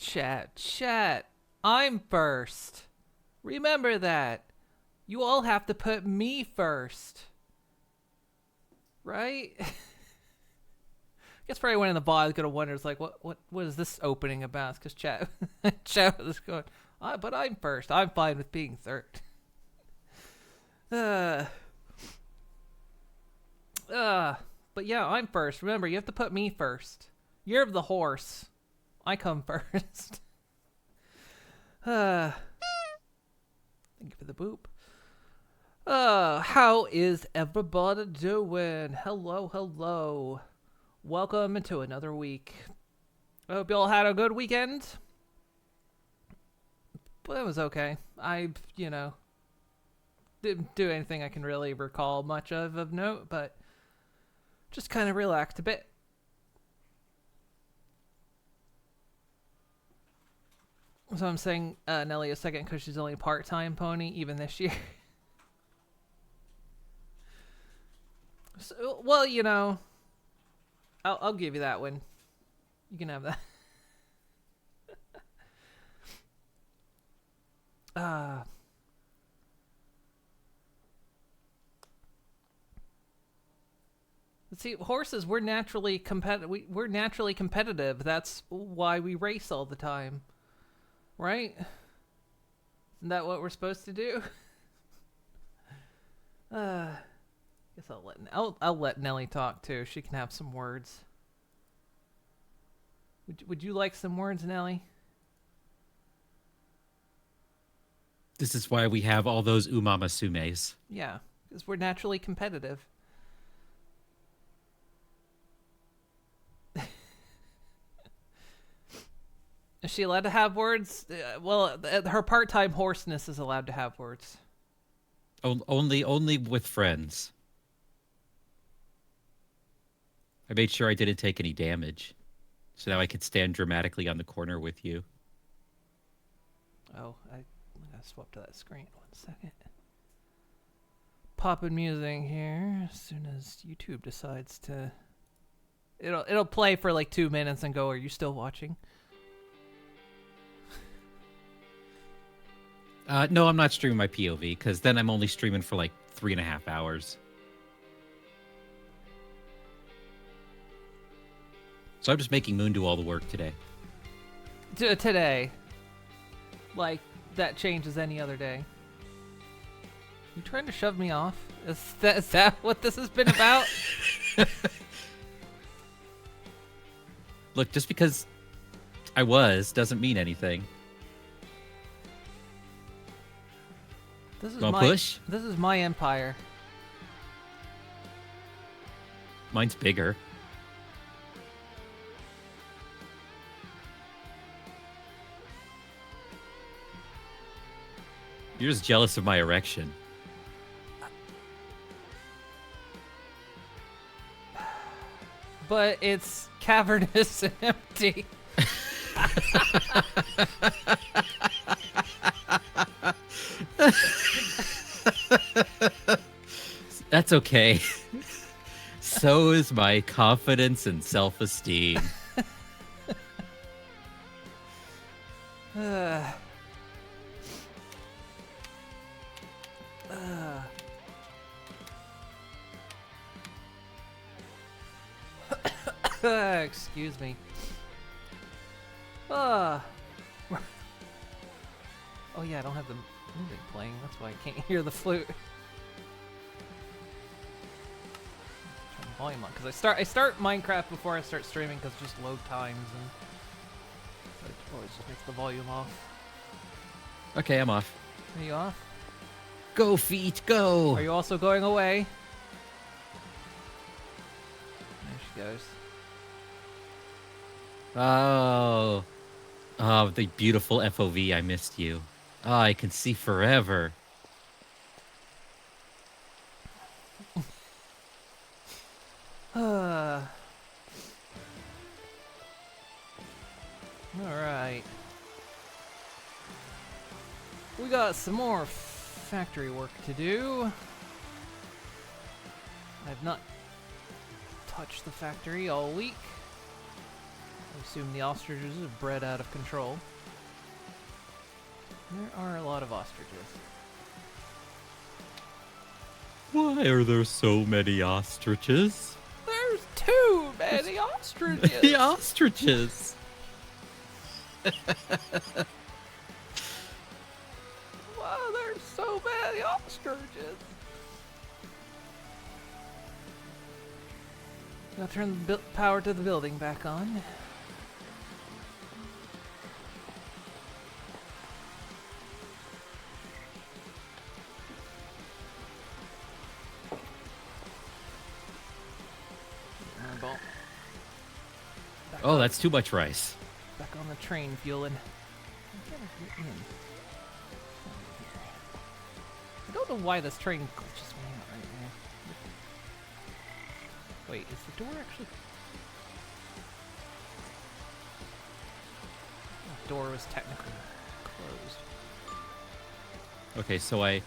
Chat. I'm first. Remember that. You all have to put me first. Right? I guess probably one in the bot is gonna wonder, it's like, what is this opening about? Because chat is going, but I'm first. I'm fine with being third. But yeah, I'm first. Remember, you have to put me first. You're the horse. I come first. Thank you for the boop. How is everybody doing? Hello. Welcome into another week. I hope you all had a good weekend. But it was okay. I didn't do anything I can really recall much of note, but just kind of relaxed a bit. So I'm saying Nelly a second because she's only part-time pony even this year. So, well, I'll give you that one. You can have that. Let's see, horses, we're naturally competitive. That's why we race all the time. Right? Isn't that what we're supposed to do? Guess I'll let Nelly talk too. She can have some words. Would you like some words, Nelly? This is why we have all those umamasumes. Yeah, because we're naturally competitive. Is she allowed to have words? Well, her part-time horseness is allowed to have words. Only with friends. I made sure I didn't take any damage, so now I could stand dramatically on the corner with you. Oh, I gotta swap to that screen. 1 second. Popping music here as soon as YouTube decides to. It'll play for like 2 minutes and go, "Are you still watching?" No, I'm not streaming my POV, because then I'm only streaming for like 3.5 hours. So I'm just making Moon do all the work today. Today. Like, that changes any other day. You trying to shove me off? Is that what this has been about? Look, just because I was doesn't mean anything. This is push? This is my empire. Mine's bigger. You're just jealous of my erection. But it's cavernous and empty. That's okay. So is my confidence and self-esteem. Excuse me. Oh yeah, I don't have the music playing. That's why I can't hear the flute. Turn the volume on because I start Minecraft before I start streaming because just load times and it always just makes the volume off. Okay, I'm off. Are you off? Go, feet, go! Are you also going away? There she goes. Oh, the beautiful FOV. I missed you. Oh, I can see forever. All right. We got some more factory work to do. I've not touched the factory all week. I assume the ostriches have bred out of control. There are a lot of ostriches. Why are there so many ostriches? There's too many ostriches! The ostriches! Wow, there's so many ostriches! I'll turn the power to the building back on. Oh, that's too much rice. Back on the train, fueling. I don't know why this train glitches me out right now. Wait, is the door actually... The door was technically closed. Okay, so I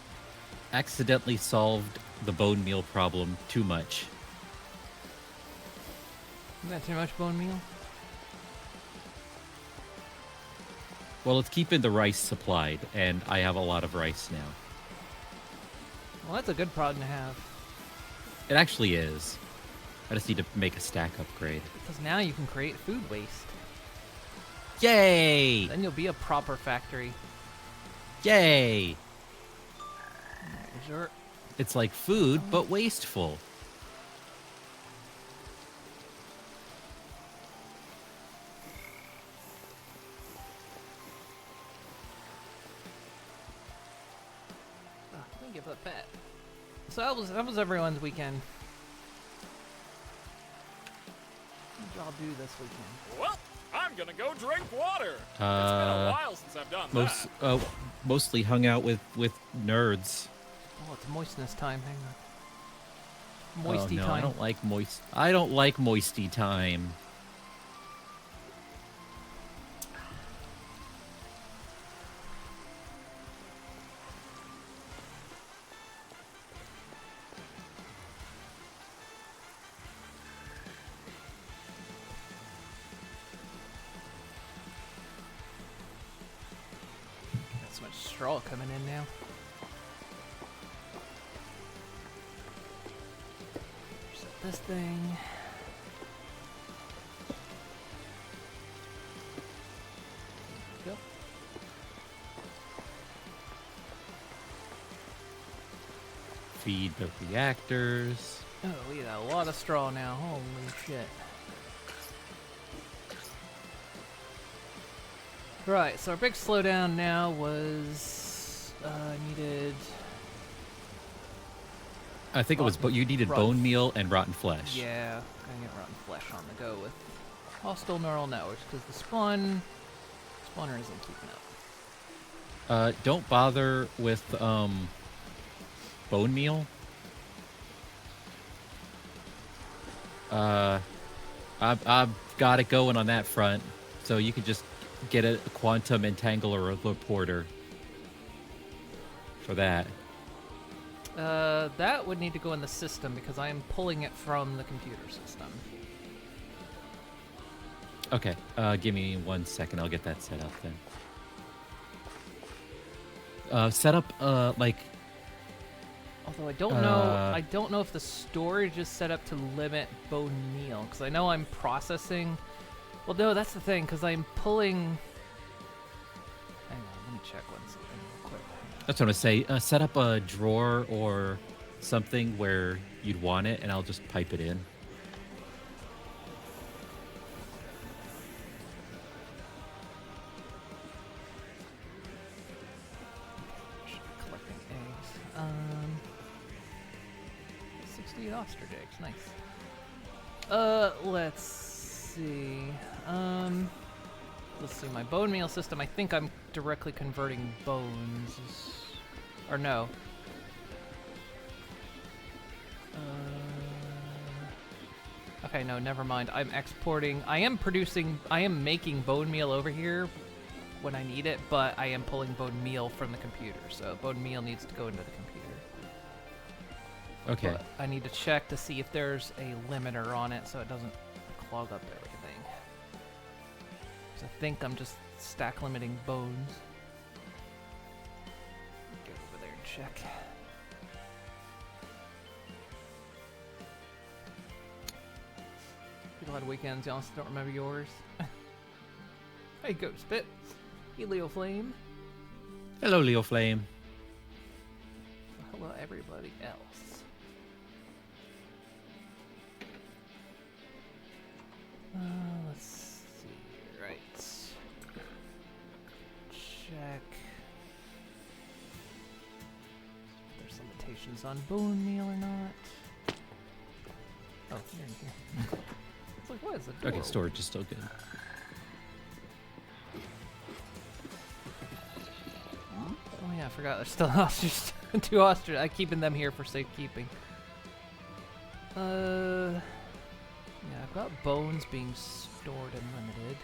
accidentally solved the bone meal problem too much. Is that too much bone meal? Well, it's keeping the rice supplied, and I have a lot of rice now. Well, that's a good problem to have. It actually is. I just need to make a stack upgrade. Because now you can create food waste. Yay! Then you'll be a proper factory. Yay! There's your... It's like food, but wasteful. Let me give up that. So that was everyone's weekend. What did y'all do this weekend? Well, I'm gonna go drink water. It's been a while since I've done that. Mostly hung out with nerds. Oh, it's moistness time. Hang on. Moisty oh, no, time. I don't like moisty time. Got so much straw coming in now. Set this thing. Yep. Feed the reactors. Oh, we got a lot of straw now. Holy shit. Right, so our big slowdown now was needed. I think it was, but you needed rotten- bone meal and rotten flesh. Yeah, gonna get rotten flesh on the go with hostile neural networks because the spawner isn't keeping up. Don't bother with bone meal. I've got it going on that front, so you could just get a quantum entangler or reporter for that. That would need to go in the system because I am pulling it from the computer system. Okay, give me 1 second. I'll get that set up then. Set up like. Although I don't know if the storage is set up to limit bone meal because I know I'm processing. Well, no, that's the thing because I'm pulling. Hang on, let me check one second real quick. That's what I'm gonna say. Set up a drawer or something where you'd want it, and I'll just pipe it in. Collecting eggs. 68 ostrich eggs, nice. Let's see. Let's see. My bone meal system. I think I'm directly converting bones, or no. Okay, no, never mind. I'm exporting. I am making bone meal over here when I need it, but I am pulling bone meal from the computer. So bone meal needs to go into the computer. Okay. But I need to check to see if there's a limiter on it so it doesn't clog up everything. I think I'm just stack limiting bones. Go over there and check. A lot of weekends, y'all don't remember yours. Hey, Ghost Spit. Hey, Leo Flame. Hello, Leo Flame. Hello, everybody else. Let's see. Right. Check. If there's limitations on bone meal or not. Oh, you're in here. It's like, what is the door? Okay, storage is still good. Oh yeah, I forgot there's still ostrich. 2 ostrich. I'm keeping them here for safekeeping. Yeah, I've got bones being stored and limited.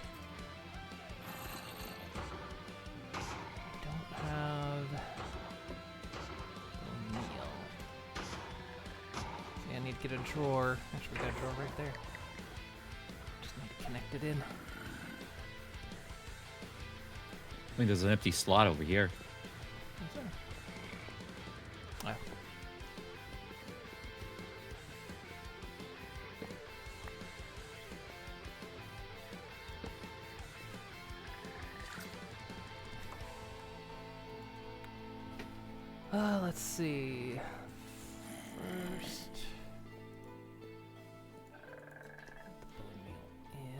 Don't have bone meal. See, I need to get a drawer. Actually, we got a drawer right there. Just need to connect it in. I think there's an empty slot over here. What's there? Oh. Let's see. First, the bone meal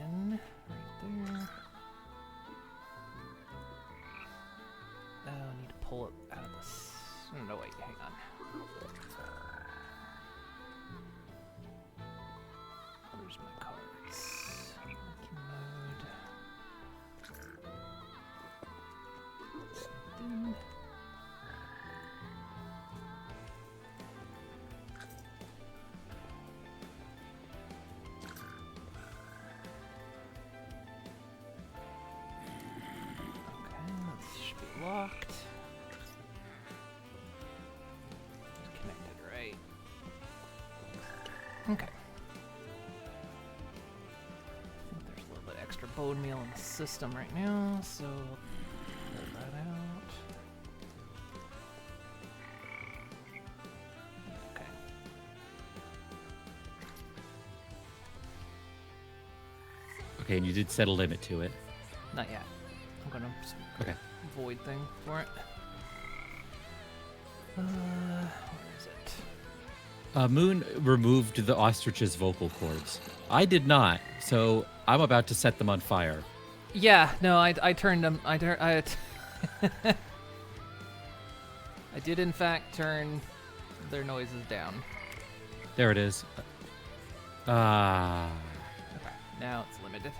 in right there. Oh, I need to pull it out of this. No, wait, hang on. Where's my cards? Monkey mode. Something. Locked. Connected, right? Okay. I think there's a little bit extra bone meal in the system right now, so pull that out. Okay. Okay, and you did set a limit to it. Not yet. I'm gonna Okay. void thing for it. Where is it? Moon removed the ostrich's vocal cords. I did not, so I'm about to set them on fire. Yeah, no, I turned them. I did in fact turn their noises down. There it is. Ah. Okay, now it's limited.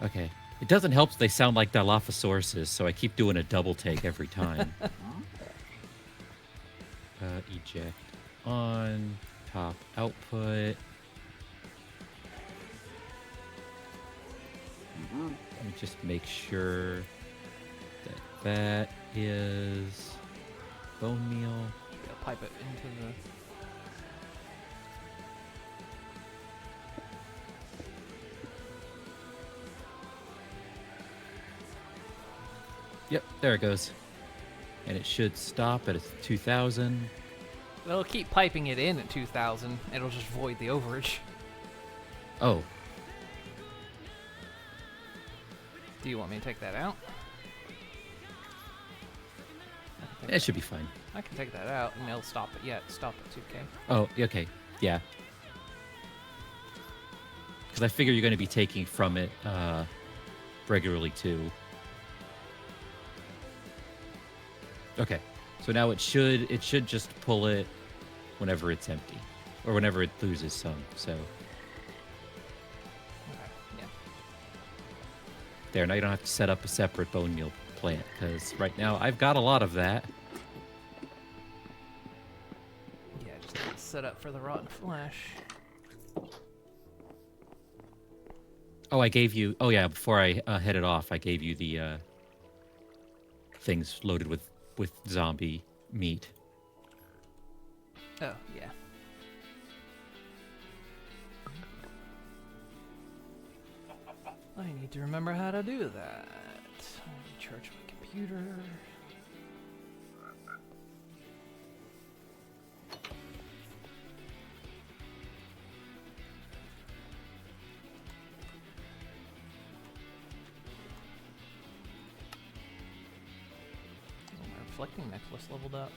Okay. It doesn't help that they sound like Dilophosauruses, so I keep doing a double take every time. Eject on, top output. Let me just make sure that that is bone meal. Should I pipe it into the... Yep, there it goes. And it should stop at a 2,000. It'll keep piping it in at 2,000. It'll just void the overage. Oh. Do you want me to take that out? It should be fine. I can take that out and it'll stop it. Yeah, stop at 2K. Oh, okay. Yeah. Because I figure you're going to be taking from it regularly, too. Okay. So now it should just pull it whenever it's empty. Or whenever it loses some, so... Okay, yeah. There, now you don't have to set up a separate bone meal plant, because right now I've got a lot of that. Yeah, just need to set up for the rotten flesh. Oh, I gave you... Oh, yeah, before I headed off, I gave you the things loaded with zombie meat. Oh, yeah. I need to remember how to do that. Charge my computer. Oh, my reflecting necklace leveled up.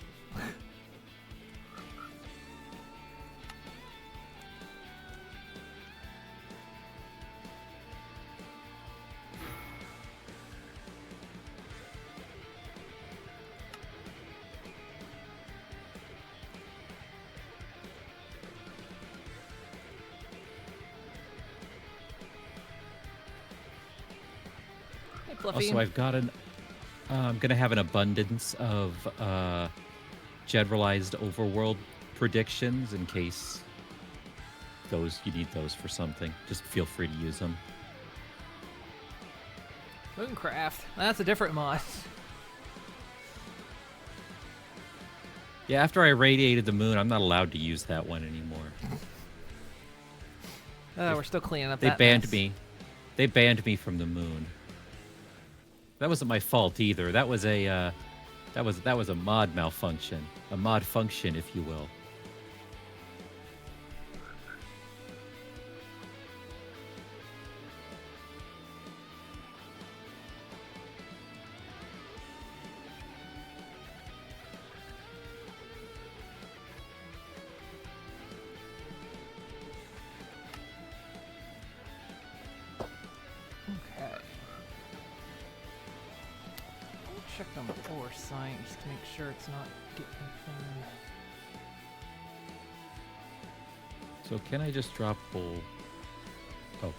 Also, I've got I'm gonna have an abundance of generalized overworld predictions in case you need those for something. Just feel free to use them. Mooncraft. That's a different mod. Yeah, after I radiated the moon, I'm not allowed to use that one anymore. We're still cleaning up They that banned mess. me. They banned me from the moon. That wasn't my fault either. That was a mod malfunction, a mod function, if you will. Check on the foresight just to make sure it's not getting anything. So can I just drop whole? Oh.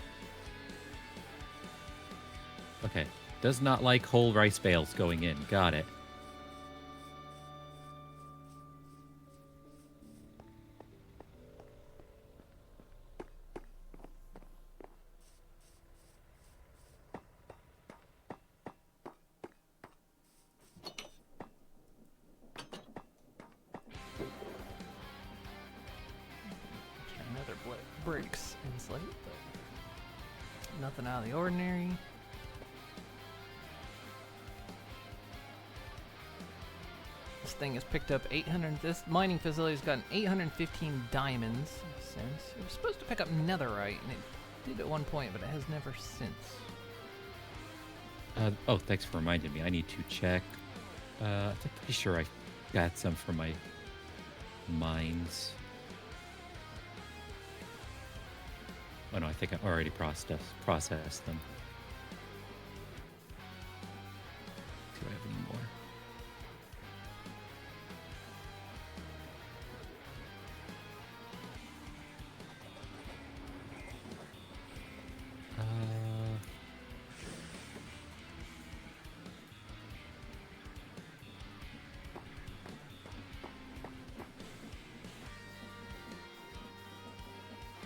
Okay. Does not like whole rice bales going in. Got it. Bricks and slate, but nothing out of the ordinary. This thing has picked up 800. This mining facility has gotten 815 diamonds since. It was supposed to pick up netherite, and it did at one point, but it has never since. Oh, thanks for reminding me. I need to check. I'm pretty sure I got some for my mines. Oh no, I think I already processed them. Do I have any more?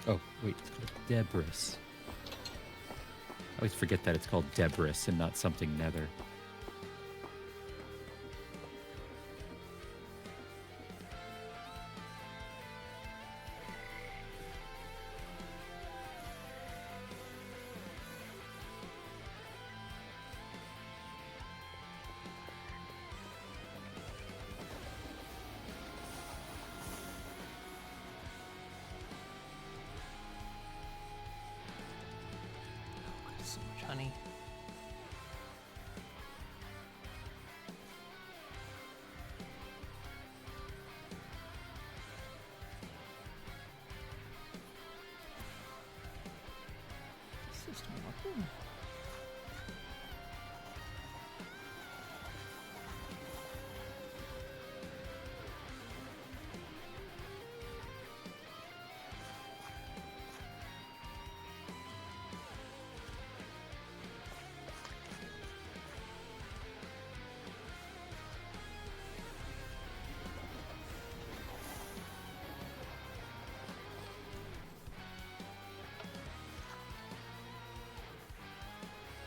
Oh, wait, it's called Debris. I always forget that it's called Debris and not something nether. So much honey. System working.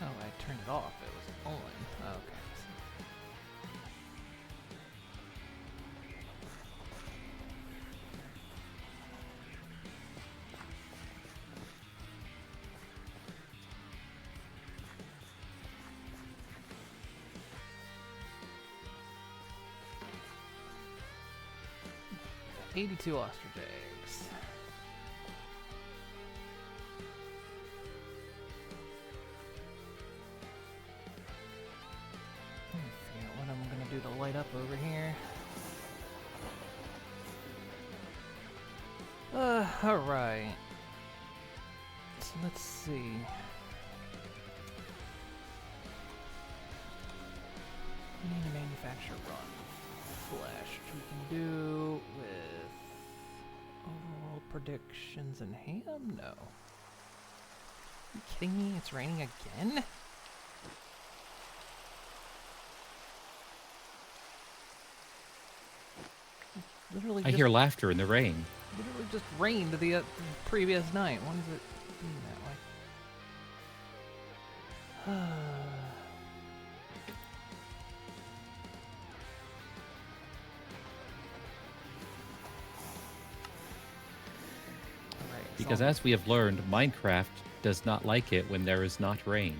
Oh, I turned it off. It was on. Oh, okay. 82 ostrich eggs. Figure out what I'm gonna do to light up over here. Alright. So let's see. We need to manufacture run flesh, which we can do with overall predictions and ham? No. Are you kidding me? It's raining again? Literally I hear laughter in the rain. Literally just rained the previous night. Why is it doing that way? Alright, Because as we have learned, Minecraft does not like it when there is not rain.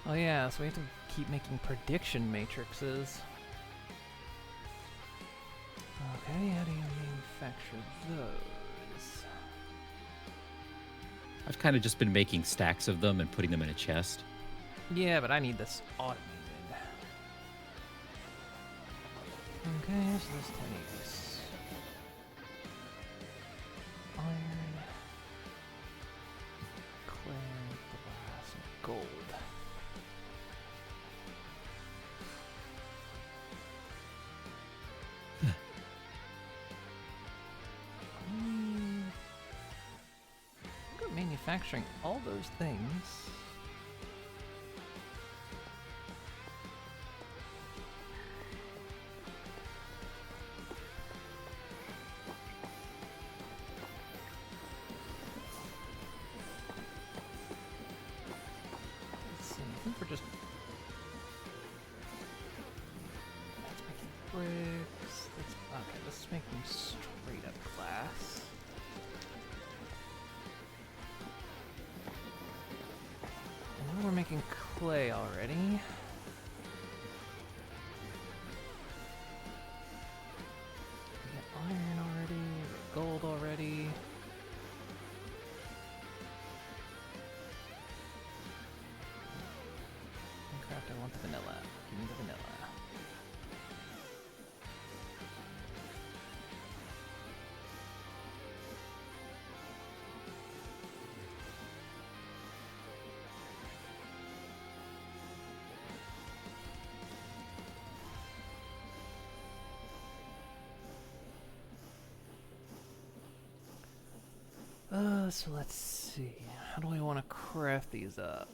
Oh yeah, so we have to keep making prediction matrices. Okay, how do you manufacture those? I've kind of just been making stacks of them and putting them in a chest. Yeah, but I need this automated. Okay, so this takes iron, clay, glass, and gold. Look at manufacturing all those things. Let's see, I think we're just... That's making bricks. That's... Okay, let's make them straight up glass. And we're making clay already. We got iron already, we got gold already. Minecraft, I want the vanilla. Give me the vanilla. So let's see. How do I want to craft these up?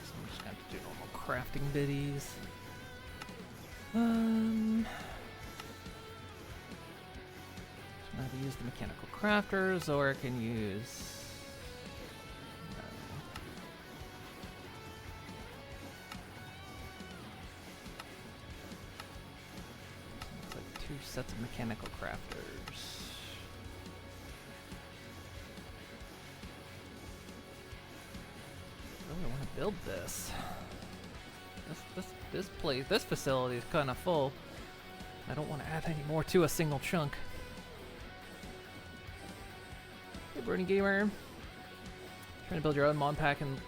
So I'm just gonna have to do normal crafting biddies. I'm gonna have to use the mechanical crafters, or I can use. It's like 2 sets of mechanical crafters. I really want to build this. This facility is kind of full. I don't want to add any more to a single chunk. Hey, Bernie Gamer. Trying to build your own mod pack and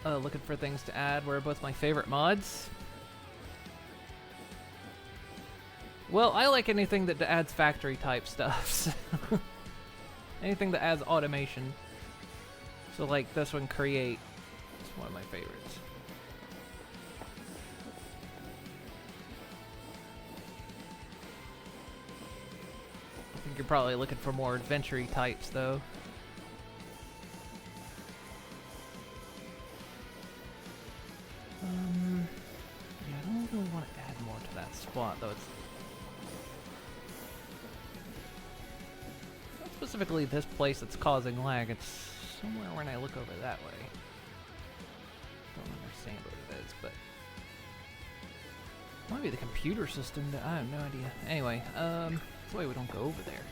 looking for things to add. Were both my favorite mods. Well, I like anything that adds factory type stuff. Anything that adds automation. So like this one, create. It's one of my favorites. think you're probably looking for more adventure-y types, though. Yeah, I don't really want to add more to that spot, though. It's not specifically this place that's causing lag. It's somewhere when I look over that way. Don't understand what it is, but might be the computer system. I have no idea. Anyway, that's why we don't go over there.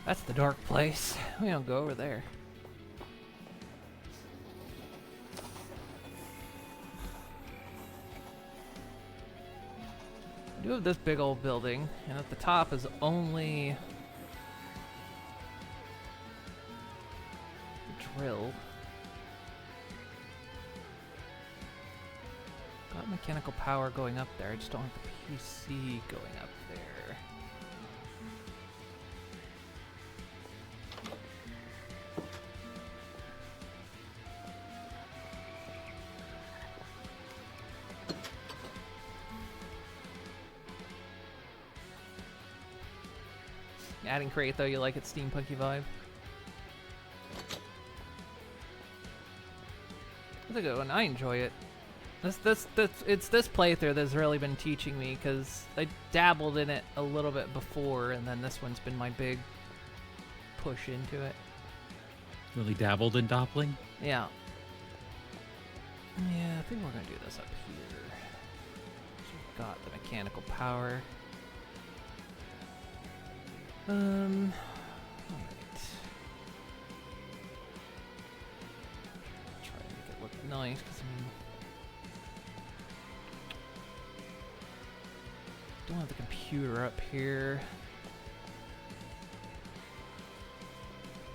That's the dark place. We don't go over there. I do have this big old building, and at the top is only the drill. Got mechanical power going up there, I just don't have the PC going up there. Adding crate though, you like its steampunky vibe? It's a good one, I enjoy it. It's this playthrough that's really been teaching me, because I dabbled in it a little bit before, and then this one's been my big push into it. Really dabbled in doppling? Yeah. Yeah, I think we're gonna do this up here. So we've got the mechanical power. Alright. Try to make it look nice, because I mean, don't have the computer up here.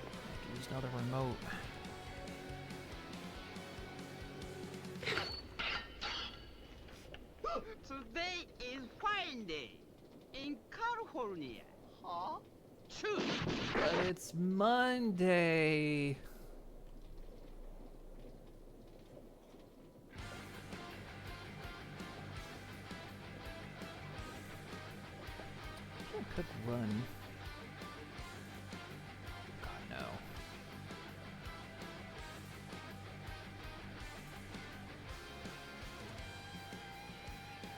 I have to use another remote. Today is fine day in California. Huh? True. But it's Monday. I could run. God, no.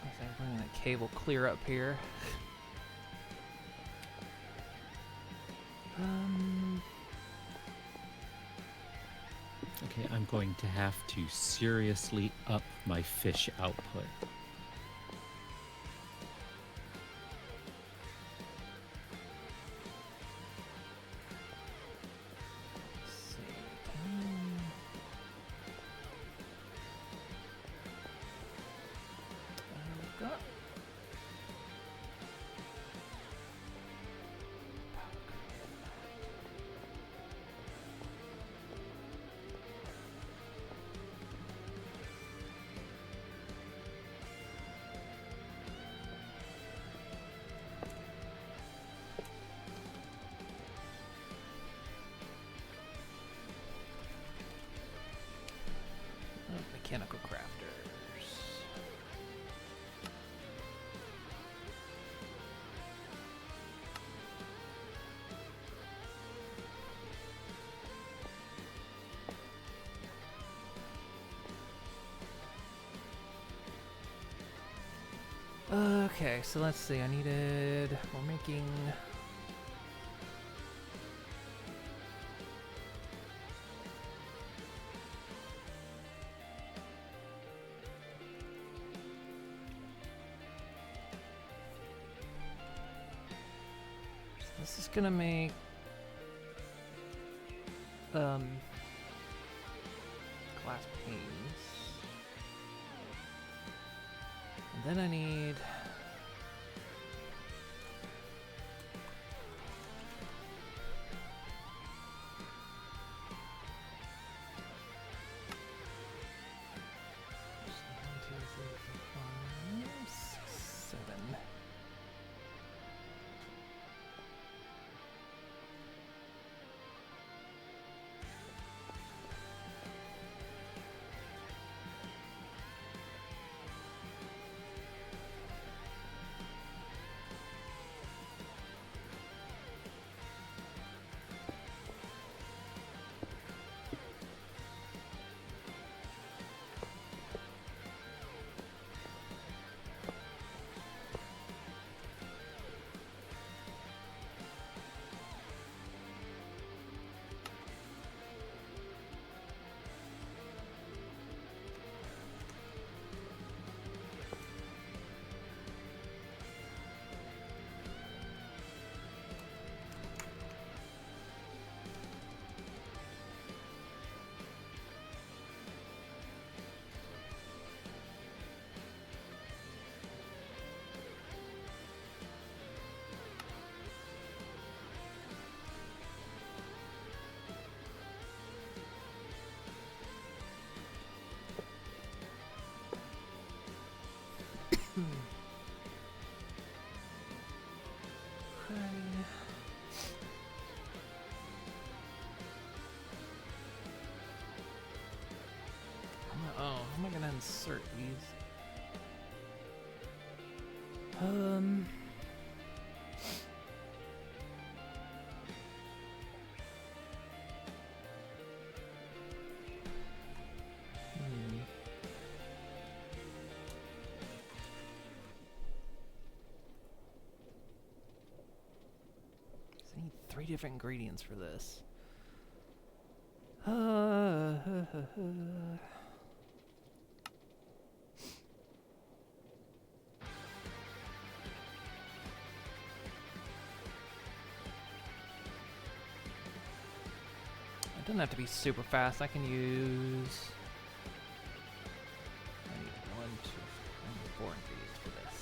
I was running that cable clear up here. Okay, I'm going to have to seriously up my fish output. Let's see. I've got mechanical crafters. Okay, so let's see. We're making. This is gonna make glass panes. And then I need insert these. I need 3 different ingredients for this. It doesn't have to be super fast. I can use... I need 1, 2, 4 ingredients for this.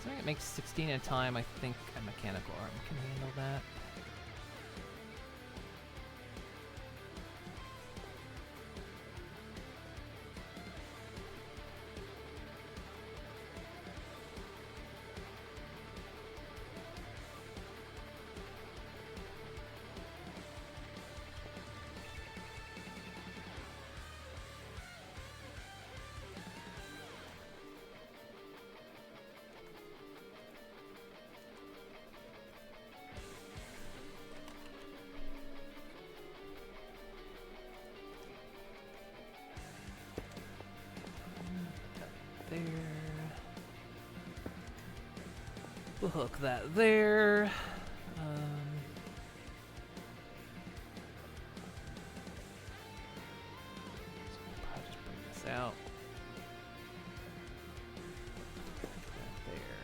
So it makes 16 at a time. I think a mechanical arm can handle that. There. We'll hook that there. So we'll probably just bring this out. Put that there.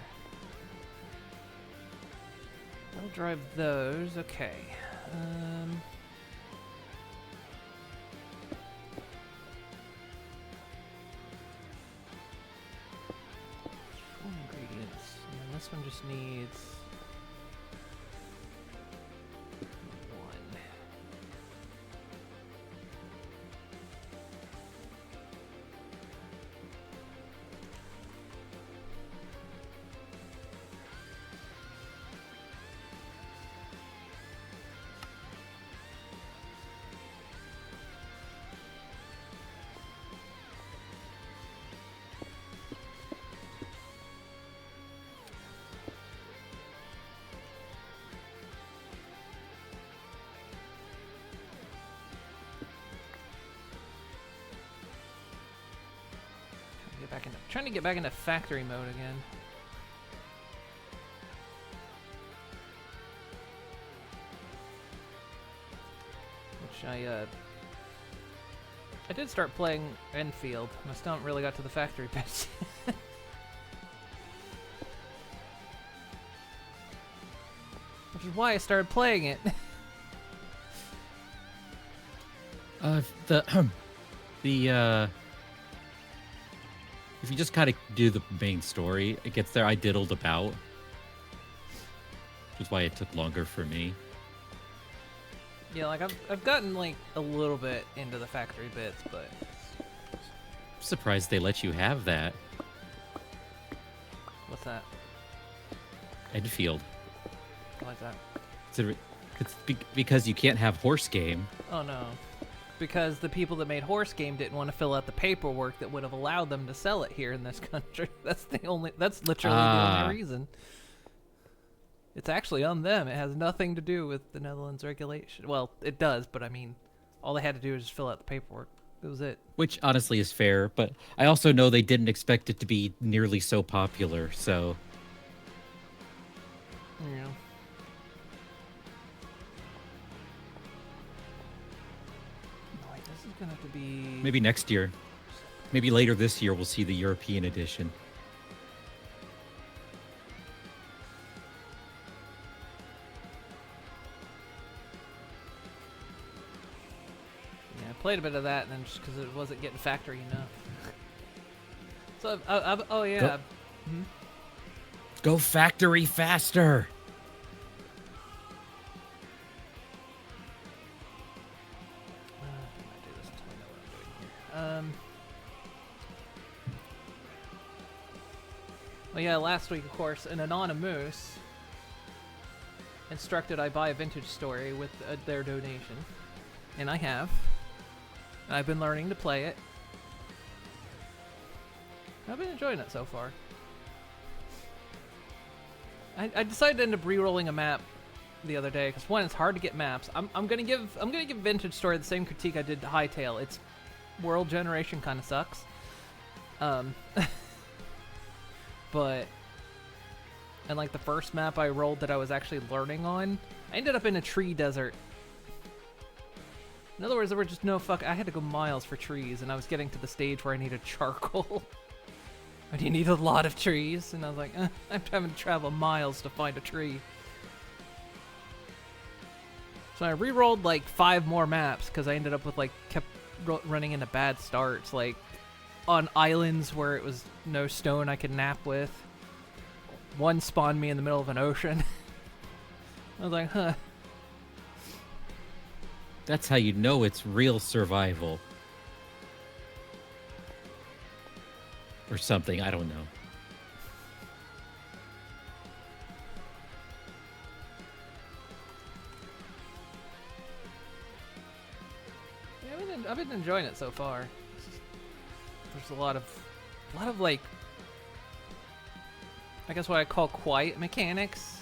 I'll drive those. Okay. This one just needs 1. Trying to get back into factory mode again. Which I did start playing Enfield. I still haven't really got to the factory bit. Which is why I started playing it. If you just kind of do the main story, it gets there. I diddled about, which is why it took longer for me. Yeah, like I've gotten like a little bit into the factory bits, but I'm surprised they let you have that. What's that? Enfield. Why is that? It's because you can't have horse game. Oh no. Because the people that made Horse Game didn't want to fill out the paperwork that would have allowed them to sell it here in this country. That's literally the only reason. It's actually on them. It has nothing to do with the Netherlands regulation. Well, it does, but I mean, all they had to do was just fill out the paperwork. That was it. Which honestly is fair, but I also know they didn't expect it to be nearly so popular, so... Yeah. Gonna have to be maybe next year. Maybe later this year we'll see the European edition. Yeah, I played a bit of that, and then just because it wasn't getting factory enough. So, oh yeah. Go factory faster. Well, yeah, last week, of course, an Anonymous instructed I buy a vintage story with their donation. And I have. I've been learning to play it. I've been enjoying it so far. I decided to end up re-rolling a map the other day because one, it's hard to get maps. I'm gonna give Vintage Story the same critique I did to Hytale. Its world generation kind of sucks. But and like the first map I rolled that I was actually learning on, I ended up in a tree desert. In other words, there were just no I had to go miles for trees, and I was getting to the stage where I needed charcoal. And you need a lot of trees, and I was like, I'm having to travel miles to find a tree. So I re-rolled like 5 more maps because I ended up with kept running into bad starts, like on islands where it was no stone I could nap with. One spawned me in the middle of an ocean. I was like, huh. That's how you know it's real survival. Or something, I don't know. Yeah, I've been enjoying it so far. There's a lot of like, I guess what I call quiet mechanics.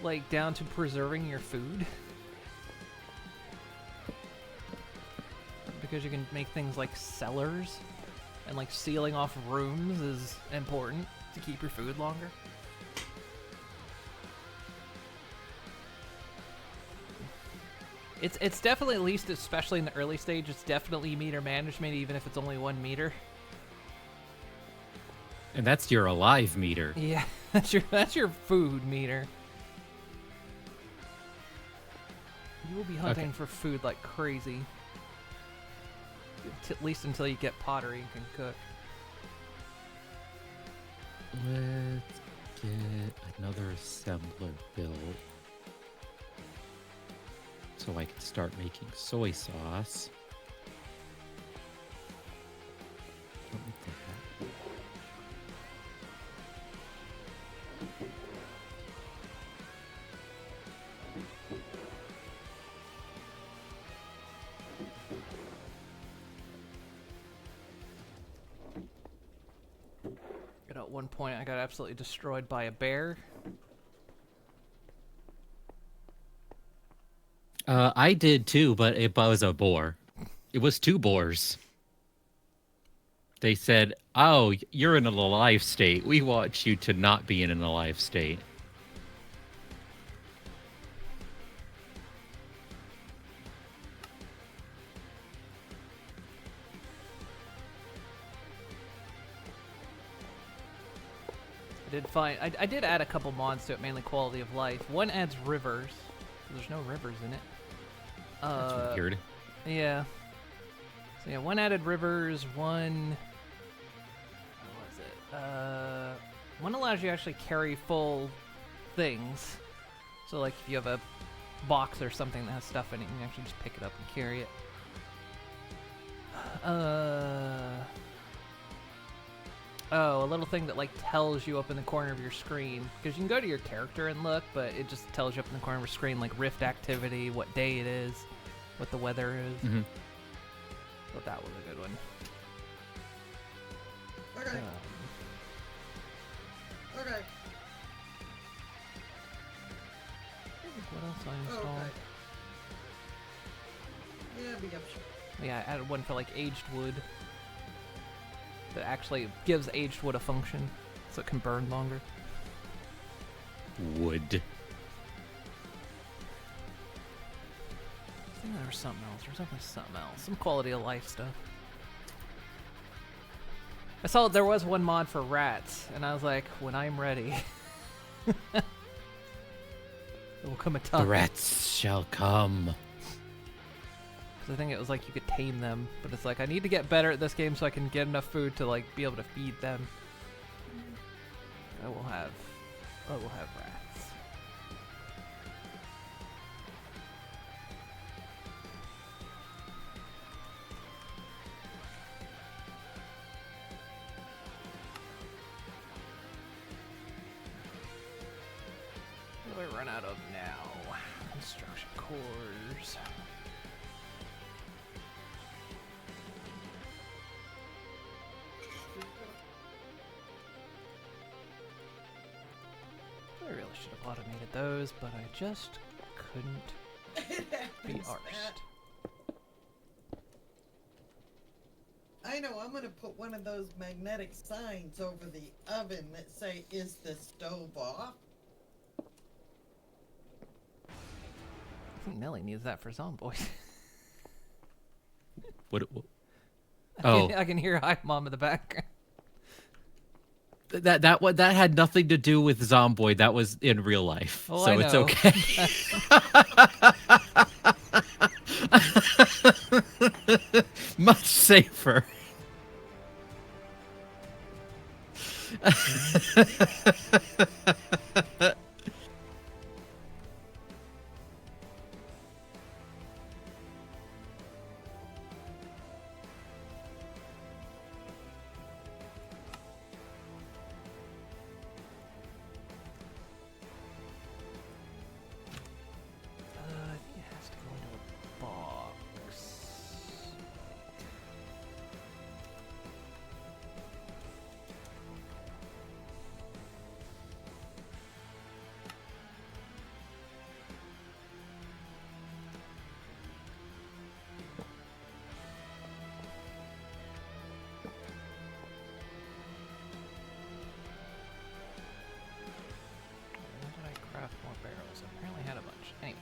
Like down to preserving your food. Because you can make things like cellars, and like sealing off rooms is important to keep your food longer. It's definitely, at least especially in the early stage, it's definitely meter management, even if it's only 1 meter. And that's your alive meter. Yeah, that's your food meter. You will be hunting for food like crazy. At least until you get pottery and can cook. Let's get another assembler built so I can start making soy sauce. Don't need that. At one point, I got absolutely destroyed by a bear. I did too, but it was a boar. It was 2 boars. They said, "Oh, you're in an alive state. We want you to not be in an alive state." I did add a couple mods to it, mainly quality of life. One adds rivers. There's no rivers in it. That's weird. Yeah. So yeah, one added rivers, one... What was it? One allows you to actually carry full things. So like if you have a box or something that has stuff in it, you can actually just pick it up and carry it. Oh, a little thing that like tells you up in the corner of your screen, because you can go to your character and look, but it just tells you up in the corner of your screen like rift activity, what day it is, what the weather is. Mm-hmm. Thought that was a good one. Okay. Okay. What else I installed? Okay. Yeah, be up. Yeah, I added one for like aged wood. That actually gives aged wood a function, so it can burn longer. Wood. I think there was something else. There was definitely something else. Some quality of life stuff. I saw there was one mod for rats, and I was like, when I'm ready. There will come a time. The rats shall come. I think it was like you could tame them, but it's like I need to get better at this game so I can get enough food to like be able to feed them. I will have rats. run out of now? Construction cores. I really should have automated those, but I just couldn't be arsed. I know, I'm gonna put one of those magnetic signs over the oven that say, "Is the stove off?" I think Nelly needs that for Zomboid. What? Oh. I can hear Hi Mom in the background. That had nothing to do with Zomboid. That was in real life, Oh, so I it's know. okay. Much safer. I think it has to go into a box. When did I craft more barrels? I apparently had a bunch. Anyway.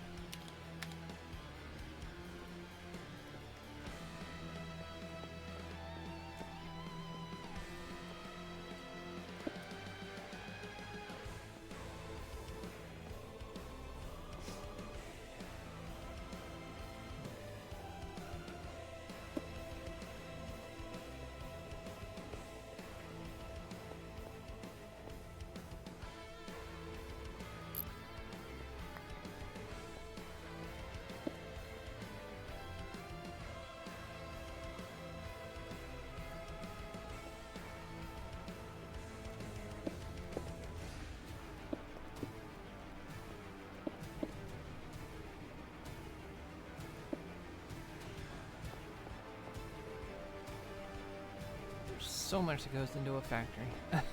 There's so much that goes into a factory. Actually,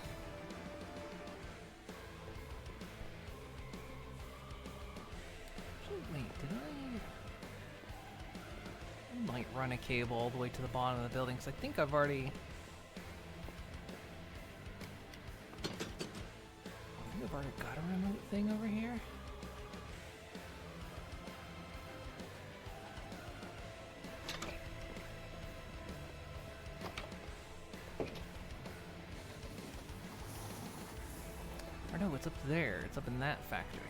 wait, did I might run a cable all the way to the bottom of the building, because I think I've already... I've already got a remote thing over here. Or no, it's up there. It's up in that factory.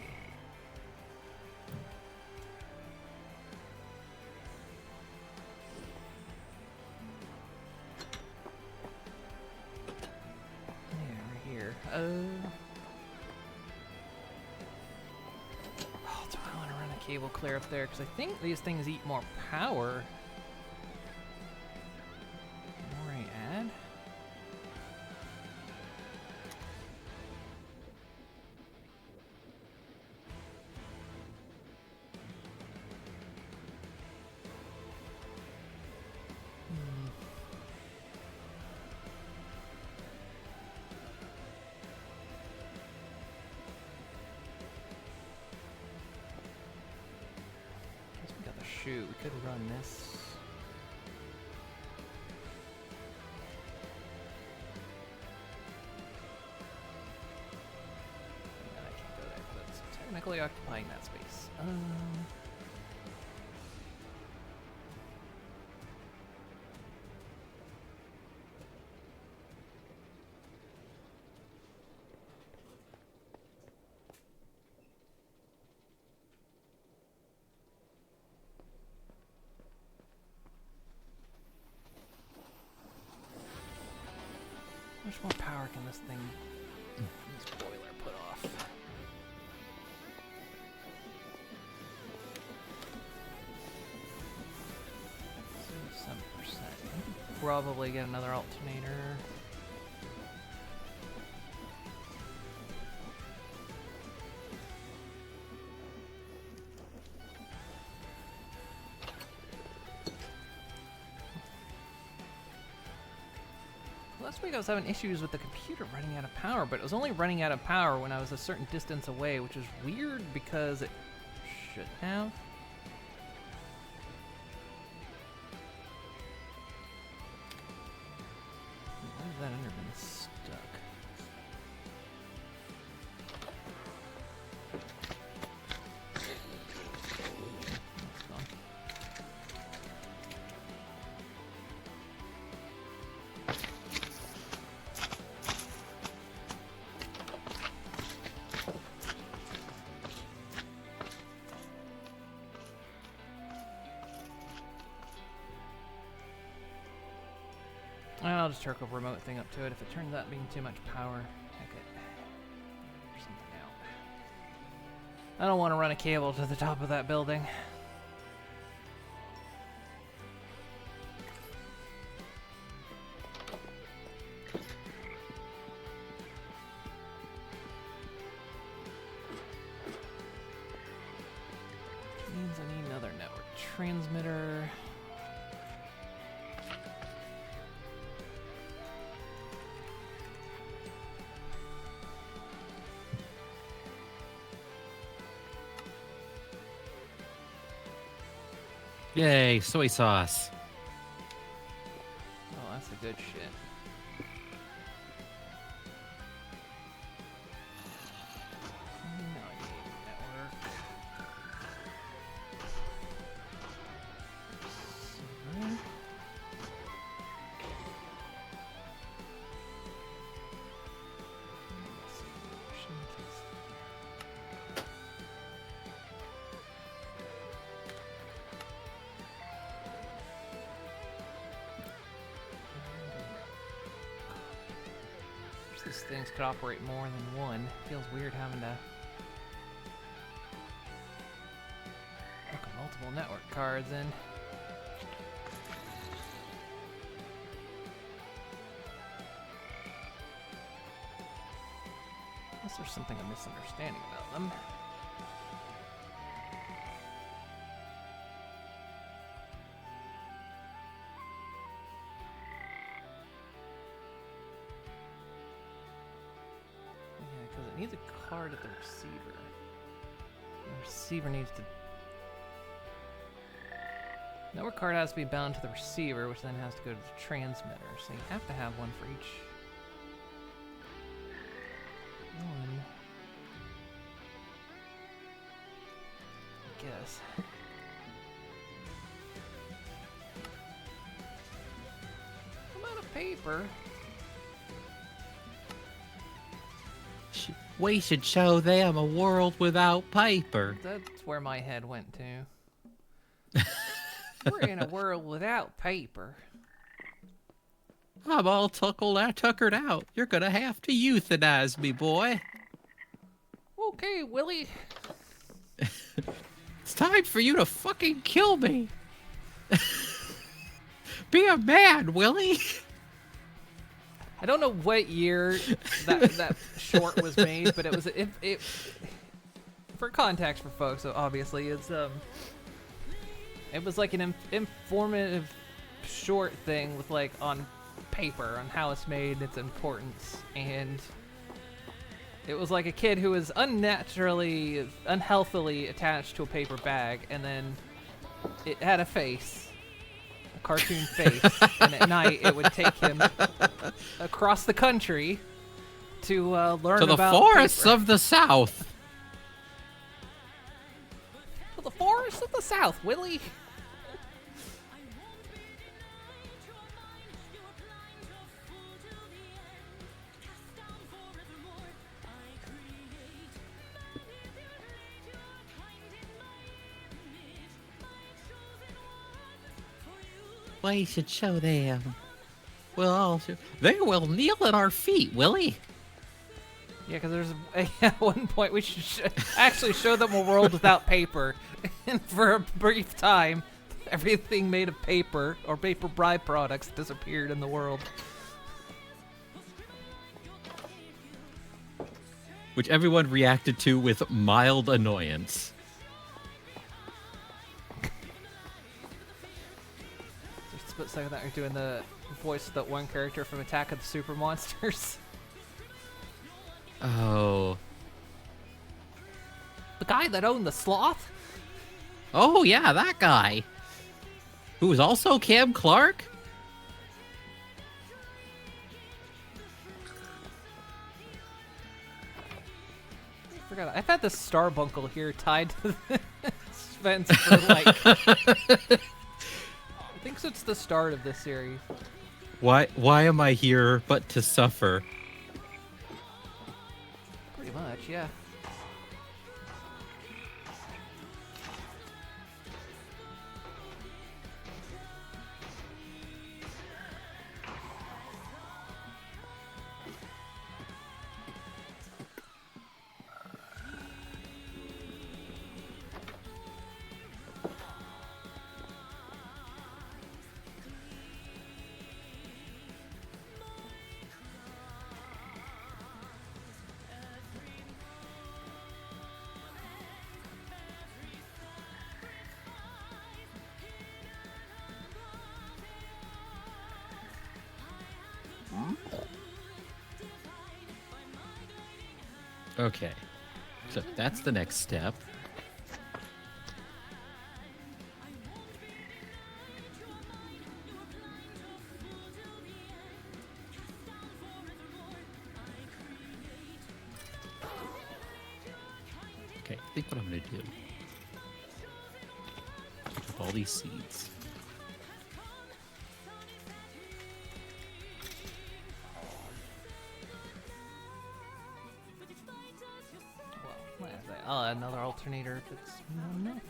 Yeah, right here. Oh, do I want to run a cable clear up there? Because I think these things eat more power. The more I add. Guess we got the chute. We could run this. And I can't go there because it's technically occupying that space. How much more power can this thing, this boiler put off? Some percent. Probably get another alternator. Last week I was having issues with the computer running out of power, but it was only running out of power when I was a certain distance away, which is weird because it should have. Why is that under been stuck? That's gone. I'll just turk a remote thing up to it. If it turns out being too much power, heck it. Figure something out. I don't want to run a cable to the top of that building. Which means I need another network transmitter. Yay, soy sauce. Oh, that's the good shit. Now I need network. Server. These things could operate more than one. Feels weird having to hook multiple network cards in. Unless there's something I'm misunderstanding about them. Because it needs a card at the receiver. The receiver needs to... Network card has to be bound to the receiver, which then has to go to the transmitter. So you have to have one for each one. I guess. I'm out of paper. We should show them a world without paper. That's where my head went to. We're in a world without paper. I'm all tuckered out. You're gonna have to euthanize me, boy. Okay, Willie. It's time for you to fucking kill me. Be a man, Willie. I don't know what year that short was made, but it was it for context for folks. So obviously, it's it was like an informative short thing with like on paper on how it's made, its importance, and it was like a kid who was unnaturally, unhealthily attached to a paper bag, and then it had a face. Cartoon face, and at night it would take him across the country to learn to the about forests paper. of the South. To the forests of the South, Willie. We should show them. They will kneel at our feet, Willie. Yeah, because there's at one point we should actually show them a world without paper, and for a brief time, everything made of paper or paper byproducts disappeared in the world. Which everyone reacted to with mild annoyance. second that you're doing the voice of that one character from Attack of the Super Monsters. Oh. The guy that owned the sloth? Oh, yeah, that guy. Who was also Cam Clark? I forgot. I've had this Starbuncle here tied to this fence for like... I think it's the start of this series. Why am I here but to suffer? Pretty much, yeah. Okay. So that's the next step. Okay, I think what I'm going to do. Pick up all these seeds. Oh, another alternator if it's not enough.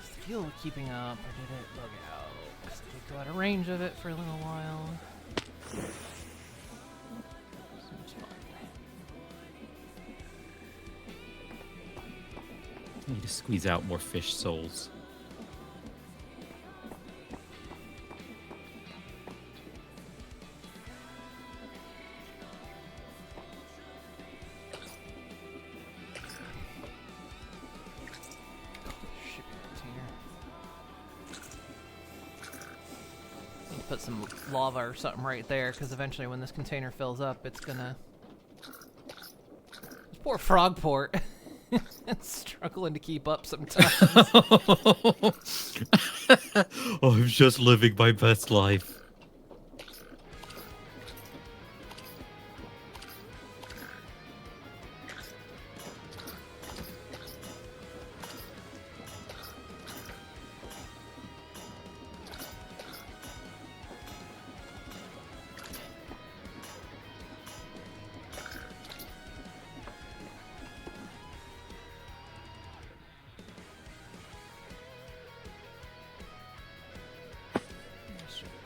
Is the fuel keeping up, or did it bug out? Because I did go out of range of it for a little while. I need to squeeze out more fish souls. Put some lava or something right there, because eventually when this container fills up, it's gonna... This poor Frogport. It's struggling to keep up sometimes. Oh, I'm just living my best life.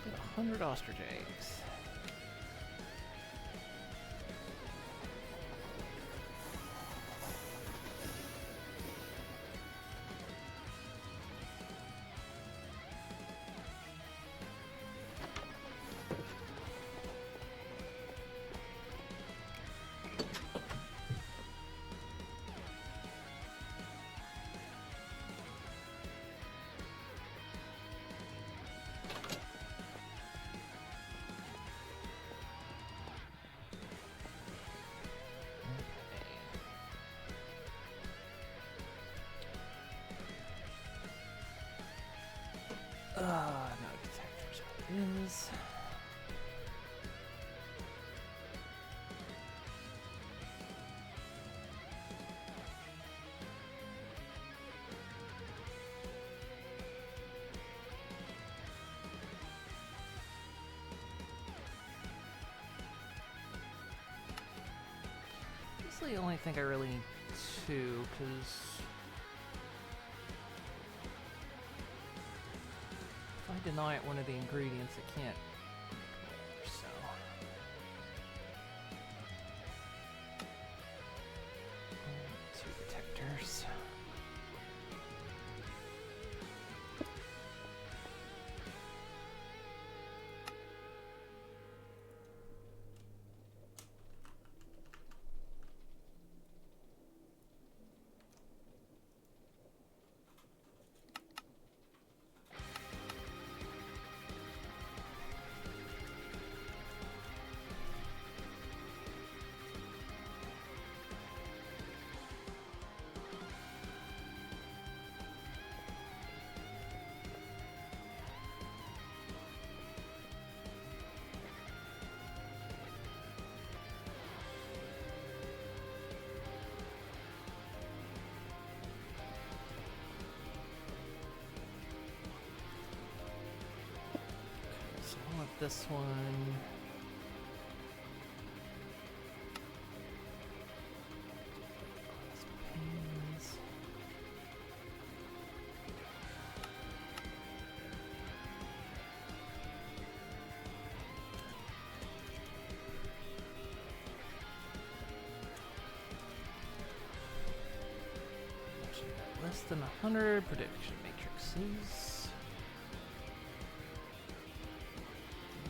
Get 100 ostrich eggs. No detectors. What it is. This is the only thing I really need two, because if I deny it one of the ingredients, it can't make more, so. Two detectors. this one. Panes. Actually, got less than 100 prediction matrices.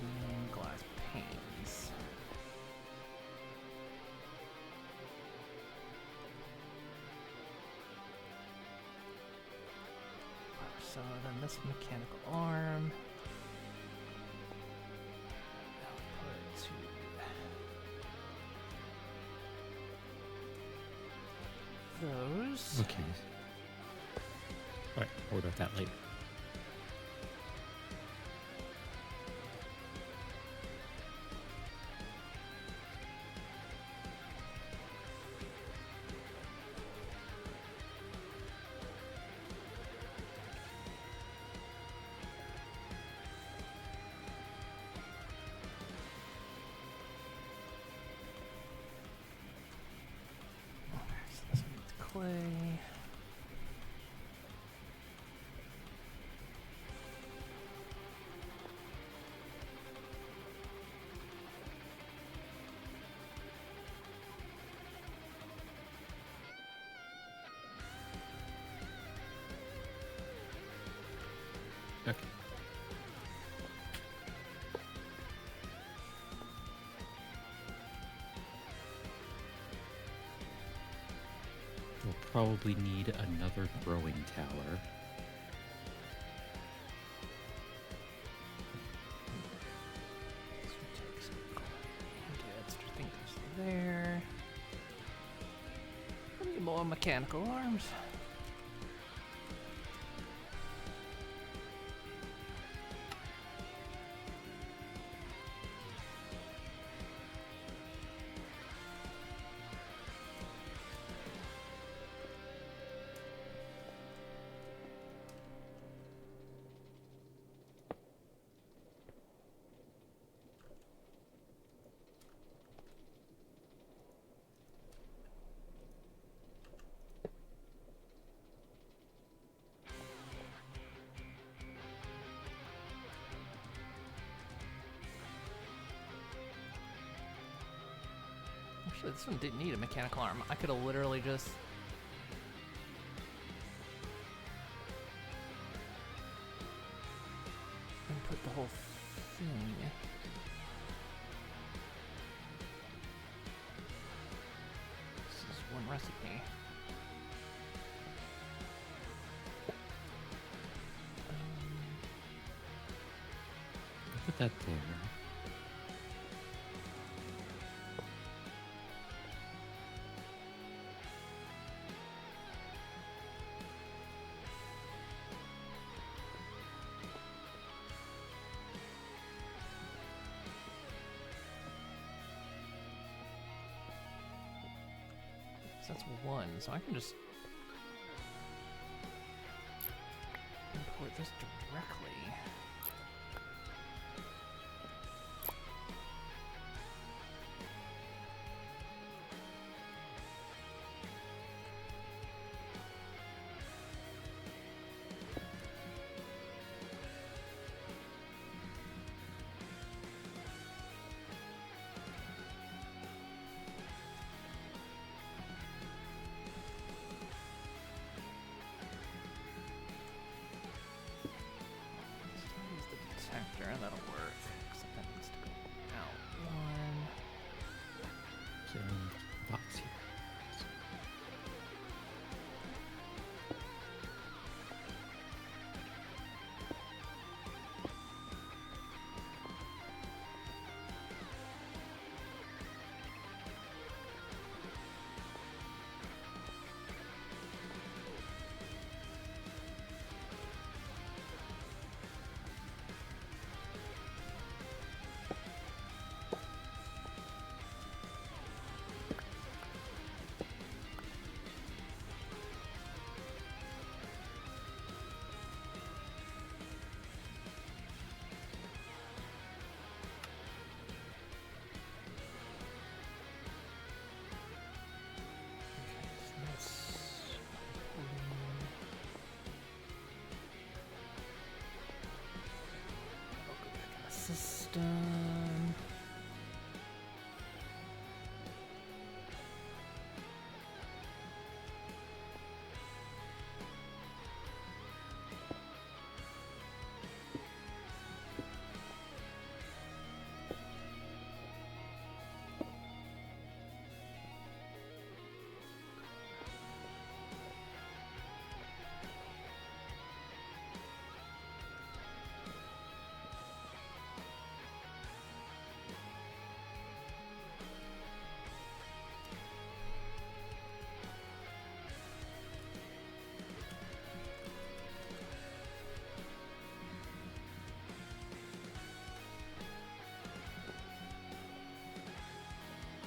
And glass panes. So then this mechanical arm. Output to those. Okay. All right, worry about that later. So this one needs clay. Okay. We'll probably need another throwing tower. This one takes extra things there. I need more mechanical arms. Actually, this one didn't need a mechanical arm. I could have literally just... input the whole thing. This is one recipe. Put that there. So that's one, so I can just import this directly. Detector, that'll work. Except that needs to go out one. So, box here. done.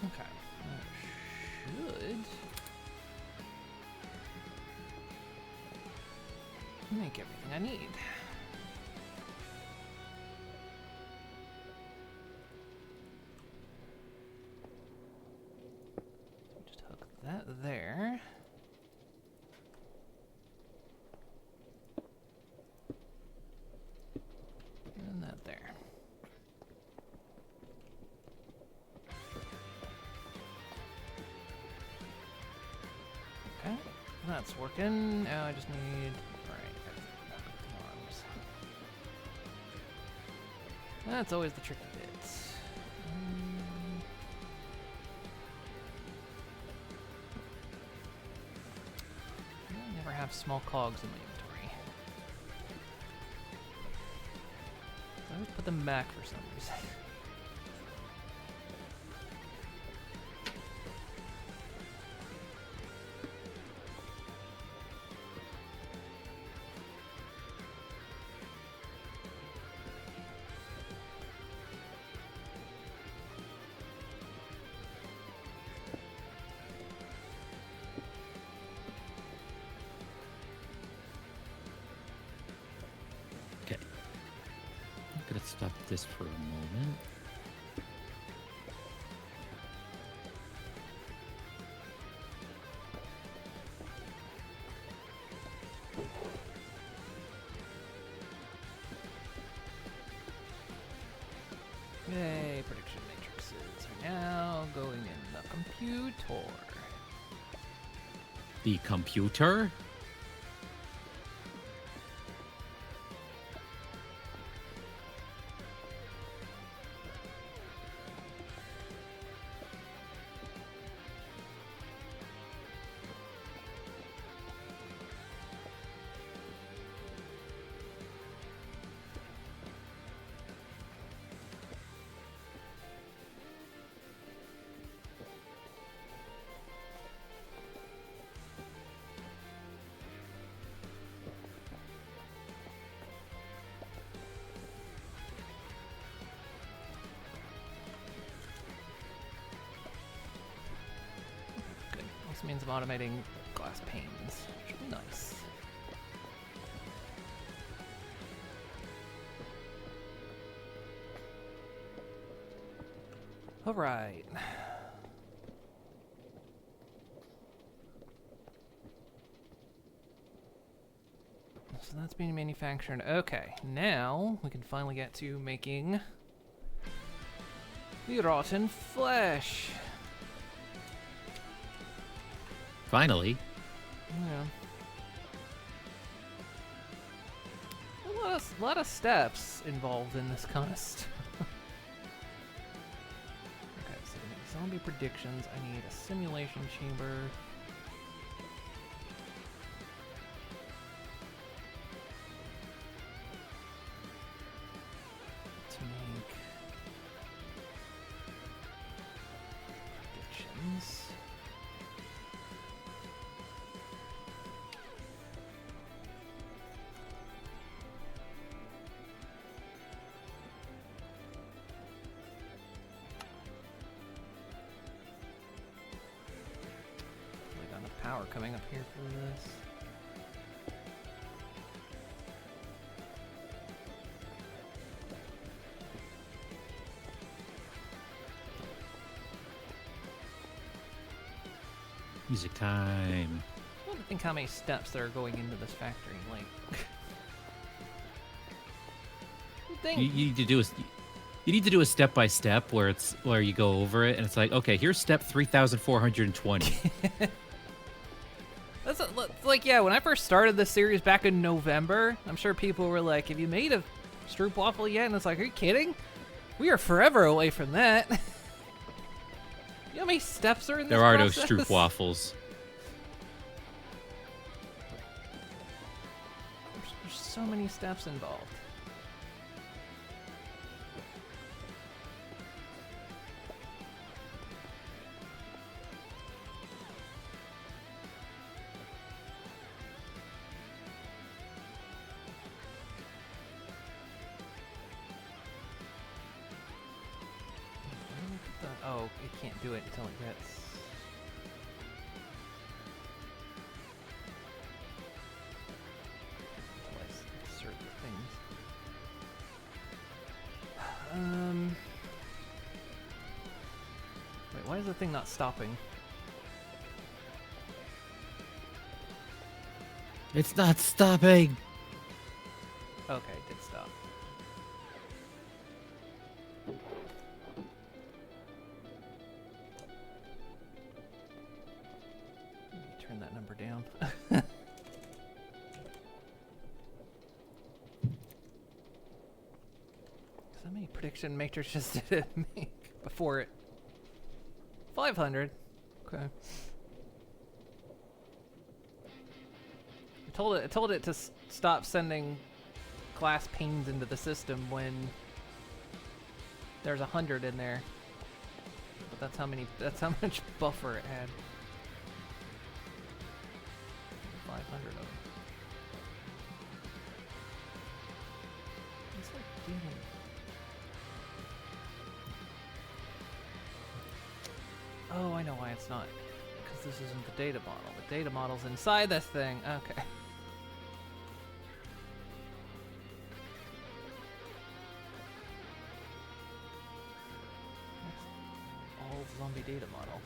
Okay. That should make everything I need. Just hook that there. And that there. Okay, that's working. Now I just need. Alright, arms. That's always the tricky bit. I never have small cogs in my inventory. I always put them back for some reason. Stop this for a moment. Yay, prediction matrices are now going in the computer. The computer? This means I'm automating glass panes, which would be nice. Alright. So that's being manufactured. Okay, now we can finally get to making the rotten flesh. Finally. Yeah. A lot of steps involved in this kind of stuff. Okay, so I need zombie predictions. I need a simulation chamber. To make predictions. Power coming up here for this. Music time. I don't think how many steps there are going into this factory. Like, You need to do is You need to do a step-by-step where you go over it, and it's like, okay, here's step 3,420. That's like, yeah, when I first started this series back in November, I'm sure people were like, have you made a stroopwafel yet? And it's like, are you kidding? We are forever away from that. You know how many steps are in this There are no process? stroopwafels. There's so many steps involved. Oh, it can't do it until it gets... Let's insert the things. Wait, why is the thing not stopping? It's not stopping. Okay, it did stop. Let me turn that number down. How many prediction matrices did it make before it? 500. Okay. I told it to stop sending glass panes into the system when there's 100 in there. But that's how much buffer it had. 500 of them. It's like doing... Oh, I know why it's not. Because this isn't the data model. The data model's inside this thing. Okay. All zombie data models.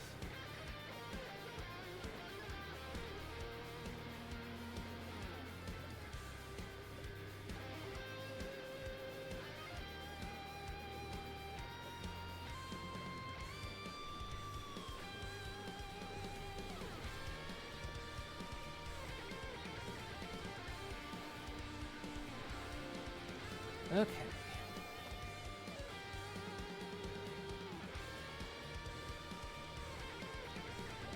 Okay.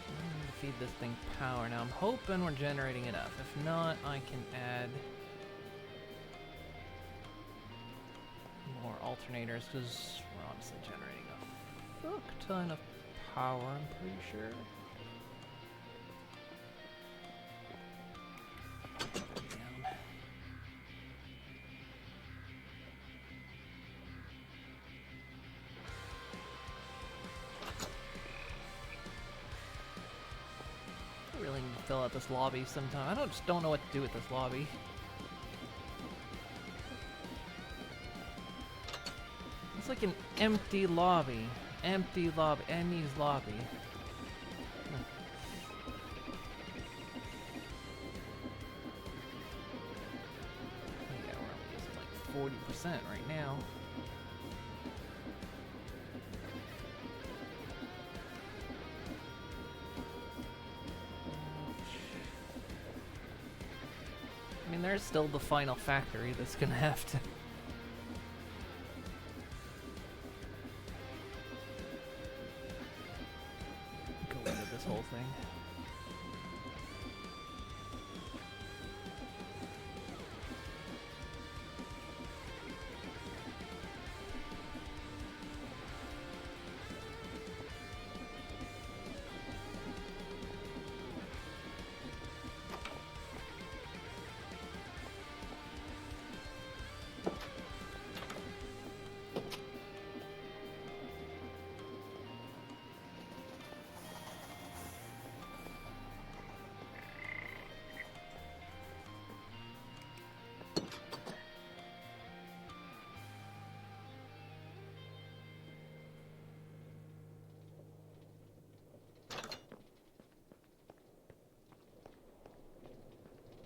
I need to feed this thing power. Now I'm hoping we're generating enough. If not, I can add more alternators because we're honestly generating a fuck ton of power, I'm pretty sure. Really need to fill out this lobby sometime. I just don't know what to do with this lobby. It's like an empty lobby. Empty lobby. Emmy's lobby. Yeah, we're only using like 40% right now. I mean, there's still the final factory that's gonna have to... go into this whole thing.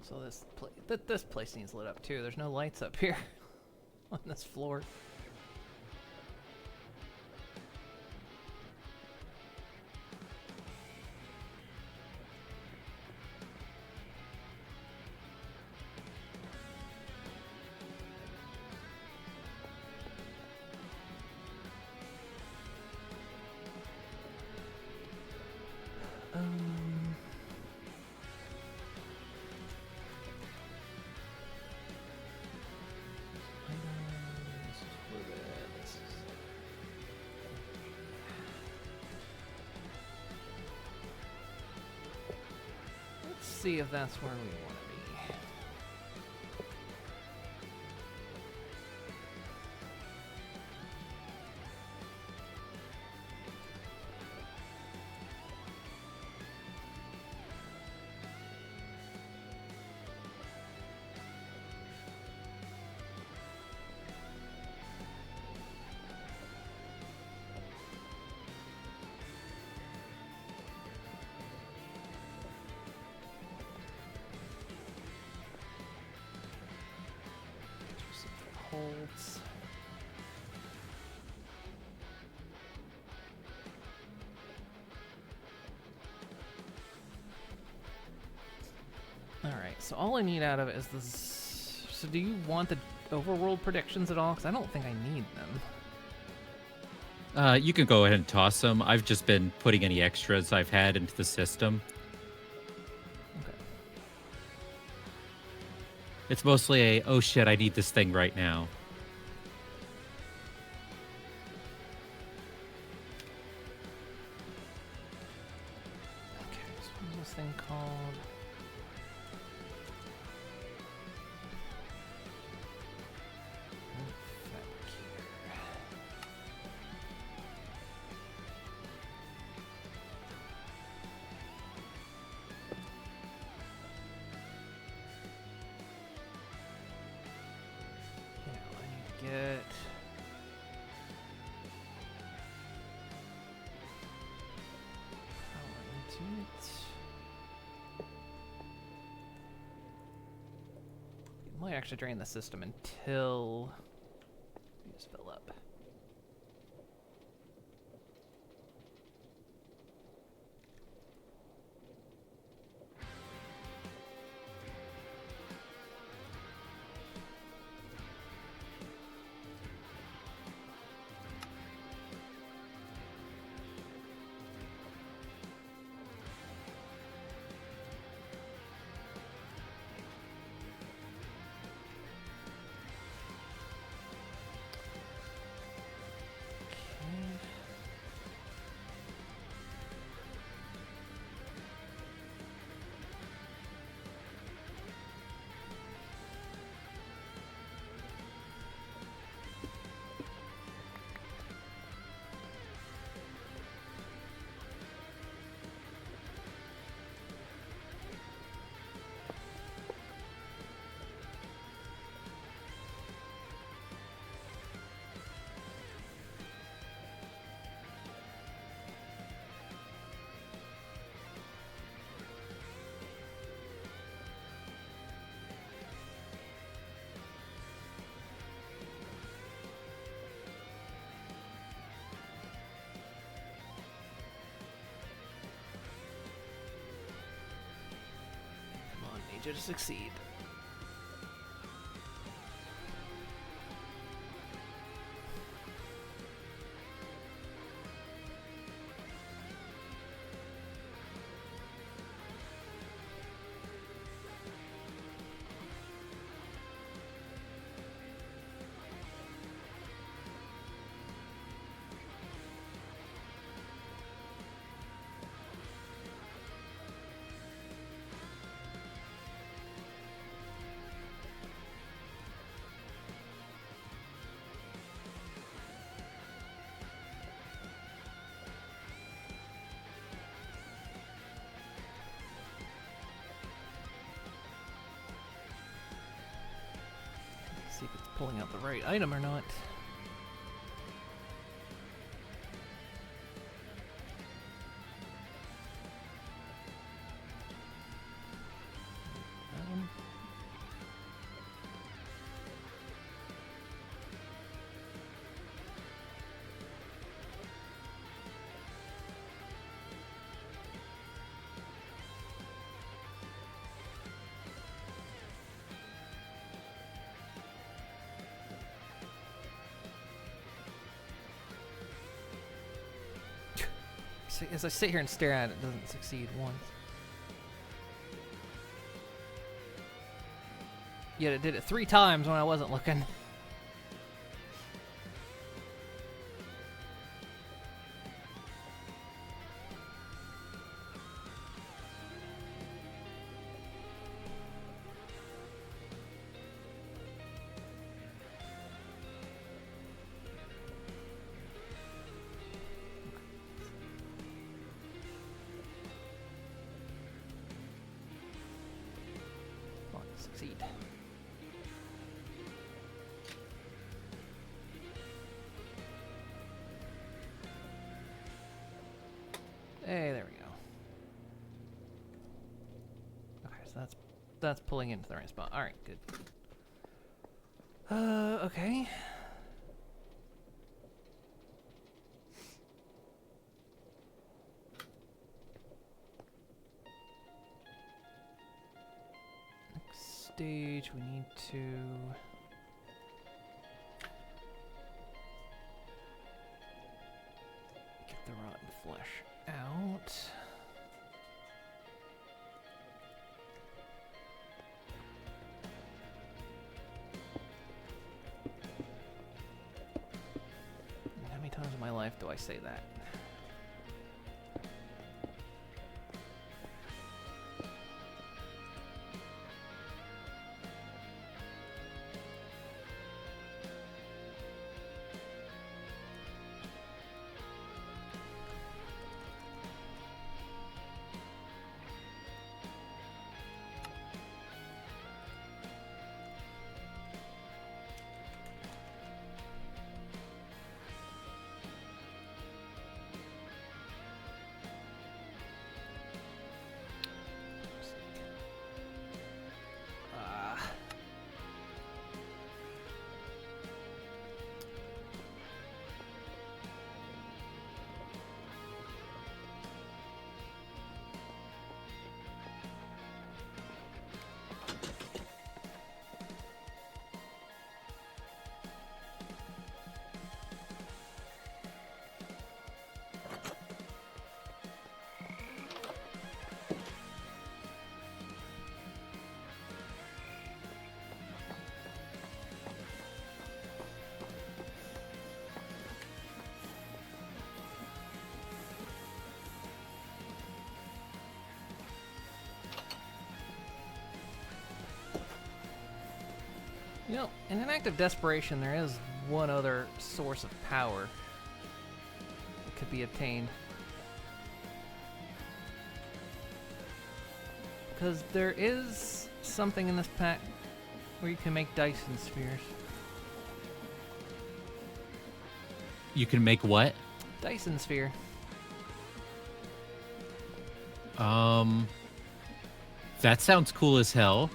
So this place needs lit up too. There's no lights up here on this floor. Um, let's see if that's where we want to be. Holds. All right, so all I need out of it is this. So do you want the overworld predictions at all? Because I don't think I need them. You can go ahead and toss them. I've just been putting any extras I've had into the system. Okay. It's mostly a, oh shit, I need this thing right now. Okay, so what's this thing called? Get power into it. It might actually drain the system until these fill up. Need you to succeed. See if it's pulling out the right item or not. That one. as I sit here and stare at it, it doesn't succeed once. Yet it did it 3 times when I wasn't looking. Come on, succeed. Hey, there we go. Okay, so that's pulling into the right spot. All right, good. Okay. Next stage, we need to get the rotten flesh out. How many times in my life do I say that? You know, in an act of desperation, there is one other source of power that could be obtained. Because there is something in this pack where you can make Dyson spheres. You can make what? Dyson sphere. That sounds cool as hell.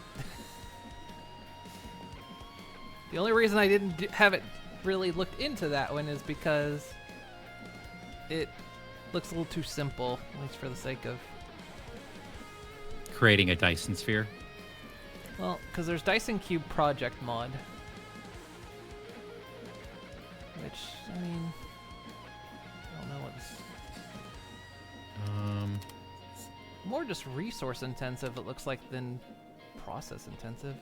The only reason I didn't have it really looked into that one is because it looks a little too simple, at least for the sake of... Creating a Dyson sphere. Well, because there's Dyson Cube Project mod. Which, I mean... I don't know what this... More just resource intensive, it looks like, than process intensive.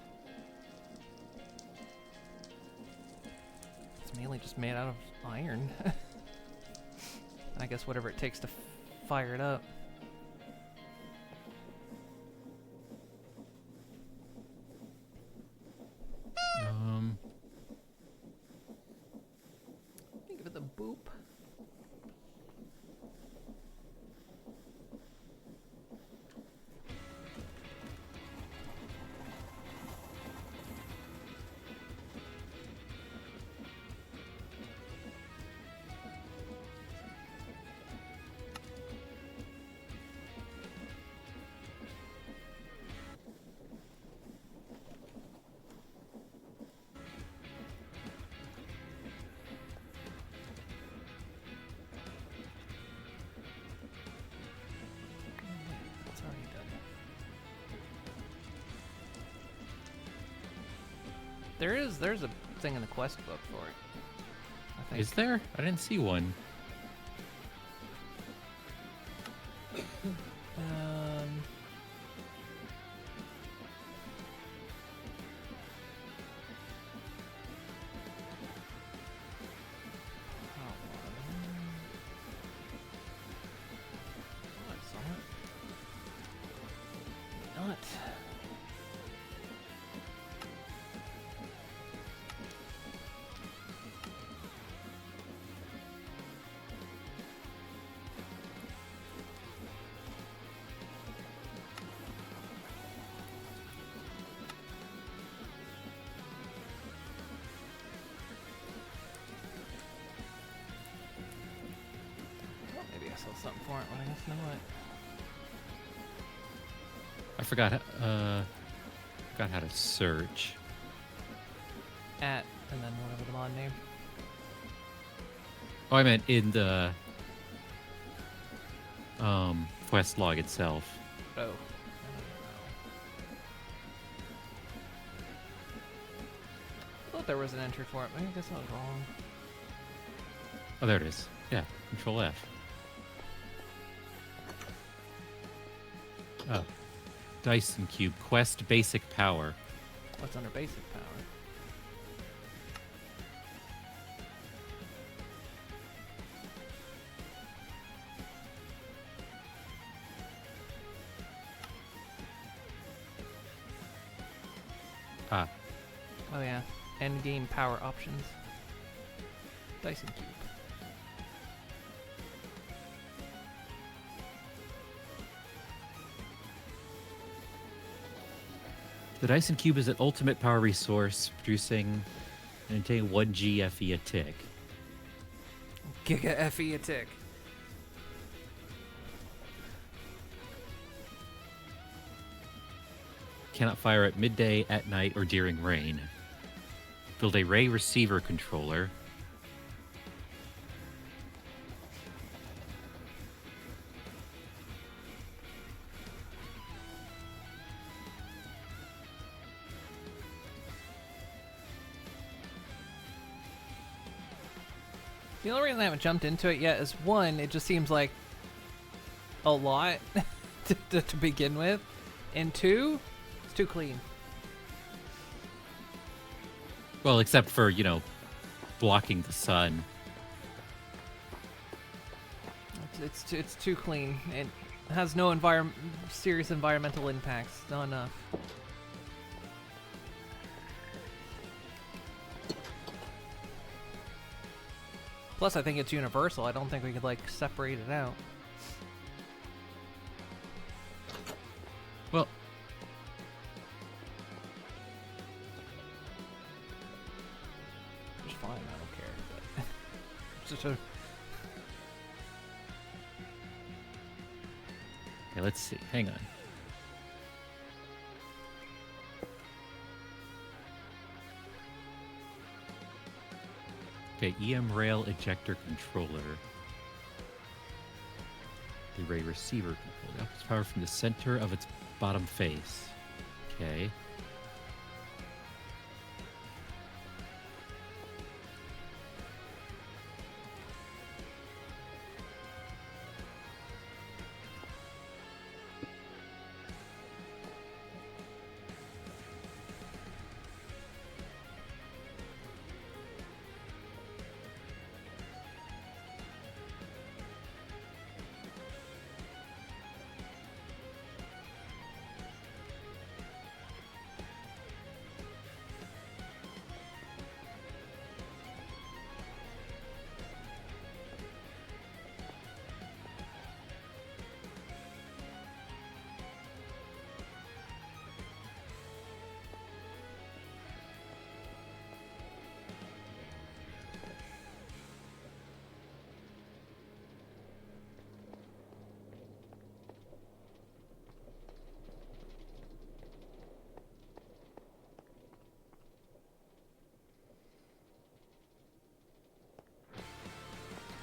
It's mainly just made out of iron. I guess whatever it takes to fire it up. Give it the boop. It's already done. There's a thing in the quest book for it. I think. Is there? I didn't see one. sell something for it, but I guess not. I forgot how to search. At, and then whatever the mod name. Oh, I meant in the quest log itself. Oh. I thought there was an entry for it. Maybe I guess I was wrong. Oh, there it is. Yeah, Control F. Oh. Dyson Cube. Quest Basic Power. What's under basic power? Ah. Oh yeah. End game power options. Dyson Cube. The Dyson Cube is an ultimate power resource, producing and containing 1 GFE a tick. Giga FE a tick. Cannot fire at midday, at night, or during rain. Build a ray receiver controller. The only reason I haven't jumped into it yet is one, it just seems like a lot to begin with, and two, it's too clean. Well, except for, you know, blocking the sun. It's too clean. It has no serious environmental impacts. Not enough. Plus, I think it's universal. I don't think we could, like, separate it out. Well, It's fine. I don't care. But it's just a... okay, let's see. Hang on. Okay, EM rail ejector controller. The ray receiver controller. Outputs power from the center of its bottom face. Okay.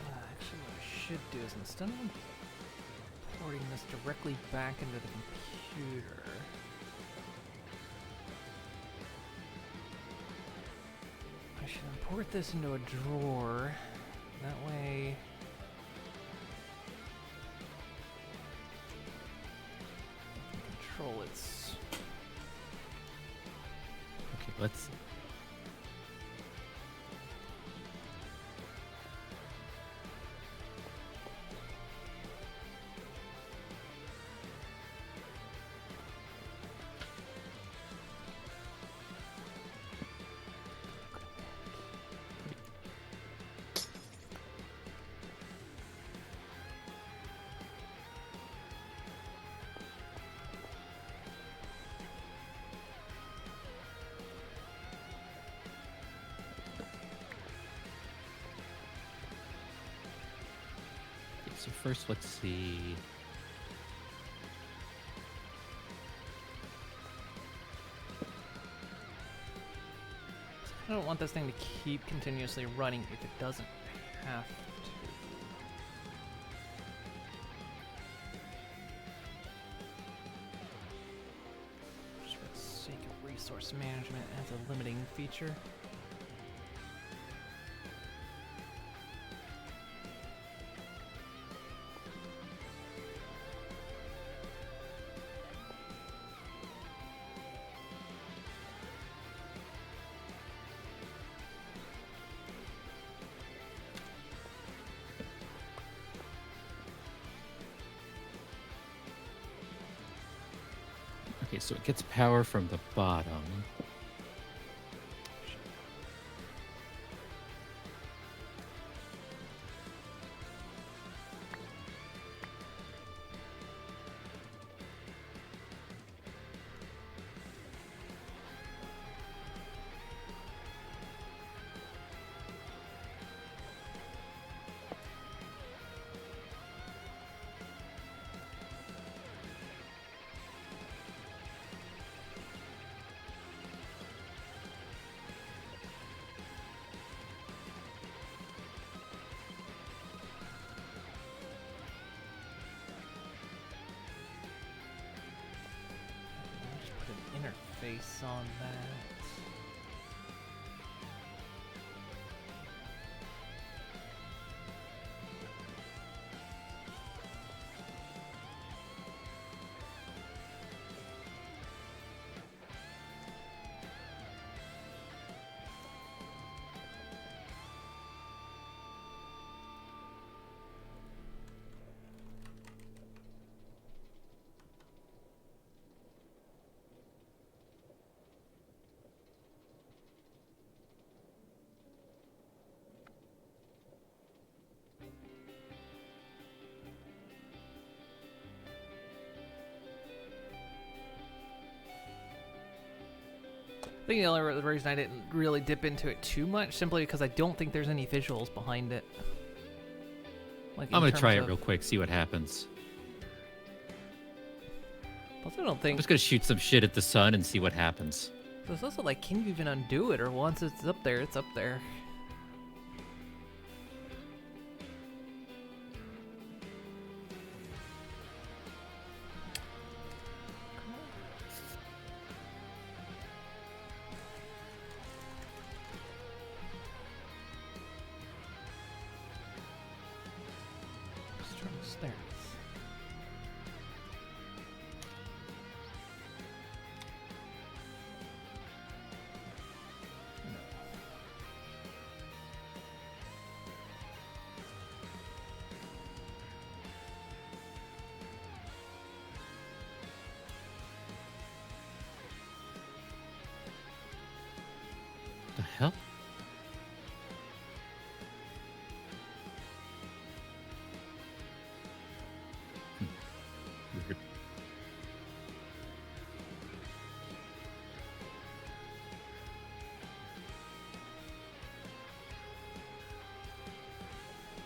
Actually, what I should do is instead of porting this directly back into the computer, I should import this into a drawer. That way, I can control its. Okay, let's. So first, let's see. I don't want this thing to keep continuously running if it doesn't have to. Just for the sake of resource management as a limiting feature. Okay, so it gets power from the bottom. Just put an interface on that. I think the only reason I didn't really dip into it too much, simply because I don't think there's any visuals behind it. Like I'm gonna try it real quick, see what happens. Plus, I don't I'm think just gonna shoot some shit at the sun and see what happens. there's also like, can you even undo it? Or once it's up there, it's up there. Strong stairs. The hell? Weird. Is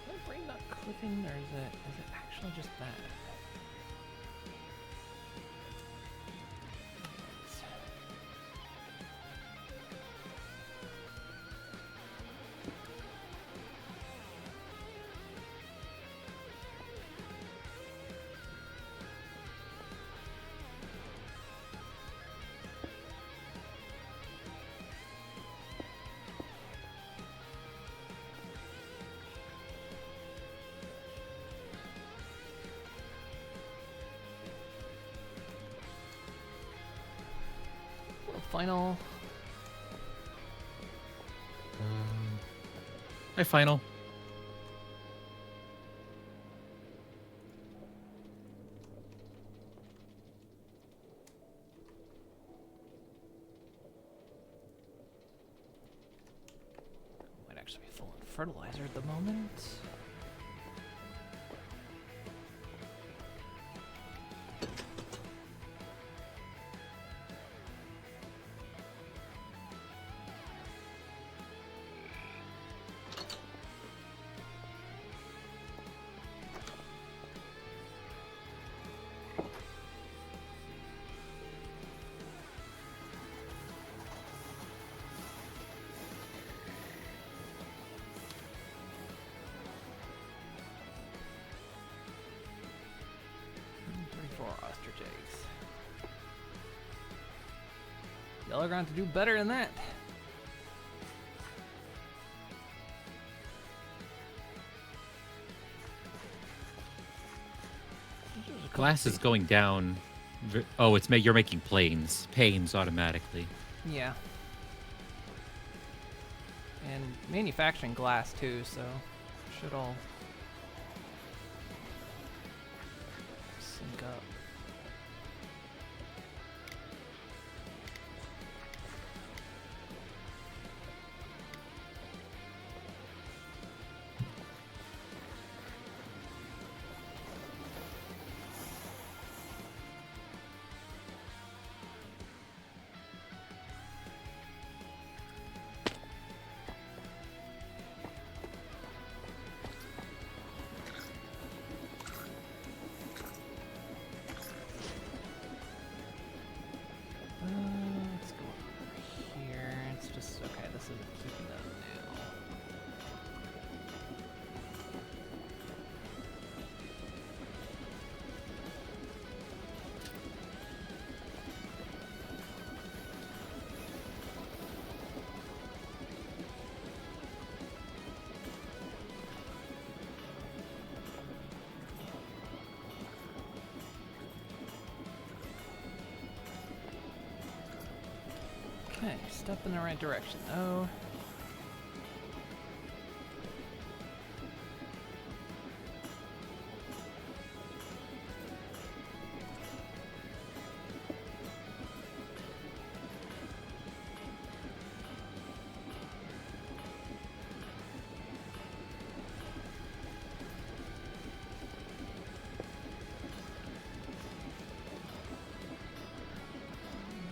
my brain not clicking, or is it actually just that? Final. Hi, final. Might actually be full on fertilizer at the moment. 4 ostrich eggs. Y'all are going to do better than that. Glass is going down. Oh, you're making panes automatically. Yeah. And manufacturing glass too, so should all sync up. Let's go over here. It's just okay. This isn't keeping up now. Okay, step in the right direction though.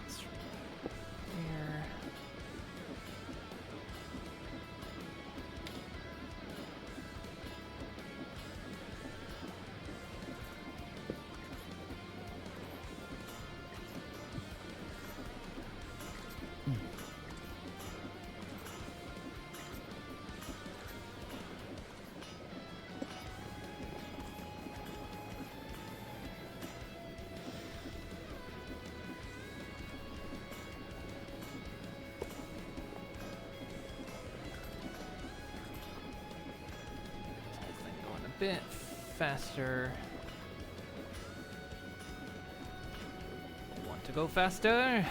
That's there. Going a bit faster. Want to go faster?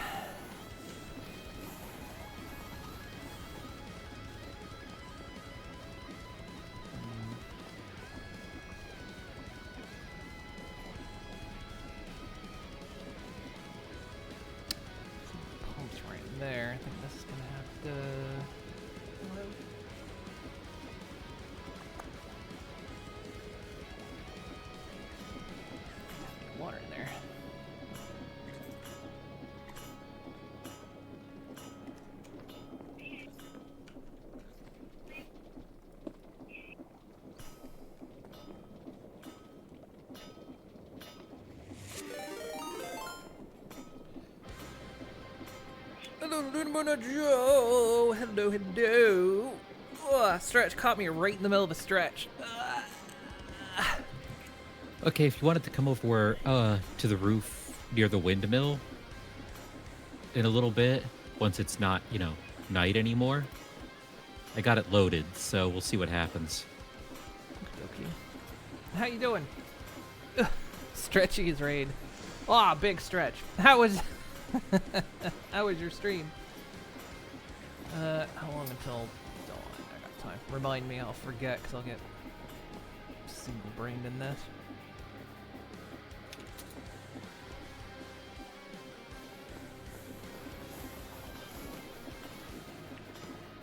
Some pumps right there. I think this is gonna have to. Water in there. Hello, Joe. Hello, hello. Oh, stretch caught me right in the middle of a stretch. Okay, if you wanted to come over to the roof near the windmill in a little bit, once it's not, night anymore. I got it loaded, so we'll see what happens. Okay. How you doing? Ugh, stretchy as raid. Ah, big stretch. How was how was your stream? How long until dawn? I got time. Remind me, I'll forget because I'll get single brained in this.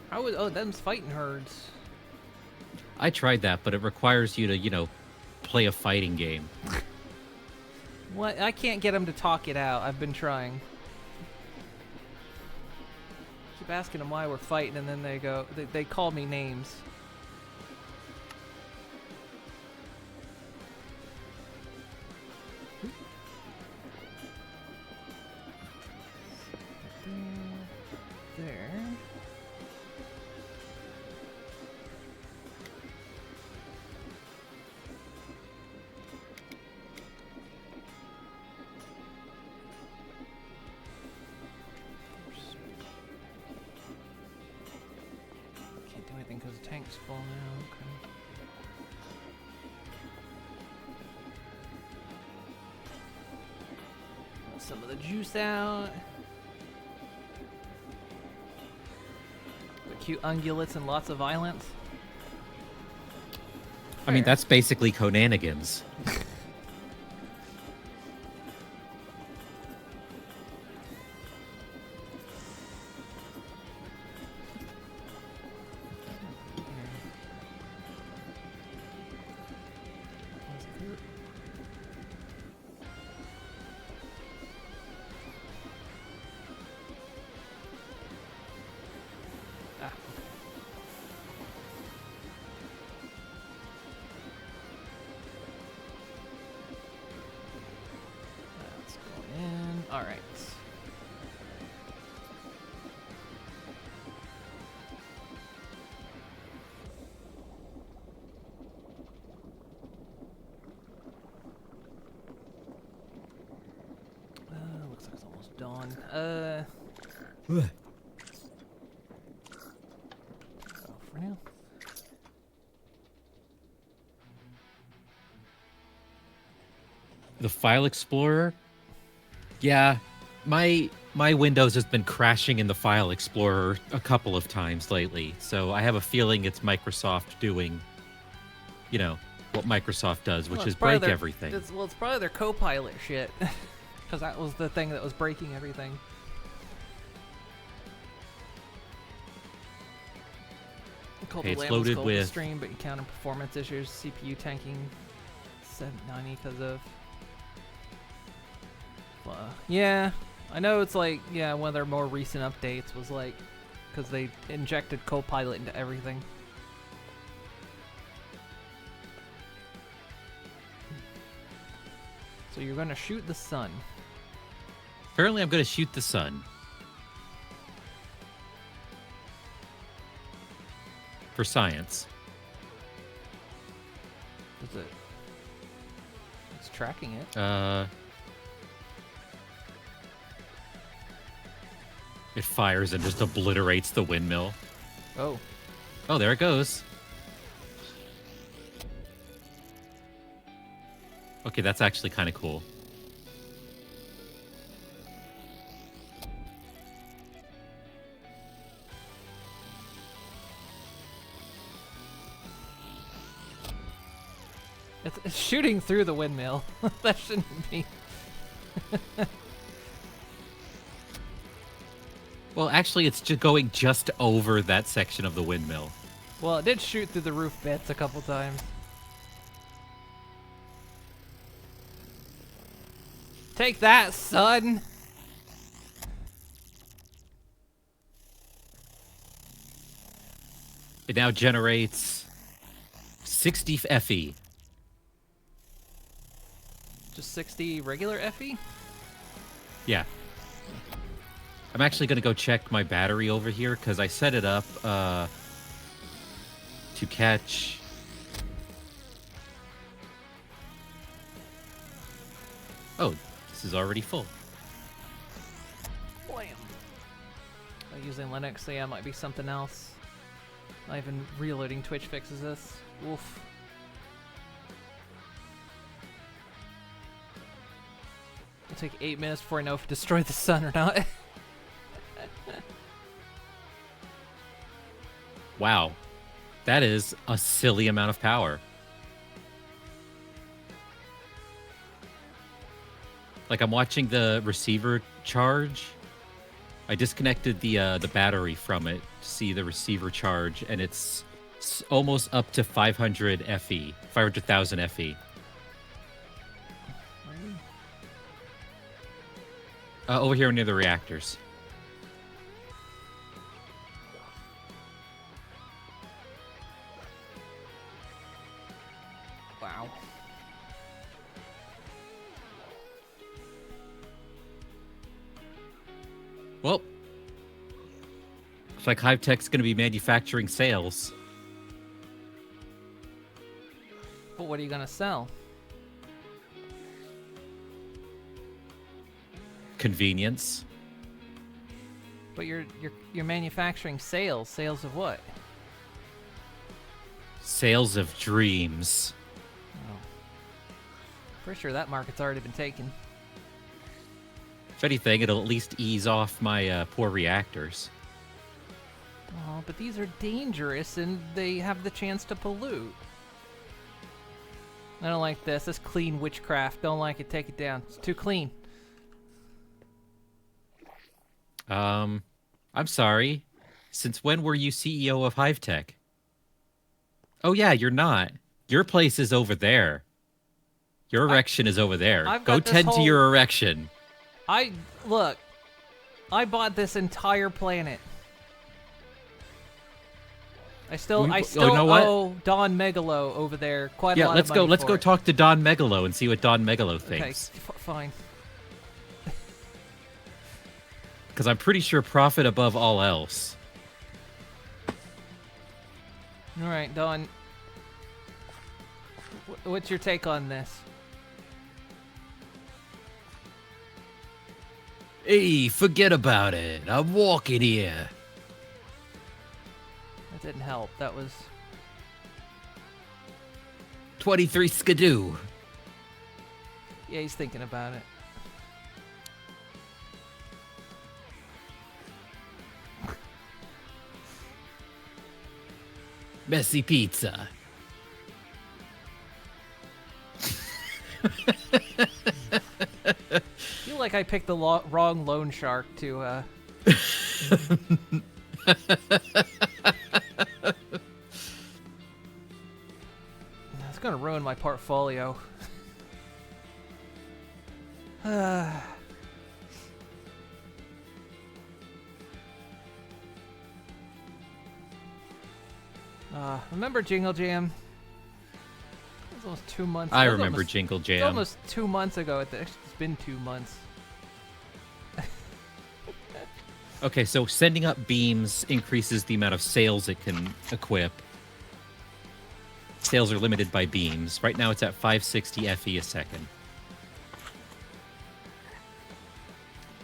How was them's fighting herds? I tried that, but it requires you to, play a fighting game. What? I can't get them to talk it out. I've been trying. Keep asking them why we're fighting, and then they call me names. There. tank's full now. Okay. Some of the juice out. The cute ungulates and lots of violence. I mean, that's basically Conanigans. Alright. Looks like it's almost dawn. Go for now. The File Explorer? Yeah, my Windows has been crashing in the File Explorer a couple of times lately, so I have a feeling it's Microsoft doing, you know, what Microsoft does, which is break everything. It's probably their Copilot shit, because that was the thing that was breaking everything. Hey, it's loaded with stream, but you counter performance issues, CPU tanking 790 because of. Yeah, I know it's like, yeah, one of their more recent updates was like, because they injected Copilot into everything. So you're gonna shoot the sun. Apparently I'm gonna shoot the sun. For science. Is it? It's tracking it. It fires and just obliterates the windmill. Oh. Oh, there it goes. Okay, that's actually kind of cool. It's shooting through the windmill. That shouldn't be. Well, actually, it's just going just over that section of the windmill. Well, it did shoot through the roof bits a couple times. Take that, son! It now generates 60 FE. Just 60 regular FE? Yeah. I'm actually going to go check my battery over here because I set it up to catch... Oh, this is already full. Blam. I'm using Linux, so yeah, it might be something else. Not even reloading Twitch fixes this. Oof. It'll take 8 minutes before I know if it destroyed the sun or not. Wow. That is a silly amount of power. Like, I'm watching the receiver charge. I disconnected the battery from it to see the receiver charge, and it's almost up to 500 FE, 500,000 FE. Over here near the reactors. Wow. Well, looks like Hive-Tech's going to be manufacturing sales. But what are you gonna sell? Convenience. But you're manufacturing sales. Sales of what? Sales of Dreams. Oh. Pretty sure that market's already been taken. If anything, it'll at least ease off my poor reactors. Oh, but these are dangerous and they have the chance to pollute. I don't like this. This clean witchcraft. Don't like it. Take it down. It's too clean. I'm sorry. Since when were you CEO of HiveTech? Oh yeah, you're not. Your place is over there. Your erection is over there. Go tend to your erection. Look. I bought this entire planet. I still owe Don Megalo over there quite a lot of money. Let's go talk to Don Megalo and see what Don Megalo thinks. Okay, fine. Because I'm pretty sure profit above all else. All right, Don. What's your take on this? Hey, forget about it. I'm walking here. That didn't help. That was 23 skidoo. Yeah, he's thinking about it. Messy pizza. I feel like I picked the wrong loan shark to It's gonna ruin my portfolio. Remember Jingle Jam? It was almost 2 months. I remember Jingle Jam. It was almost 2 months ago. It's been 2 months. Okay, so sending up beams increases the amount of sails it can equip. Sails are limited by beams. Right now it's at 560 FE a second.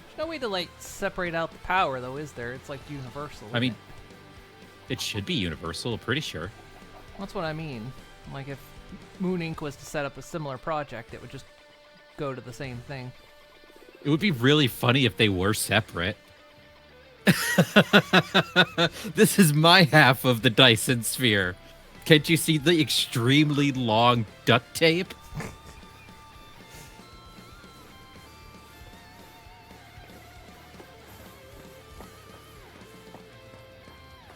There's no way to, like, separate out the power, though, is there? It's, like, universal. I mean, it should be universal, I'm pretty sure. That's what I mean. Like, if Moon Inc. was to set up a similar project, it would just go to the same thing. It would be really funny if they were separate. This is my half of the Dyson sphere. Can't you see the extremely long duct tape?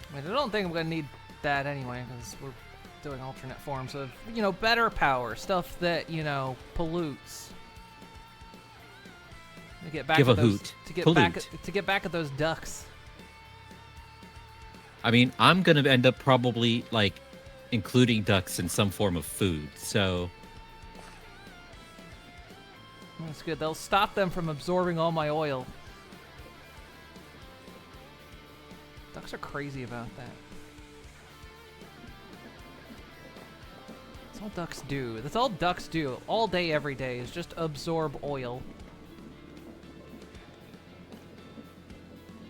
I mean, I don't think I'm going to need that anyway, because we're doing alternate forms of, you know, better power. Stuff that, you know, pollutes. To get back Give at a those, hoot. To get Pollute. to get back at those ducks. I mean, I'm going to end up probably, like, including ducks in some form of food, so... That's good. They'll stop them from absorbing all my oil. Ducks are crazy about that. That's all ducks do. That's all ducks do. All day, every day, is just absorb oil.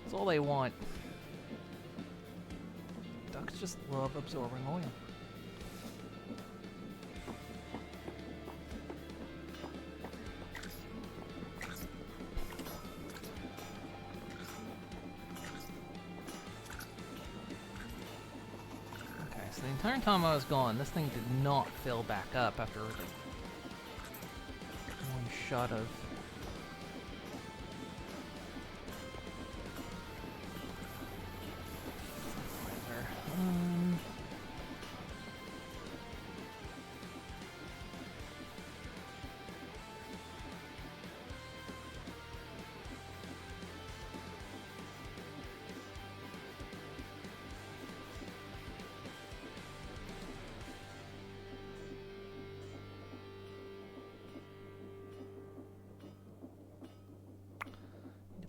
That's all they want. Ducks just love absorbing oil. Okay, so the entire time I was gone, this thing did not fill back up after like one shot of...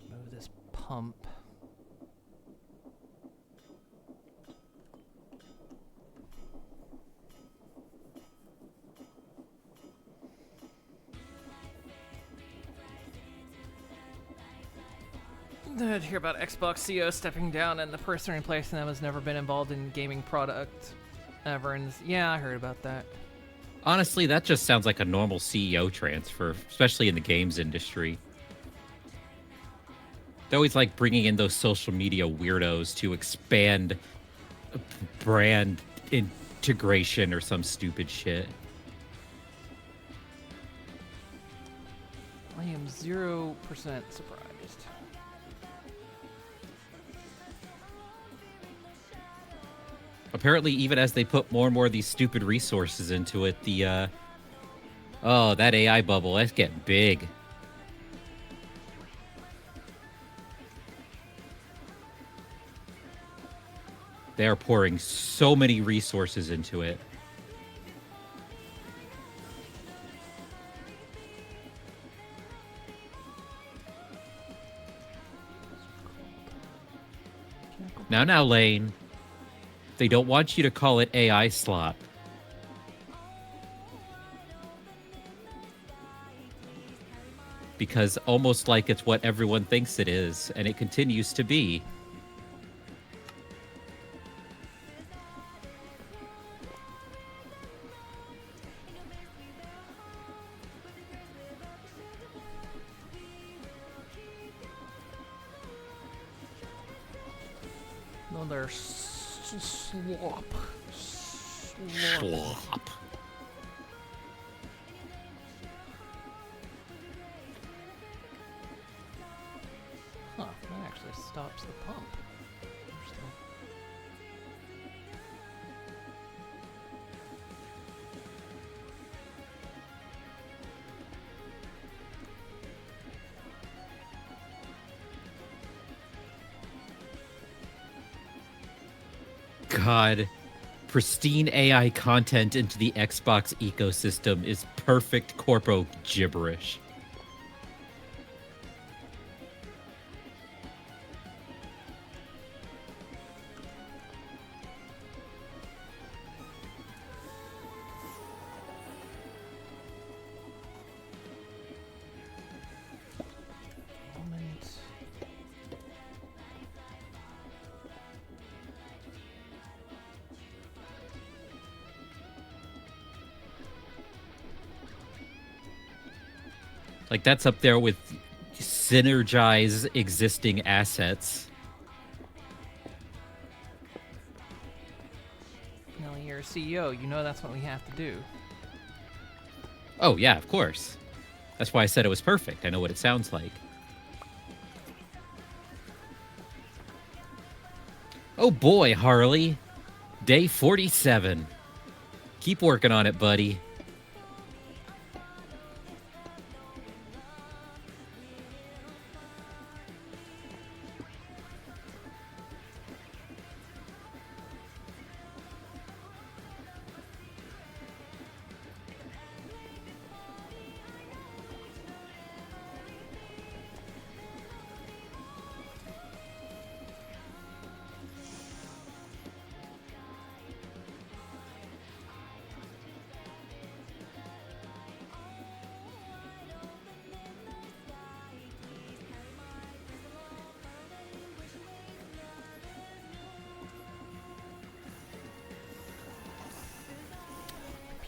move this pump. Did hear about Xbox CEO stepping down and the person replacing them has never been involved in gaming product Everins. Yeah, I heard about that. Honestly, that just sounds like a normal CEO transfer, especially in the games industry. They always like bringing in those social media weirdos to expand brand integration or some stupid shit. I am 0% surprised. Apparently, even as they put more and more of these stupid resources into it, oh, that AI bubble, that's getting big. They are pouring so many resources into it. Now, Lane. They don't want you to call it AI slop. Because almost like it's what everyone thinks it is, and it continues to be. Another slop. Slop. Huh, that actually stops the pump. Interesting. God, pristine AI content into the Xbox ecosystem is perfect corpo gibberish. Like, that's up there with synergize existing assets. You know, you're a CEO. You know that's what we have to do. Oh, yeah, of course. That's why I said it was perfect. I know what it sounds like. Oh boy, Harley. Day 47. Keep working on it, buddy.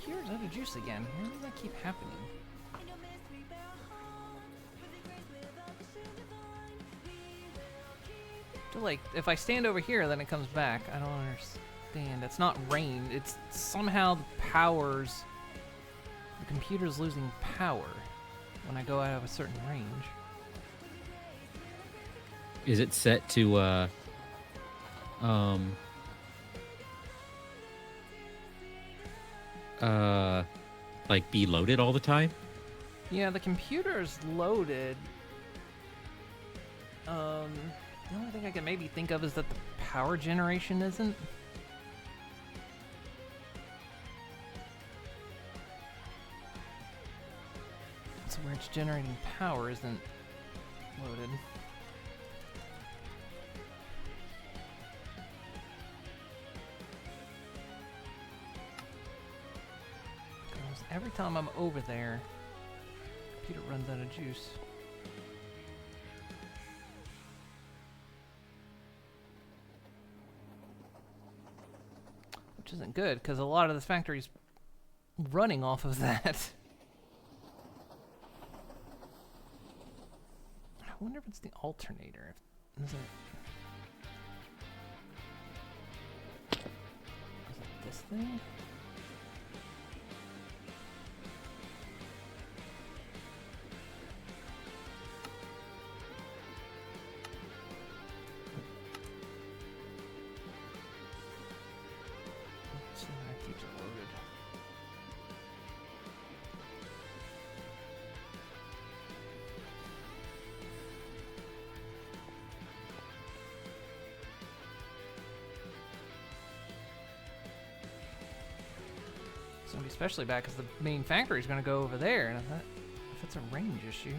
Computer's out of juice again. Why does that keep happening? So, like, if I stand over here, then it comes back. I don't understand. It's not rain. It's somehow the powers... The computer's losing power when I go out of a certain range. Is it set to, like, be loaded all the time? Yeah, the computer's loaded. The only thing I can maybe think of is that the power generation isn't. So where it's generating power isn't loaded. Because every time I'm over there, the computer runs out of juice. Which which isn't good because a lot of this factory's running off of that. I wonder if it's the alternator. Is it this thing? See how it keeps it loaded. It's gonna be especially bad because the main factory is gonna go over there, and if it's a range issue.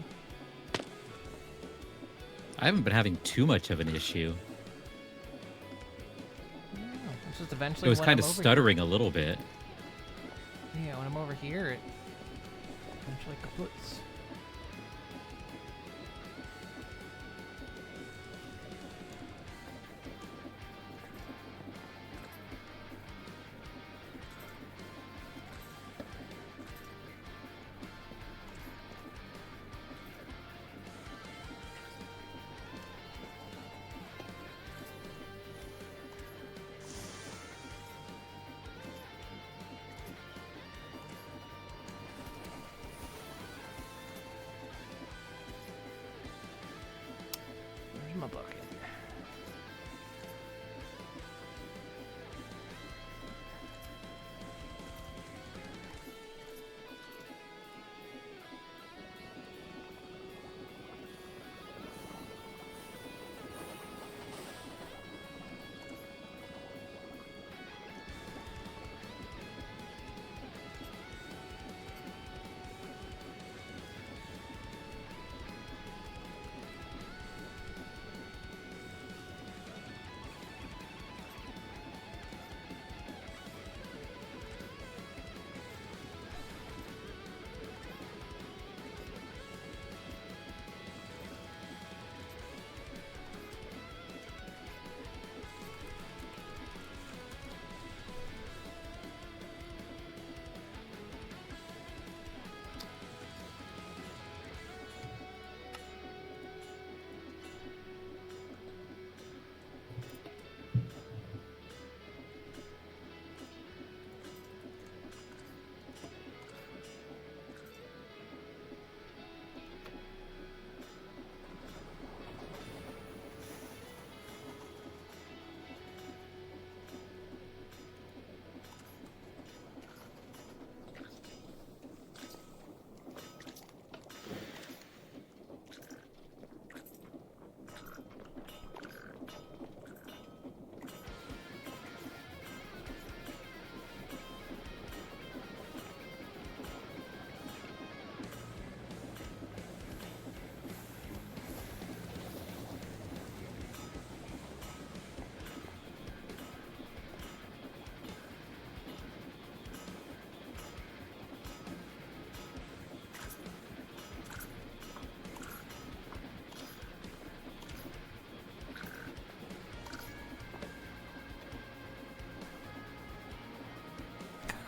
I haven't been having too much of an issue. It's just eventually. It was when kind of I'm over stuttering a little bit. here. Yeah, when I'm over here, it eventually kaputs. Where's my bucket?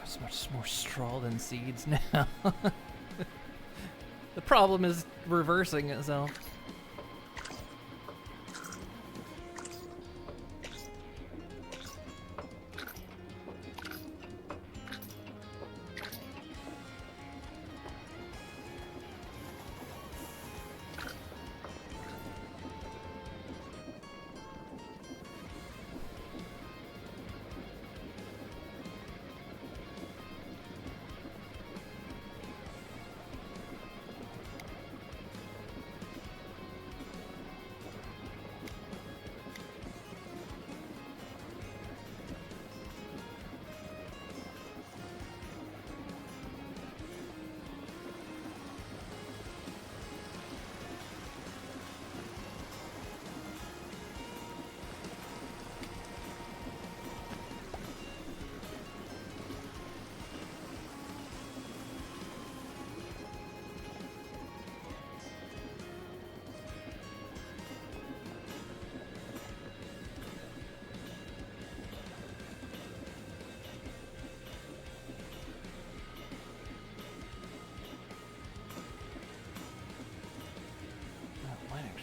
So much more straw than seeds now. The problem is reversing itself.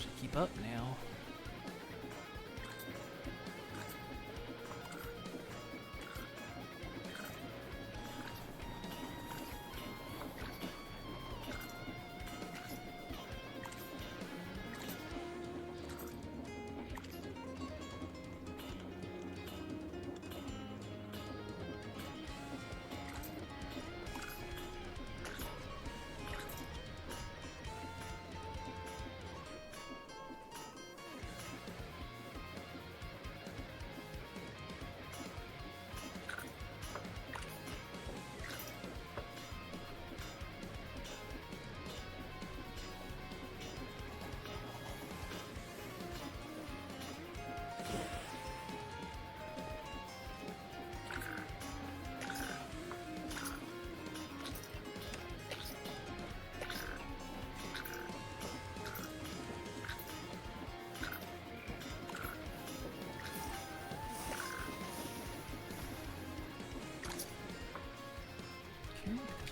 Should keep up now.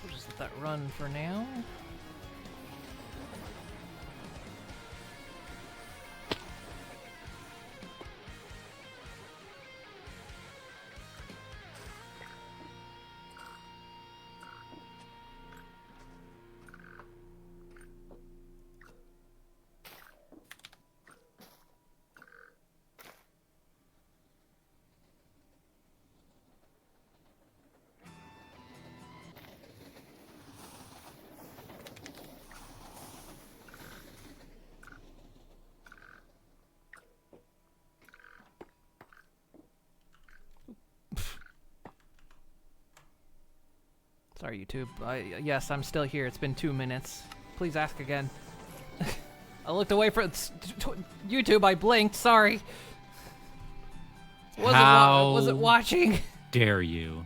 We'll just let that run for now. Sorry, YouTube. Yes, I'm still here. It's been 2 minutes. Please ask again. I looked away from YouTube. I blinked. Sorry. Wasn't watching. Dare you?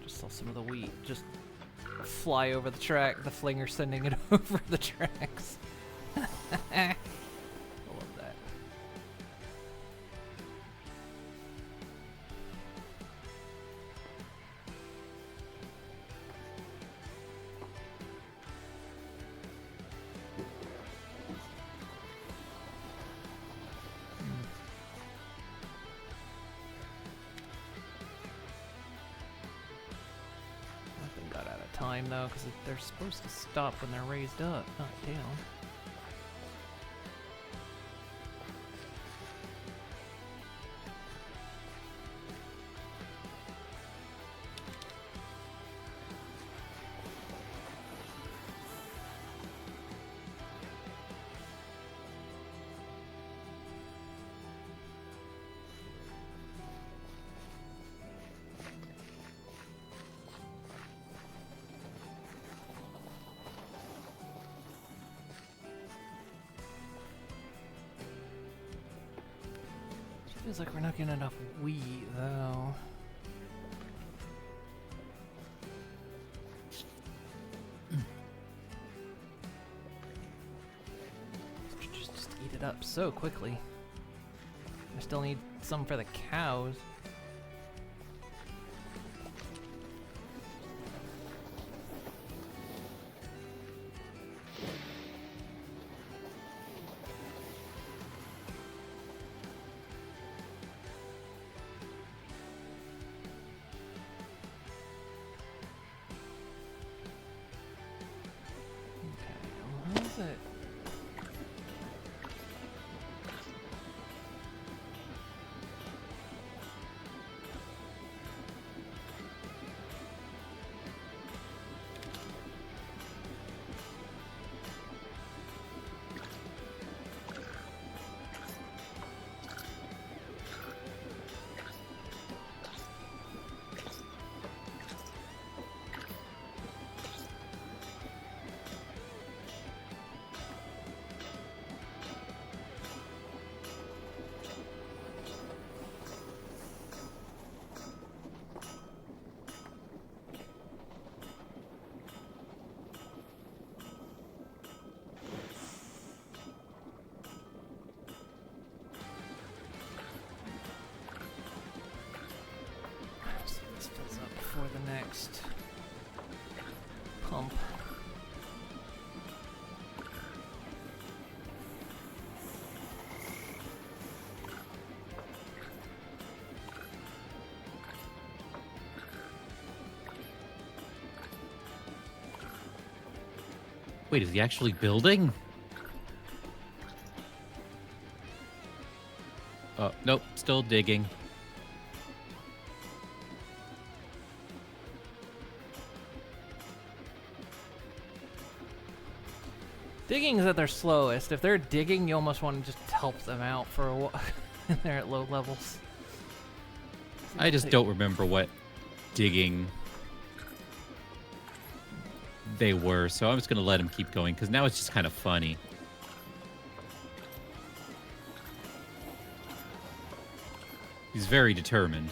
Just saw some of the wheat just fly over the track. The flinger sending it over the tracks. I love that. Time though, because they're supposed to stop when they're raised up, not down. Feels like we're not getting enough wheat, though. Just eat it up so quickly. I still need some for the cows. next pump. Wait, is he actually building? Oh, nope, still digging. Digging is at their slowest. If they're digging, you almost want to just help them out for a while. They're at low levels. I just don't remember what digging they were, so I'm just going to let him keep going, because now it's just kind of funny. He's very determined.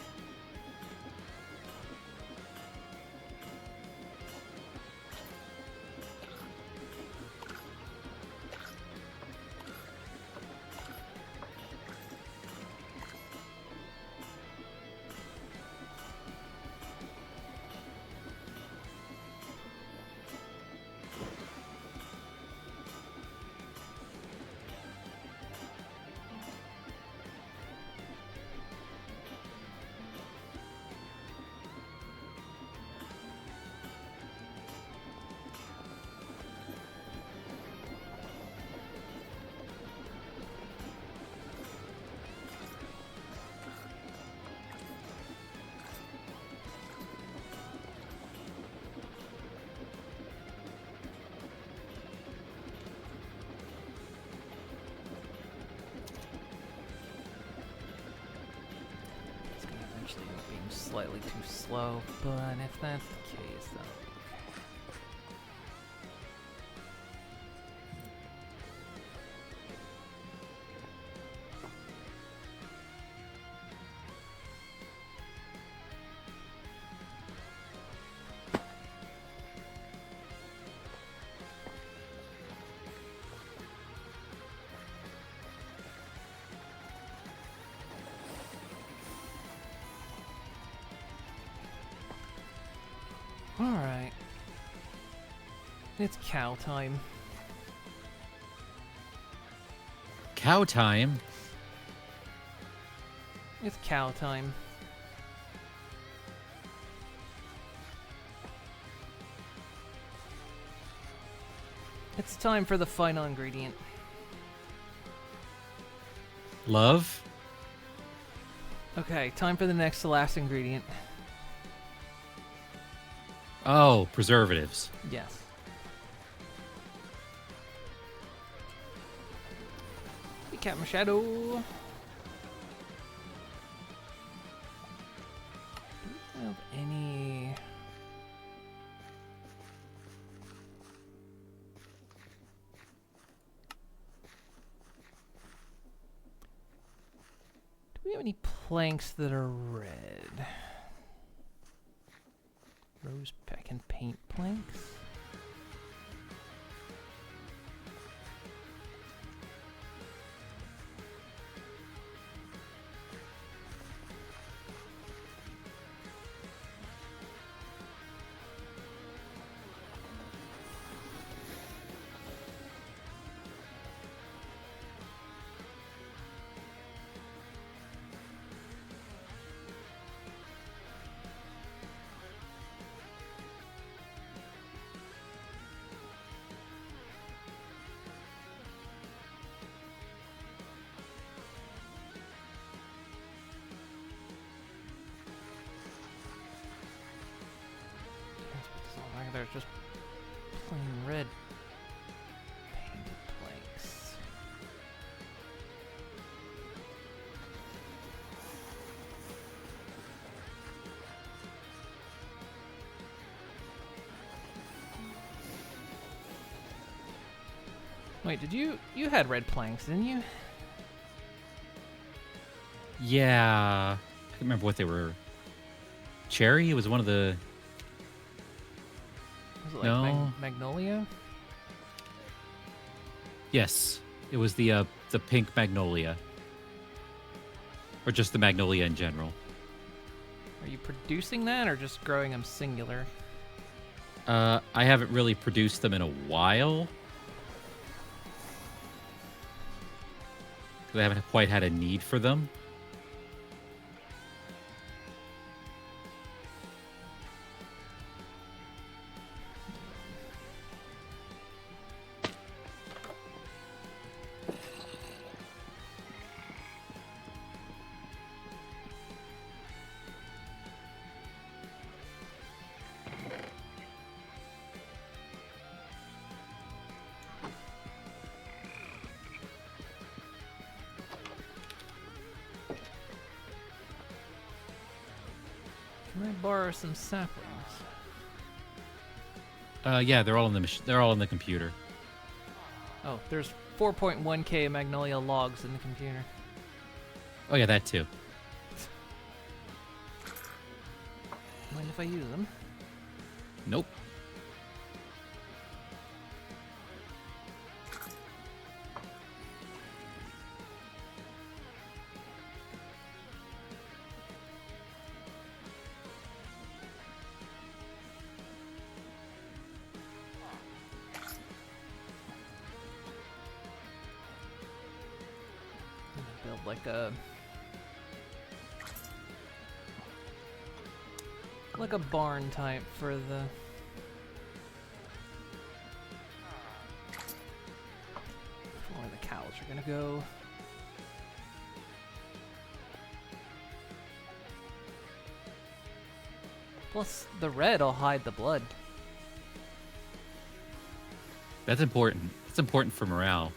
Being slightly too slow, but if that's the case, then alright. It's cow time. Cow time? It's cow time. It's time for the final ingredient. Love? Okay, time for the next to last ingredient. Oh, preservatives. Yes. The cat shadow. Do we have any? Do we have any planks that are red? Rose pack and paint planks. There's just plain red painted planks. Wait, did you had red planks, didn't you? Yeah. I can't remember what they were. Cherry? It was one of the... Was it like No. Magnolia? Yes. It was the pink magnolia. Or just the magnolia in general. Are you producing that or just growing them singular? I haven't really produced them in a while. I haven't quite had a need for them. Can I borrow some saplings? Yeah, they're all in the they're all in the computer. Oh, there's 4.1k magnolia logs in the computer. Oh yeah, that too. Mind if I use them? Nope. Build like a barn type for the where the cows are gonna go. Plus the red will hide the blood. That's important. It's important for morale.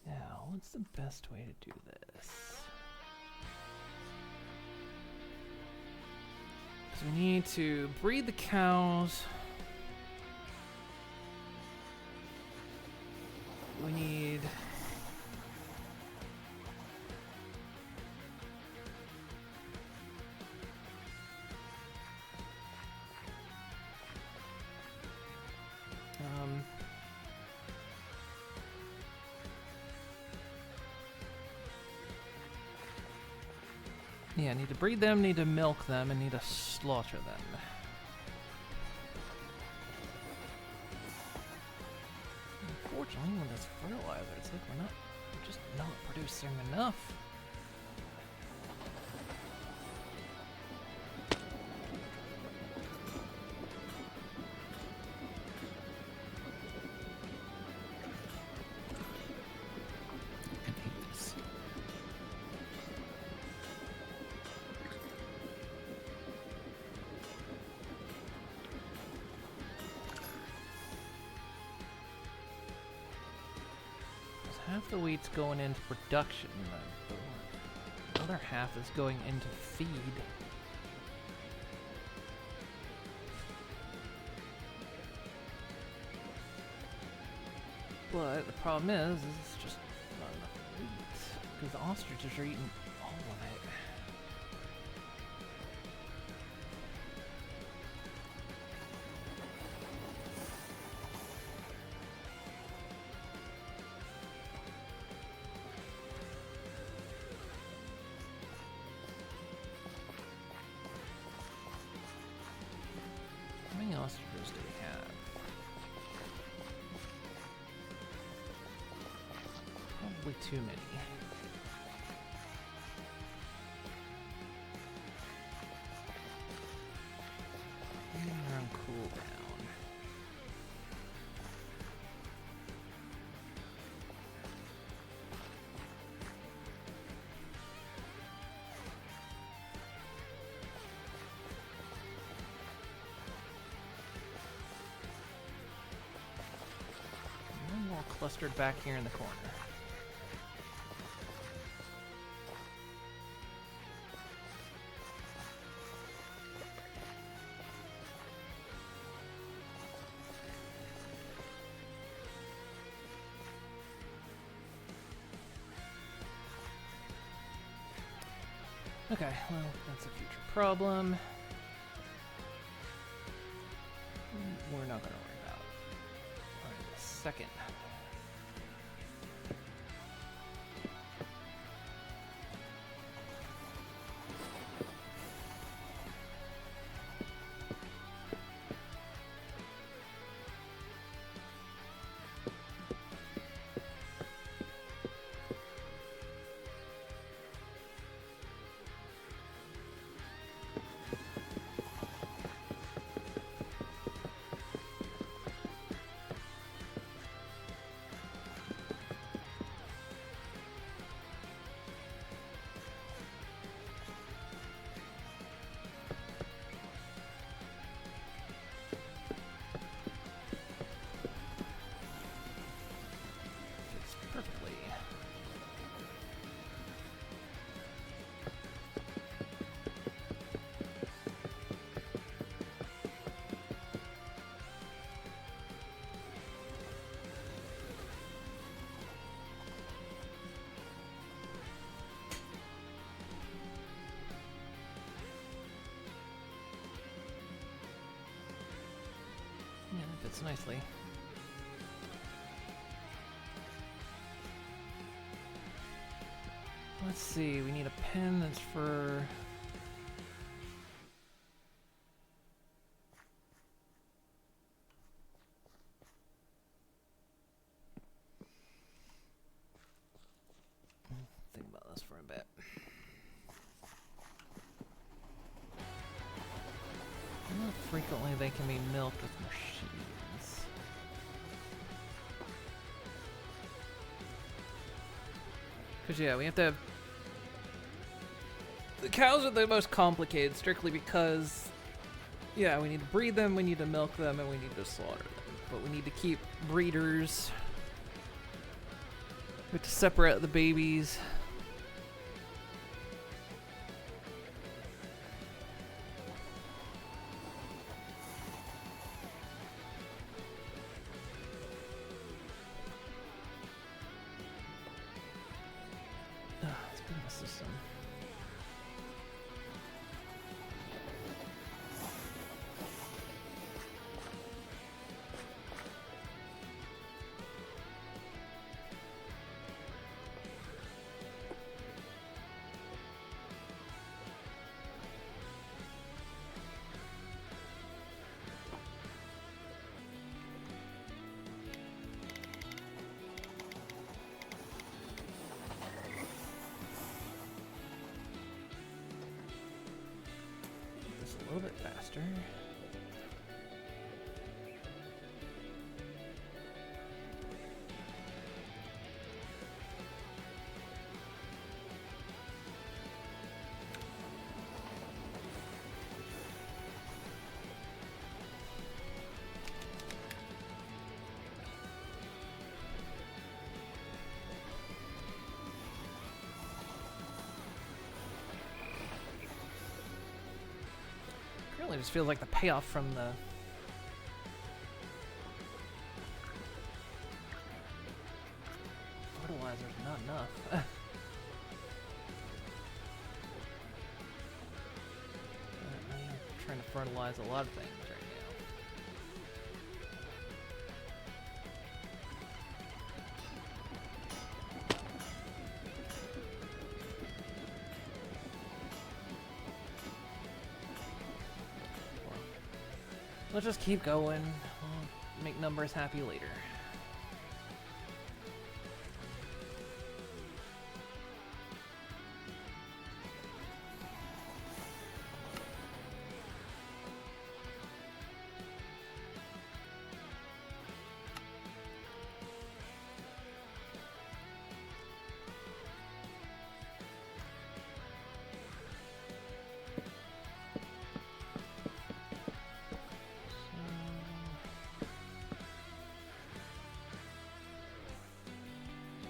Now, what's the best way to do this? So we need to breed the cows. We need yeah, need to breed them, need to milk them, and need to slaughter them. Unfortunately, with this fertilizer, it's like we're just not producing enough. I hate this. Half the wheat's going into production, the other half is going into feed. But the problem is it's just not enough wheat, because the ostriches are eating all of it. How many ostriches do we have? Probably too many. And they're on cooldown. And then we're clustered back here in the corner. Okay, well, that's a future problem. We're not gonna worry about. Alright, a second. Fits perfectly. Yeah, that fits nicely. Let's see, we need a pen that's for... Think about this for a bit. How frequently they can be milked with machines. Because, yeah, we have to have... The cows are the most complicated, strictly because, yeah, we need to breed them, we need to milk them, and we need to slaughter them. But we need to keep breeders. We have to separate the babies. It's been a system. This a little bit faster. Currently, just feels like the payoff from the fertilizer's not enough. I'm trying to fertilize a lot of things right now. Let's just keep going. We'll make numbers happy later.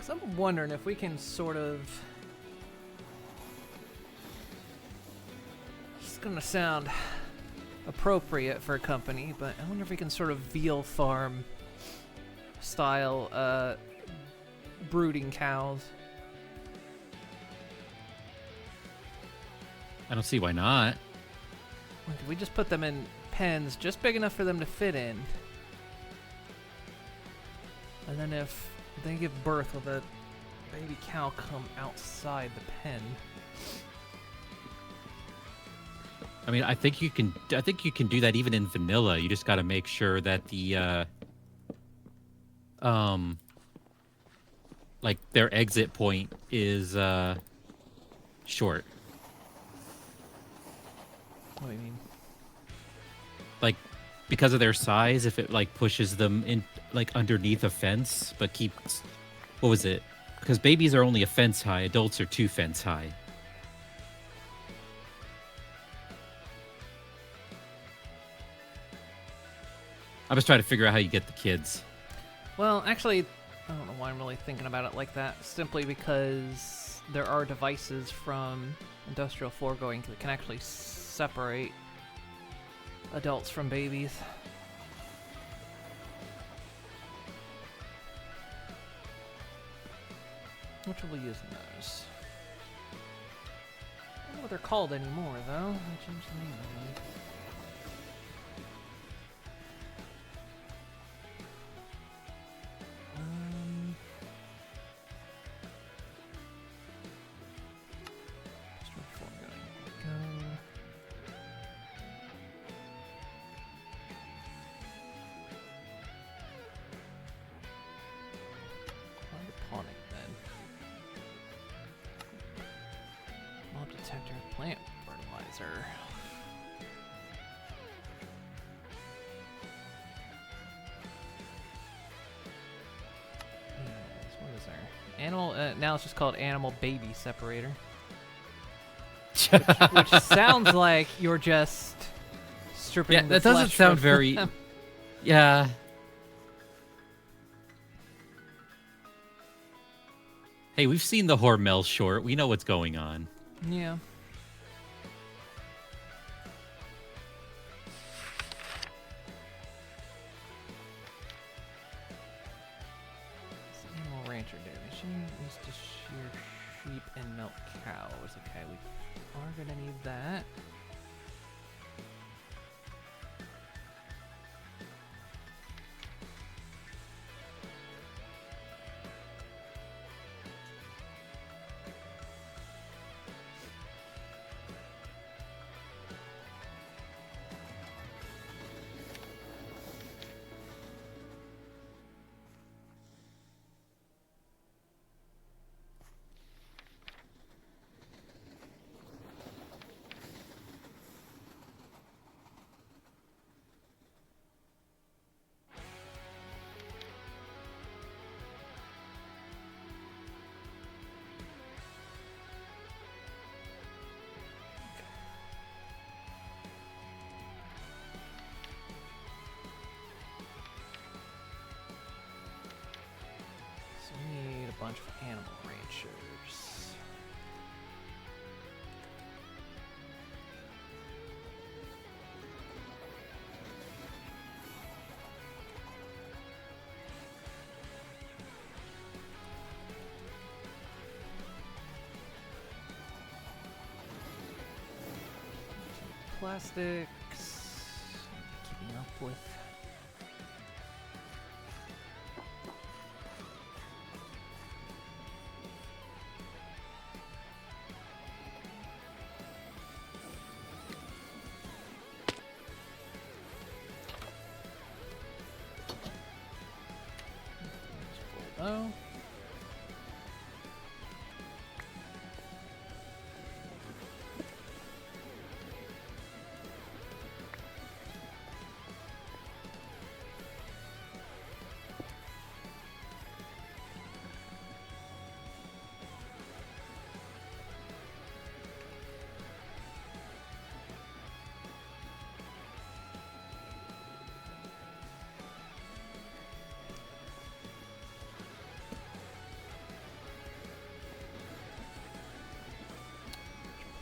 So I'm wondering if we can sort of... It's gonna sound appropriate for a company, but I wonder if we can sort of veal farm style brooding cows. I don't see why not. We just put them in pens just big enough for them to fit in. And then if they give birth, will the baby cow come outside the pen? I mean, I think you can do that even in vanilla. You just got to make sure that the like their exit point is short. What do you mean? Like, because of their size, if it like pushes them in like underneath a fence, but keeps, what was it? Because babies are only a fence high, adults are 2 fence high. I'm just trying to figure out how you get the kids. Well, actually, I don't know why I'm really thinking about it like that. Simply because there are devices from industrial foregoing that can actually separate adults from babies. Which will we use in those? I don't know what they're called anymore, though. I changed the name of them. Plant fertilizer. What is there? Animal. Now it's just called animal baby separator. which sounds like you're just stripping. Yeah, the that doesn't flesh sound from very. them. Yeah. Hey, we've seen the Hormel short. We know what's going on. Yeah. Animal rancher damage. She needs to shear sheep and milk cows. Okay, we are gonna need that. So we need a bunch of animal ranchers. Plastics. Keeping up with. Oh.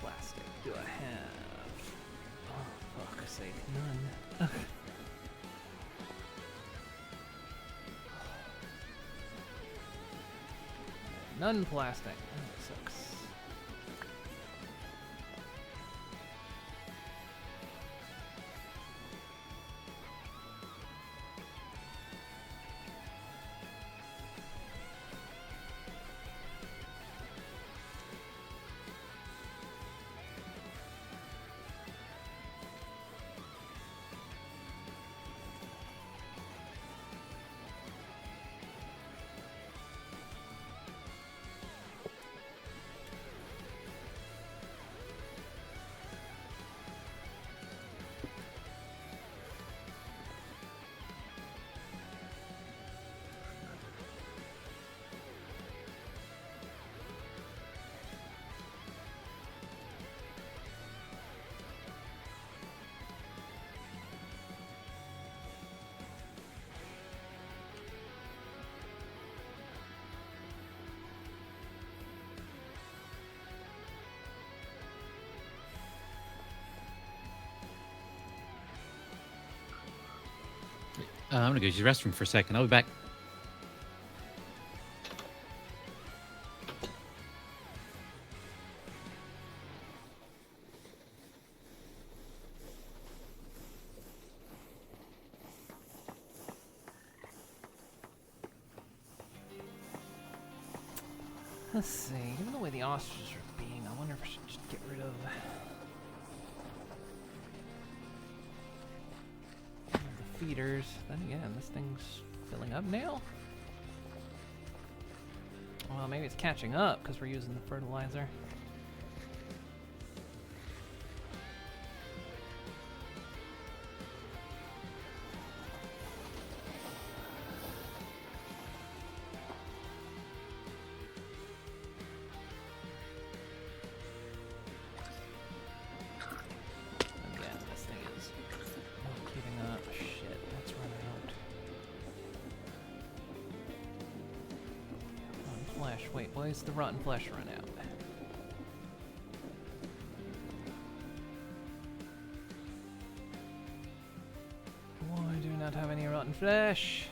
Plastic do I have? Oh, fuck's sake, none. None plastic. That sucks. I'm gonna go use the restroom for a second. I'll be back. Let's see. Given the way the ostriches are being, I wonder if I should just get rid of the feeders. Then again, this thing's filling up now. Well, maybe it's catching up because we're using the fertilizer. Again, this thing is not keeping up. Shit, that's run out. Rotten flesh. Wait, why is the rotten flesh run out? Why do I not have any rotten flesh?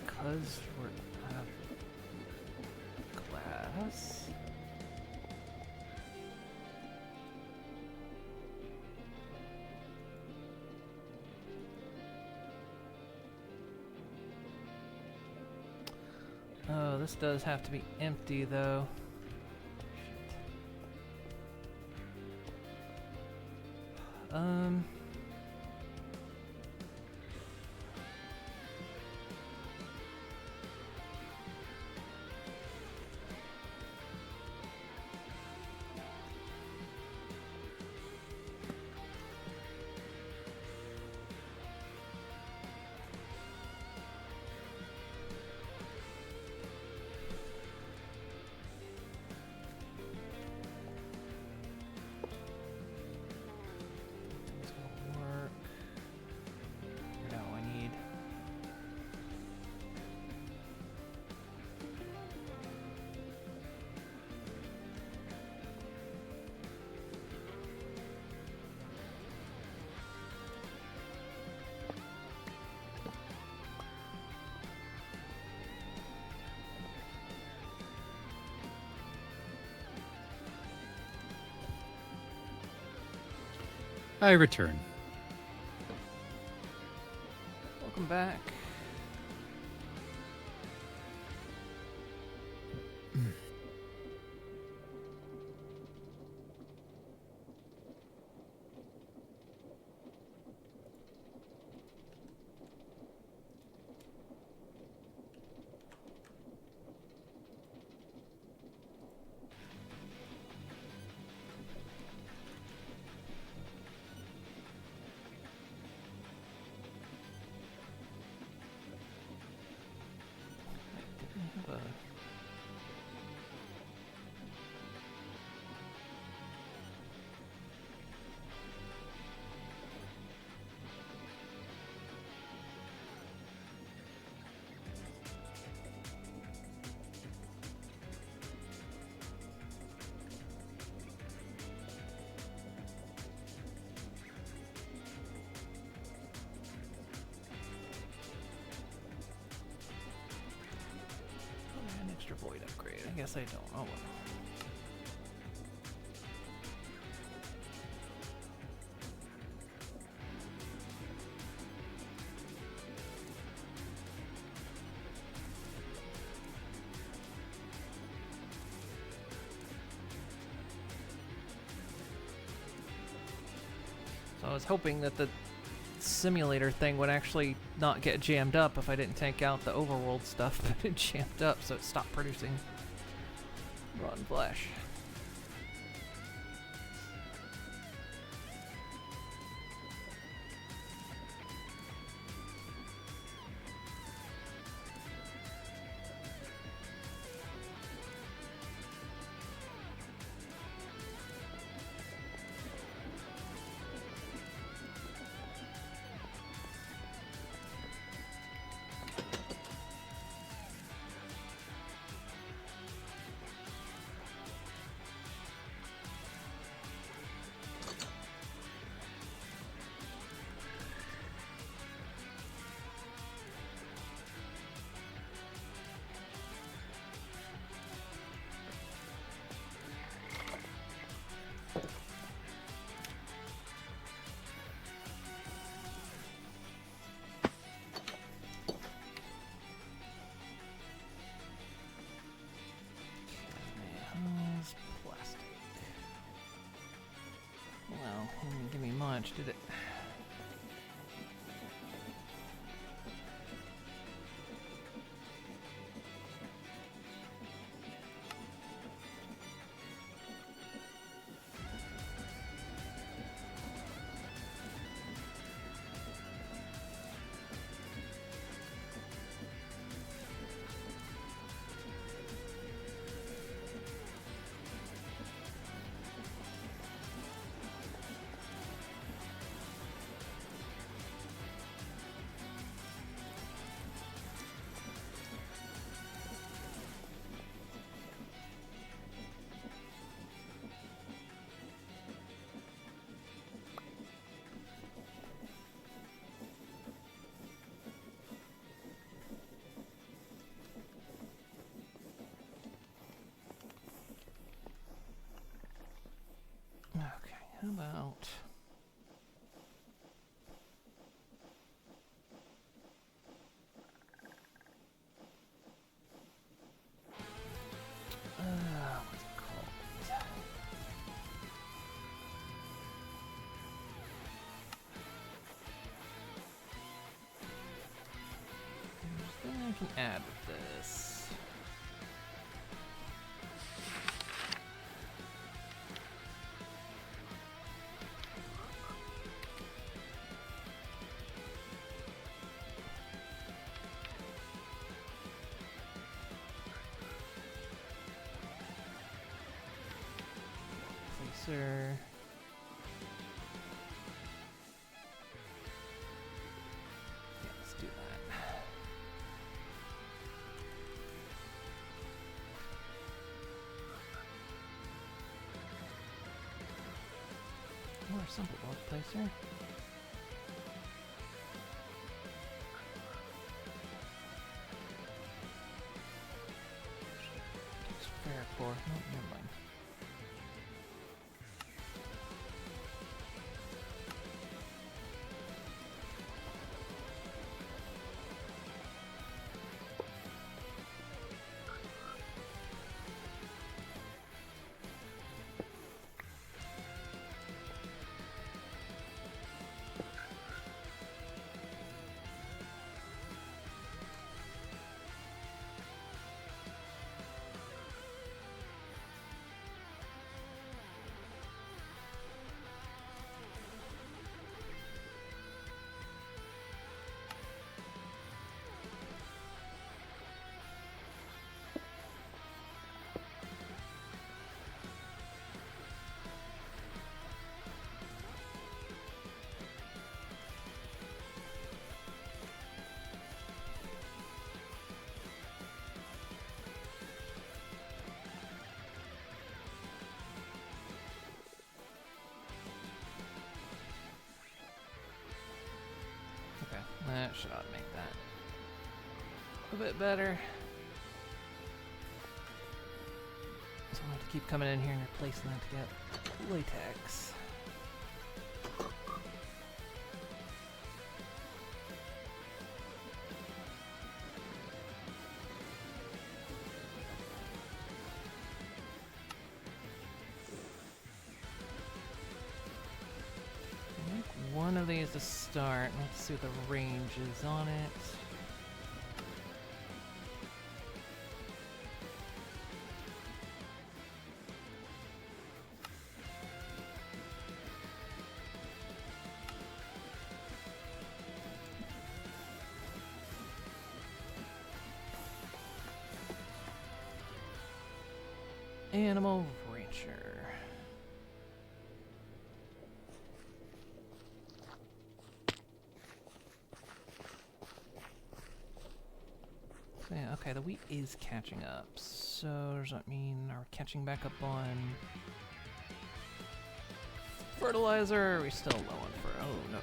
Because we're out of glass. Oh, this does have to be empty though. Shit. It's gonna work. No, I need. I return. Welcome back. Didn't we have a... An extra void upgrade. I guess I don't. Oh well. So I was hoping that the simulator thing would actually not get jammed up if I didn't take out the overworld stuff, but it jammed up, so it stopped producing rotten flesh. didn't give me much, did it? Okay, how about... what's it called? There's nothing I can add with this. Sir. Yeah, let's do that. More simple block placer. Takes fair core. No, never mind. That should automate that a bit better. So I'll have to keep coming in here and replacing that to get latex. One of these to start. Let's see what the range is on it. Animal Rancher. Yeah, okay, the wheat is catching up. So does that mean are we catching back up on fertilizer? Or are we still low on fer? Oh no.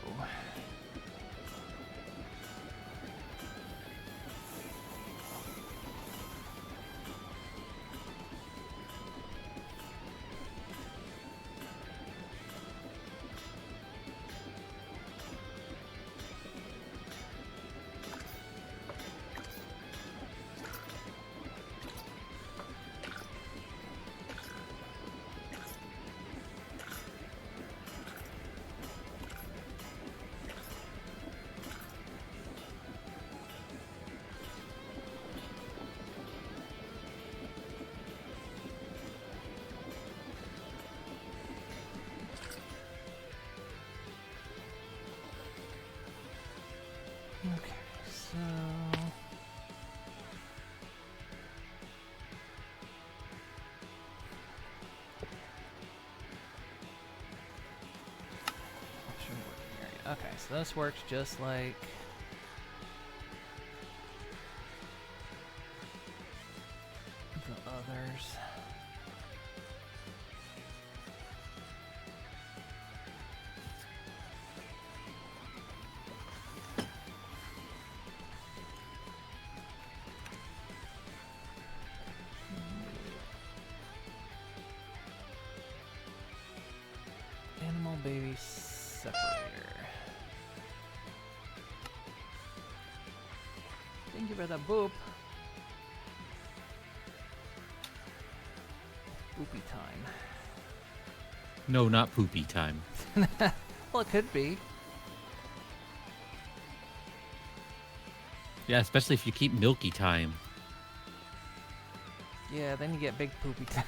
So... Okay, so this works just like... the others. Animal baby separator. Thank you for the boop. Poopy time. No, not poopy time. Well, it could be. Yeah, especially if you keep milky time. Yeah, then you get big poopy time.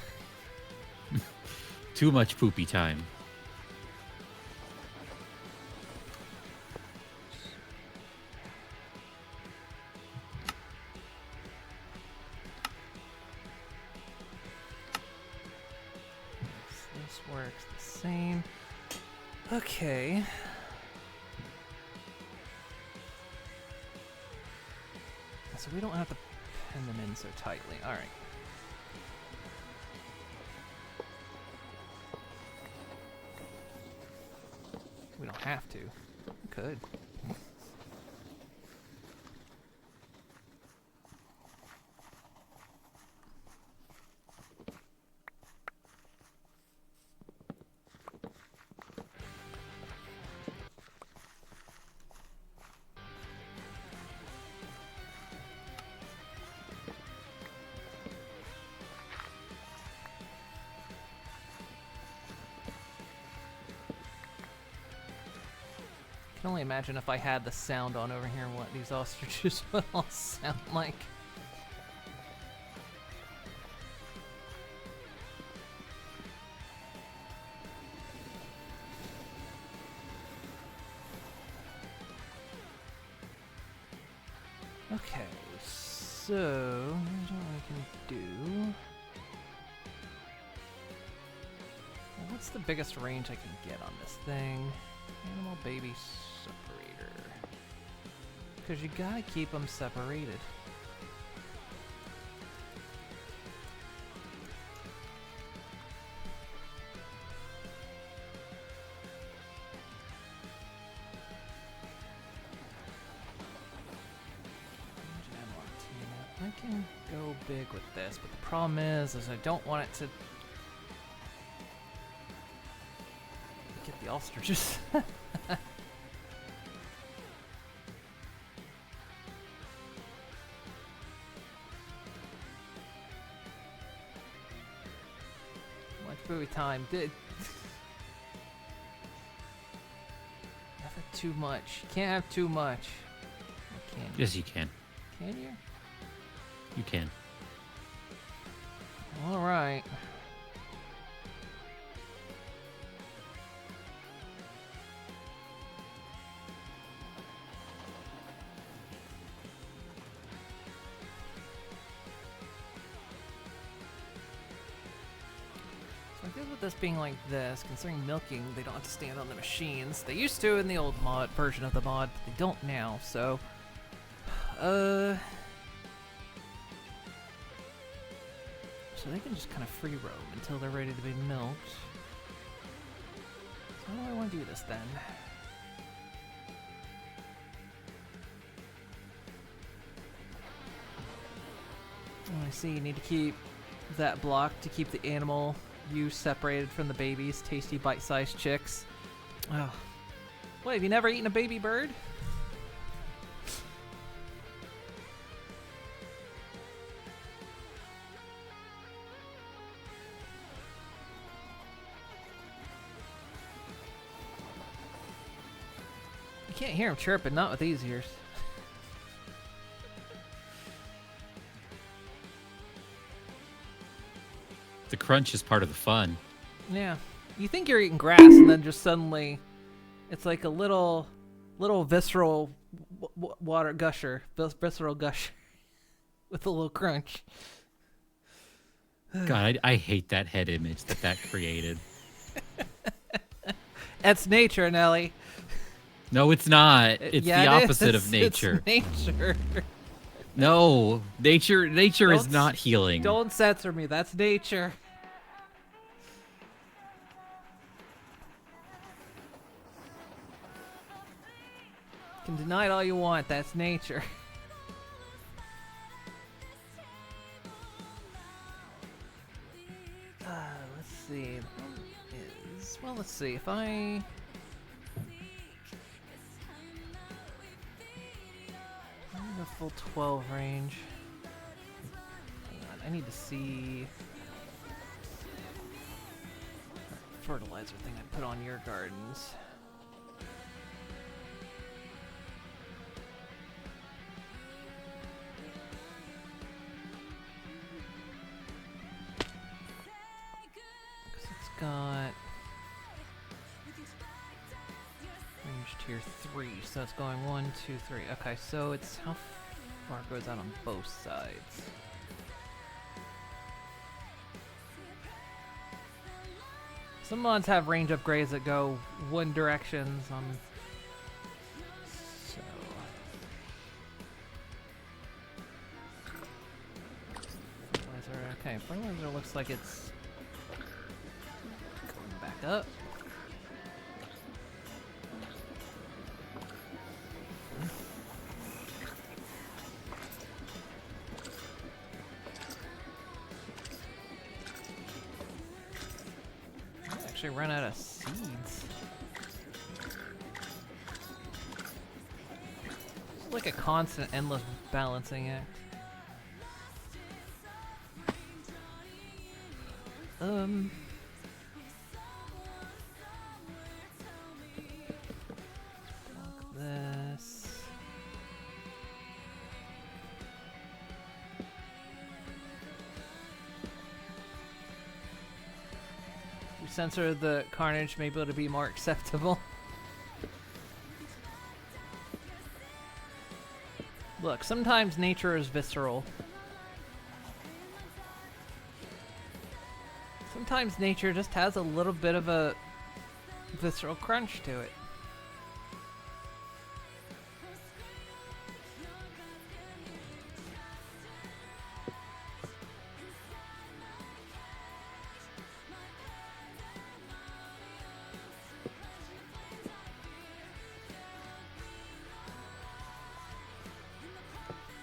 Too much poopy time. This works the same. Okay. So we don't have to pin them in so tightly. All right. We don't have to. We could. I can only imagine if I had the sound on over here what these ostriches would all sound like. Okay, so here's what we can do. Well, what's the biggest range I can get on this thing? Animal baby separator. Because you gotta keep them separated. I can go big with this, but the problem is I don't want it to get the ostriches. Much food time. Never too much. You can't have too much. Or can you? Yes, you can. Can you? You can. All right. So I guess with this being like this, considering milking, they don't have to stand on the machines. They used to in the old mod version of the mod, but they don't now. So, so they can just kind of free roam until they're ready to be milked. So how do I want to do this then? Oh, I see. You need to keep that block to keep the animal use separated from the babies. Tasty bite-sized chicks. Oh. What, have you never eaten a baby bird? You can't hear him chirping, not with these ears. The crunch is part of the fun. Yeah. You think you're eating grass and then just suddenly it's like a little visceral water gusher, visceral gusher, with a little crunch. God, I hate that head image that created. That's nature, Nelly. No, it's not. It's Yeah, the opposite is. of nature. It's nature. No, nature is not healing. Don't censor me. That's nature. You can deny it all you want. That's nature. Let's see. Well, let's see. If I... I'm in a full 12 range. Hang on, I need to see... fertilizer thing I put on your gardens. Got range tier 3, so it's going 1, 2, 3. Okay, so it's how far it goes out on both sides. Some mods have range upgrades that go one direction. So fertilizer. Okay, fertilizer looks like it's back up. I actually run out of seeds. It's like a constant, endless balancing act. This. We censor the carnage, maybe it'll be more acceptable. Look, sometimes nature is visceral. Sometimes nature just has a little bit of a visceral crunch to it.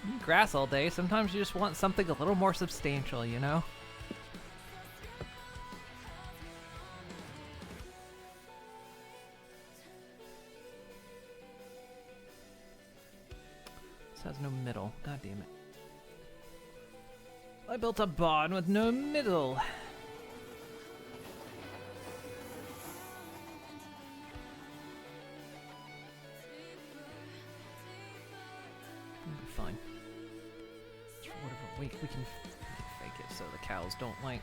You eat grass all day, sometimes you just want something a little more substantial, you know? Has no middle. God damn it. I built a barn with no middle. It'll be fine. For whatever week we can fake it so the cows don't like.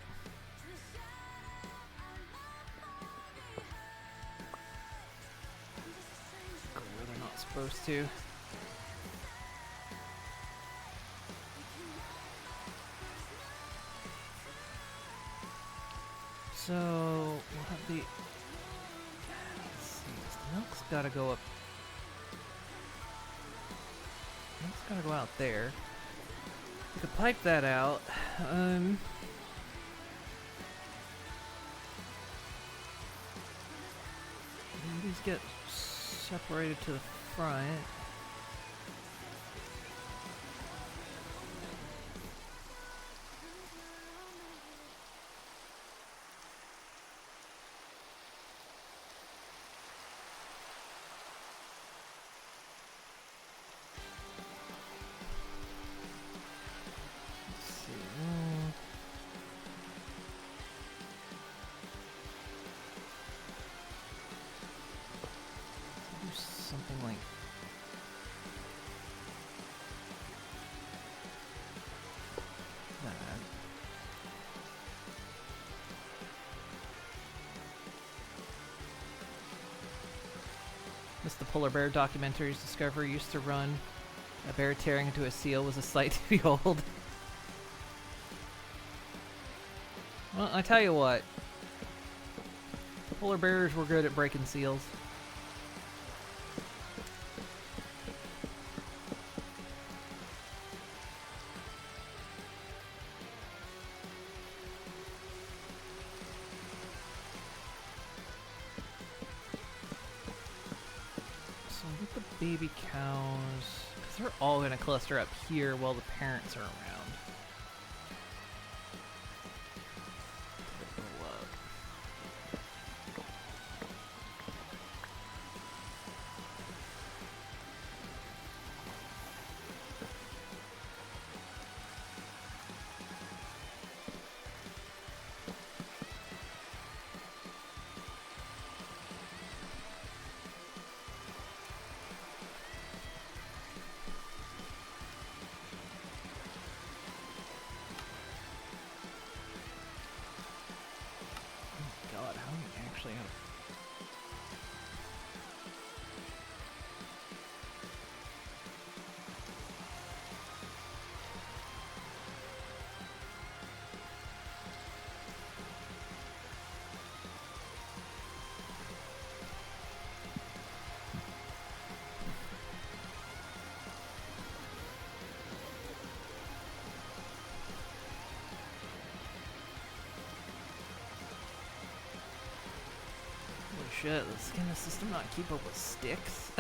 Go where they're not supposed to. So we'll have the. Let's see. The milk's gotta go up. Milk's gotta go out there. We could pipe that out. These get separated to the front. Something like Missed the polar bear documentaries Discovery used to run. A bear tearing into a seal was a sight to behold. Well, I tell you what. Polar bears were good at breaking seals. So with the baby cows, because they're all going to cluster up here while the parents are around. Roll up. God, how do we actually have... Holy shit, can the system not keep up with sticks?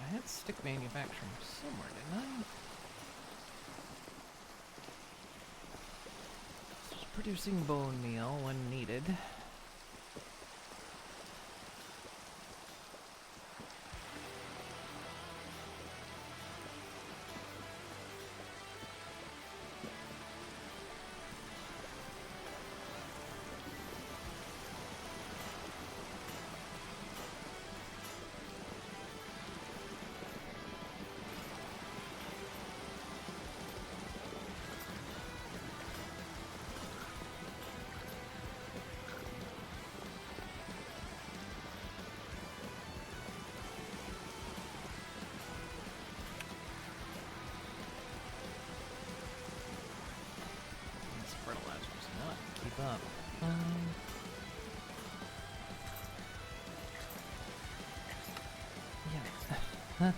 I had stick manufacturing somewhere, didn't I? Just producing bone meal when needed. These fertilizers not keep up. Yeah.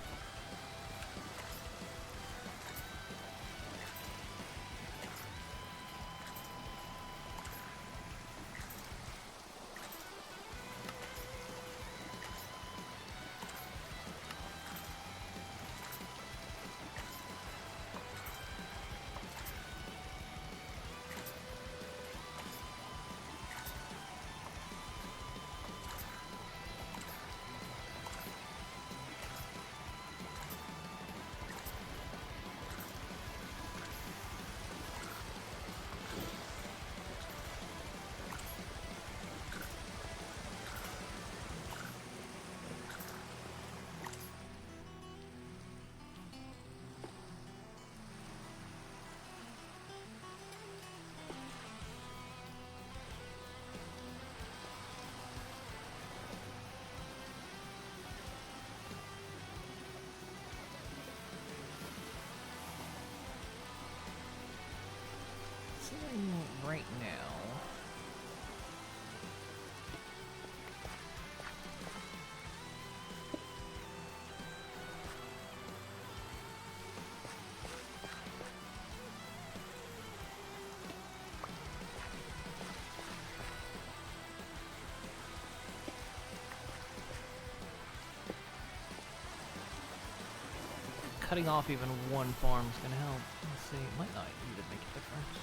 cutting off even one farm is going to help. Let's see, it might not even make a difference.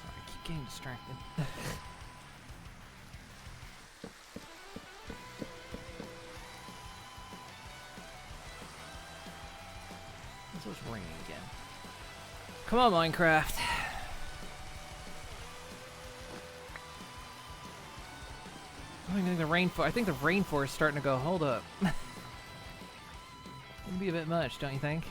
Sorry, I keep getting distracted. It's raining again. Come on, Minecraft. I think the rainforest. I think the rainforest is starting to go. Hold up. It'd be a bit much, don't you think?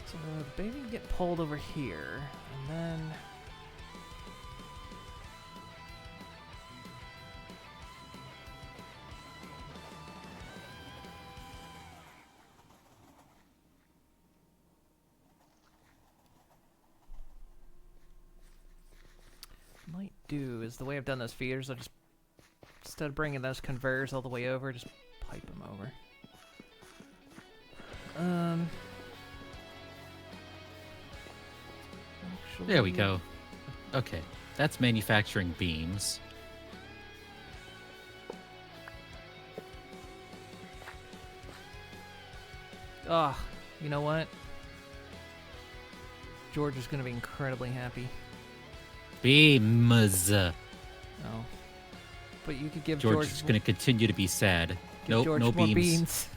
So the baby can get pulled over here, and then. Might do is the way I've done those feeders, I'll just, instead of bringing those conveyors all the way over, just pipe them over. Actually, There we go. Okay, that's manufacturing beams. Ah, you know what? George is going to be incredibly happy. Beams. Oh. But you could give George is going to continue to be sad. give Nope, George no more beams. beans.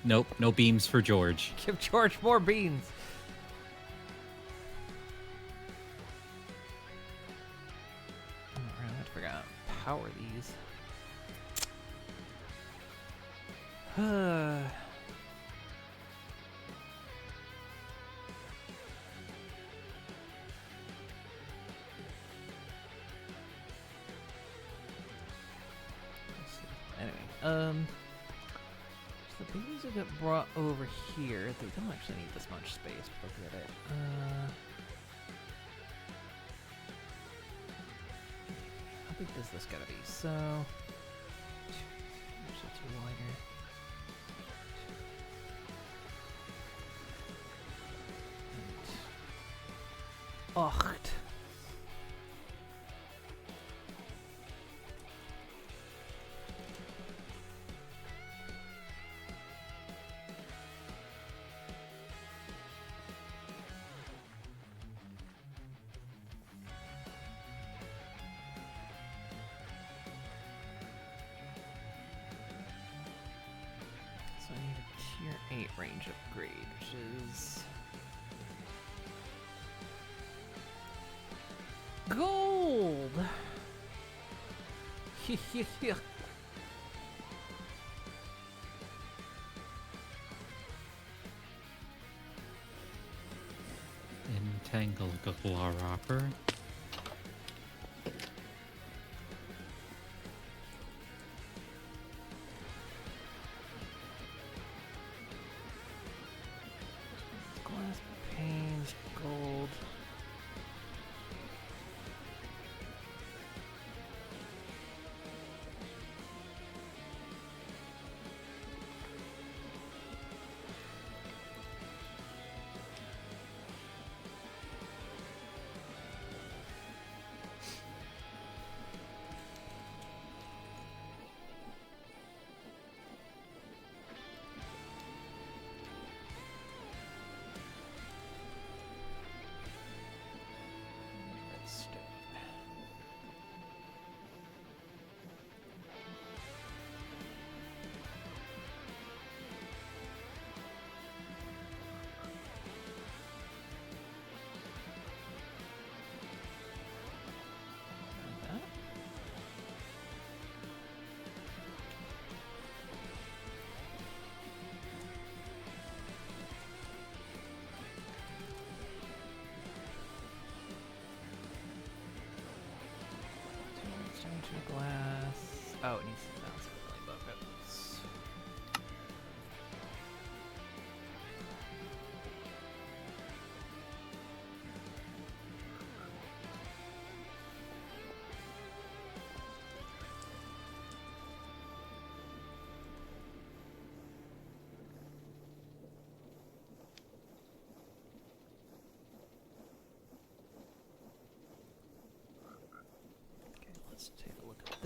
Nope, no beams for George. Give George more beans. Oh, right, I forgot. Power these. Anyway, so the babies will get brought over here. They don't actually need this much space, but look at it. How big does this gotta be? So, actually, it's wider. Acht. So I need a tier 8 range upgrade, which is gold. Entangle Glorhopper. Glass panes, gold. Redstone. Like that. Two redstone, two glass. Oh, it needs to bounce really above it.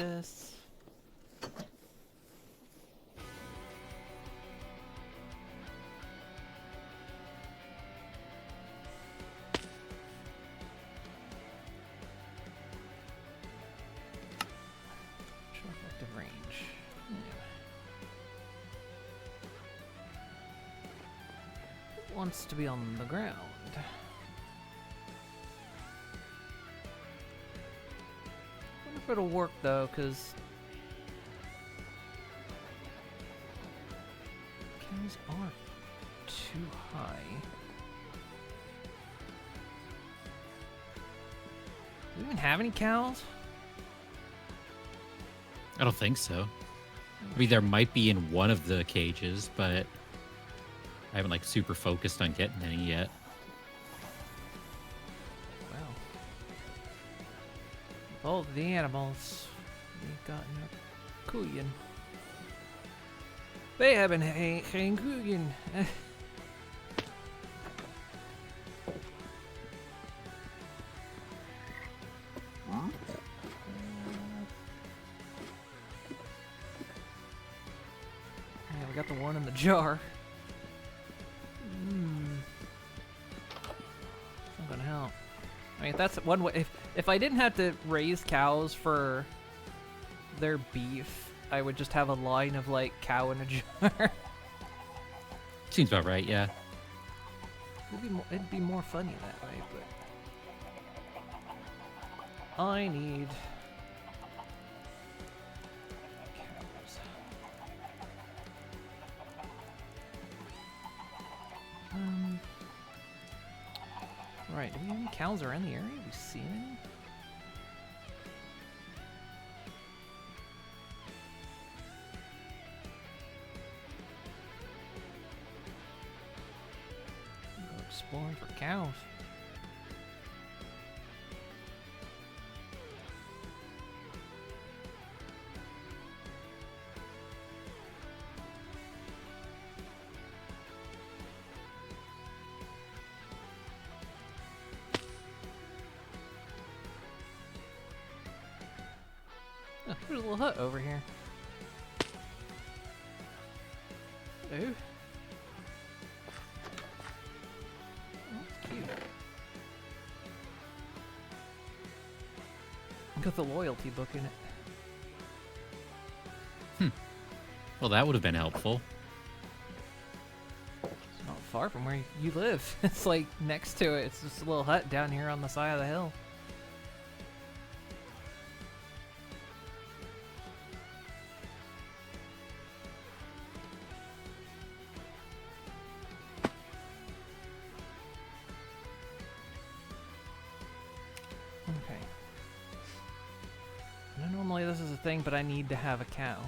this. Show effective range. It wants to be on the ground. Wonder if it'll work though, because cows are too high. Do we even have any cows? I don't think so. I mean, there might be in one of the cages, but I haven't like super focused on getting any yet. Well, all the animals we've gotten a Kuyen. They haven't had Kuyen. Yeah, we got the one in the jar. Not gonna help. I mean, that's one way. If I didn't have to raise cows for their beef, I would just have a line of like cow in a jar. Seems about right, yeah. It'd be more funny that way, but I need cows. Right, do we have any cows around the area? Have we seen any? Go exploring for cows. Oh, there's a little hut over here. Hello. Oh, that's cute. Got the loyalty book in it. Well, that would have been helpful. It's not far from where you live. It's like next to it. It's just a little hut down here on the side of the hill. Okay. I know normally this is a thing, but I need to have a cow.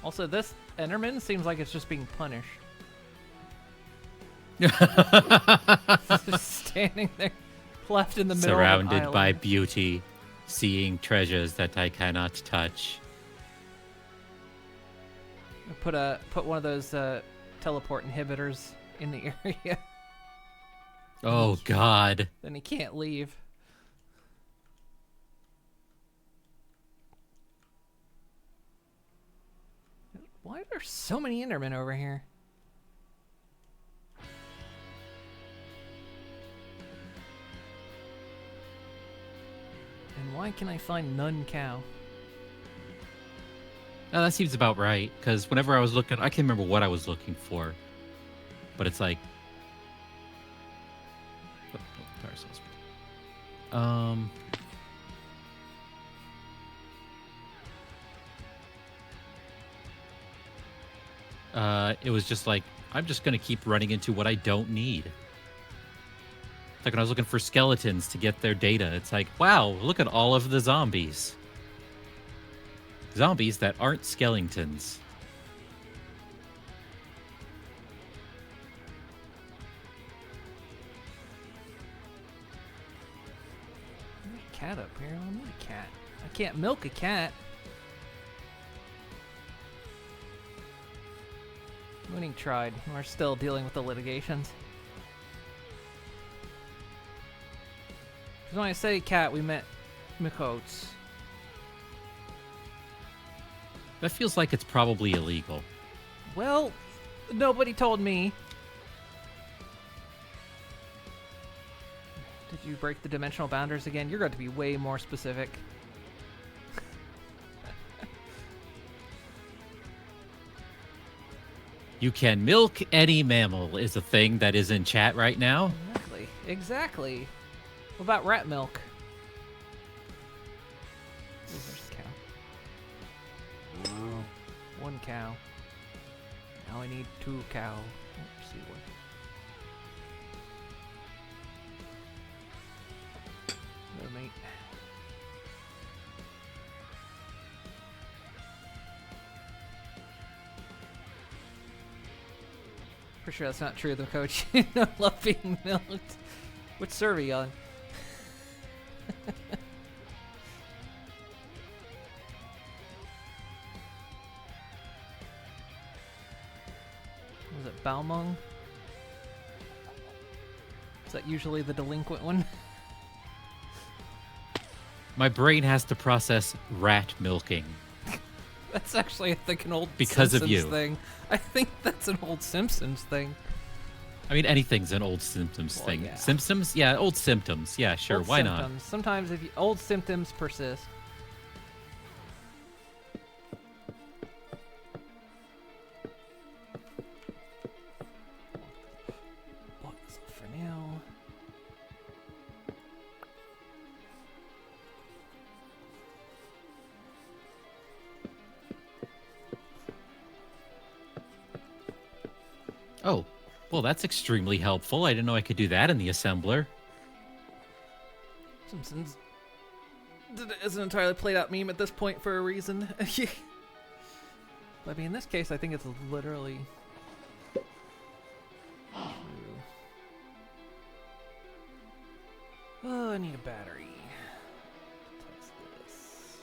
Also, this Enderman seems like it's just being punished. It's just standing there, left in the middle of an Surrounded by island. beauty, seeing treasures that I cannot touch. Put one of those teleport inhibitors in the area. Oh, God. Then he can't leave. Why are there so many Endermen over here? And why can I find none cow? No, that seems about right. Because whenever I was looking, I can't remember what I was looking for. But it's like... It was just like, I'm just going to keep running into what I don't need. It's like when I was looking for skeletons to get their data. It's like, wow, look at all of the zombies. Zombies that aren't skeletons. There's a cat up here. I don't need a cat. I can't milk a cat. Winning tried. We're still dealing with the litigations. Because when I say cat, we meant Mikotes. That feels like it's probably illegal. Well, nobody told me. Did you break the dimensional boundaries again? You're going to be way more specific. You can milk any mammal is a thing that is in chat right now. Exactly. Exactly. What about rat milk? Ooh, there's a cow. One cow. Now I need 2 cow. Let's see what. No, mate. Pretty sure that's not true, though, Coach. You don't love being milked. Which server are you on? Was it Balmung? Is that usually the delinquent one? My brain has to process rat milking. That's actually, I think, an old Because Simpsons of you. thing. I think that's an old Simpsons thing. I mean, anything's an old Simpsons Well, thing. yeah. Symptoms? Yeah, old symptoms. Yeah, sure, Old why symptoms. Sometimes if old symptoms persist. Block this off for now. not? Oh, well, that's extremely helpful. I didn't know I could do that in the assembler. Simpsons is an entirely played out meme at this point for a reason. I mean, in this case, I think it's literally true. Oh, I need a battery. Test this.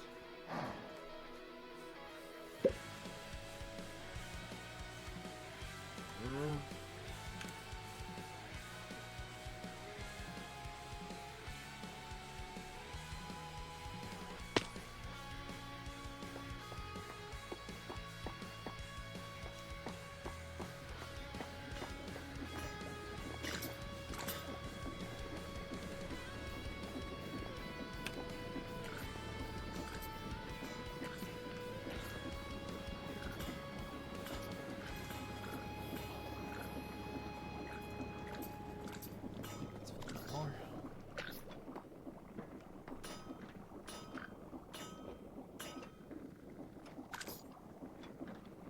More.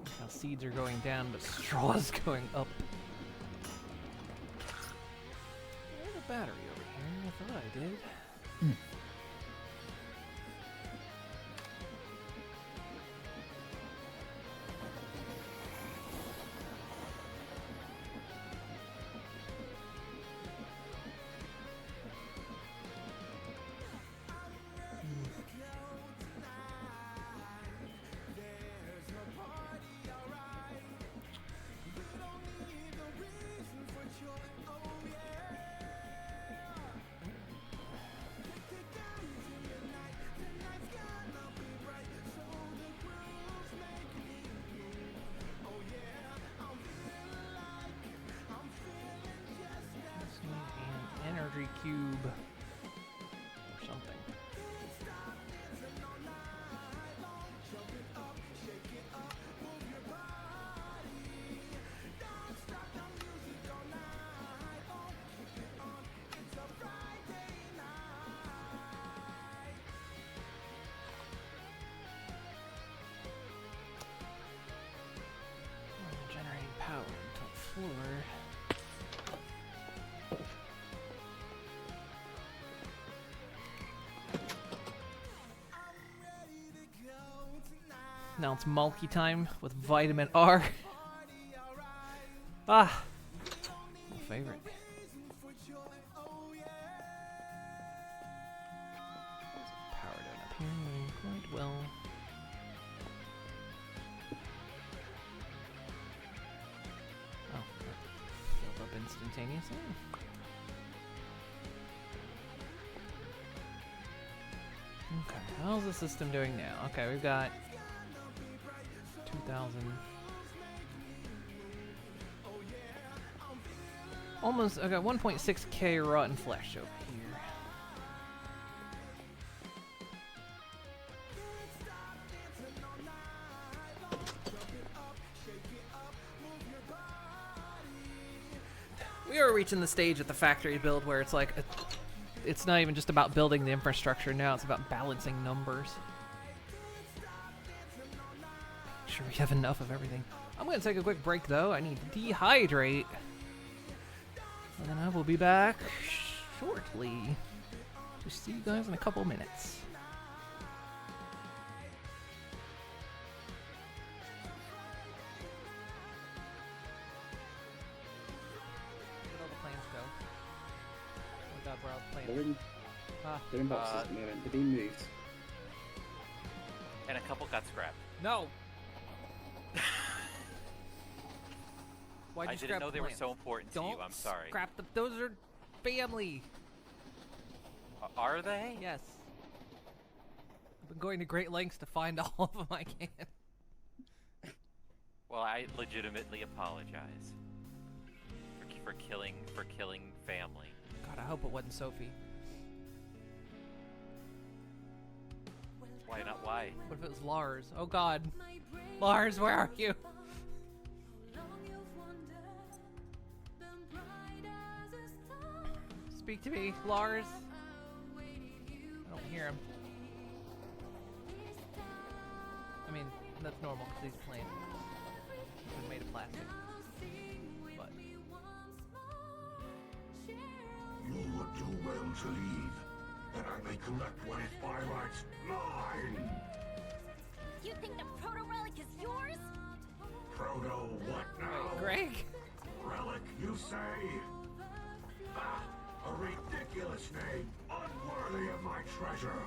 Look how seeds are going down, but straw's going up. There's a battery over here. I thought I did. Just need an energy cube or something. Generating power until floor. Now it's Mulky time with vitamin R. Ah, my favorite. Power down up here, running quite well. Oh, that filled up instantaneously. Okay, how's the system doing now? Okay, we've got 5,000. Almost, I got 1.6k rotten flesh over here. We are reaching the stage at the factory build where it's like, it's not even just about building the infrastructure now, it's about balancing numbers. Make sure we have enough of everything. I'm gonna take a quick break though, I need to dehydrate. And then I will be back shortly. Just see you guys in a couple minutes. Where'd all the planes go? Oh my god, where are all the planes? They're in boxes at the moment. They're being moved. And a couple got scrapped. No! Why'd you I scrap didn't know the they were plants? so important to Don't you. I'm sorry. Scrap the. Those are family. Are they? Yes. I've been going to great lengths to find all of them I can. Well, I legitimately apologize for killing family. God, I hope it wasn't Sophie. Why not? Why? What if it was Lars? Oh God, Lars, where are you? Speak to me, Lars. I don't hear him. I mean, that's normal because he's plain. He's been made of plastic. But You would do well to leave, that I may collect what is by rights mine. You think the proto-relic is yours? Proto what now? Greg. Relic, you say? Ah, a ridiculous name, unworthy of my treasure.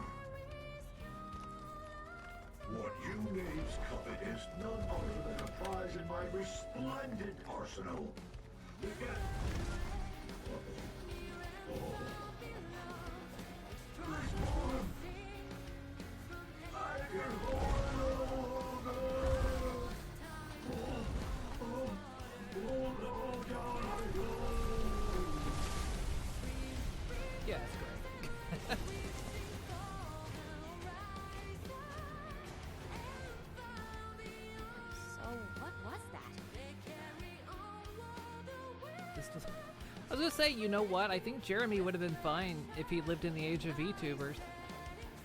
What you knaves covet is none other than a prize in my resplendent arsenal. You get... Oh. There's more. I can hold down I go. Yes, Greg. So, what was that? I was gonna say, you know what? I think Jeremy would have been fine if he lived in the age of VTubers.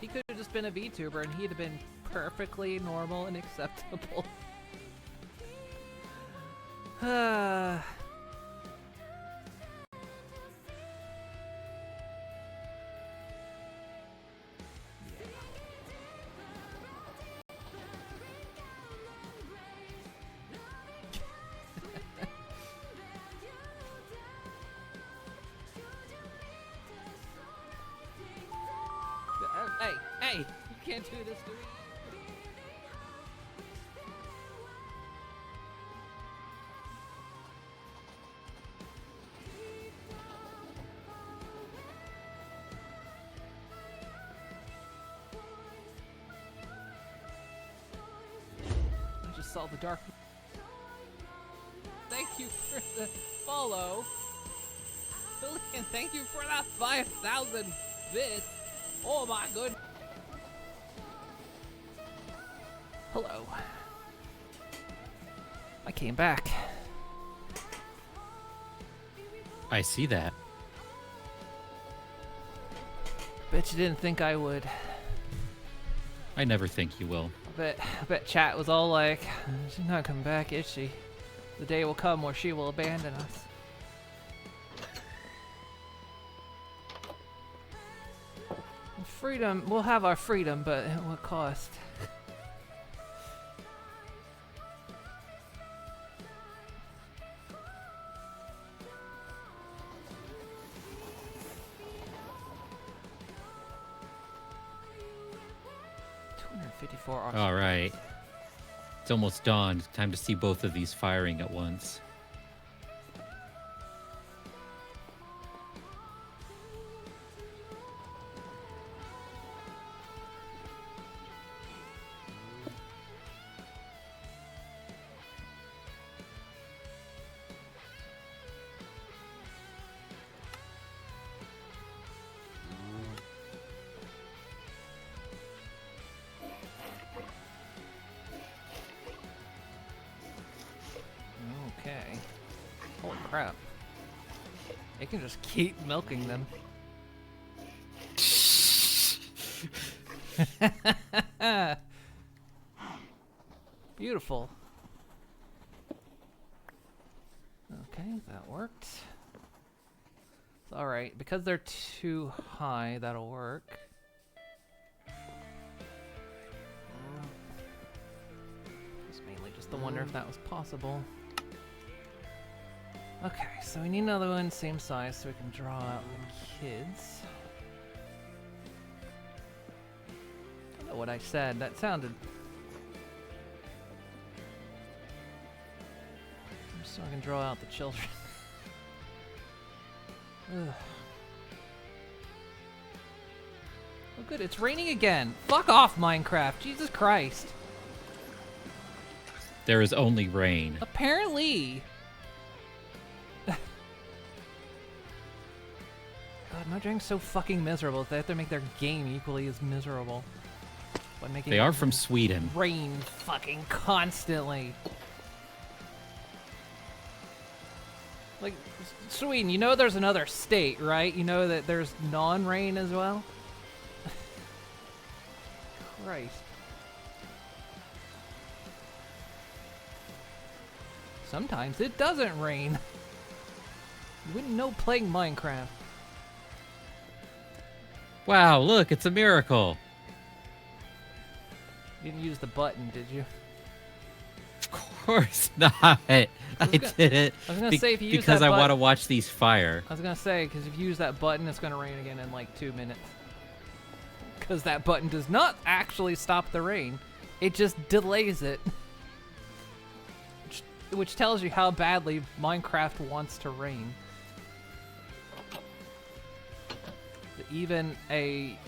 He could have just been a VTuber and he'd have been perfectly normal and acceptable. Hey, you can't do this to me. I just saw the dark. Thank you for the follow. Lillian, thank you for that 5,000 bits. Oh my goodness. Hello. I came back. I see that. Bet you didn't think I would. I never think you will. I bet chat was all like, she's not coming back, is she? The day will come where she will abandon us. Freedom, we'll have our freedom, but at what cost? All right. It's almost dawn. Time to see both of these firing at once. Holy crap. It can just keep milking them. Beautiful. Okay, that worked. Alright, because they're too high, that'll work. It's mainly just to wonder if that was possible. Okay, so we need another one same size so we can draw out the kids. I don't know what I said, that sounded... So I can draw out the children. Ugh. Oh good, it's raining again. Fuck off, Minecraft. Jesus Christ. There is only rain. Apparently. God, Mojang's so fucking miserable. They have to make their game equally as miserable. By making They are from Sweden. Rain fucking constantly. Like, Sweden, you know there's another state, right? You know that there's non-rain as well? Christ. Sometimes it doesn't rain. You wouldn't know playing Minecraft. Wow, look, it's a miracle. You didn't use the button, did you? Of course not. I did it I was gonna say if you use because that I want to button- watch these fire. I was gonna say, because if you use that button, it's gonna rain again in like 2 minutes. Because that button does not actually stop the rain. It just delays it. Which tells you how badly Minecraft wants to rain. Even a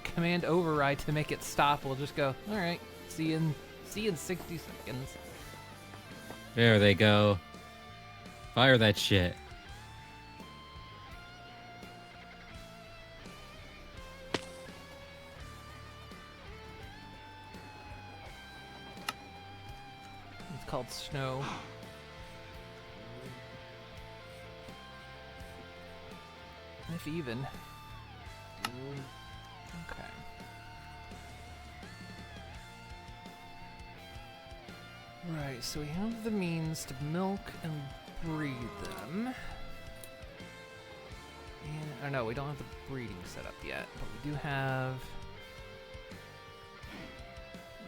command override to make it stop will just go, alright, see you in 60 seconds. There they go. Fire that shit. It's called snow. If even. Okay. Right, so we have the means to milk and breed them. And, oh no, we don't have the breeding set up yet, but we do have...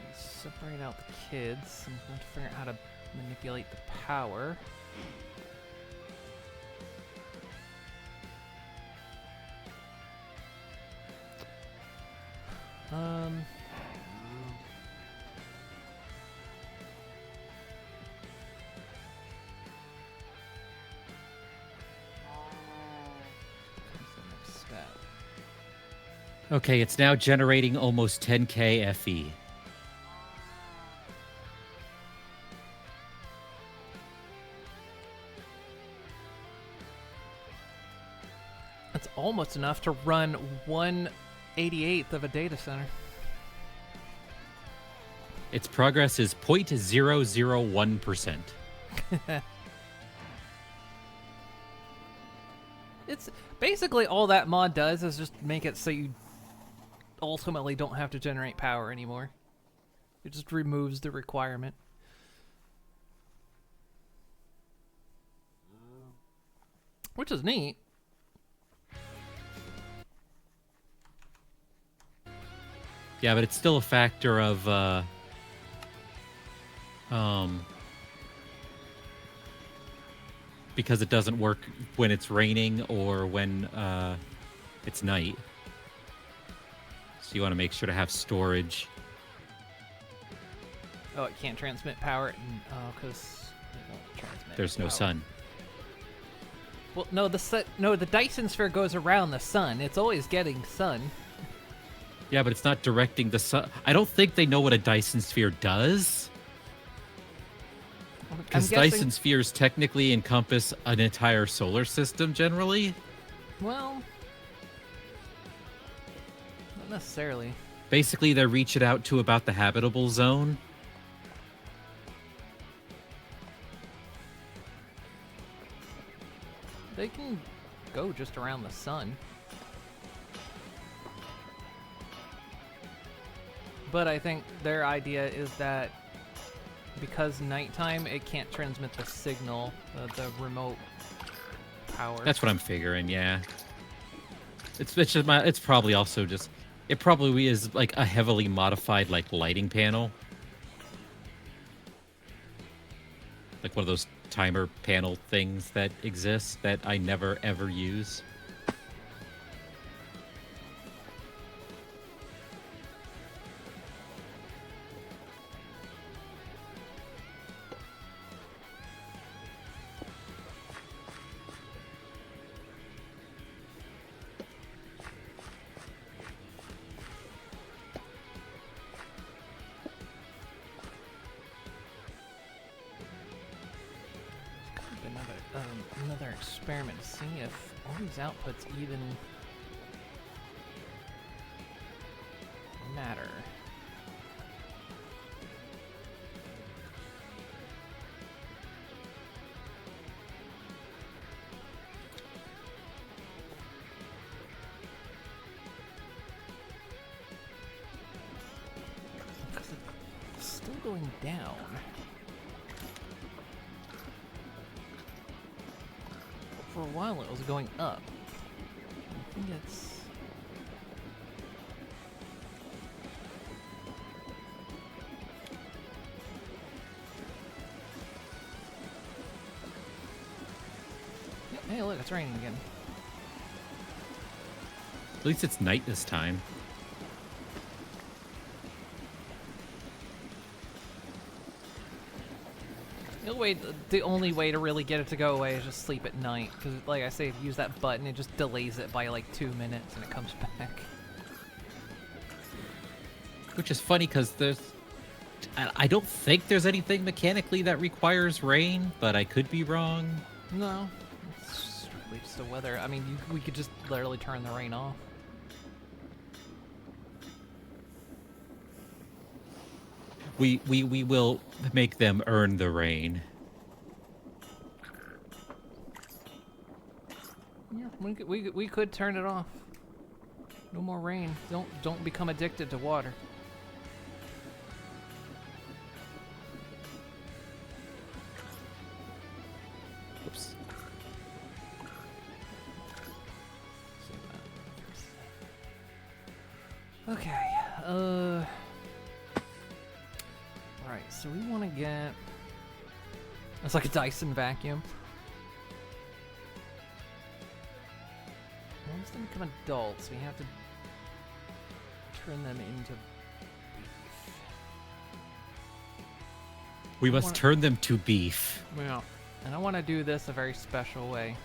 Let's separate out the kids and have to figure out how to manipulate the power. Okay, it's now generating almost 10k FE. That's almost enough to run 1/88th of a data center. Its progress is 0.001%. It's basically all that mod does is just make it so you ultimately don't have to generate power anymore. It just removes the requirement. Which is neat. Yeah, but it's still a factor of because it doesn't work when it's raining or when it's night. So you want to make sure to have storage. Oh, it can't transmit power because it won't transmit. There's no power. sun. Well, no, the Dyson sphere goes around the sun. It's always getting sun. Yeah, but it's not directing the sun. I don't think they know what a Dyson sphere does. Because Dyson spheres technically encompass an entire solar system generally. Well, not necessarily. Basically, they reach it out to about the habitable zone. They can go just around the sun. But I think their idea is that because nighttime, it can't transmit the signal, the remote power. That's what I'm figuring, yeah. It's just it's probably also just, it probably is like a heavily modified like lighting panel. Like one of those timer panel things that exist that I never ever use. Another experiment to see if all these outputs even matter. Because it's still going down. For a while it was going up. I think it's... Hey, look, it's raining again. At least it's night this time. The only way to really get it to go away is just sleep at night. Because, like I say, if you use that button, it just delays it by like 2 minutes and it comes back. Which is funny because I don't think there's anything mechanically that requires rain, but I could be wrong. No, it's strictly just the weather. I mean, we could just literally turn the rain off. We will make them earn the rain. Yeah, we could turn it off. No more rain. Don't become addicted to water. Oops. Okay. Right, so we want to get... It's like a Dyson vacuum. Once they become adults, we have to turn them into beef. We must turn them to beef. Yeah. And I want to do this a very special way.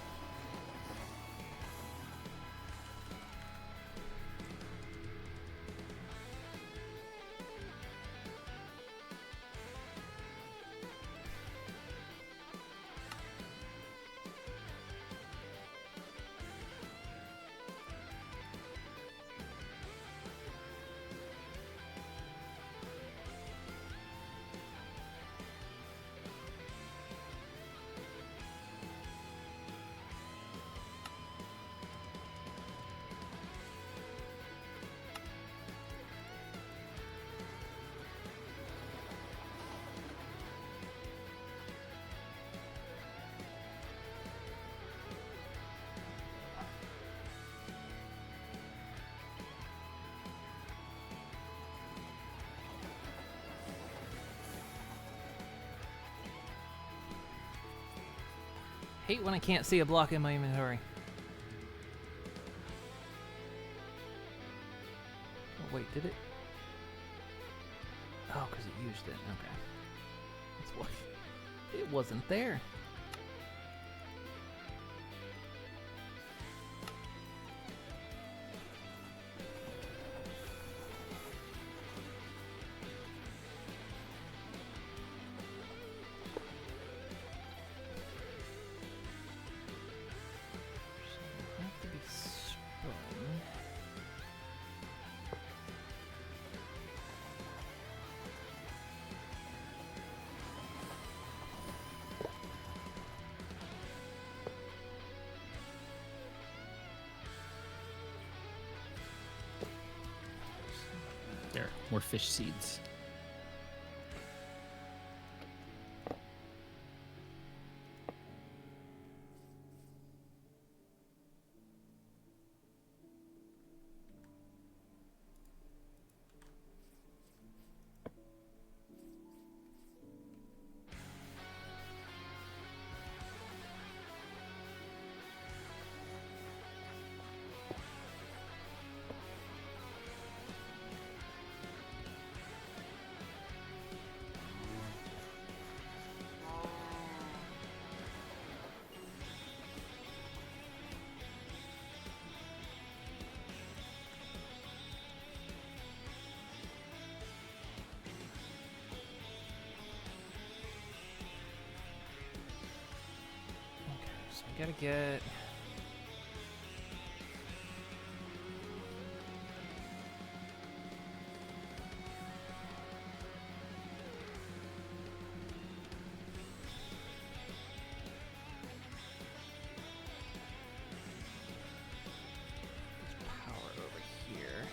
Hate when I can't see a block in my inventory. Oh, wait, did it? Oh, because it used it. Okay. That's why. It wasn't there. More fish seeds. So I gotta get... power over here.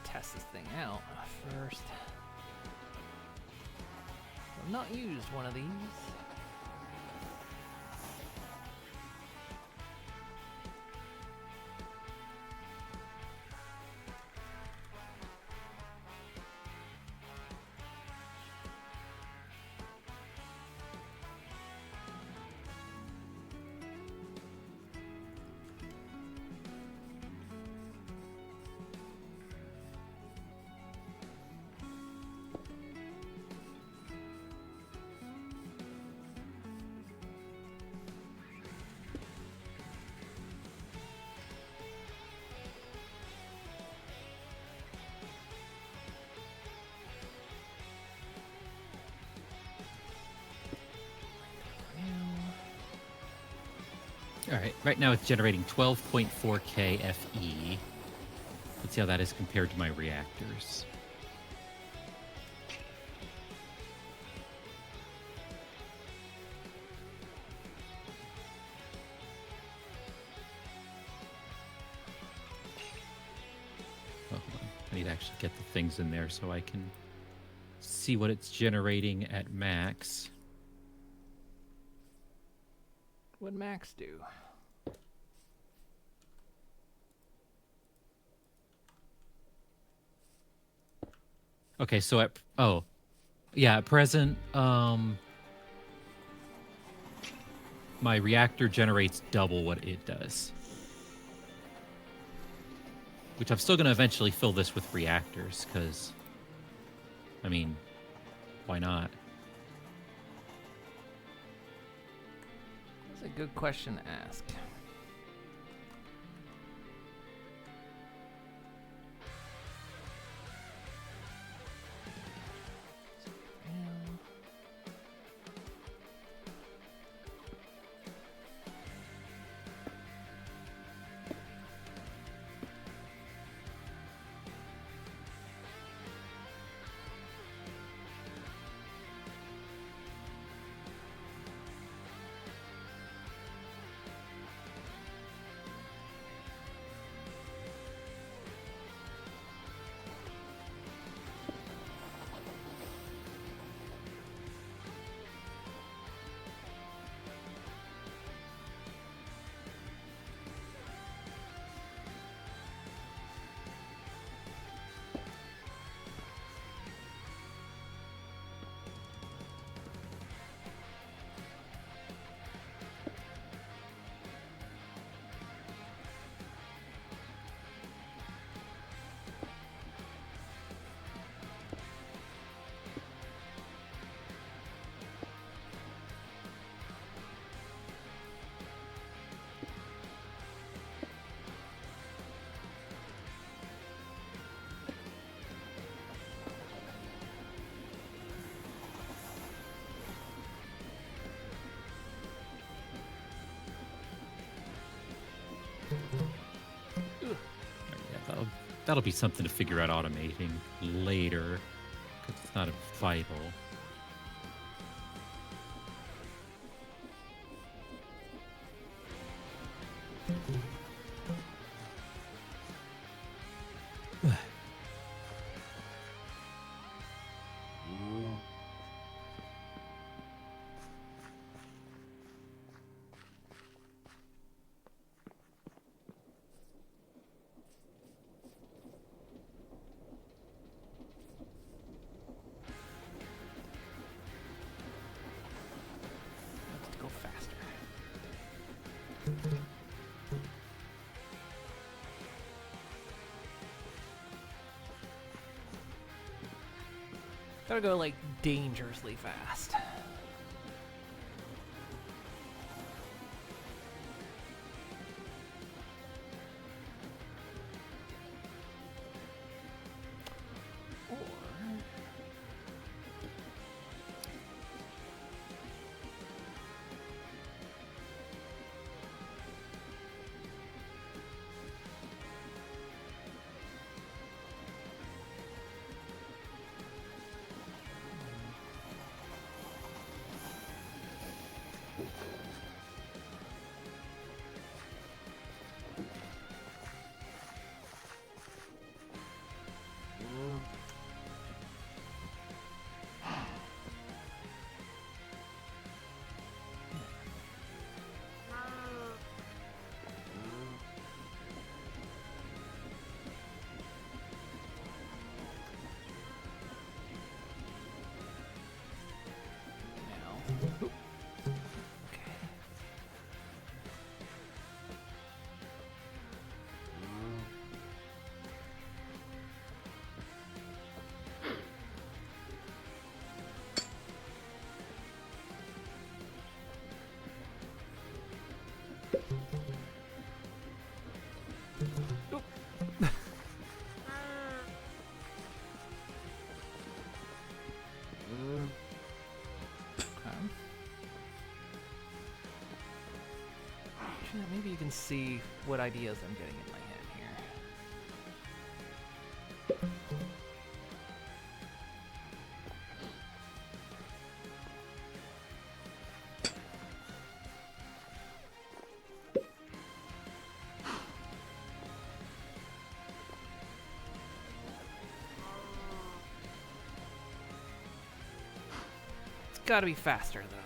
Test this thing out first. I've not used one of these. All right, right now it's generating 12.4k FE. Let's see how that is compared to my reactors. Oh, hold on. I need to actually get the things in there so I can see what it's generating at max. What'd Max do? Okay, so at at present, my reactor generates double what it does. Which I'm still going to eventually fill this with reactors, because, I mean, why not? That's a good question to ask. Ugh. Yeah, that'll be something to figure out automating later, because it's not a vital. Let's go faster. Gotta go like dangerously fast. Or now. Okay. Oop. Actually, maybe you can see what ideas I'm getting in my head here. It's gotta be faster, though.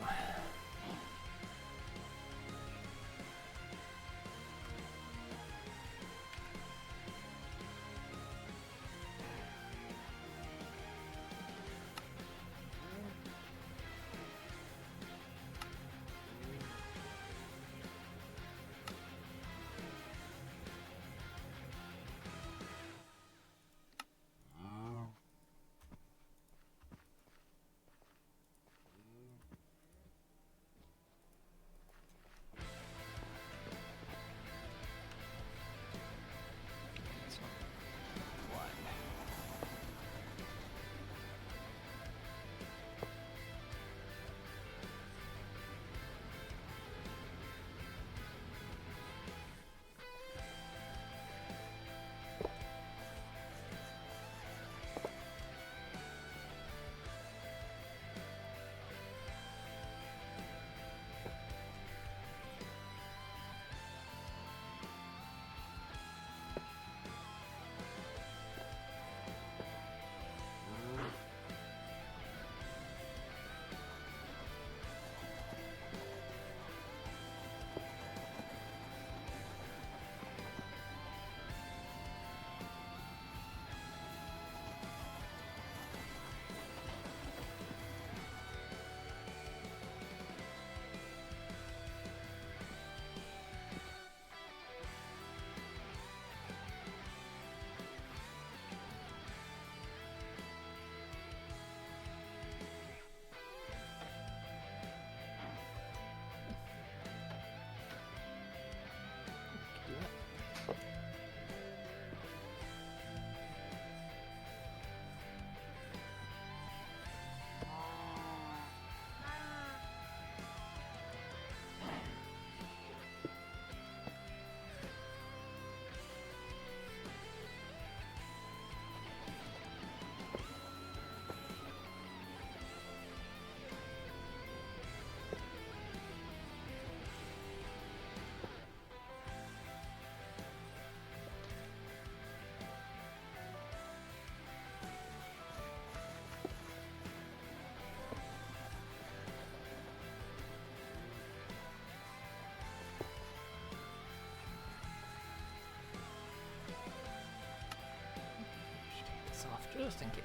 Just in case.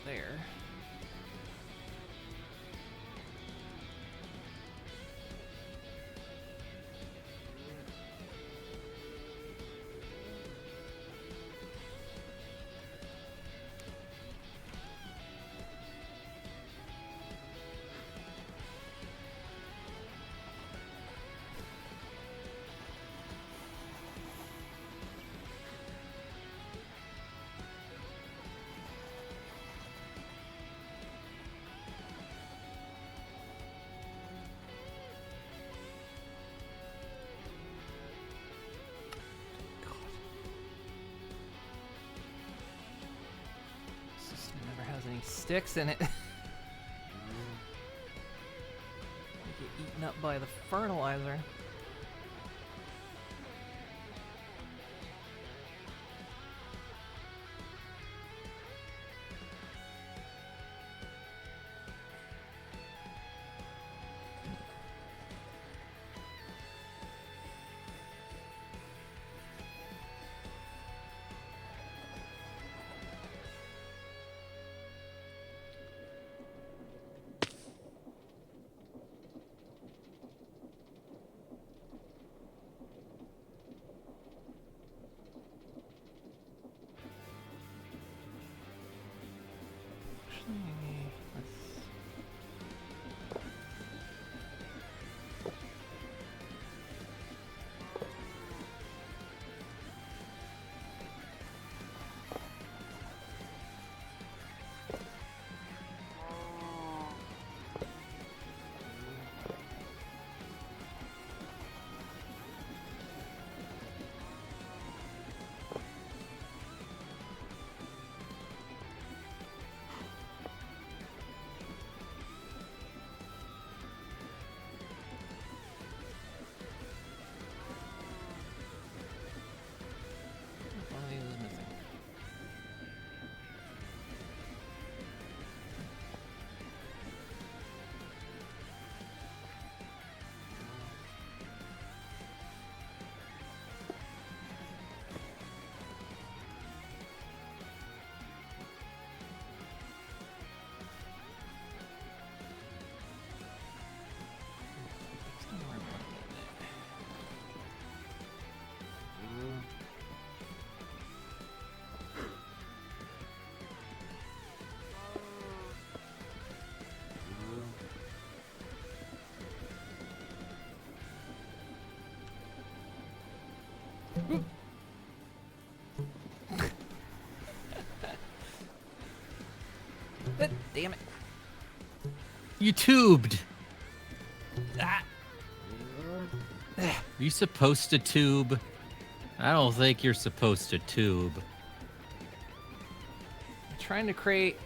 There. System never has any sticks in it. You get eaten up by the fertilizer. One of these is missing. Don't worry about it. Damn it. You tubed. Ah. Are you supposed to tube? I don't think you're supposed to tube. I'm trying to create.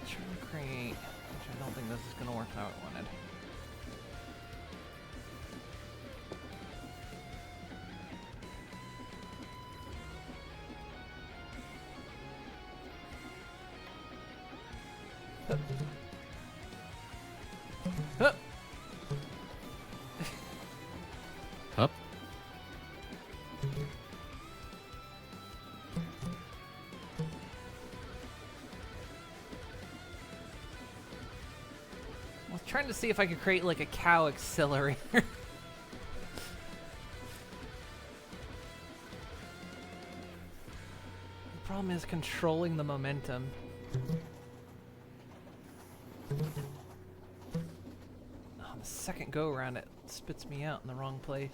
Which I don't think this is gonna work how I wanted. Hup. Hup. to see if I could create like a cow accelerator. The problem is controlling the momentum. On the second go around, it spits me out in the wrong place.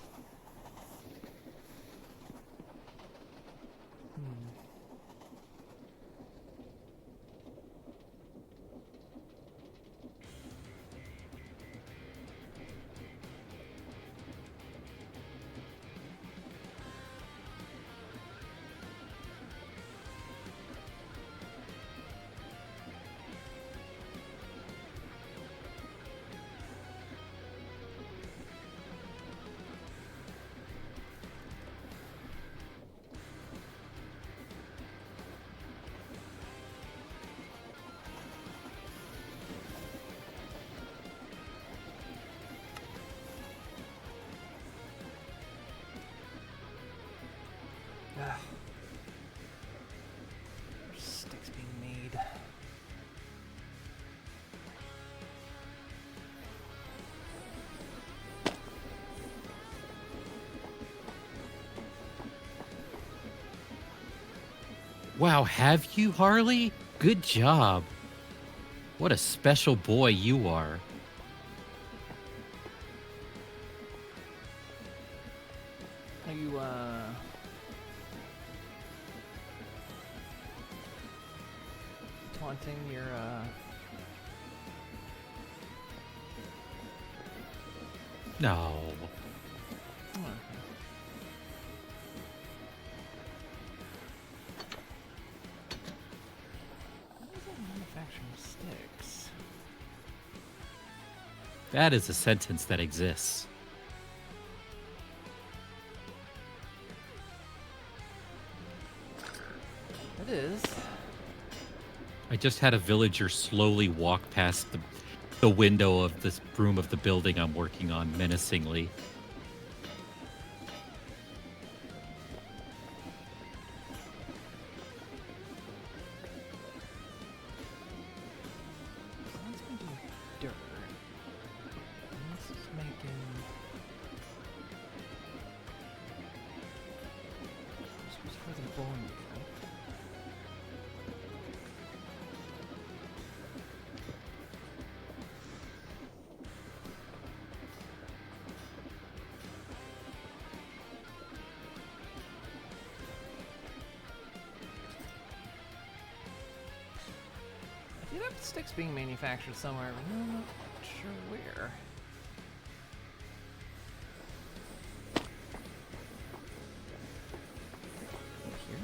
Sticks being made. Wow, have you, Harley? Good job. What a special boy you are. Are you, taunting your, No. Oh. How does that manufacture sticks? That is a sentence that exists. It is. I just had a villager slowly walk past the window of this room of the building I'm working on menacingly. Someone's gonna do dirt. And this is making. This was for the bone meal. I did have sticks being manufactured somewhere, but I'm not sure where. Here? No, here.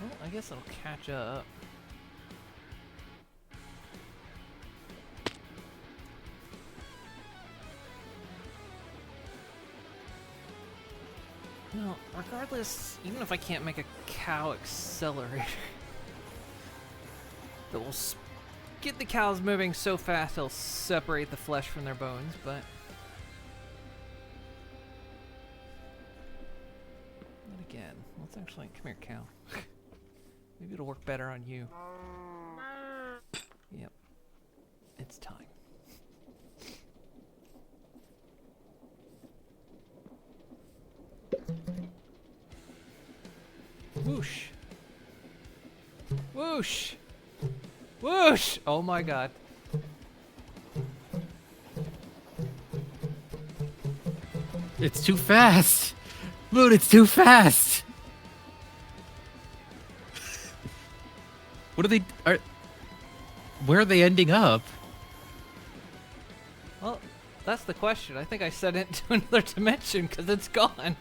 Well, I guess it'll catch up. No, regardless, even if I can't make a cow accelerator that will get the cows moving so fast it'll separate the flesh from their bones, but then again, let's actually come here, cow. Maybe it'll work better on you. Yep. It's time. Whoosh. Whoosh. Whoosh! Oh my god. It's too fast! Moon, it's too fast! What are they... Where are they ending up? Well, that's the question. I think I sent it to another dimension because it's gone.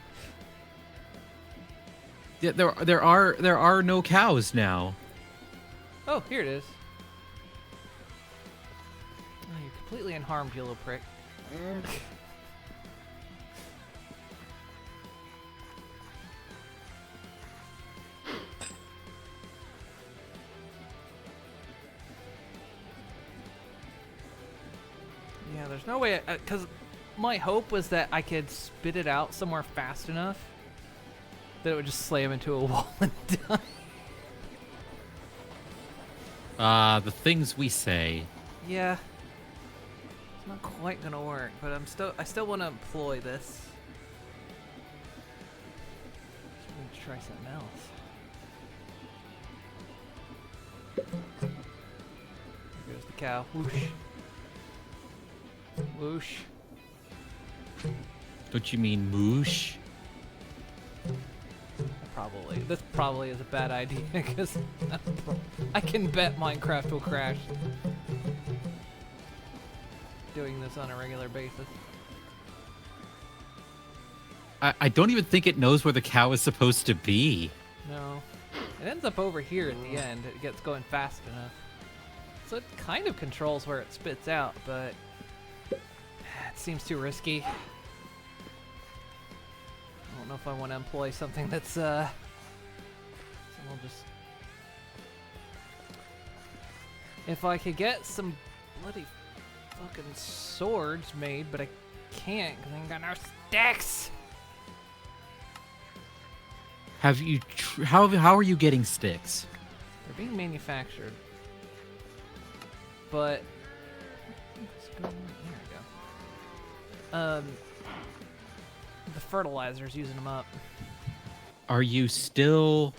Yeah, there are no cows now. Oh, here it is. Oh, you're completely unharmed, you little prick. Yeah, there's no way, because my hope was that I could spit it out somewhere fast enough that it would just slam into a wall and die. The things we say. Yeah. It's not quite gonna work, but I still want to employ this. I'm gonna try something else. There goes the cow. Whoosh. Whoosh. Don't you mean moosh? This probably is a bad idea because I can bet Minecraft will crash doing this on a regular basis. I don't even think it knows where the cow is supposed to be. No. It ends up over here at the end. It gets going fast enough. So it kind of controls where it spits out, but it seems too risky. I don't know if I want to employ something that's, so I'll just... If I could get some bloody fucking swords made, but I can't because I ain't got no sticks! Have you... How are you getting sticks? They're being manufactured. But... There we go. The fertilizer's using them up. Are you still...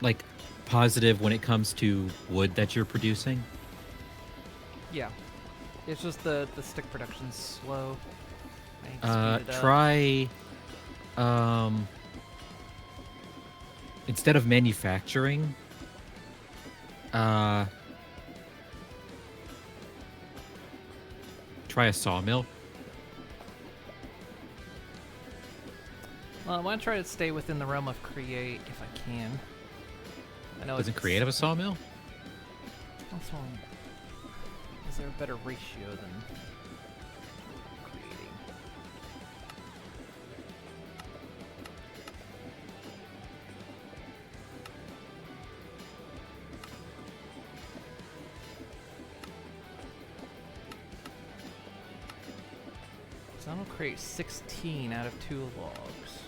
like positive when it comes to wood that you're producing? Yeah. It's just the stick production's slow. I need to speed it up. Try instead of manufacturing, try a sawmill. Well, I want to try to stay within the realm of create if I can. I know Isn't creative a sawmill? That's one. Is there a better ratio than creating? So that'll create 16 out of 2 logs.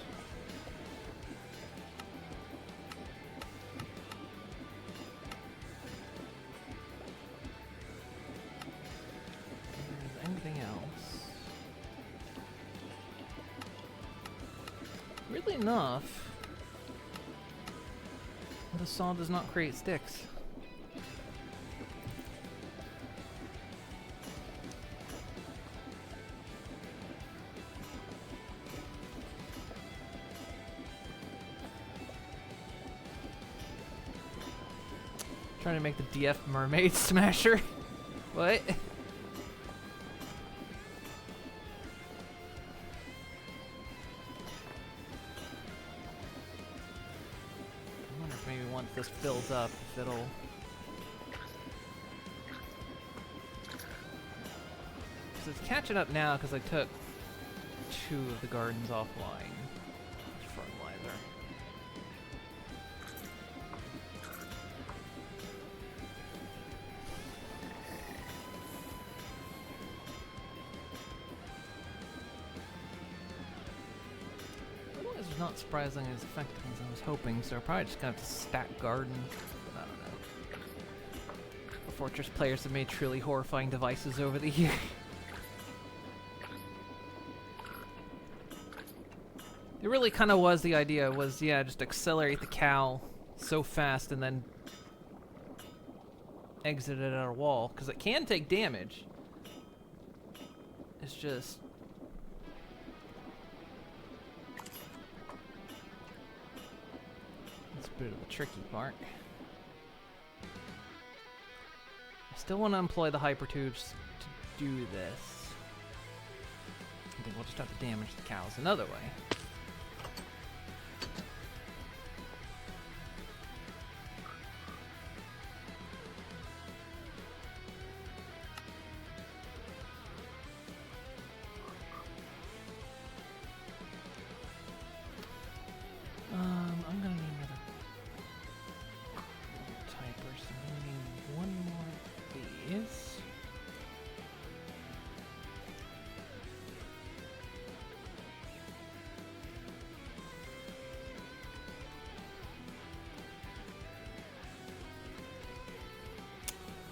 Anything else? Weirdly enough, the saw does not create sticks. Trying to make the DF mermaid smasher. What? I wonder if maybe once this builds up, if it'll... So it's catching up now because I took 2 of the gardens offline. Fertilizer. Fertilizer's not surprisingly as effective as I was hoping, so we're probably just gonna have to stack gardens. But I don't know. The Fortress players have made truly horrifying devices over the years. It really kind of was the idea, was, yeah, just accelerate the cow so fast and then exit it at a wall, because it can take damage. It's just... That's a bit of the tricky part. I still want to employ the hypertubes to do this. I think we'll just have to damage the cows another way. I'm gonna need another typer, so I'm gonna need one more of these.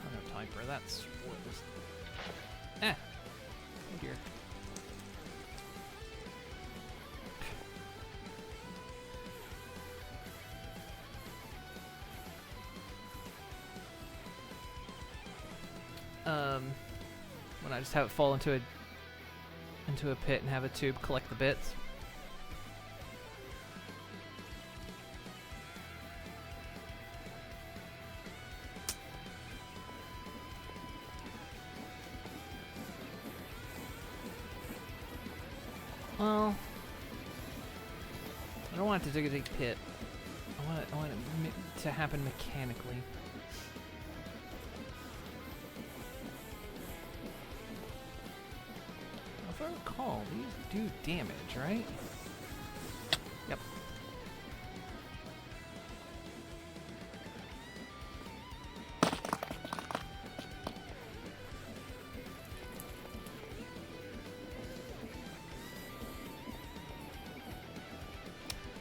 Another typer, that's what this. Oh dear. When I just have it fall into a pit and have a tube collect the bits. Well, I don't want it to dig a deep pit. I want it to happen mechanically. If I recall, these do damage, right? Yep.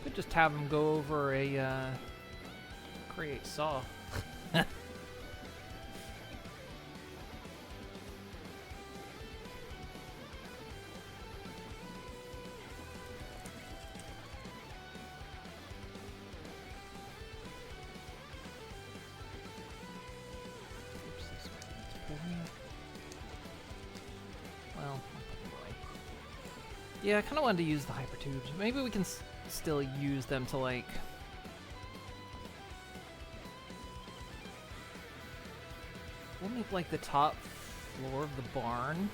Could just have them go over a create saw. Well, yeah, I kind of wanted to use the hyper tubes. Maybe we can still use them to like. We'll make like the top floor of the barn,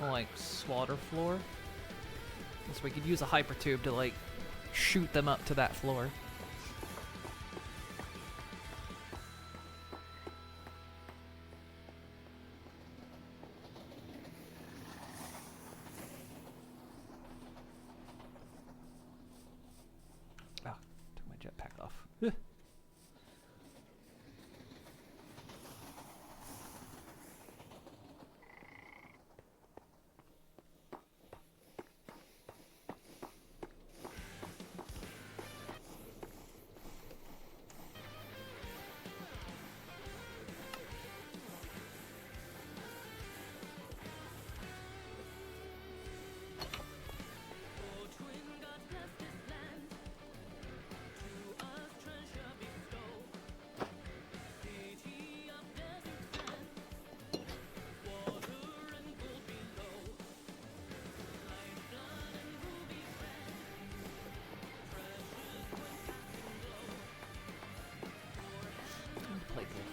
or like slaughter floor. So we could use a hyper tube to like shoot them up to that floor. Jetpack off.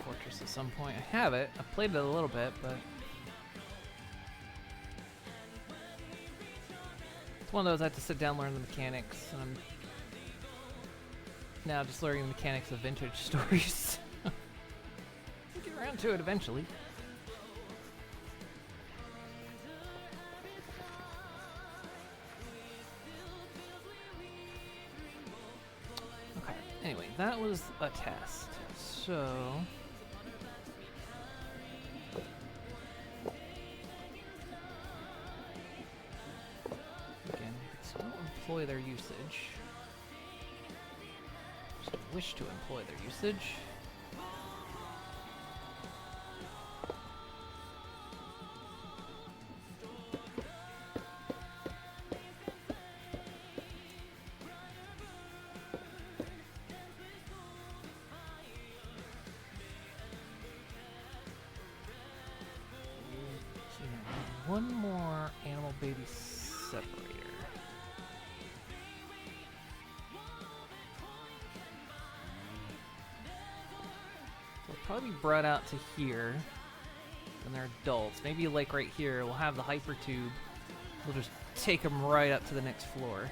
Fortress at some point. I have it. I played it a little bit, but it's one of those I have to sit down and learn the mechanics, and I'm now just learning the mechanics of vintage stories. We'll get around to it eventually. Okay, anyway, that was a test. So again, still employ their usage. Just wish to employ their usage. One more animal baby separator. So it'll probably be brought out to here. when they're adults. Maybe like right here, we'll have the hyper tube. We'll just take them right up to the next floor.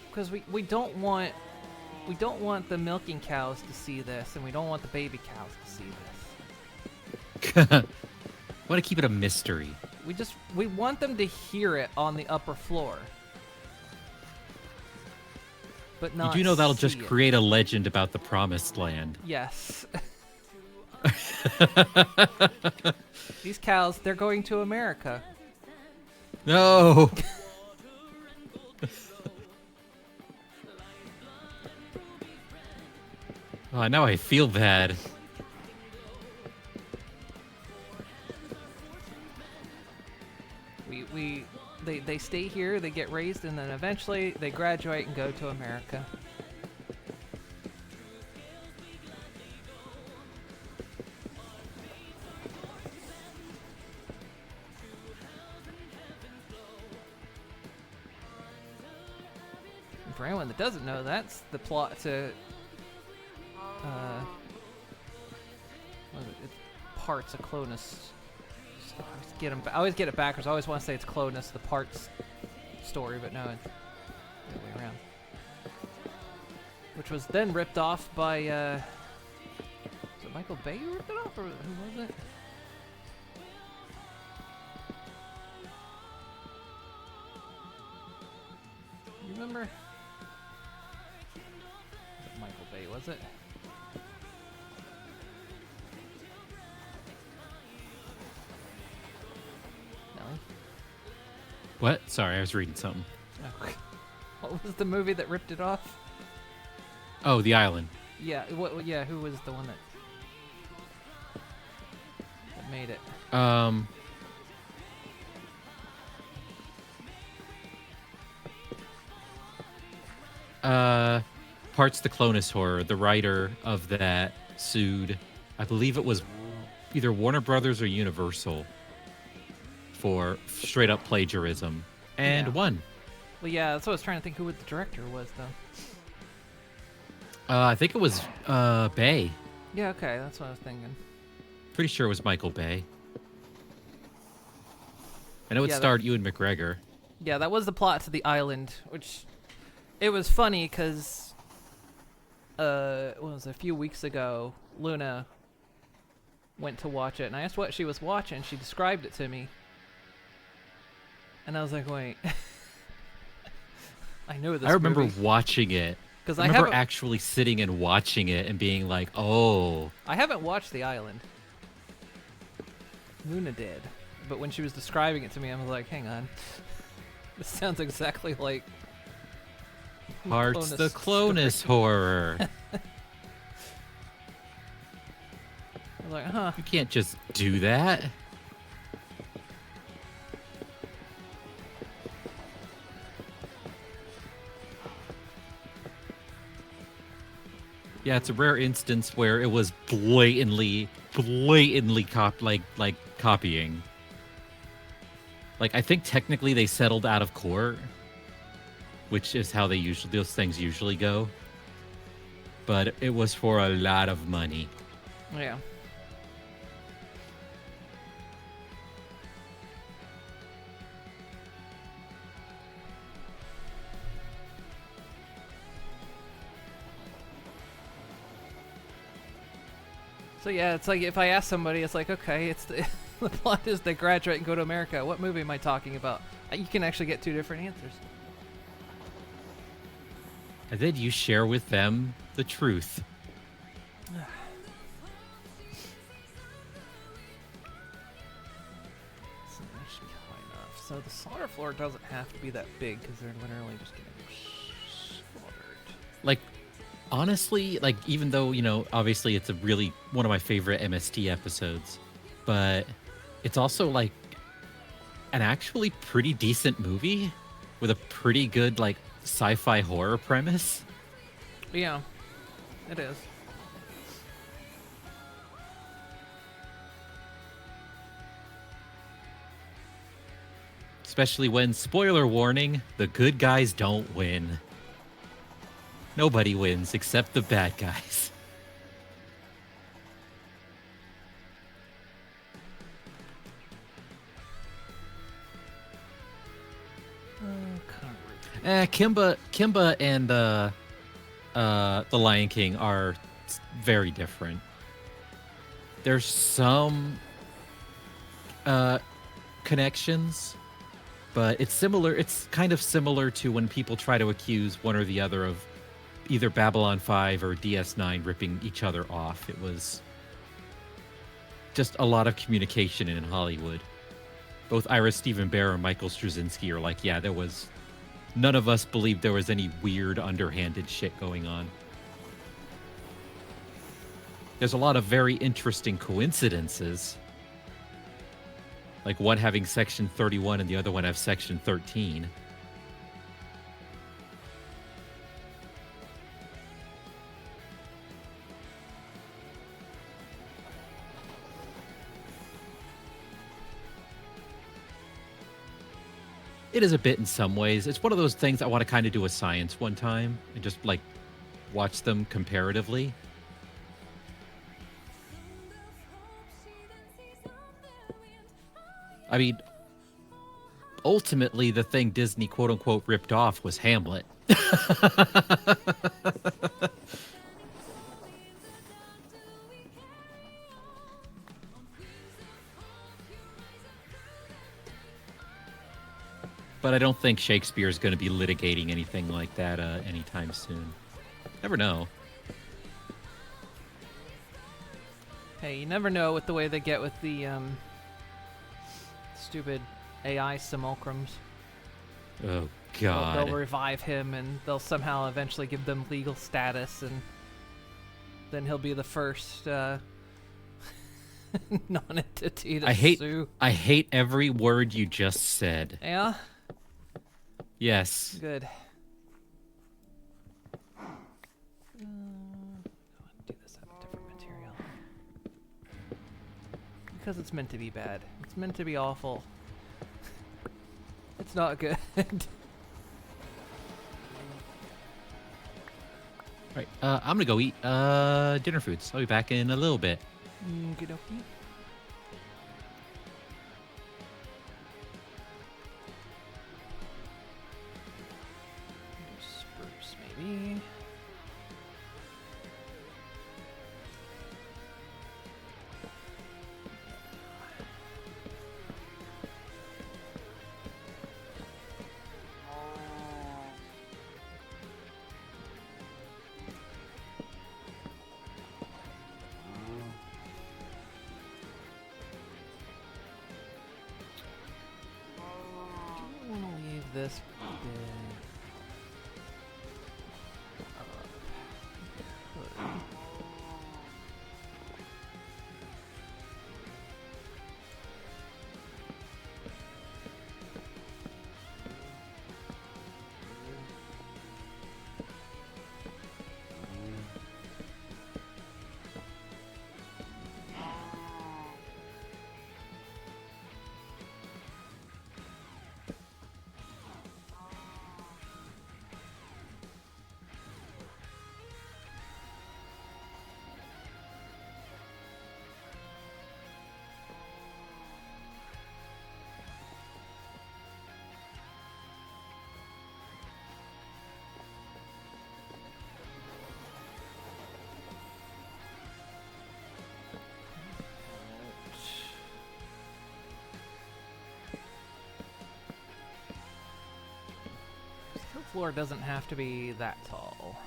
Because we don't want the milking cows to see this, and we don't want the baby cows to see this. Want to keep it a mystery. We want them to hear it on the upper floor. But not You do know that'll see just it. create a legend about the promised land. Yes. These cows, they're going to America. No! Oh, now I feel bad. They stay here, they get raised, and then eventually they graduate and go to America. For anyone that doesn't know, that's the plot to what is it? It's Parts of Clonus. I always get it backwards. I always want to say it's Clonus, the Parts story, but no, it's the other way around. Which was then ripped off by, was it Michael Bay who ripped it off, or who was it? You remember? Was it Michael Bay, was it? What? Sorry, I was reading something. Okay. What was the movie that ripped it off? Oh, The Island. Yeah, yeah, who was the one that made it? Parts the Clonus Horror. The writer of that sued, I believe it was either Warner Brothers or Universal, for straight up plagiarism, and won. Well, yeah, that's what I was trying to think who the director was, though. I think it was Bay. Yeah, okay, that's what I was thinking. Pretty sure it was Michael Bay. I know it starred Ewan McGregor. Yeah, that was the plot to The Island, which it was funny because what was it, a few weeks ago, Luna went to watch it, and I asked what she was watching. She described it to me. And I was like, wait. I know this I remember movie. watching it. Because I remember actually sitting and watching it and being like, oh. I haven't watched The Island. Luna did. But when she was describing it to me, I was like, hang on. This sounds exactly like Parts the Clonus Horror. I was like, huh. You can't just do that. Yeah, it's a rare instance where it was blatantly copying. Like, I think technically they settled out of court, which is how those things usually go. But it was for a lot of money. Yeah. So yeah, it's like if I ask somebody, it's like, okay, it's the plot is they graduate and go to America. What movie am I talking about? You can actually get two different answers. And then you share with them the truth. So the solder floor doesn't have to be that big because they're literally just getting slaughtered. Like, honestly, like, even though, you know, obviously it's one of my favorite MST episodes, but it's also like an actually pretty decent movie with a pretty good, like, sci-fi horror premise. Yeah, it is. Especially when, spoiler warning, the good guys don't win. Nobody wins except the bad guys. Kimba and the Lion King are very different. There's some connections, but it's similar. It's kind of similar to when people try to accuse one or the other of either Babylon 5 or DS9 ripping each other off. It was just a lot of communication in Hollywood. Both Ira Stephen Bear and Michael Straczynski are like, yeah, there was... None of us believed there was any weird, underhanded shit going on. There's a lot of very interesting coincidences. Like one having Section 31 and the other one have Section 13. It is a bit in some ways. It's one of those things I want to kind of do a science one time and just like watch them comparatively. I mean, ultimately the thing Disney quote unquote ripped off was Hamlet. But I don't think Shakespeare's going to be litigating anything like that anytime soon. Never know. Hey, you never know with the way they get with the stupid AI simulacrums. Oh, God. They'll revive him and they'll somehow eventually give them legal status, and then he'll be the first non-entity to sue. I hate every word you just said. Yeah? Yes. Good. Do this out of different material. Because it's meant to be bad. It's meant to be awful. It's not good. Right, I'm gonna go eat dinner foods. I'll be back in a little bit. Okey-dokey. Spruce, maybe. This floor doesn't have to be that tall.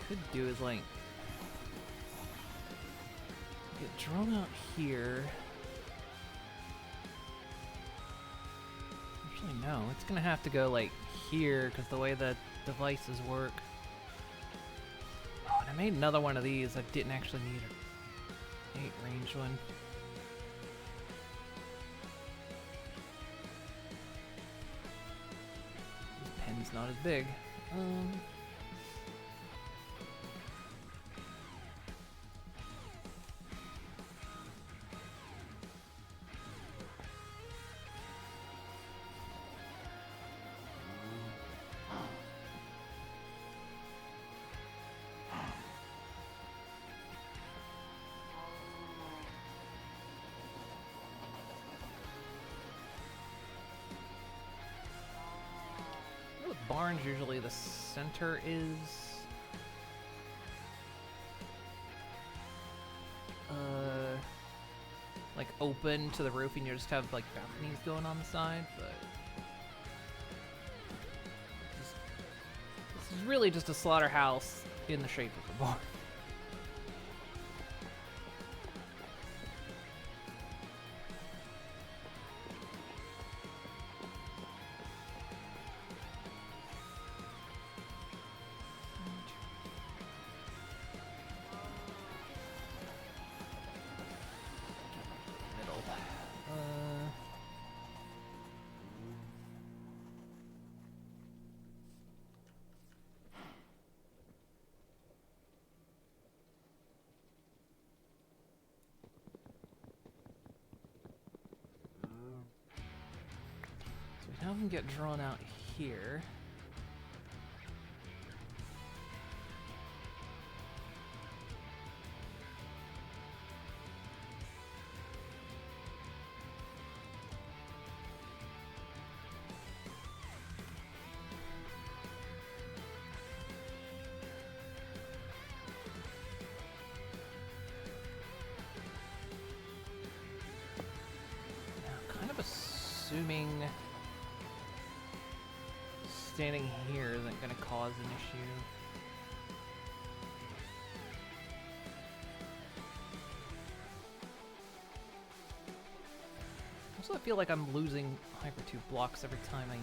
Could do is like get drone out here. Actually, no, it's gonna have to go like here because the way the devices work. Oh, and I made another one of these. I didn't actually need an 8-range one. These One's not as big. With barns, usually the center is like open to the roof, and you just have like balconies going on the side. But this is really just a slaughterhouse in the shape of a barn. Now we can get drawn out here. Now, kind of assuming standing here isn't going to cause an issue. Also, I feel like I'm losing Hypertube blocks every time I...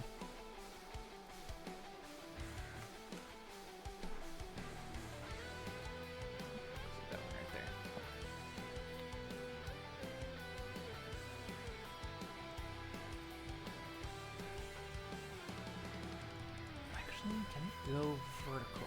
That one right there. Actually, can it go vertical?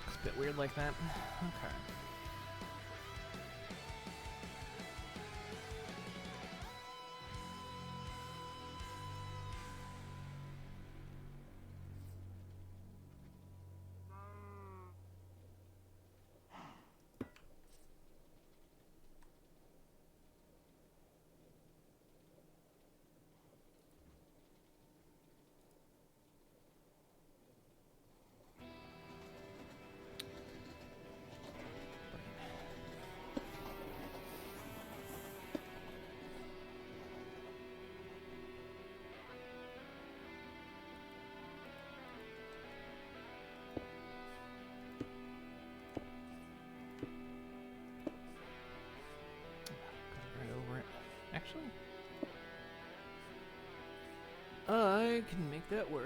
It's a bit weird like that. Okay. Right over it. Actually, I can make that work.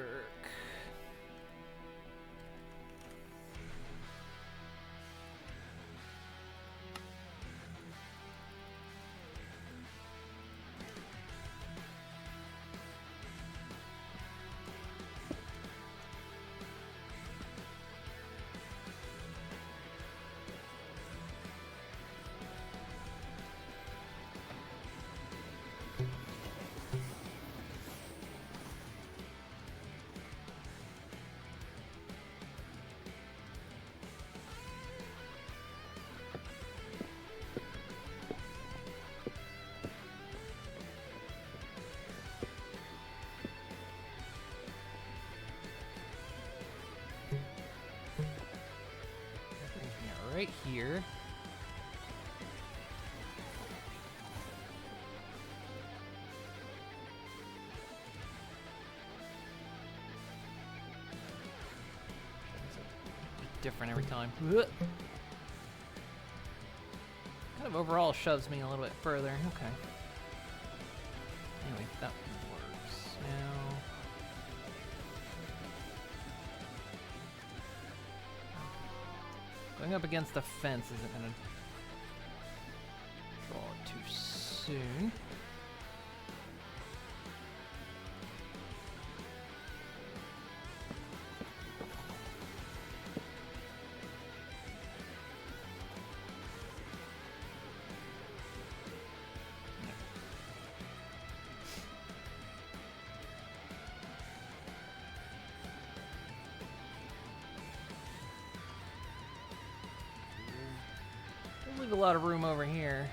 right here. Different every time. Kind of overall shoves me a little bit further. Okay. Anyway, that works. Now. Going up against the fence isn't gonna draw it too soon. Leave a lot of room over here.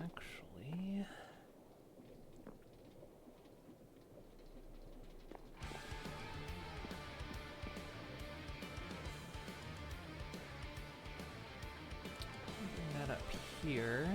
Actually. Bring that up here.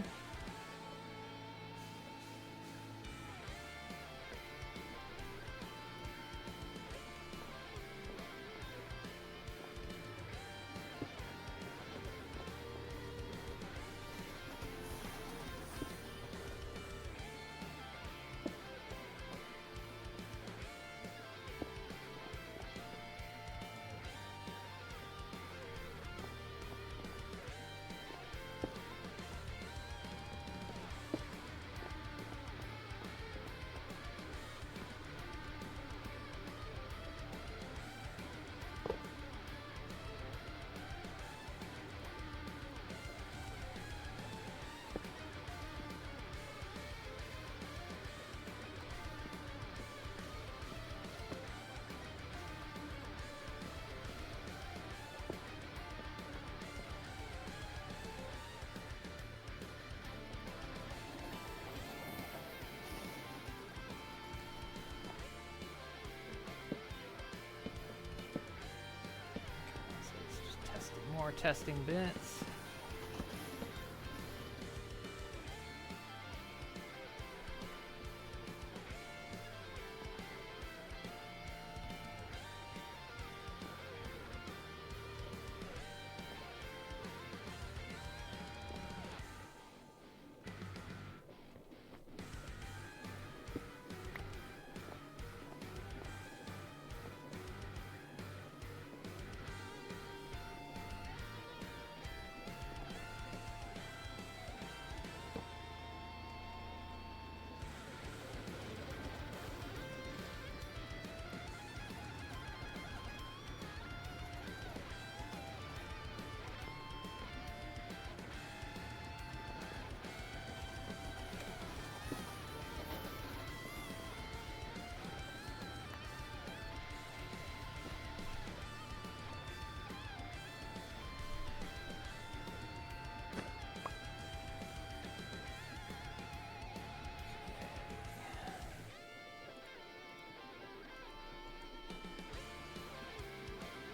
More testing bits.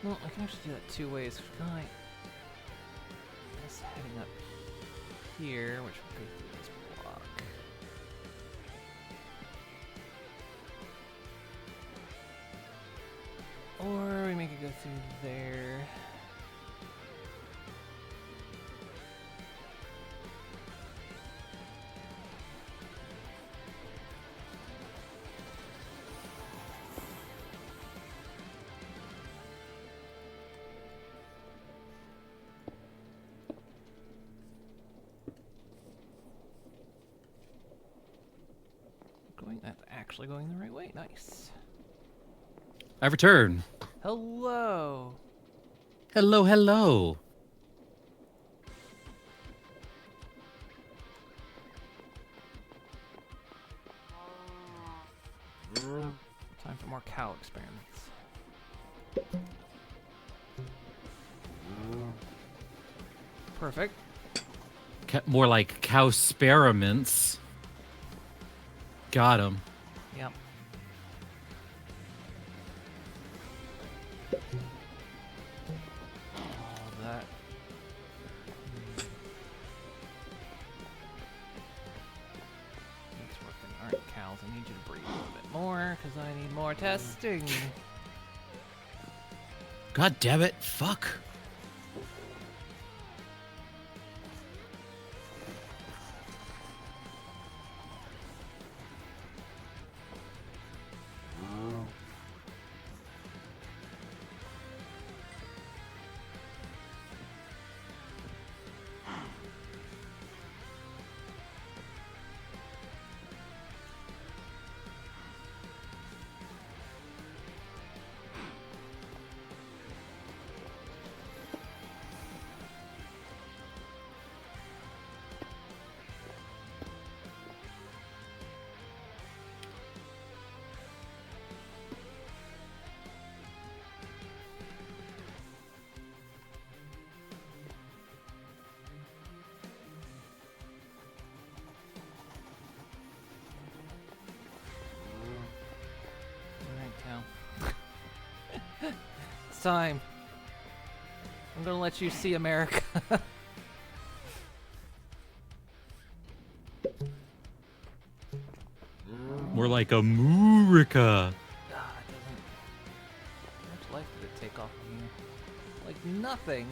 Well, I can actually do that two ways. Can I? That's heading up here, which will go through this block. Or we make it go through there. That's actually going the right way. Nice. I return. Hello. Hello, hello. Time for more cow experiments. Perfect. More like cow experiments. Got him. Yep. All that. It's working. Alright, cows, I need you to breathe a little bit more, because I need more testing. God damn it. Fuck. It's time. I'm gonna let you see America. More like America. God, it doesn't. How much life did it take off of you? Like nothing.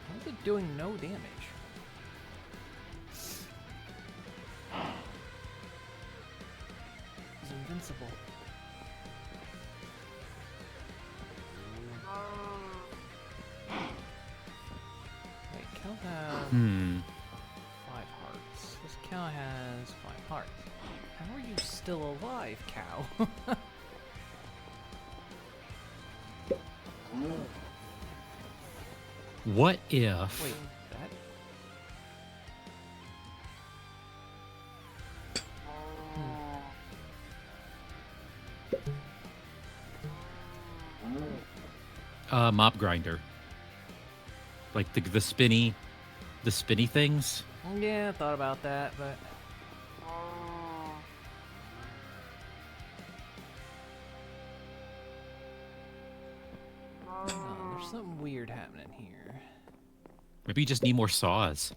How's it doing no damage? It's invincible. Wait, cow has 5 hearts. This cow has 5 hearts. How are you still alive, cow? What if? Wait, that? Mop grinder. Like the spinny things. Yeah, I thought about that, but oh, there's something weird happening here. Maybe you just need more saws.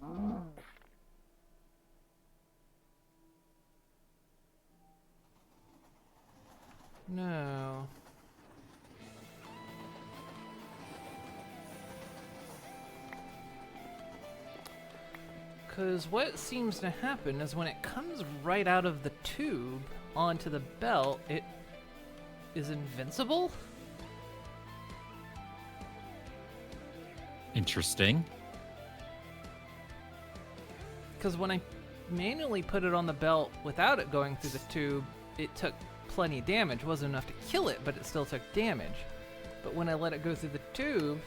No. Because what seems to happen is when it comes right out of the tube onto the belt, it is invincible? Interesting. Because when I manually put it on the belt without it going through the tube, it took plenty of damage. It wasn't enough to kill it, but it still took damage. But when I let it go through the tube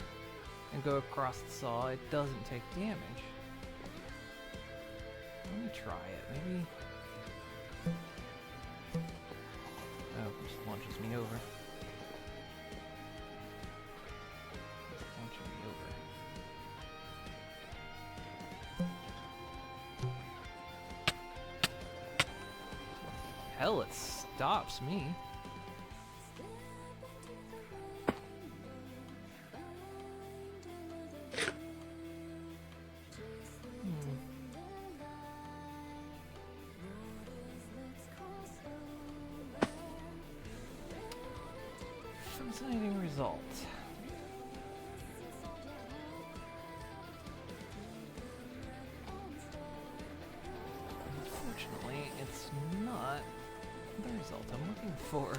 and go across the saw, it doesn't take damage. Let me try it, maybe. Oh, it just launches me over. It's launching me over. Hell, it stops me. Fascinating result. Unfortunately, it's not the result I'm looking for.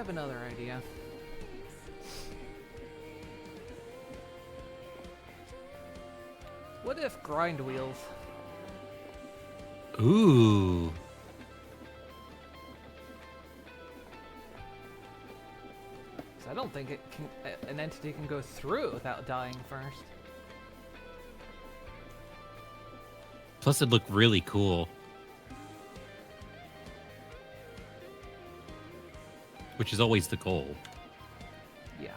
have another idea. What if grind wheels? Ooh. 'Cause I don't think it can. An entity can go through without dying first. Plus, it'd look really cool. Which is always the goal. Yeah.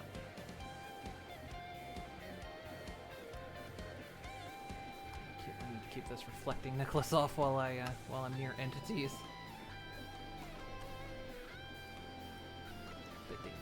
I need to keep this reflecting necklace off while I'm near entities. Bit dangerous.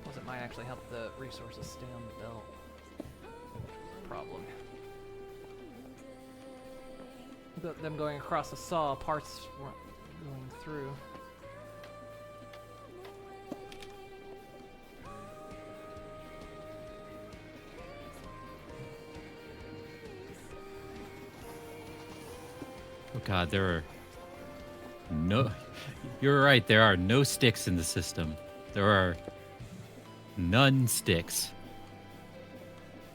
Plus, it might actually help the resources stay on the belt. Problem. Them going across the saw, parts weren't going through. Oh god, there are no... You're right, there are no sticks in the system. There are none sticks.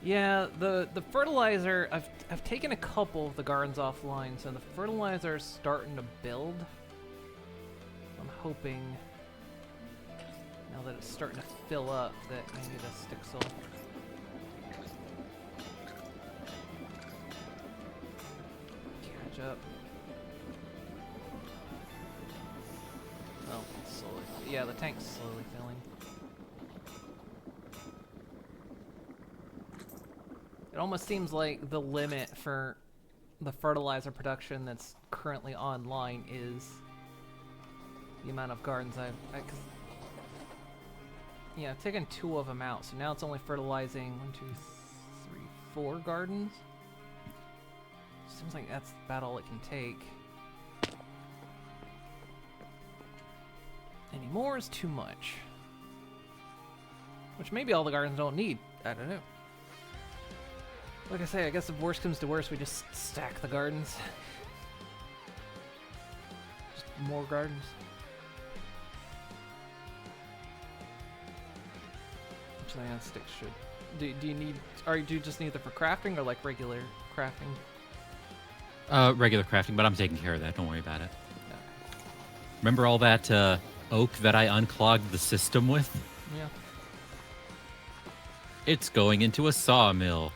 Yeah, the fertilizer, I've taken a couple of the gardens offline, so the fertilizer's starting to build. I'm hoping, now that it's starting to fill up, that maybe the sticks will... catch up. Oh, it's slowly, yeah, the tank's slowly filling. It almost seems like the limit for the fertilizer production that's currently online is the amount of gardens I've taken 2 of them out, so now it's only fertilizing 1, 2, 3, 4 gardens. Seems like that's about all it can take. Any more is too much. Which maybe all the gardens don't need. I don't know. Like I say, I guess if worst comes to worst, we just stack the gardens. Just more gardens. Actually, yeah, sticks should. Do you need? Do you just need them for crafting or like regular crafting? Regular crafting, but I'm taking care of that. Don't worry about it. Okay. Remember all that oak that I unclogged the system with? Yeah. It's going into a sawmill.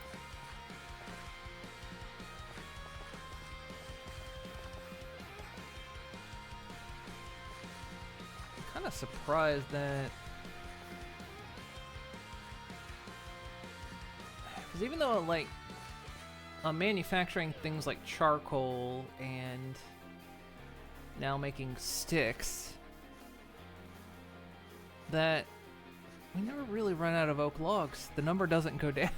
I'm kind of surprised that. Because even though, like, I'm manufacturing things like charcoal and now making sticks, that we never really run out of oak logs. The number doesn't go down.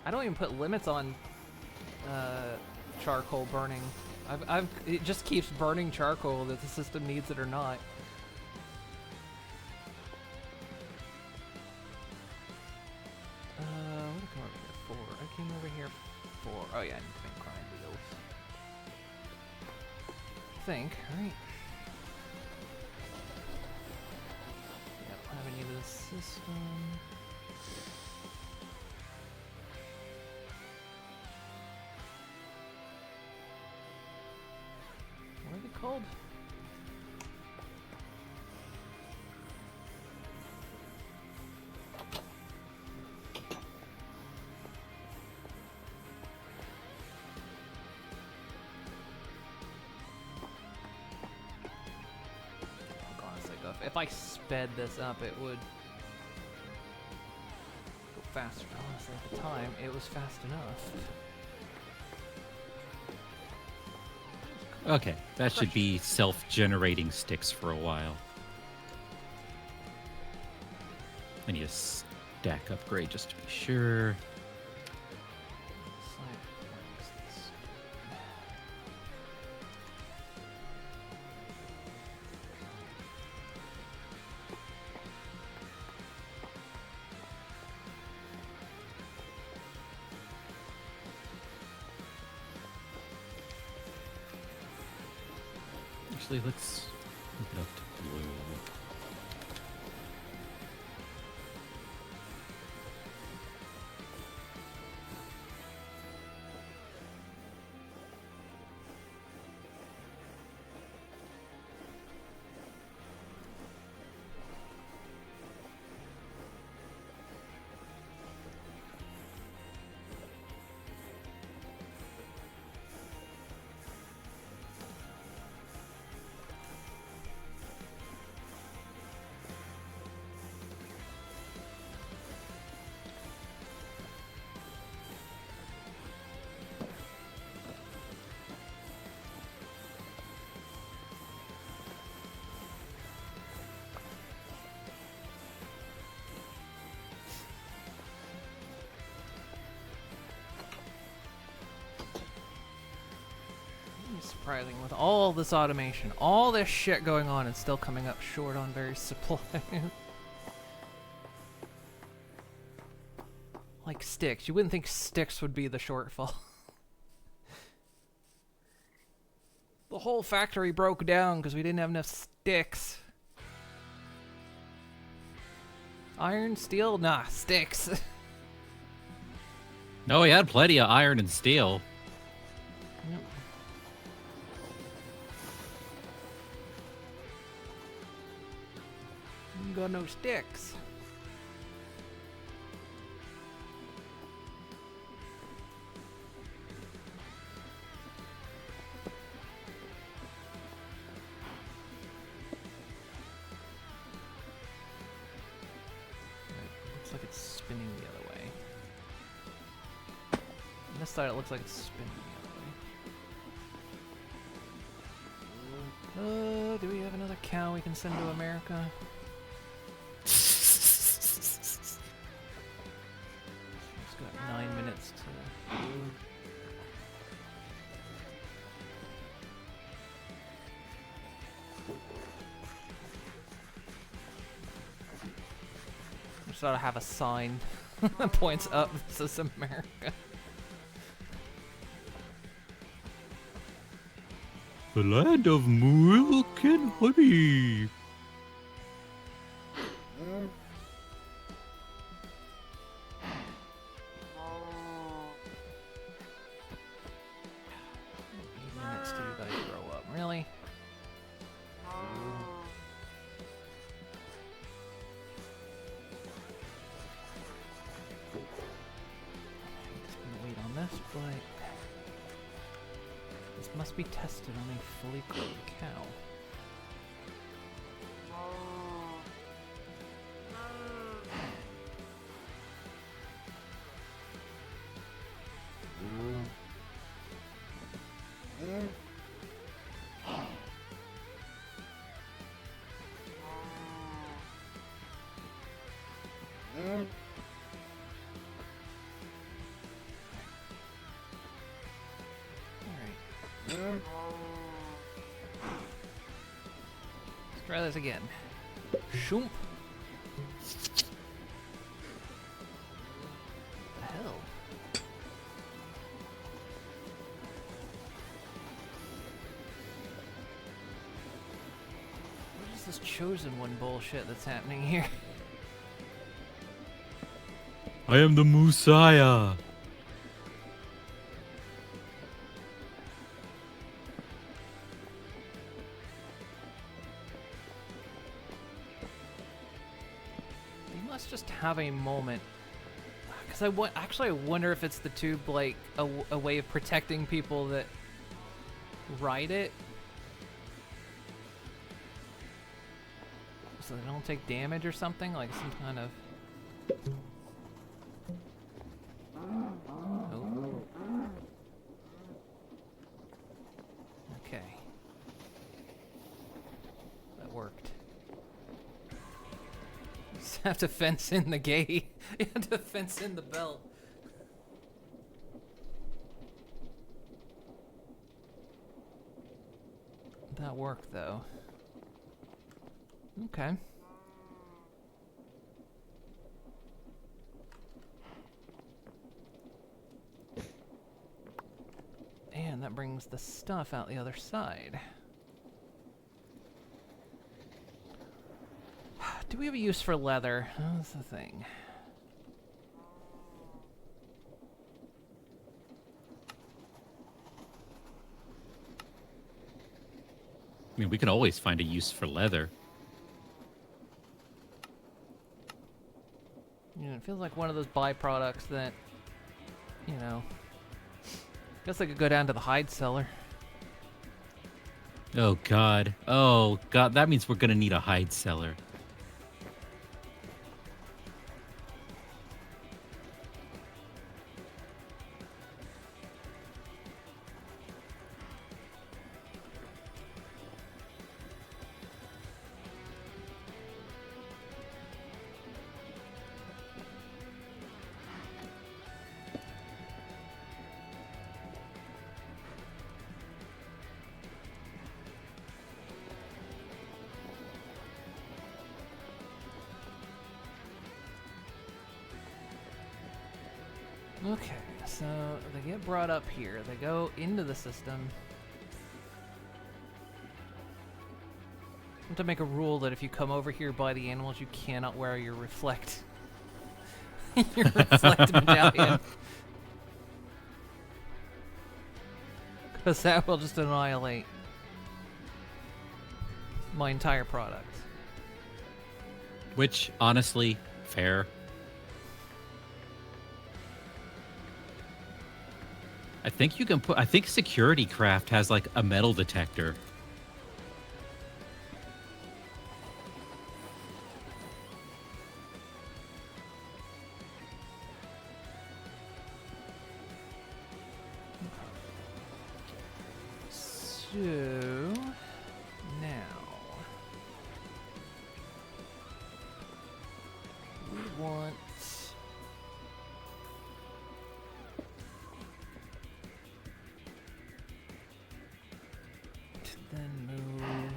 I don't even put limits on charcoal burning. It just keeps burning charcoal, that the system needs it or not. What did I come over here for? I came over here for... Oh yeah, I need to make grind wheels. I think, right? Yeah, I don't have any of this system. What are they called? Honestly, if I sped this up, it would go faster. Honestly, at the time, it was fast enough. Okay, that should be self-generating sticks for a while. I need a stack upgrade just to be sure. Actually, let's move it up to blue. Surprising, with all this automation, all this shit going on, and still coming up short on various supplies. Like sticks. You wouldn't think sticks would be the shortfall. The whole factory broke down because we didn't have enough sticks. Iron, steel? Nah, sticks. No, we had plenty of iron and steel. Yep. Got no sticks. Looks like it's spinning the other way. On this side it looks like it's spinning the other way. Do we have another cow we can send to America? It's got 9 minutes to... Just ought to have a sign that points up. This is America. The land of milk and honey. Minutes till you guys grow up. Really? Just gonna wait on this, but this must be tested on a fully grown cow. Alright. Let's try this again. Shoomp. What the hell? What is this chosen one bullshit that's happening here? I am the Messiah. They must just have a moment. Because I wonder if it's the tube, like, a way of protecting people that ride it. So they don't take damage or something? Like some kind of... Oh. Okay. That worked. have to fence in the gate. You have to fence in the belt. That worked though. Okay. And that brings the stuff out the other side. Do we have a use for leather? That's the thing. I mean, we can always find a use for leather. You know, it feels like one of those byproducts that, you know, guess I could go down to the hide cellar. Oh god. Oh god, that means we're gonna need a hide cellar. Okay, so they get brought up here. They go into the system. I have to make a rule that if you come over here by the animals, you cannot wear your reflect medallion. Because that will just annihilate my entire product. Which, honestly, fair. I think you can put... I think Security Craft has, like, a metal detector. So... now... we want... then move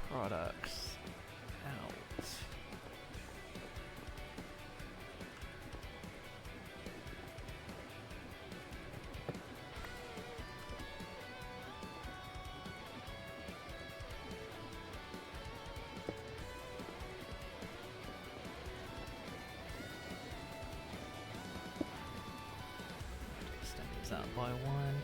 products out. Extend these out by one.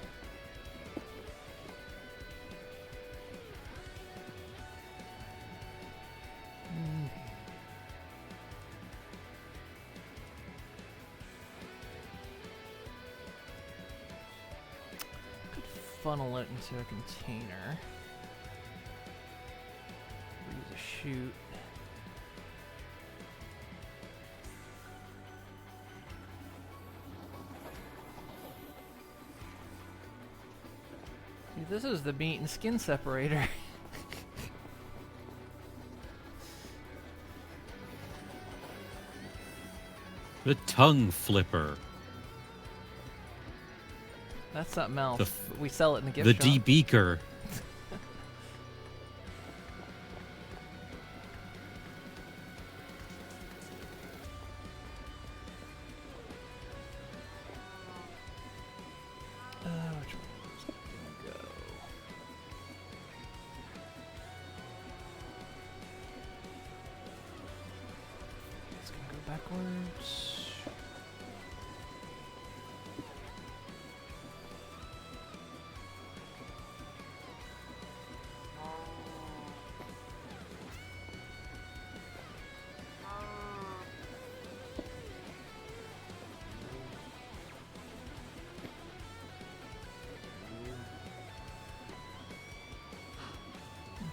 Could funnel it into a container. Use a chute. See, this is the meat and skin separator. The tongue flipper. That's something else. The We sell it in the gift The shop. debeaker. Which one's gonna go? It's gonna go backwards.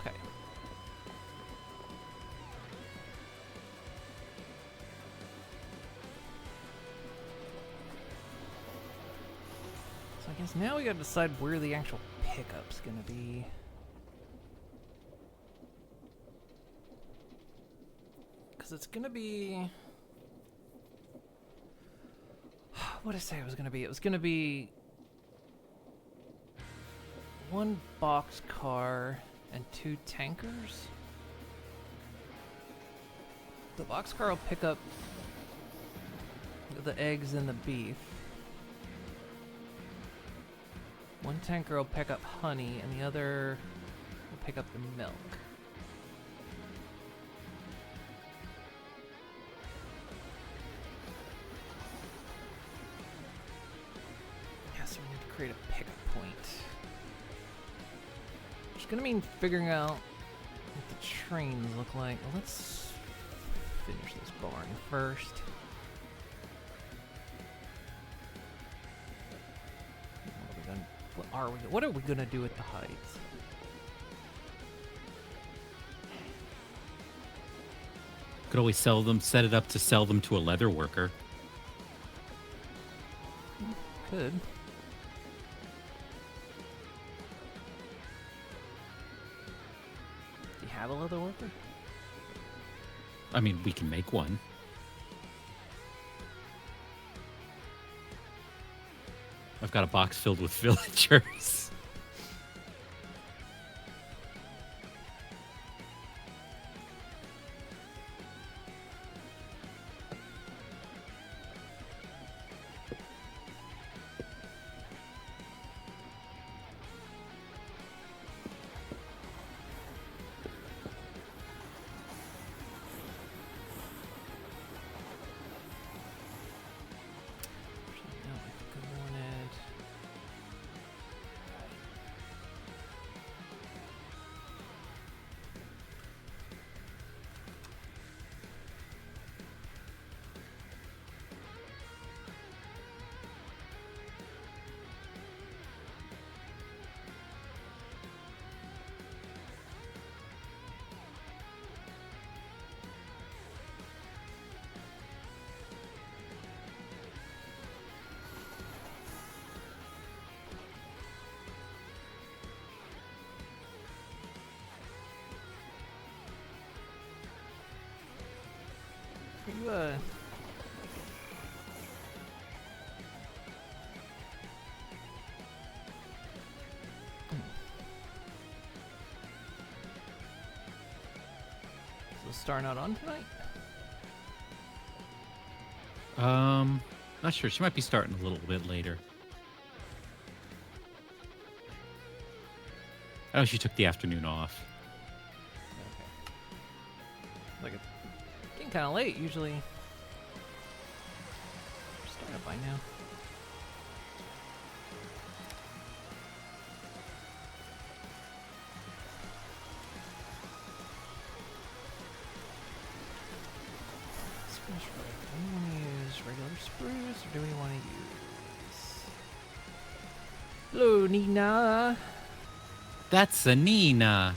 Okay. So I guess now we gotta decide where the actual pickup's gonna be. Because it's gonna be... What did I say it was gonna be? It was gonna be... 1 boxcar and 2 tankers? The boxcar will pick up the eggs and the beef. 1 tanker will pick up honey, and the other will pick up the milk. Yeah, so we need to create a pickup point. Which is gonna mean figuring out what the trains look like. Well, let's finish this barn first. What are we gonna do with the hides? Could always sell them, set it up to sell them to a leather worker. Could. Do you have a leather worker? I mean, we can make one. I've got a box filled with villagers. You, Is the star not on tonight? Not sure. She might be starting a little bit later. I know she took the afternoon off. Okay. Like it's getting kind of late. Usually, we're starting by now. Spruce root. Do we want to use regular spruce, or do we want to use? Hello, Nina. That's a Nina.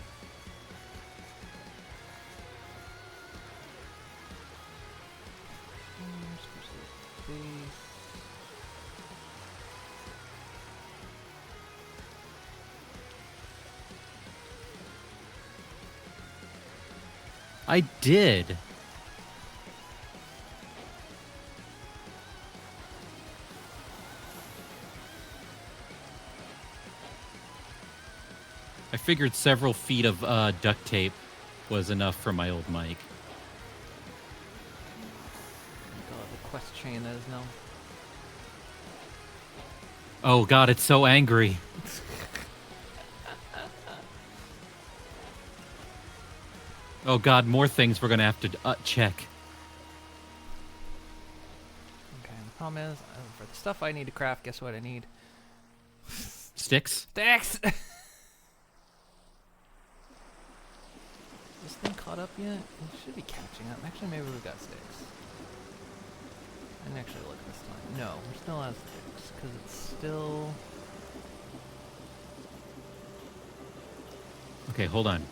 I did. I figured several feet of duct tape was enough for my old mic. God, the quest chain that is now. Oh god, it's so angry. Oh god, more things we're gonna have to check. Okay, the problem is, for the stuff I need to craft, guess what I need? Sticks? Sticks! This thing caught up yet? It should be catching up. Actually, maybe we've got sticks. I didn't actually look this time. No, we're still out of sticks, because it's still... Okay, hold on.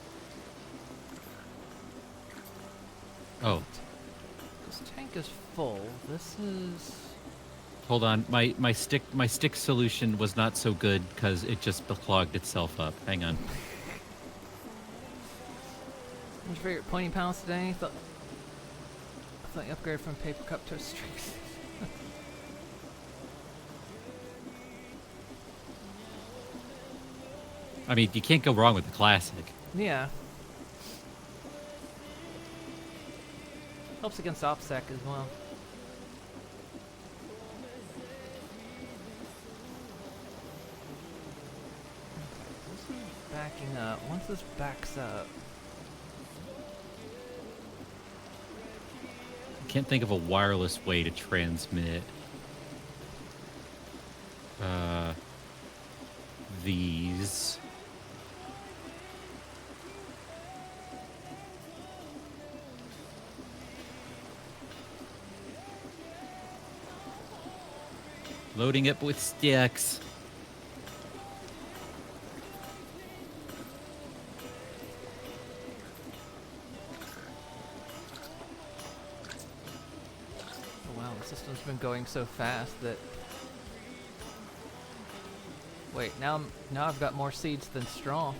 Oh. This tank is full. This is... Hold on. My stick solution was not so good because it just clogged itself up. Hang on. What's your favorite pointy palace today? Something upgrade from paper cup to a streak. I mean, you can't go wrong with the classic. Yeah. Helps against OPSEC as well. This is backing up. Once this backs up... I can't think of a wireless way to transmit these. Loading up with sticks. Oh wow, the system's been going so fast that... Wait, now I've got more seeds than straw.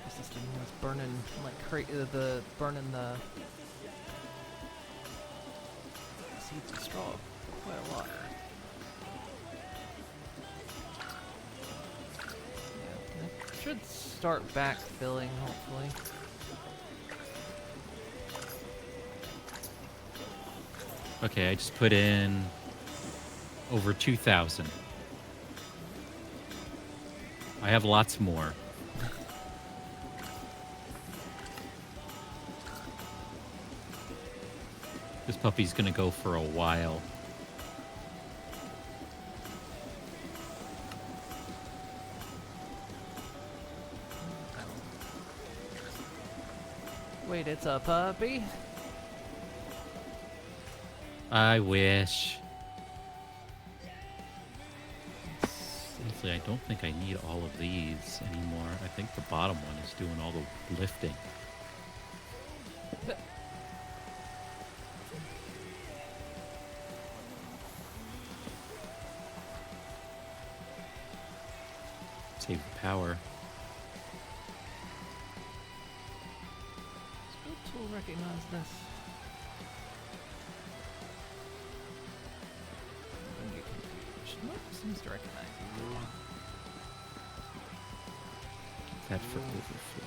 The system was burning like burning the seeds and straw quite a lot. Yeah, it should start backfilling hopefully. Okay, I just put in over 2,000. I have lots more. This puppy's gonna go for a while. Wait, it's a puppy? I wish. Honestly, I don't think I need all of these anymore. I think the bottom one is doing all the lifting. Save power. Does the tool recognize this? Nope, seems to recognize you. That for overflow.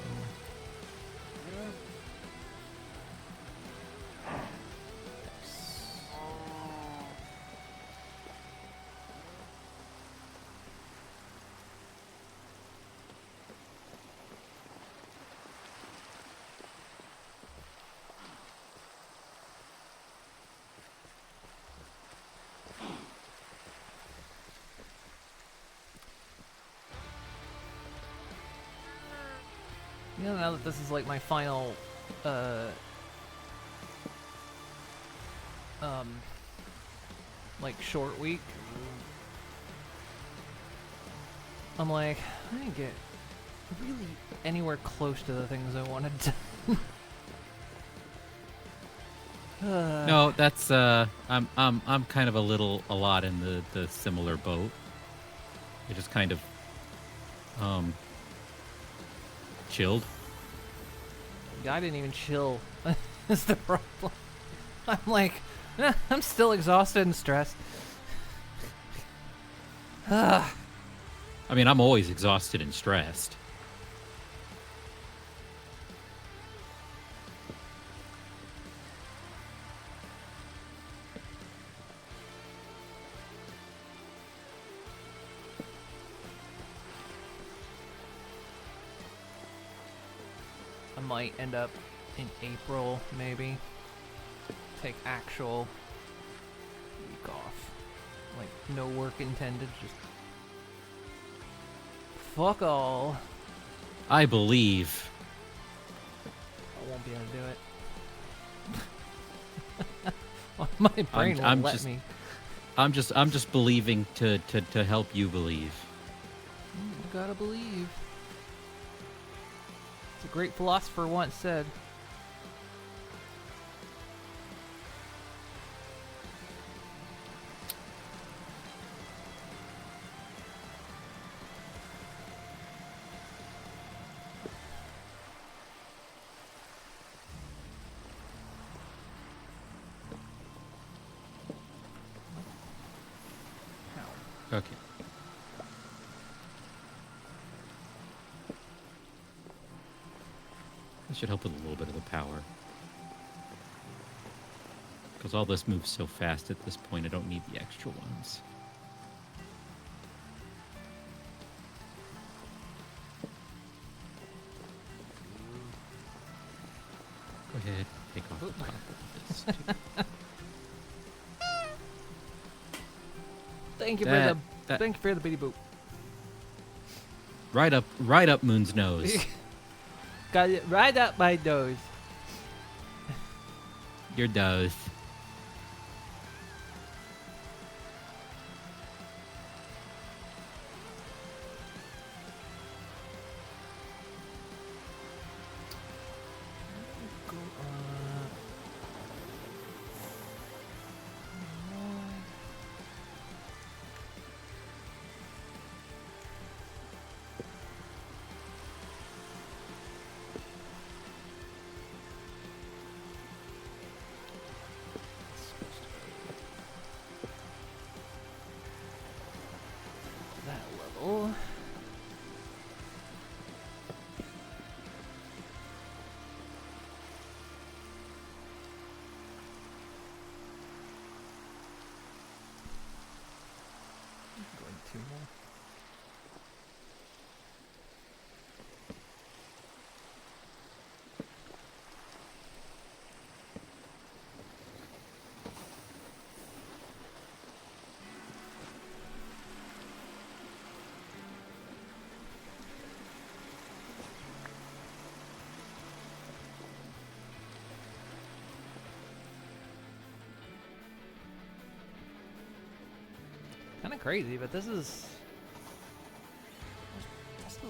You know, now that this is like my final, like short week, I'm like, I didn't get really anywhere close to the things I wanted to. No, that's I'm kind of a lot in the similar boat. I just kind of chilled. I didn't even chill. Is the problem? I'm like, I'm still exhausted and stressed. I mean, I'm always exhausted and stressed. I might end up in April, maybe. Take actual week off. Like, no work intended, just fuck all. I believe. I won't be able to do it. My brain won't let me. I'm just believing to help you believe. You gotta believe. As a great philosopher once said. Okay. That should help with a little bit of the power. Because all this moves so fast at this point, I don't need the extra ones. Go ahead, take off the top of this too. Thank you thank you for the bitty boop. Right up Moon's nose. Got it right up my nose. Your nose. That level. Going 2 more. Kind of crazy, but this is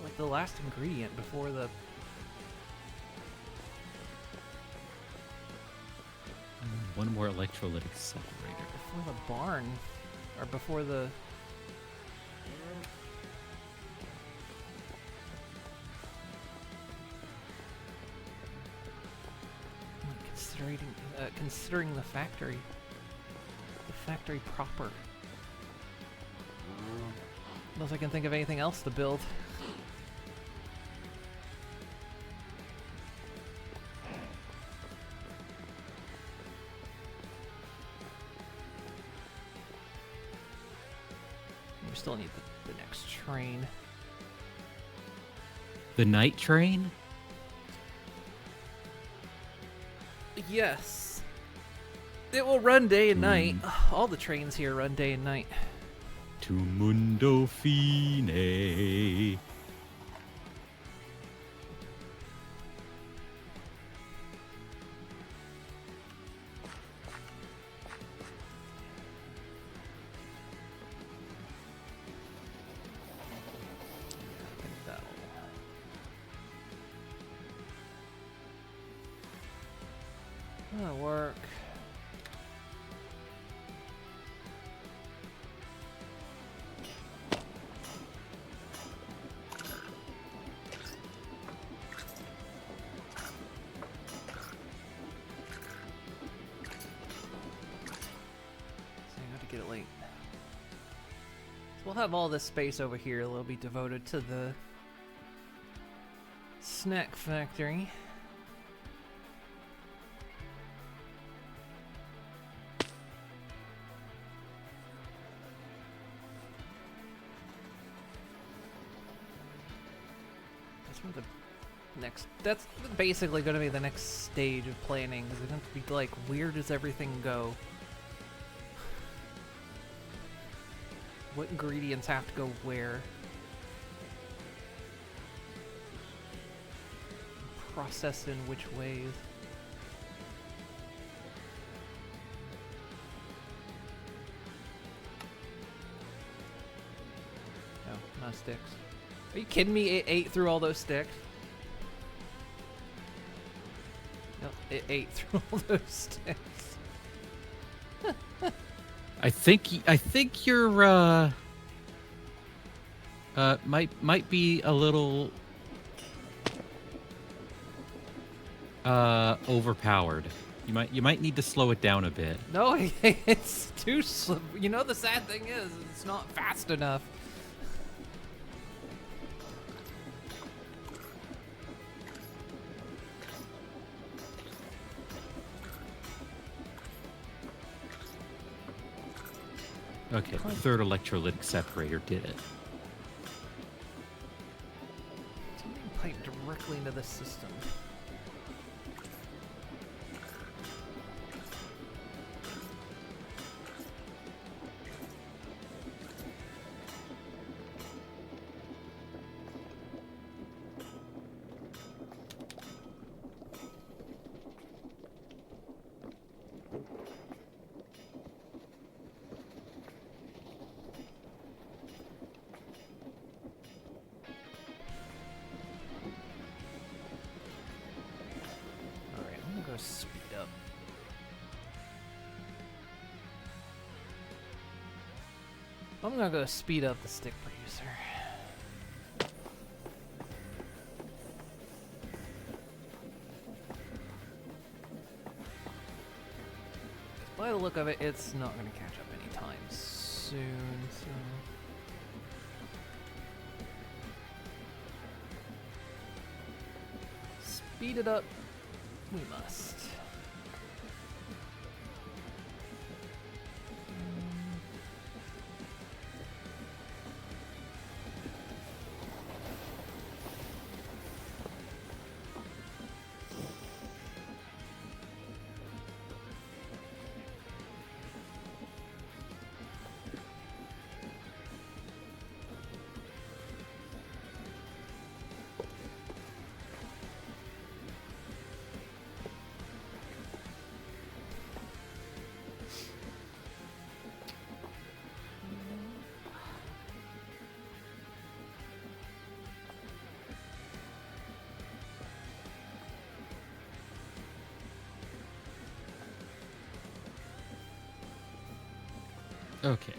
like the last ingredient before the One more electrolytic separator. before the barn or before the considering the factory proper. Unless I can think of anything else to build. We still need the next train. The night train? Yes. It will run day and night. All the trains here run day and night. To Mundo Fine. That'll work. Get it late. So we'll have all this space over here. It'll be devoted to the snack factory. That's where the next. That's basically going to be the next stage of planning. Is it going to be like, where does everything go? What ingredients have to go where? Processed in which ways? Oh, not sticks. Are you kidding me? It ate through all those sticks? No, it ate through all those sticks. I think you're might be a little overpowered. You might need to slow it down a bit. No, it's too slow. You know, the sad thing is, it's not fast enough. Okay, the third electrolytic separator did it. Something piped directly into the system. Speed up. I'm gonna go speed up the stick producer. By the look of it, it's not gonna catch up anytime soon, so... Speed it up. We must. Okay.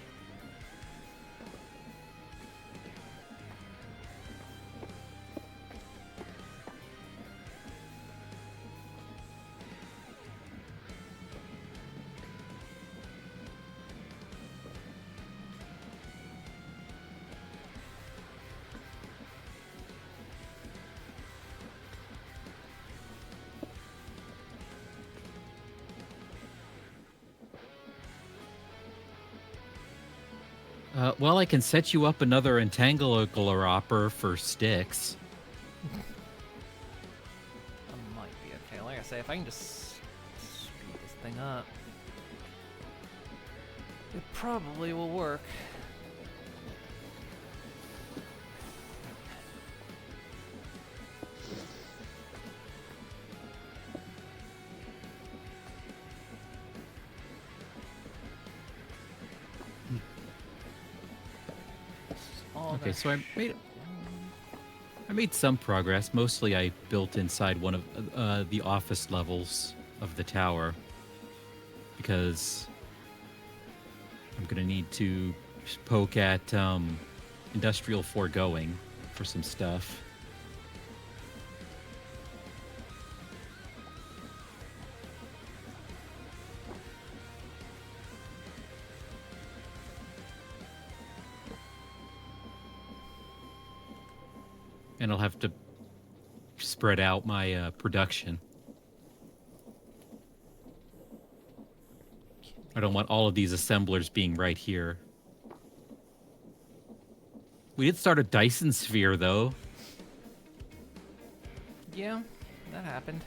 Well, I can set you up another entangler for sticks. That might be okay. Like I say, if I can just speed this thing up, it probably will work. Okay, so I made some progress. Mostly I built inside one of the office levels of the tower because I'm gonna need to poke at industrial foregoing for some stuff. And I'll have to spread out my production. I don't want all of these assemblers being right here. We did start a Dyson sphere, though. Yeah, that happened.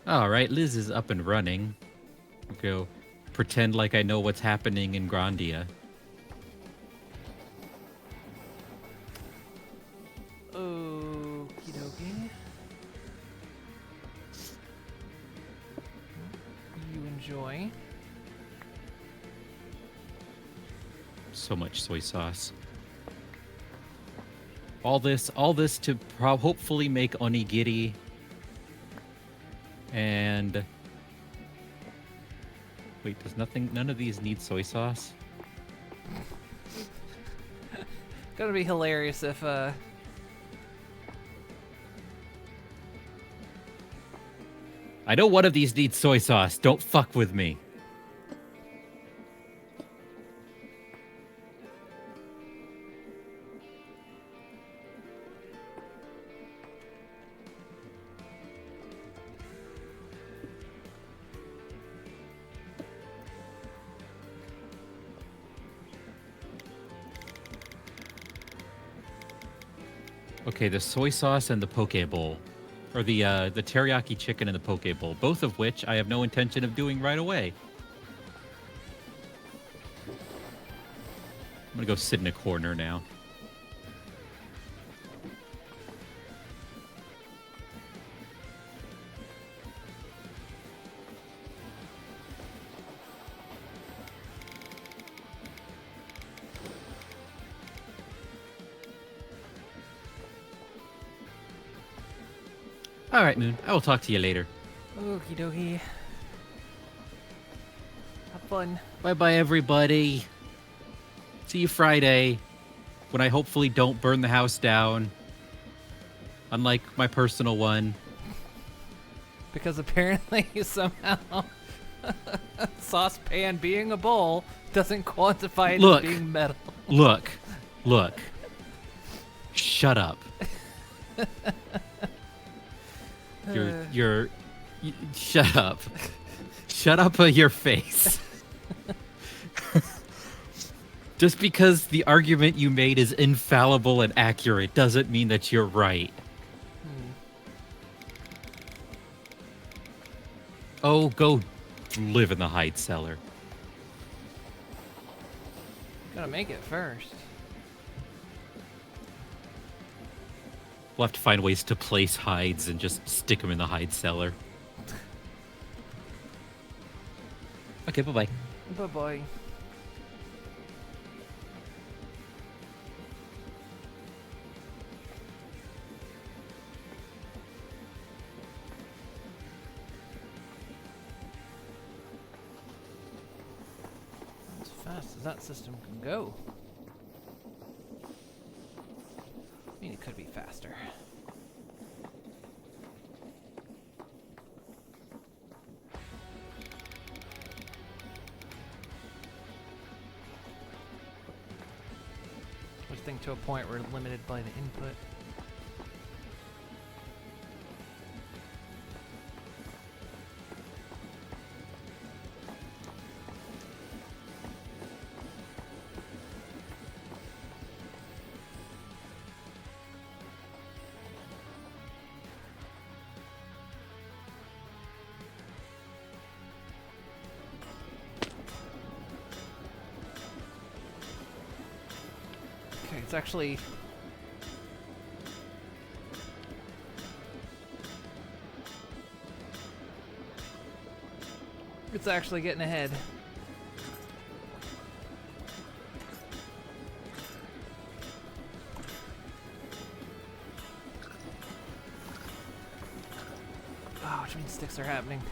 All right, Liz is up and running. I'll go pretend like I know what's happening in Grandia. Okie dokie. You enjoy. So much soy sauce. All this to hopefully make onigiri and Wait, none of these need soy sauce? Gonna be hilarious if I know one of these needs soy sauce. Don't fuck with me. Okay, the soy sauce and the poke bowl. Or the teriyaki chicken and the poke bowl. Both of which I have no intention of doing right away. I'm gonna go sit in a corner now. All right, Moon. I will talk to you later. okie dokie. Have fun. Bye-bye, everybody. See you Friday, when I hopefully don't burn the house down. Unlike my personal one. Because apparently somehow saucepan being a bowl doesn't quantify it as being metal. Look. Shut up. Shut up. Shut up your face. Just because the argument you made is infallible and accurate doesn't mean that you're right. Oh, go live in the hide cellar. Gotta make it first. We'll have to find ways to place hides and just stick them in the hide cellar. Okay, bye-bye. Bye-bye. As fast as that system can go. I mean, it could be faster. I think to a point we're limited by the input. It's actually getting ahead. Oh, which means sticks are happening.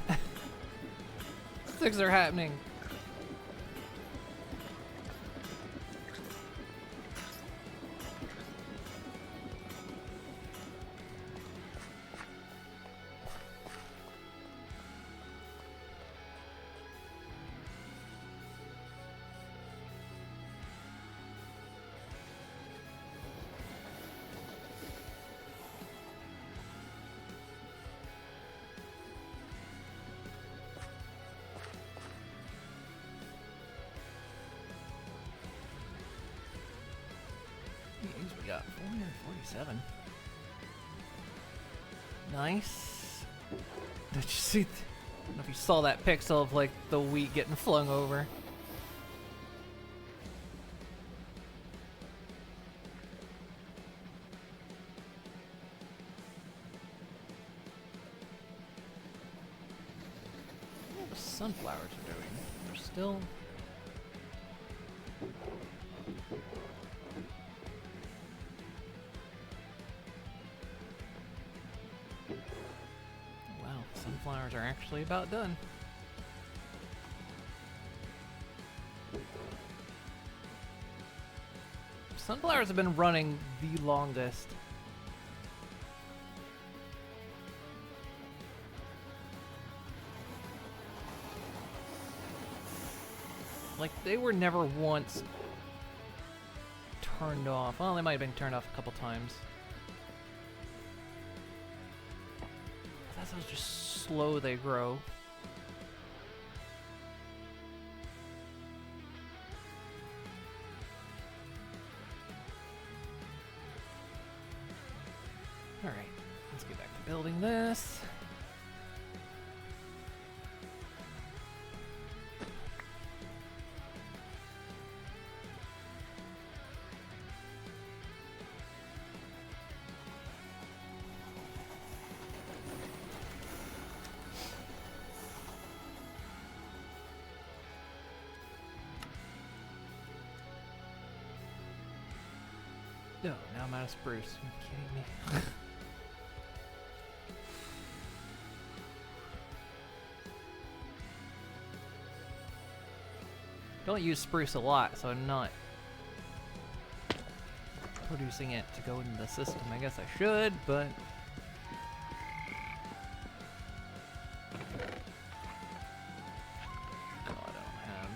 Sticks are happening. We got 447. Nice. Did you see? I don't know if you saw that pixel of like the wheat getting flung over. What the sunflowers are doing? They're still. Sunflowers are actually about done. Sunflowers have been running the longest. Like, they were never once turned off. Well, they might have been turned off a couple times. That's how just slow they grow. Alright, let's get back to building this. No, now I'm out of spruce. Are you kidding me? Don't use spruce a lot, so I'm not producing it to go into the system. I guess I should, but... Oh, I don't have...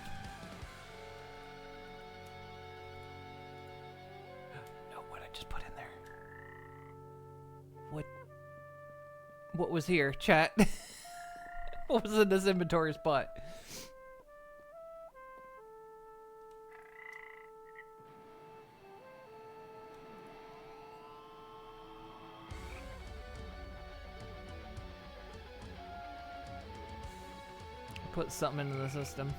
No, what I just put in there? What was here, chat? What was in this inventory spot? Put something into the system.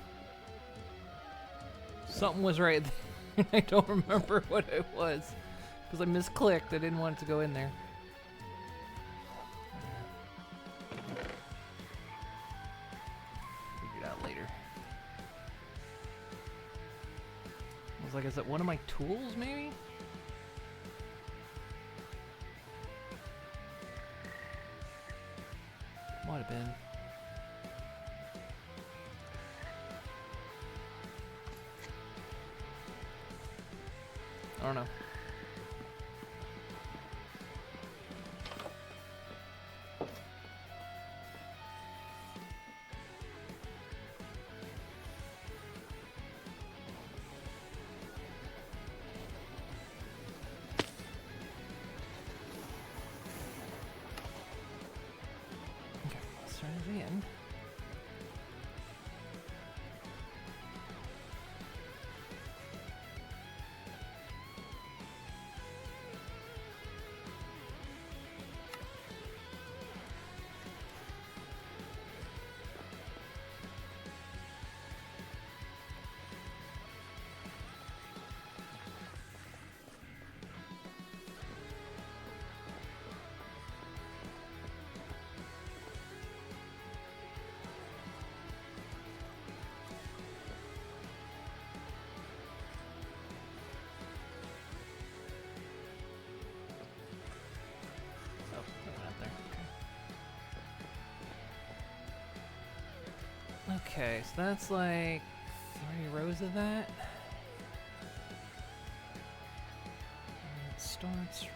Something was right there. I don't remember what it was. Because I misclicked. I didn't want it to go in there. Figure it out later. I was like, is it one of my tools, maybe? Might have been. I don't know. Okay, let's try it again. Oh, that went up there. Okay, so that's like 3 rows of that. And it starts right.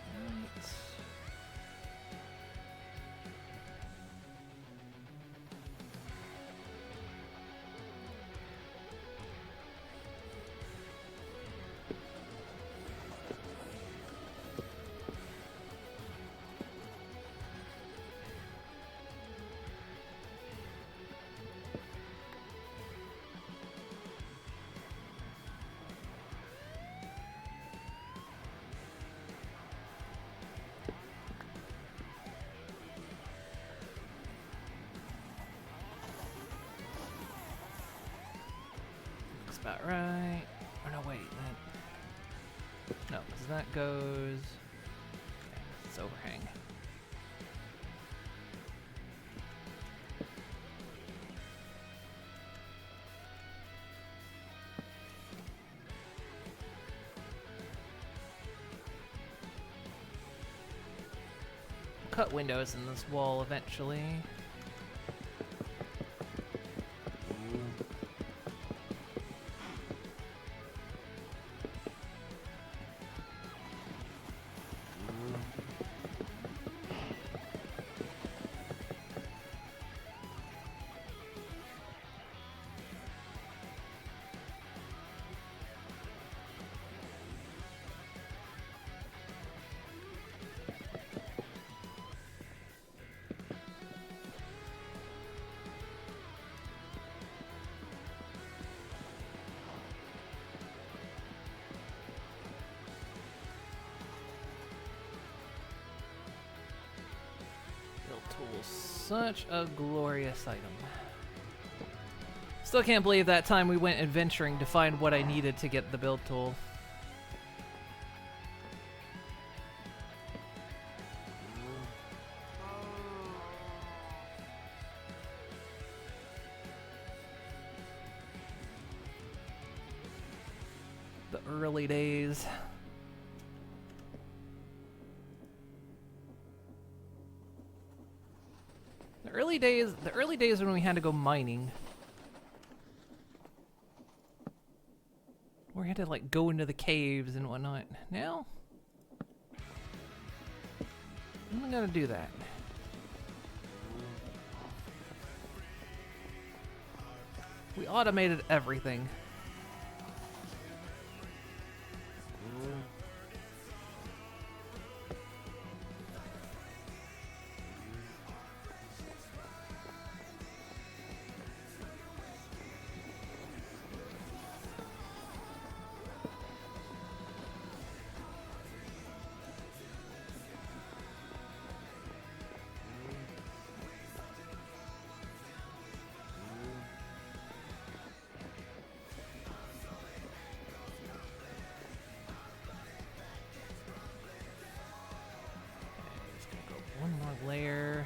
Looks about right. Or no, wait. No, because that goes. It's overhang. Cut windows in this wall eventually. Such a glorious item. Still can't believe that time we went adventuring to find what I needed to get the build tool. The early days. The early days when we had to go mining. We had to like go into the caves and whatnot. Now, I'm not gonna do that. We automated everything. One more layer.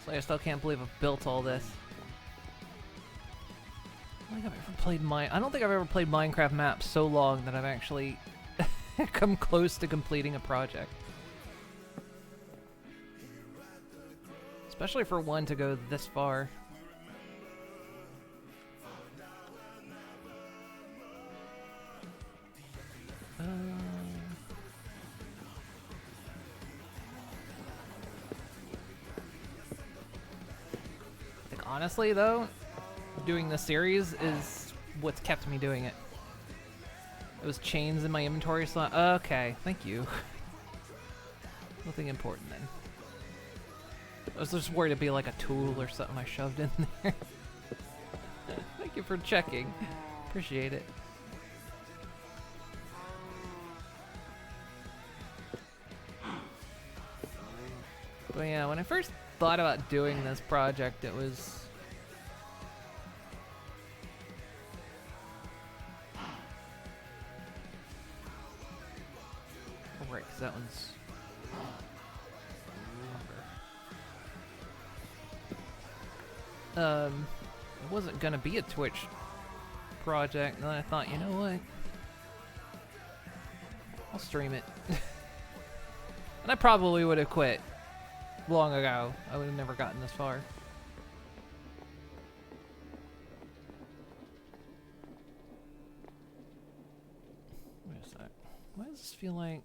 I still can't believe I've built all this. I don't think I've ever played Minecraft maps so long that I've actually come close to completing a project. Especially for one to go this far. Honestly, though, doing this series is what's kept me doing it. It was chains in my inventory slot. Okay, thank you. Nothing important then. I was just worried it'd be like a tool or something I shoved in there. Thank you for checking. Appreciate it. But yeah, when I first thought about doing this project, it was... Oh, right, 'cause that one's... It wasn't gonna be a Twitch project, and then I thought, you know what? I'll stream it. And I probably would have quit long ago. I would have never gotten this far. Wait a sec. Why does this feel like...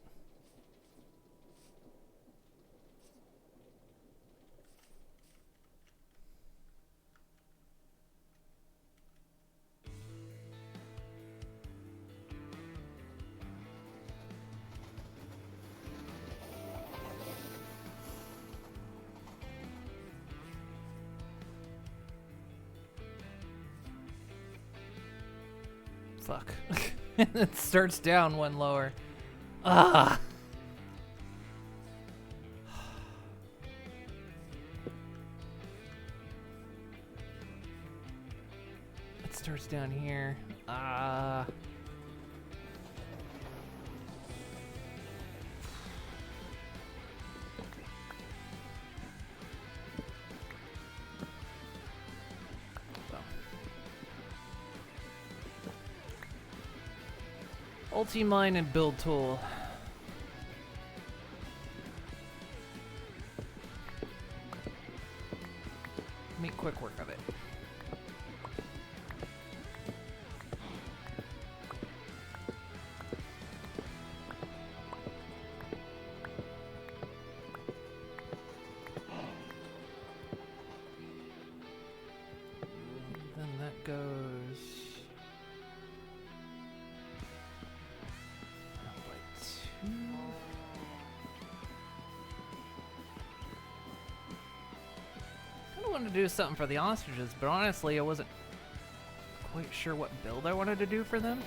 Fuck. It starts down one lower. Ah. It starts down here. Ah. Ulti-mine and build tool. Make quick work of it. wanted to do something for the ostriches, but honestly, I wasn't quite sure what build I wanted to do for them.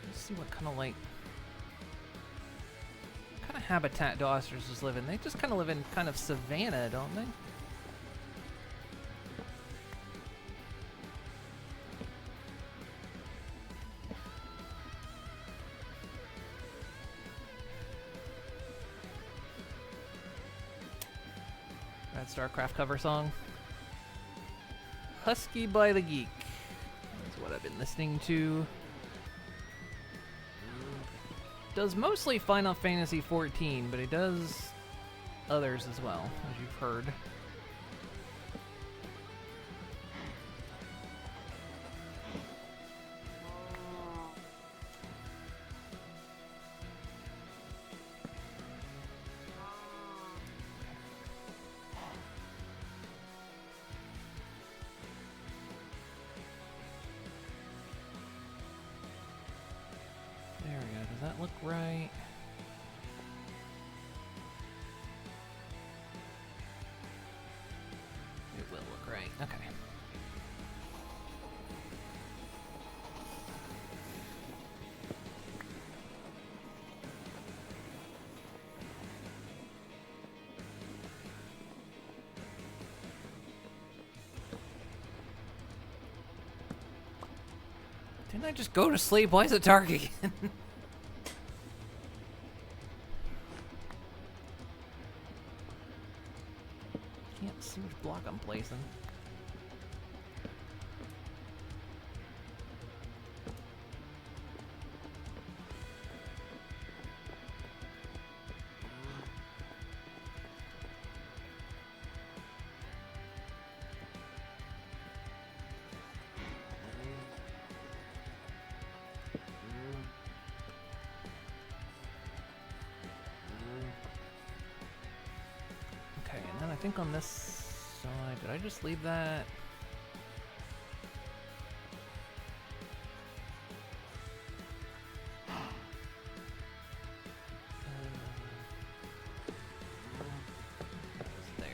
Let's see what kind of habitat do ostriches live in. They just kind of live in kind of savanna, don't they? StarCraft cover song. Husky by the Geek. That's what I've been listening to. Does mostly Final Fantasy XIV, but he does others as well, as you've heard. Right. It will look right. Okay. Didn't I just go to sleep? Why is it dark again? See which block I'm placing. Okay, and then I think on this side, did I just leave that? There.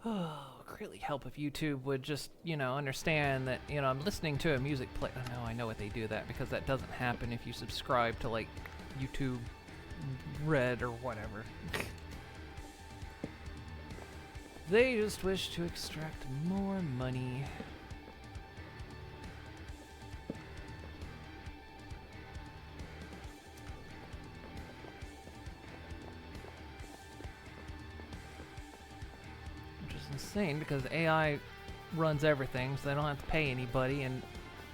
Oh, it would really help if YouTube would just, understand that, I'm listening to a music play. Oh, no, I know what they do that because that doesn't happen if you subscribe to, like, YouTube Red or whatever. They just wish to extract more money. Insane because AI runs everything, so they don't have to pay anybody, and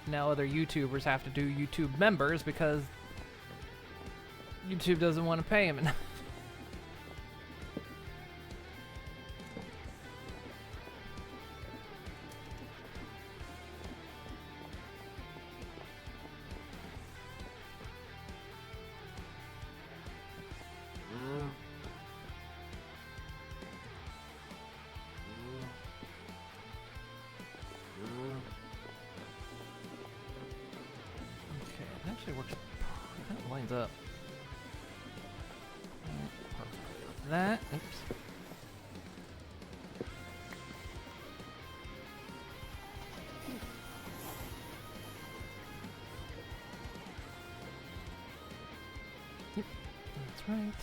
now other YouTubers have to do YouTube members because YouTube doesn't want to pay them enough. Works. That lines up. That. Oops. Yep, that's right.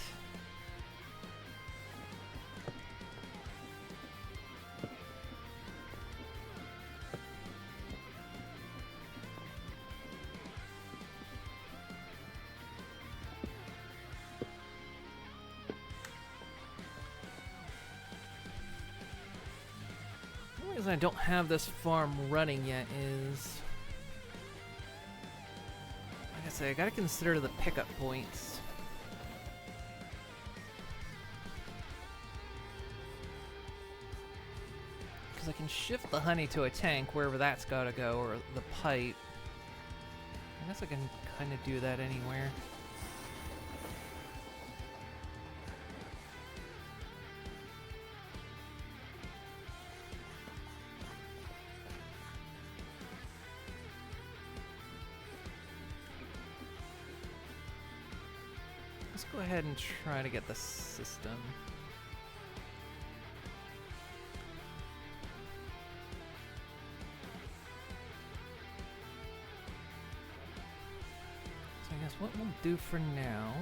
The reason I don't have this farm running yet is say, I gotta consider the pickup points. Because I can shift the honey to a tank wherever that's gotta go, or the pipe. I guess I can kind of do that anywhere. Let's go ahead and try to get the system. So I guess what we'll do for now.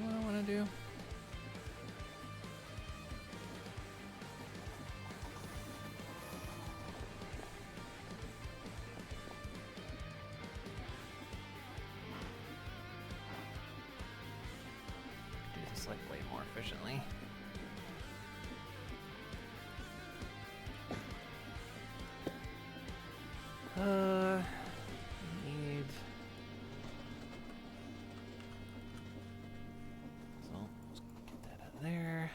What I want to do. Do this like way more efficiently. Need. So let's get that out of there.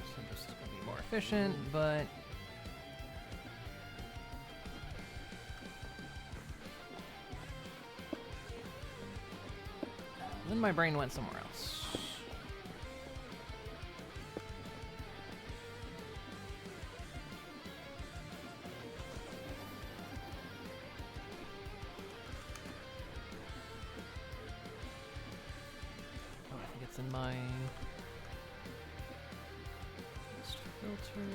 So this is going to be more efficient, but then my brain went somewhere else. Oh, I think it's in my filter.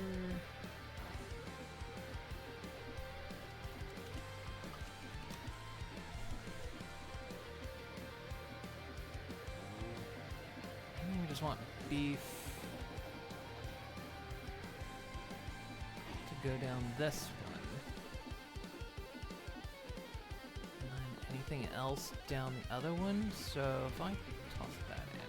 We just want beef to go down this one. And then anything else down the other one. So if I toss that in.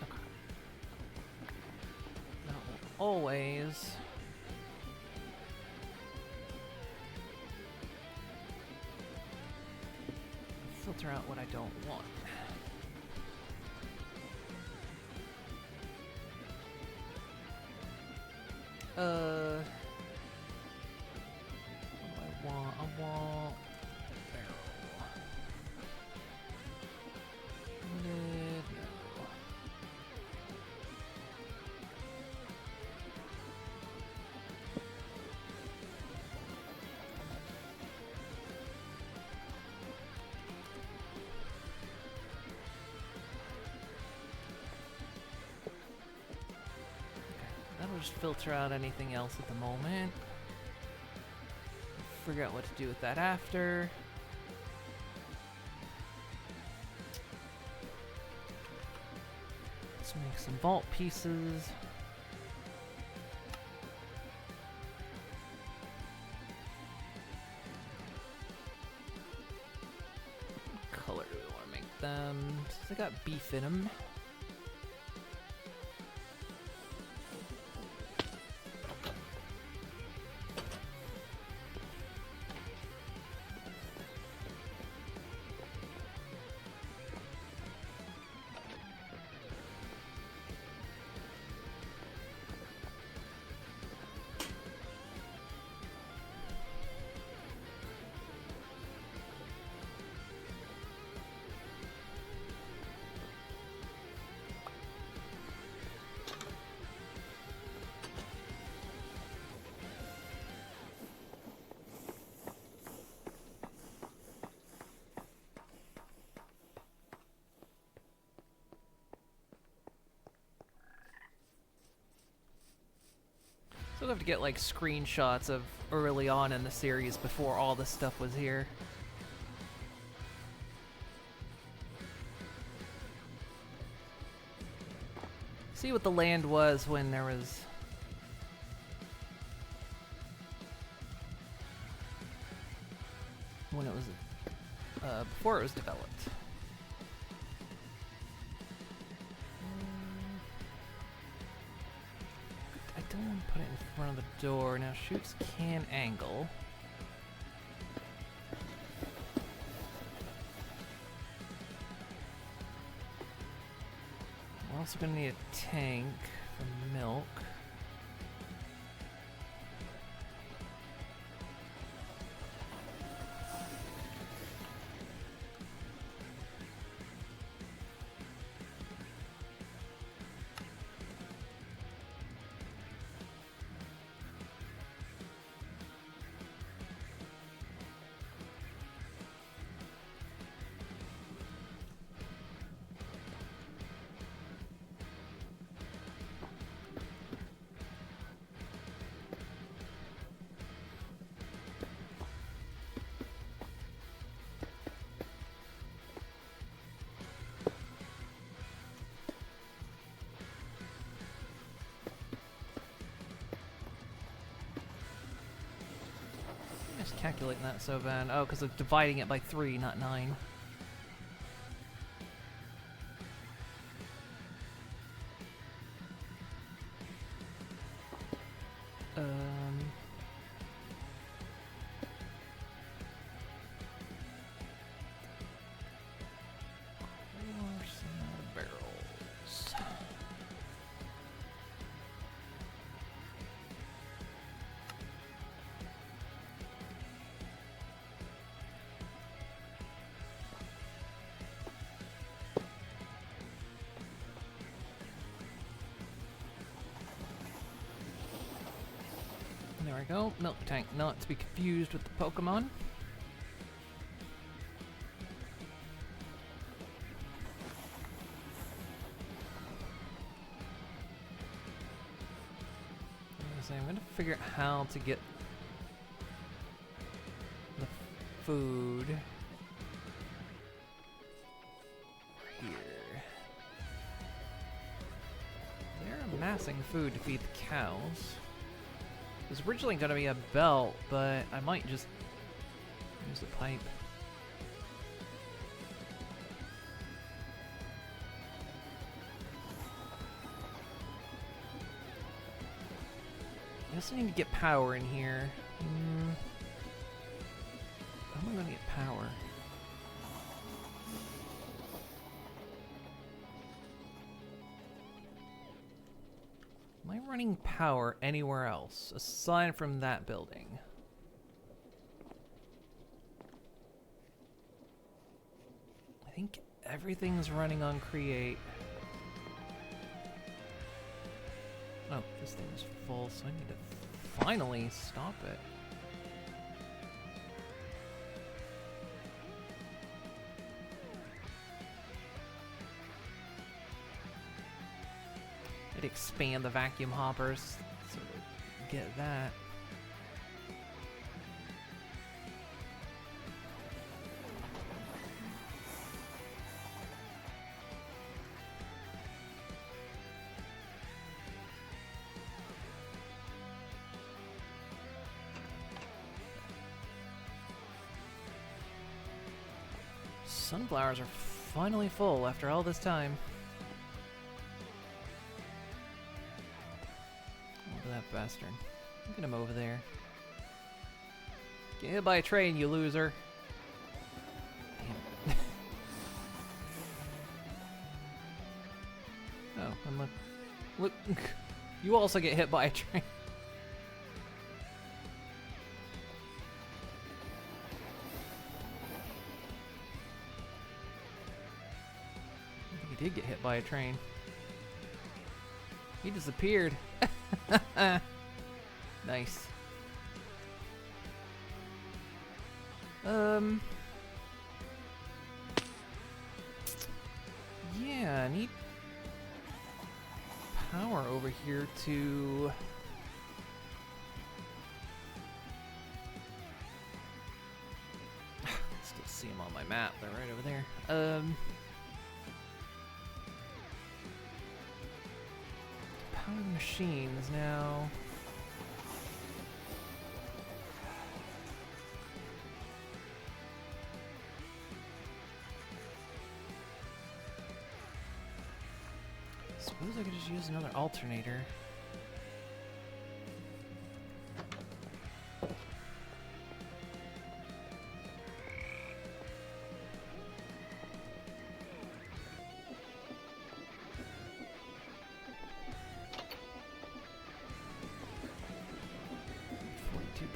Okay. That will always filter out what I don't want. What do I want? I want barrel. Lid, no. That'll just filter out anything else at the moment. Figure out what to do with that after. Let's make some vault pieces. they got beef in them. We'll have to get like screenshots of early on in the series before all this stuff was here. See what the land was when there was... when it was... before it was developed. I don't want to put it in front of the door. Now shoots can angle. We're also going to need a tank for milk. Just calculating that so bad. Oh, because of dividing it by 3, not 9. Barrels. There we go. Milk tank, not to be confused with the Pokemon. I'm gonna figure out how to get the food here. They're amassing food to feed the cows. It was originally going to be a belt, but I might just use the pipe. I also need to get power in here. How am I going to get power? Am I running power anywhere else aside from that building? I think everything's running on Create. Oh, this thing is full, so I need to finally stop it. I'd expand the vacuum hoppers so to get that. Sunflowers are finally full after all this time. Look at that bastard. Look at him over there. Get hit by a train, you loser. Damn. Oh, and look. You also get hit by a train. He did get hit by a train. He disappeared. Nice. Yeah, I need power over here to still see him on my map. They're right over there. Power the machines now. Suppose I could just use another alternator.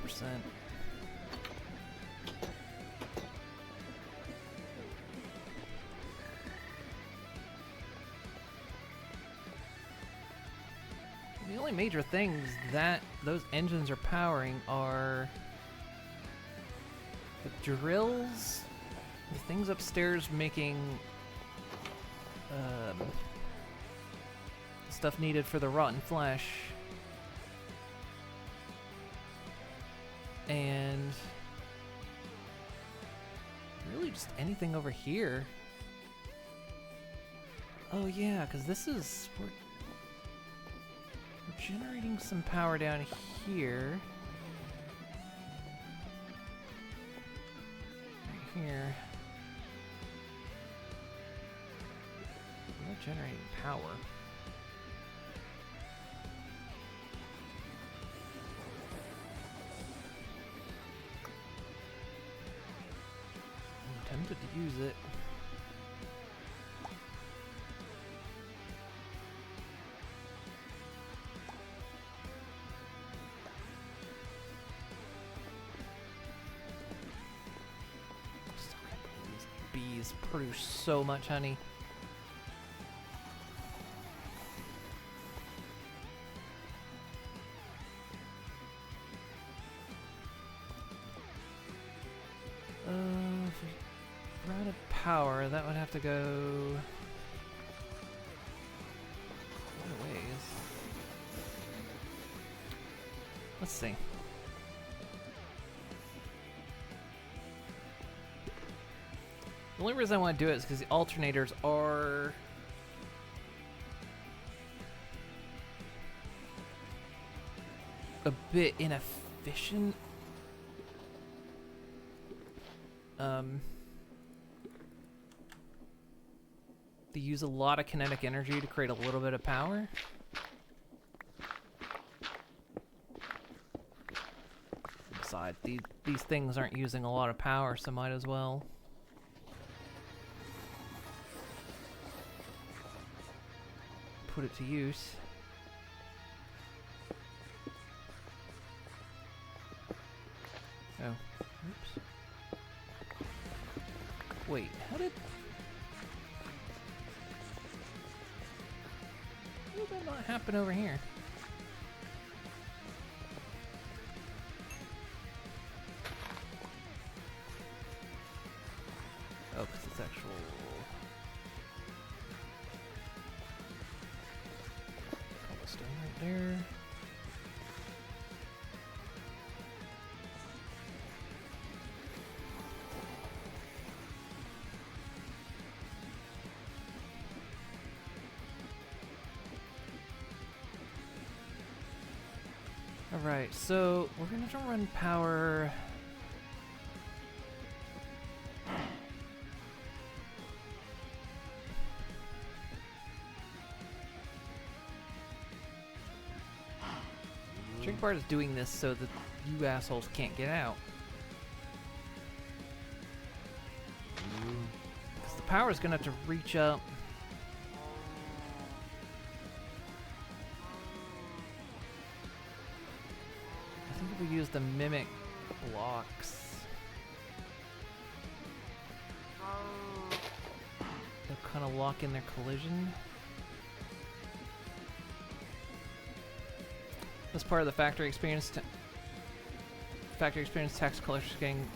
%. The only major things that those engines are powering are the drills, the things upstairs making stuff needed for the rotten flesh, and really just anything over here. Oh yeah, because this is... we're generating some power down here. Right here. We're not generating power. I'm tempted to use it. Bees produce so much honey. If we run out of power, that would have to go quite a ways. Let's see. The only reason I want to do it is because the alternators are a bit inefficient. They use a lot of kinetic energy to create a little bit of power. Besides, these things aren't using a lot of power, so might as well. Put it to use. Oh, oops. Wait, how did that not happen over here? Oh, because it's actual... cobblestone right there. Alright, so we're gonna try to run power. Drink bar is doing this so that you assholes can't get out. Because the power is going to have to reach up. I think if we use the mimic blocks, they'll kind of lock in their collision. As part of the factory experience, tax collectors getting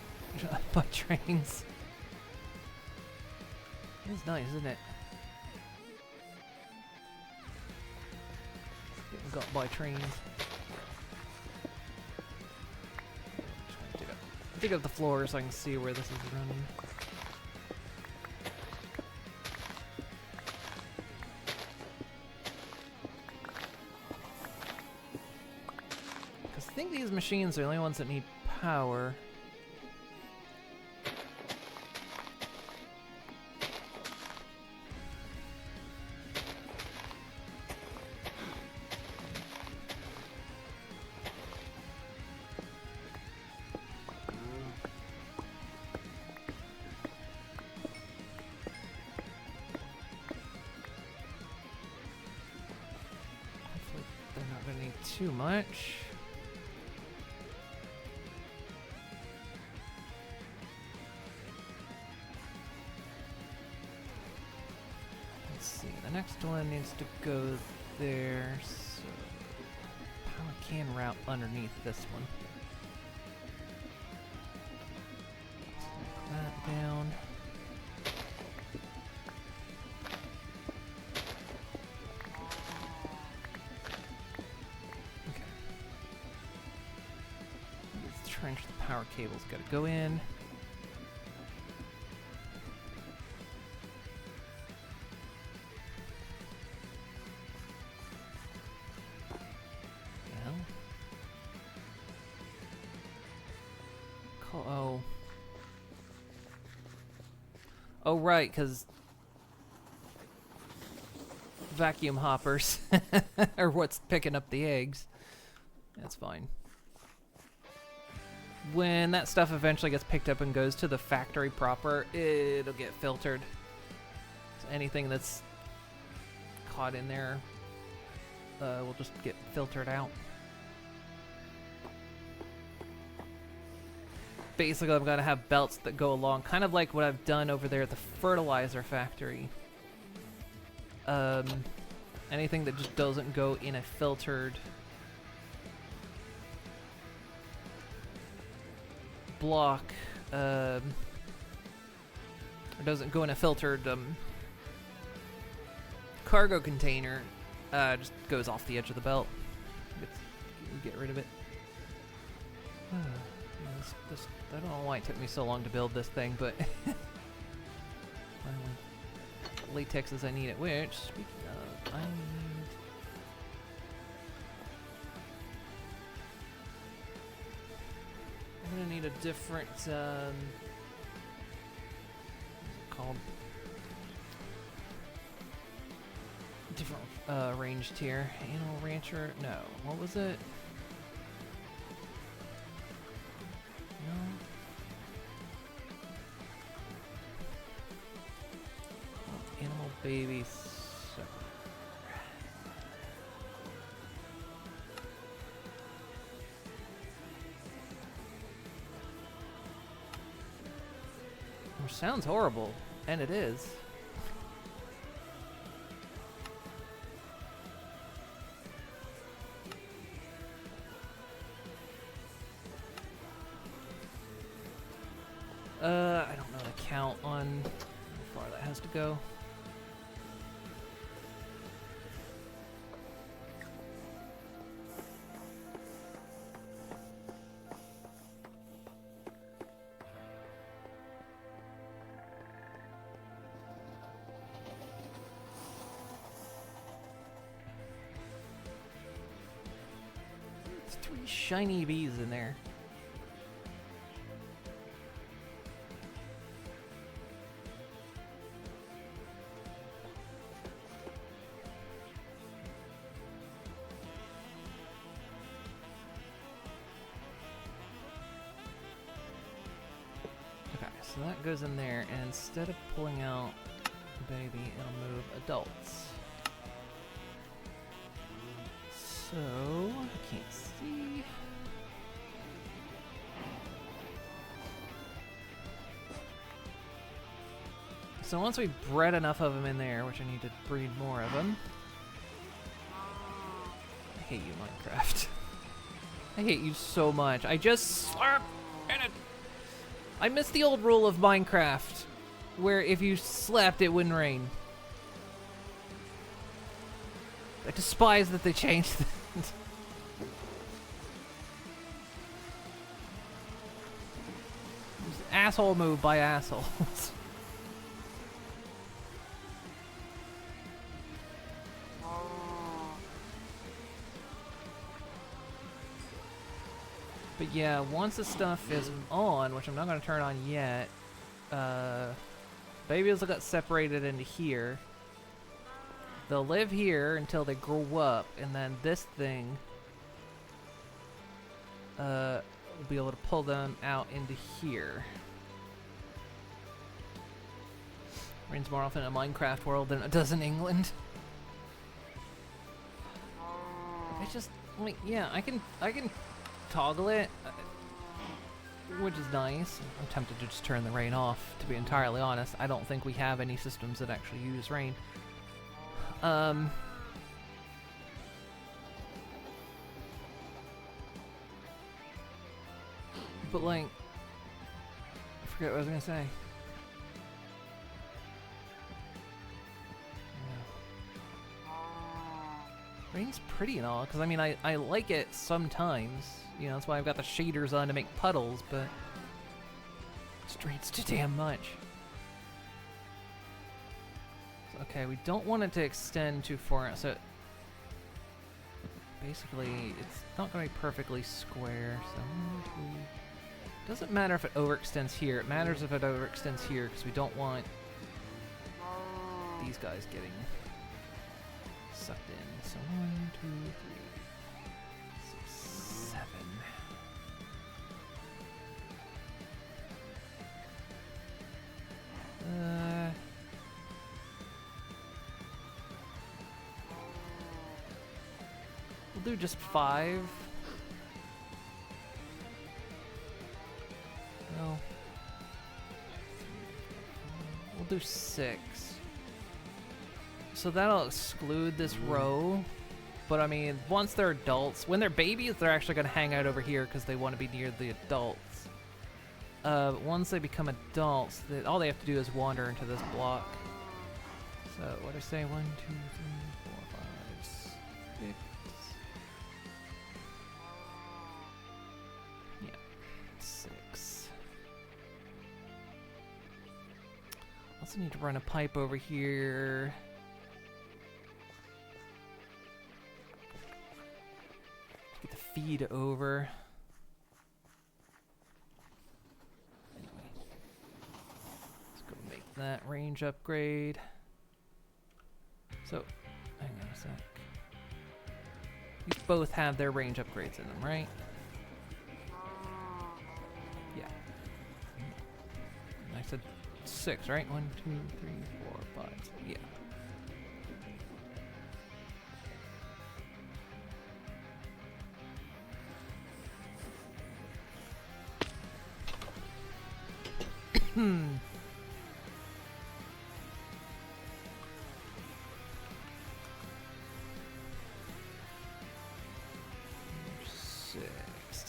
by trains. It's nice, isn't it? Getting got by trains. Just gonna dig up the floor so I can see where this is running. I think these machines are the only ones that need power. Hopefully they're not going to need too much. The next one needs to go there, so power can route underneath this one. Let's knock that down. Okay. This trench, the power cable's gotta go in. Oh, right, because vacuum hoppers are what's picking up the eggs. That's fine. When that stuff eventually gets picked up and goes to the factory proper, it'll get filtered. So anything that's caught in there will just get filtered out. Basically, I'm gonna have belts that go along, kind of like what I've done over there at the fertilizer factory. Anything that just doesn't go in a filtered block, or doesn't go in a filtered cargo container, just goes off the edge of the belt. Get rid of it. I don't know why it took me so long to build this thing, but finally, latex as I need it. Which, speaking of, I'm gonna need a different, what's it called? Different ranged tier. Animal Rancher? No. What was it? No. Animal baby. Which sounds horrible, and it is. I don't know the count on how far that has to go. There's 3 shiny bees in there. So that goes in there, and instead of pulling out baby, it'll move adults. So, I can't see. So once we've bred enough of them in there, which I need to breed more of them. I hate you, Minecraft. I hate you so much. I just slapped in it. I miss the old rule of Minecraft, where if you slept, it wouldn't rain. I despise that they changed that. Just asshole move by assholes. But yeah, once the stuff is on, which I'm not going to turn on yet, babies will get separated into here. They'll live here until they grow up, and then this thing will be able to pull them out into here. Rains more often in a Minecraft world than it does in England. It's just, like, yeah, I can toggle it, which is nice. I'm tempted to just turn the rain off, to be entirely honest. I don't think we have any systems that actually use rain. But like, I forget what I was gonna say. Rain's pretty and all, because I mean, I like it sometimes. You know, that's why I've got the shaders on to make puddles, but it rains too damn much. So, okay, we don't want it to extend too far, so basically it's not going to be perfectly square, so it doesn't matter if it overextends here. It matters if it overextends here, because we don't want these guys getting sucked in. So 1, 2, 3, 6, 7. We'll do just 5. No. We'll do 6. So that'll exclude this row, but I mean, once they're adults, when they're babies, they're actually going to hang out over here because they want to be near the adults. Once they become adults, all they have to do is wander into this block. So what do I say? 1, 2, 3, 4, 5, 6. Yeah, 6. Also need to run a pipe over here. Get the feed over. Anyway, let's go make that range upgrade. So, hang on a sec. These both have their range upgrades in them, right? Yeah. I said 6, right? 1, 2, 3, 4, 5. Yeah. Hmm.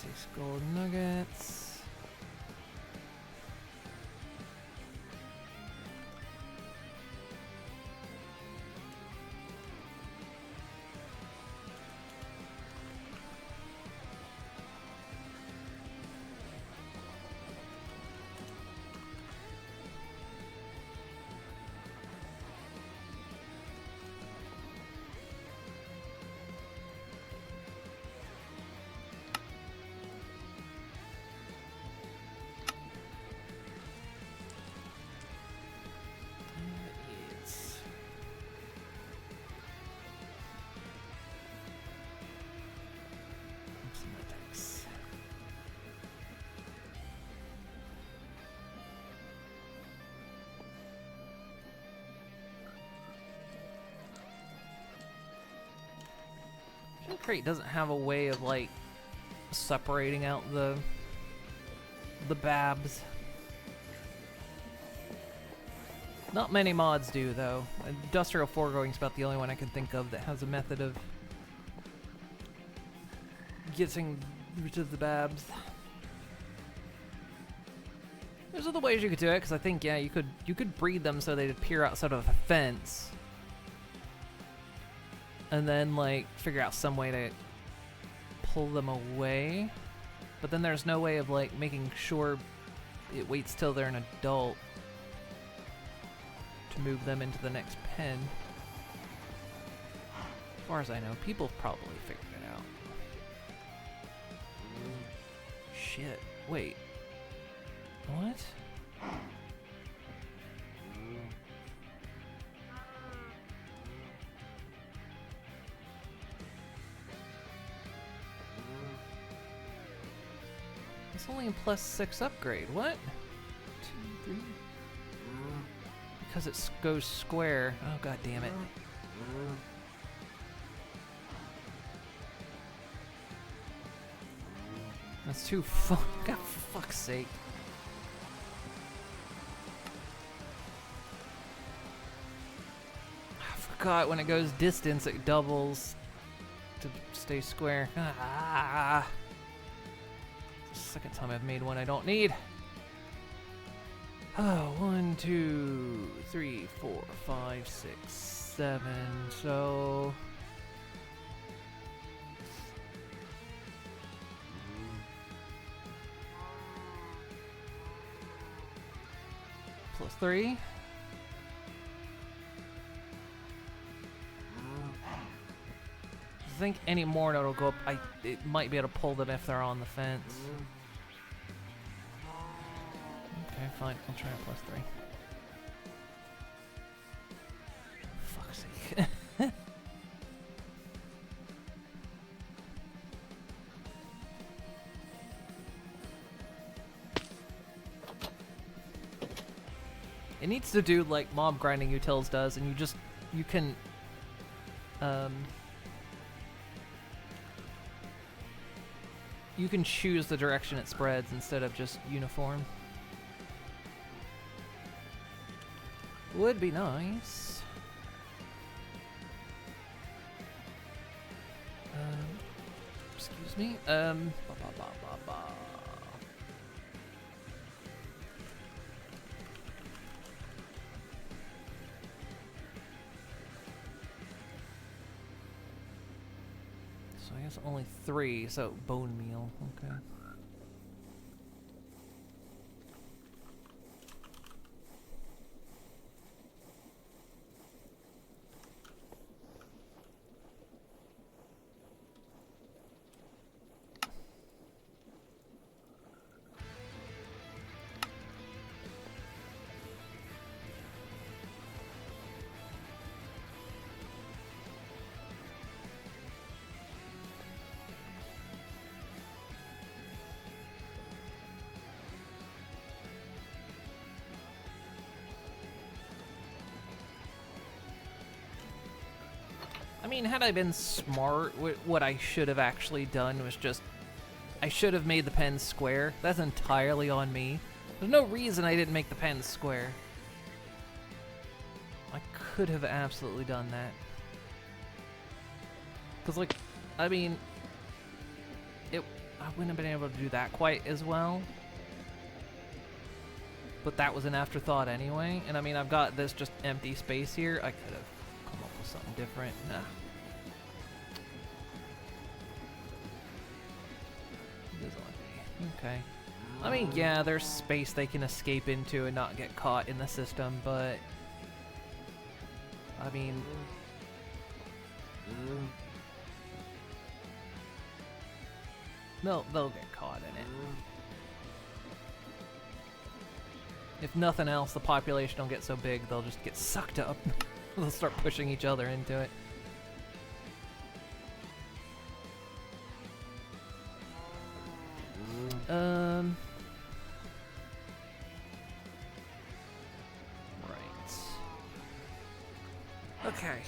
Takes gold nuggets. crate doesn't have a way of like separating out the babs. Not many mods do though. Industrial Foregoing is about the only one I can think of that has a method of getting rid of the babs. There's other ways you could do it, because I think, yeah, you could breed them so they'd appear outside of a fence. And then, like, figure out some way to pull them away. But then there's no way of, like, making sure it waits till they're an adult to move them into the next pen. As far as I know, people have probably figured it out. Shit. Wait. What? It's only a +6 upgrade. What? 2, 3. Because it goes square. Oh, god damn it. That's too God, for fuck's sake. I forgot when it goes distance, it doubles to stay square. Ah. It's the second time I've made one I don't need. Oh, 1, 2, 3, 4, 5, 6, 7. So +3. I think any more it'll go up. It might be able to pull them if they're on the fence. Okay, fine. I'll try a +3. Fuck's sake. It needs to do like mob grinding utils does, and you can you can choose the direction it spreads instead of just uniform. Would be nice. Excuse me. So I guess only 3, so bone meal, okay. I mean, had I been smart, what I should have actually done was just, I should have made the pen square. That's entirely on me. There's no reason I didn't make the pen square. I could have absolutely done that. Because, like, I mean, I wouldn't have been able to do that quite as well. But that was an afterthought anyway. And I mean, I've got this just empty space here. I could have come up with something different. Nah. Okay. I mean, yeah, there's space they can escape into and not get caught in the system, but I mean, they'll get caught in it. If nothing else, the population will get so big they'll just get sucked up. They'll start pushing each other into it. Right. Okay.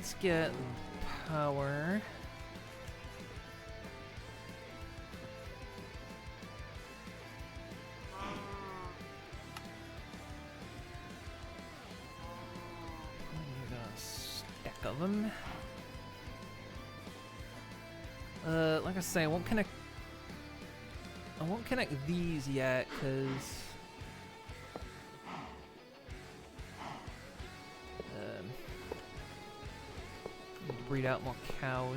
let's get power. We got a stack of them. Like I say, I won't connect these yet, cause breed out more cows.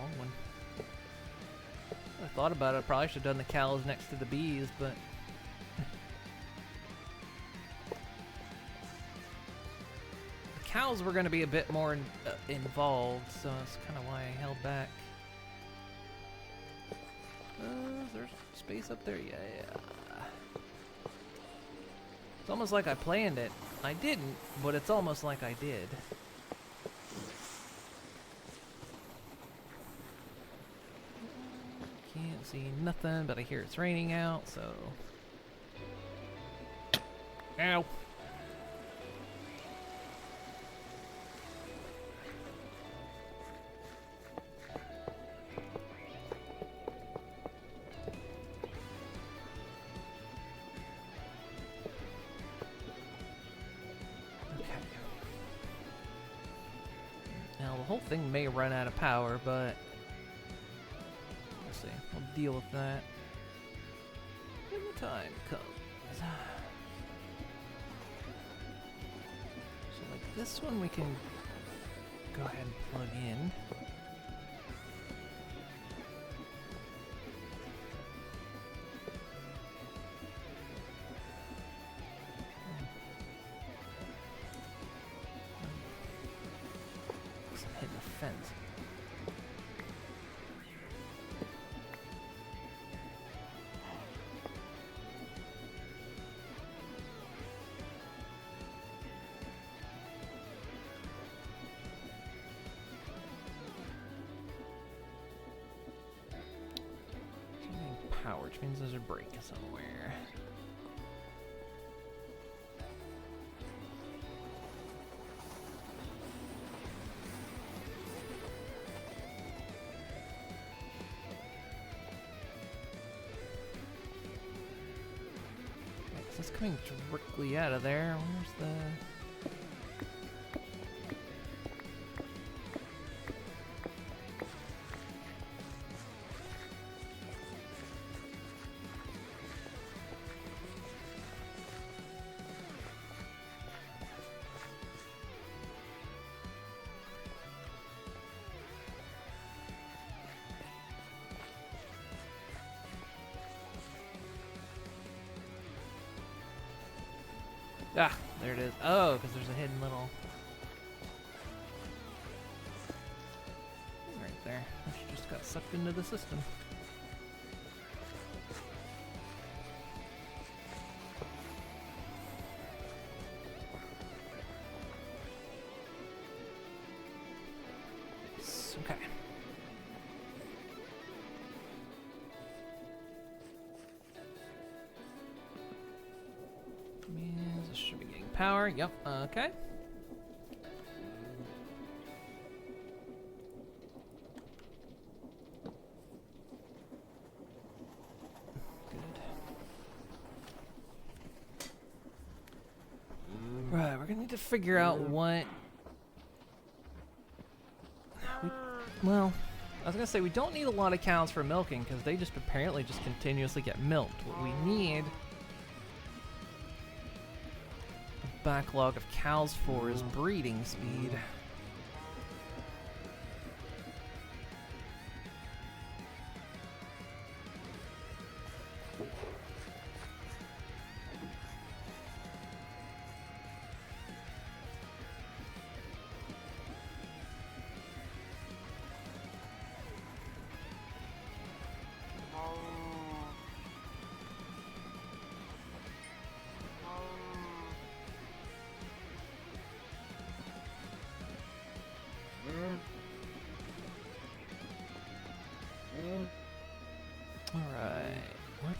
Long one. I thought about it. I probably should have done the cows next to the bees, but cows were going to be a bit more involved, so that's kind of why I held back. Is there space up there? Yeah. It's almost like I planned it. I didn't, but it's almost like I did. Can't see nothing, but I hear it's raining out, so... Ow! The whole thing may run out of power, but we'll see. We'll deal with that when the time comes. So like this one we can go ahead and plug in. Fence. Power, which means there's a break somewhere. It's coming directly out of there. Where's the... Ah, there it is. Oh, because there's a hidden little... right there. Which just got sucked into the system. Okay. Means this should be getting power. Yep. Okay. Good. Right, we're gonna need to figure out what. Well, I was gonna say we don't need a lot of cows for milking because they just apparently just continuously get milked. What we need a backlog of cows for is breeding speed.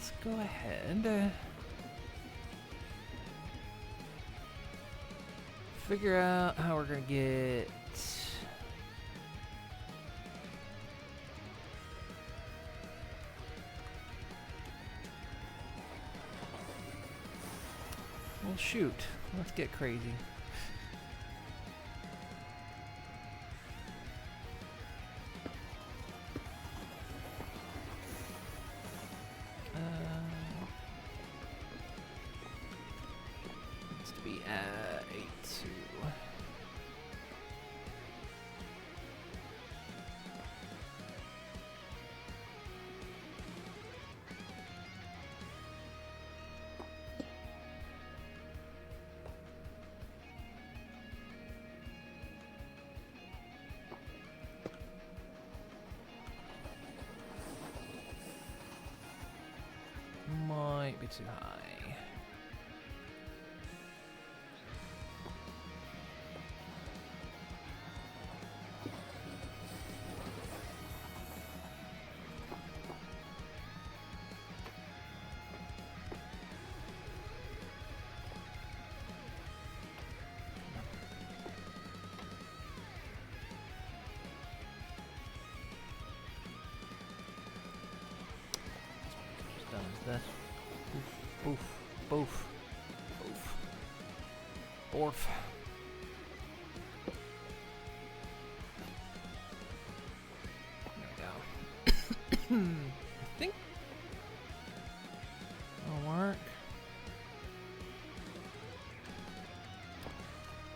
let's go ahead. Figure out how we're gonna get. Well, shoot. Let's get crazy. Needs to be at 8-2. Might be too high. Just done as this. Boof, boof, boof, borf. There we go. I think that'll work.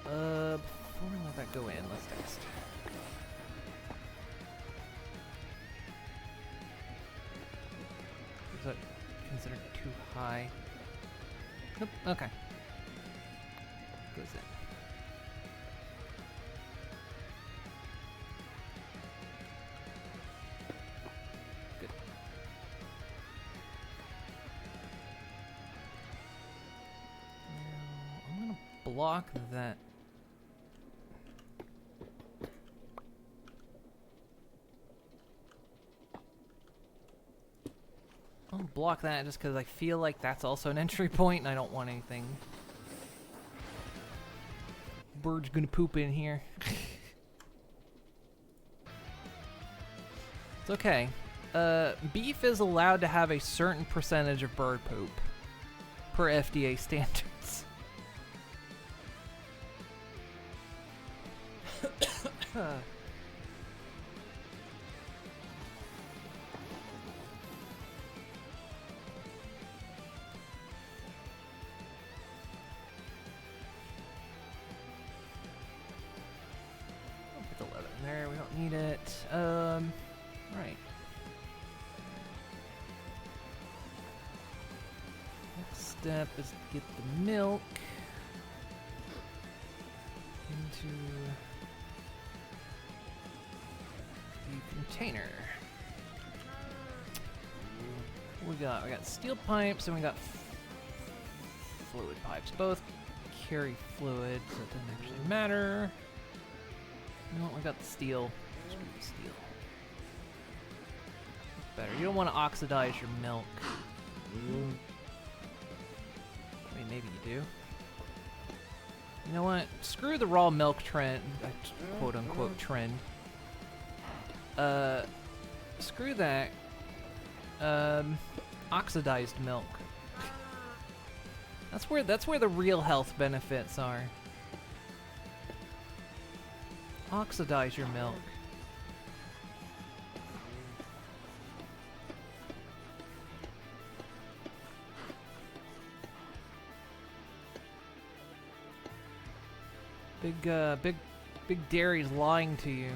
Before we let that go in, let's test. Is that considered too high? Nope. Okay. Goes in. Good. Now, I'm gonna block that. I'll block that just because I feel like that's also an entry point and I don't want anything. Bird's gonna poop in here. It's okay. Beef is allowed to have a certain percentage of bird poop per FDA standards. Put the leather in there, we don't need it. Right. Next step is to get the milk into the container. We got steel pipes and we got fluid pipes. Both carry fluid, so it doesn't actually matter. No, we got the steel. Let's remove the steel. Better. You don't want to oxidize your milk. I mean, maybe you do. You know what? Screw the raw milk trend, quote unquote trend. Screw that. Oxidized milk. That's where the real health benefits are. Oxidize your milk. Big dairy's lying to you.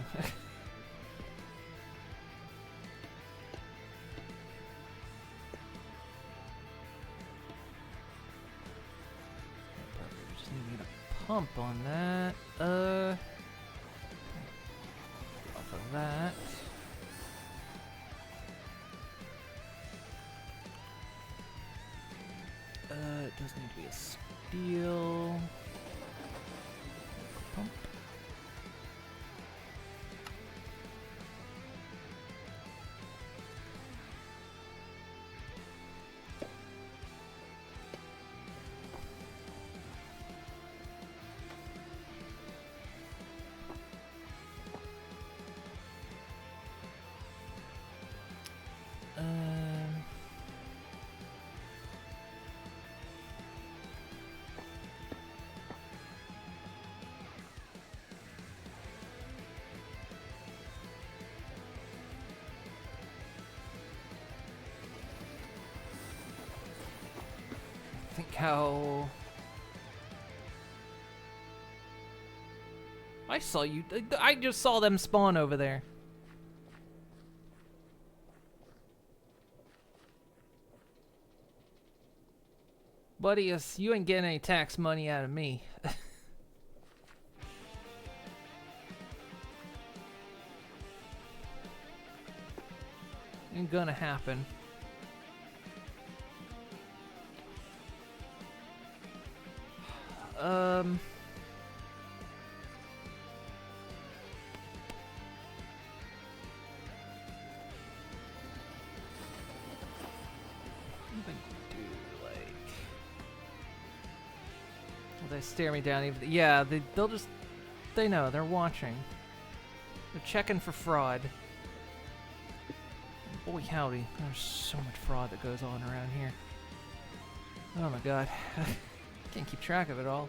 Just need to get a pump on that. Off of that. It does need to be a steel pump. think how... I saw you. I just saw them spawn over there. Buddy, you ain't getting any tax money out of me. Ain't gonna happen. They stare me down. Even yeah, they'll just they know they're watching. They're checking for fraud. Boy howdy, there's so much fraud that goes on around here. Oh my god, can't keep track of it all.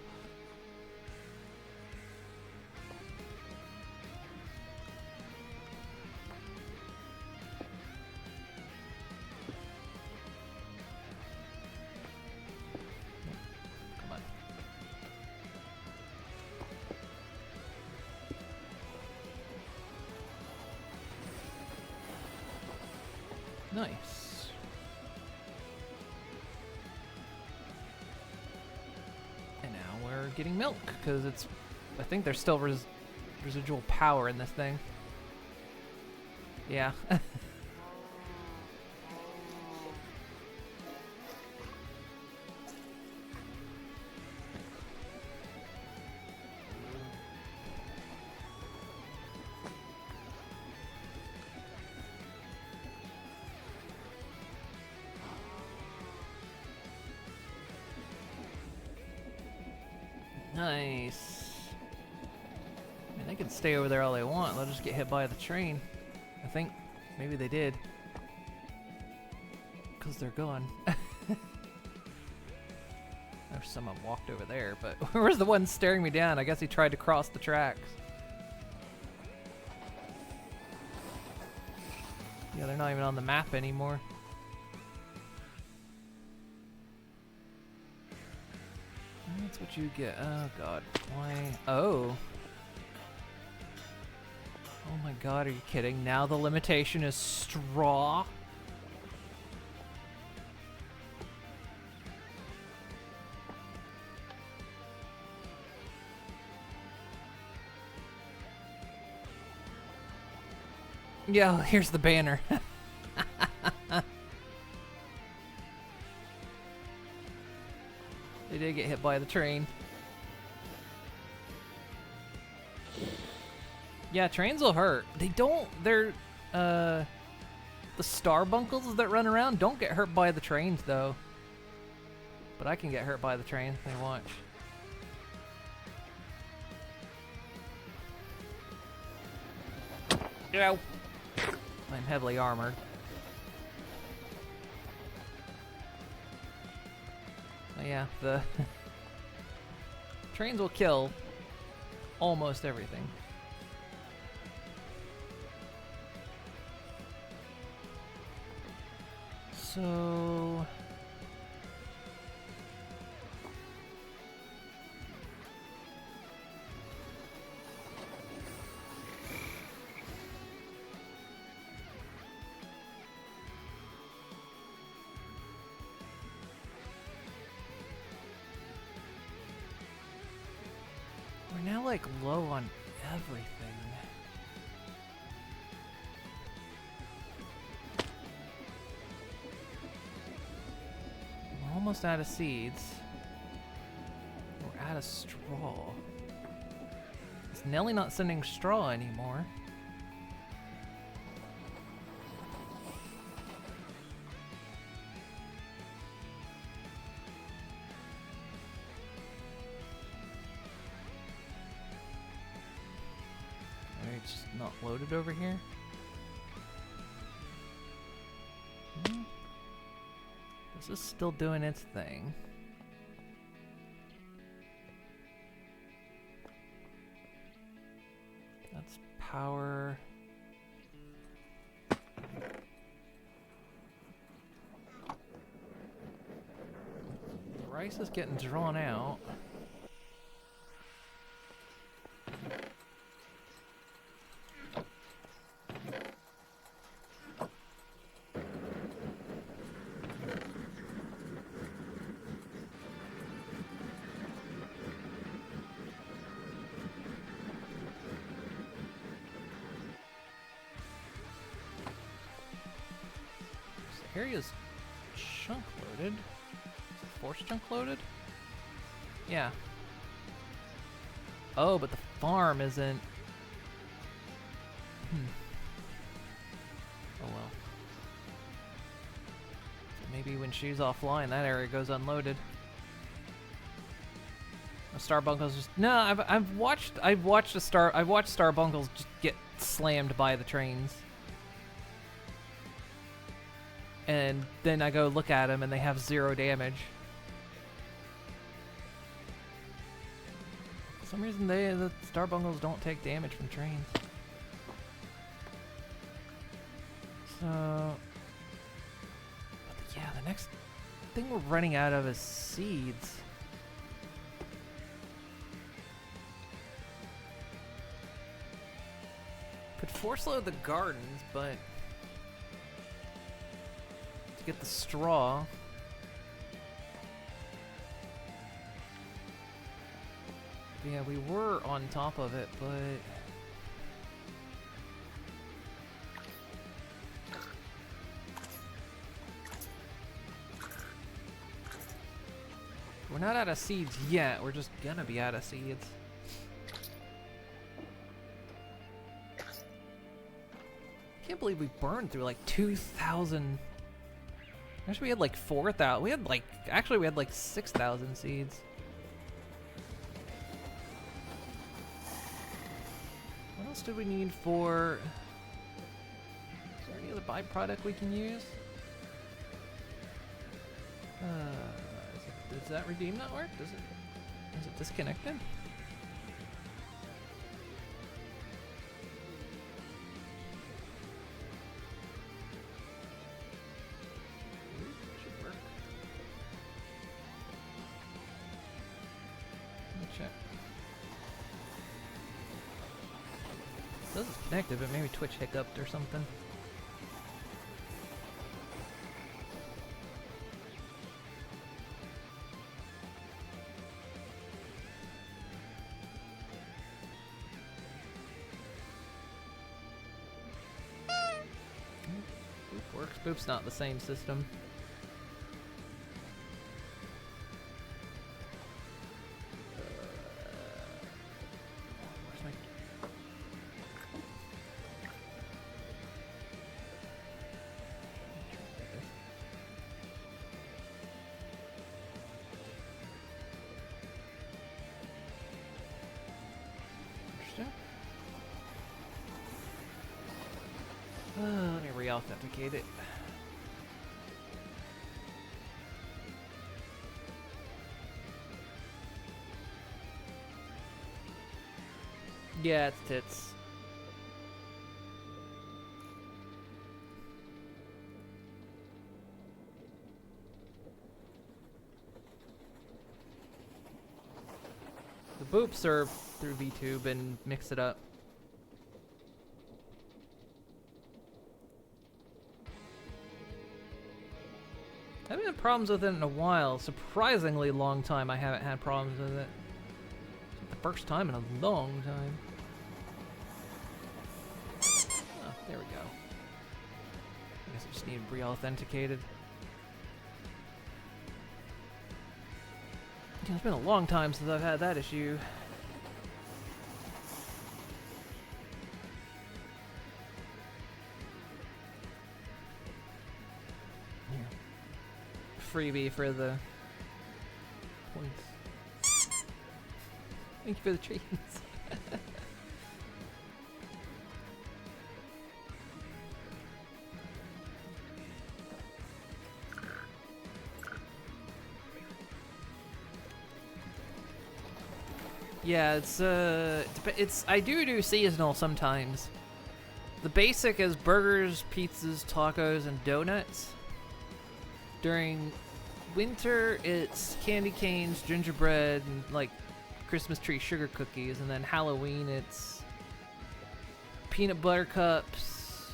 Nice. And now we're getting milk, because it's... I think there's still residual power in this thing. Yeah. Nice. I mean, they can stay over there all they want. They'll just get hit by the train. I think maybe they did. Because they're gone. There's someone walked over there, but where's the one staring me down? I guess he tried to cross the tracks. Yeah, they're not even on the map anymore. That's what you get. Oh god. Why? Oh. Oh my god, are you kidding? Now the limitation is straw? Yeah, here's the banner. They did get hit by the train. Yeah, trains will hurt. They don't, they're, the starbunkles that run around don't get hurt by the trains, though. But I can get hurt by the train. Hey, watch. Ow. I'm heavily armored. Oh, yeah, the trains will kill almost everything. So... we're now like low on everything. We're almost out of seeds. We're out of straw. Is Nelly not sending straw anymore? It's not loaded over here. This is still doing its thing. That's power. Rice is getting drawn out. Area's chunk loaded. Is the force chunk loaded? Yeah. Oh, but the farm isn't. Oh well. So maybe when she's offline, that area goes unloaded. Starbunkles just no. I've watched Starbunkles just get slammed by the trains. And then I go look at them and they have 0 damage. For some reason the Starbungles don't take damage from trains. So but yeah, the next thing we're running out of is seeds. Could force load the gardens, but to get the straw. Yeah, we were on top of it, but we're not out of seeds yet. We're just gonna be out of seeds. Can't believe we burned through like 2,000. Actually, we had like 4,000. We had like 6,000 seeds. What else do we need for? Is there any other byproduct we can use? Does that redeem not work? Is it disconnected? This is connected, but maybe Twitch hiccuped or something. Boop works. Boop's not the same system. Let me re-authenticate it. Yeah, it's tits. The boop serve through VTube and mix it up. I haven't had problems with it in a while. Surprisingly long time I haven't had problems with it. It's the first time in a long time. Oh, there we go. I guess I just need re-authenticated. Yeah, it's been a long time since I've had that issue. Freebie for the points. Thank you for the treats. Yeah, it's I do seasonal sometimes. The basic is burgers, pizzas, tacos, and donuts during winter, it's candy canes, gingerbread, and like Christmas tree sugar cookies, and then Halloween, it's peanut butter cups,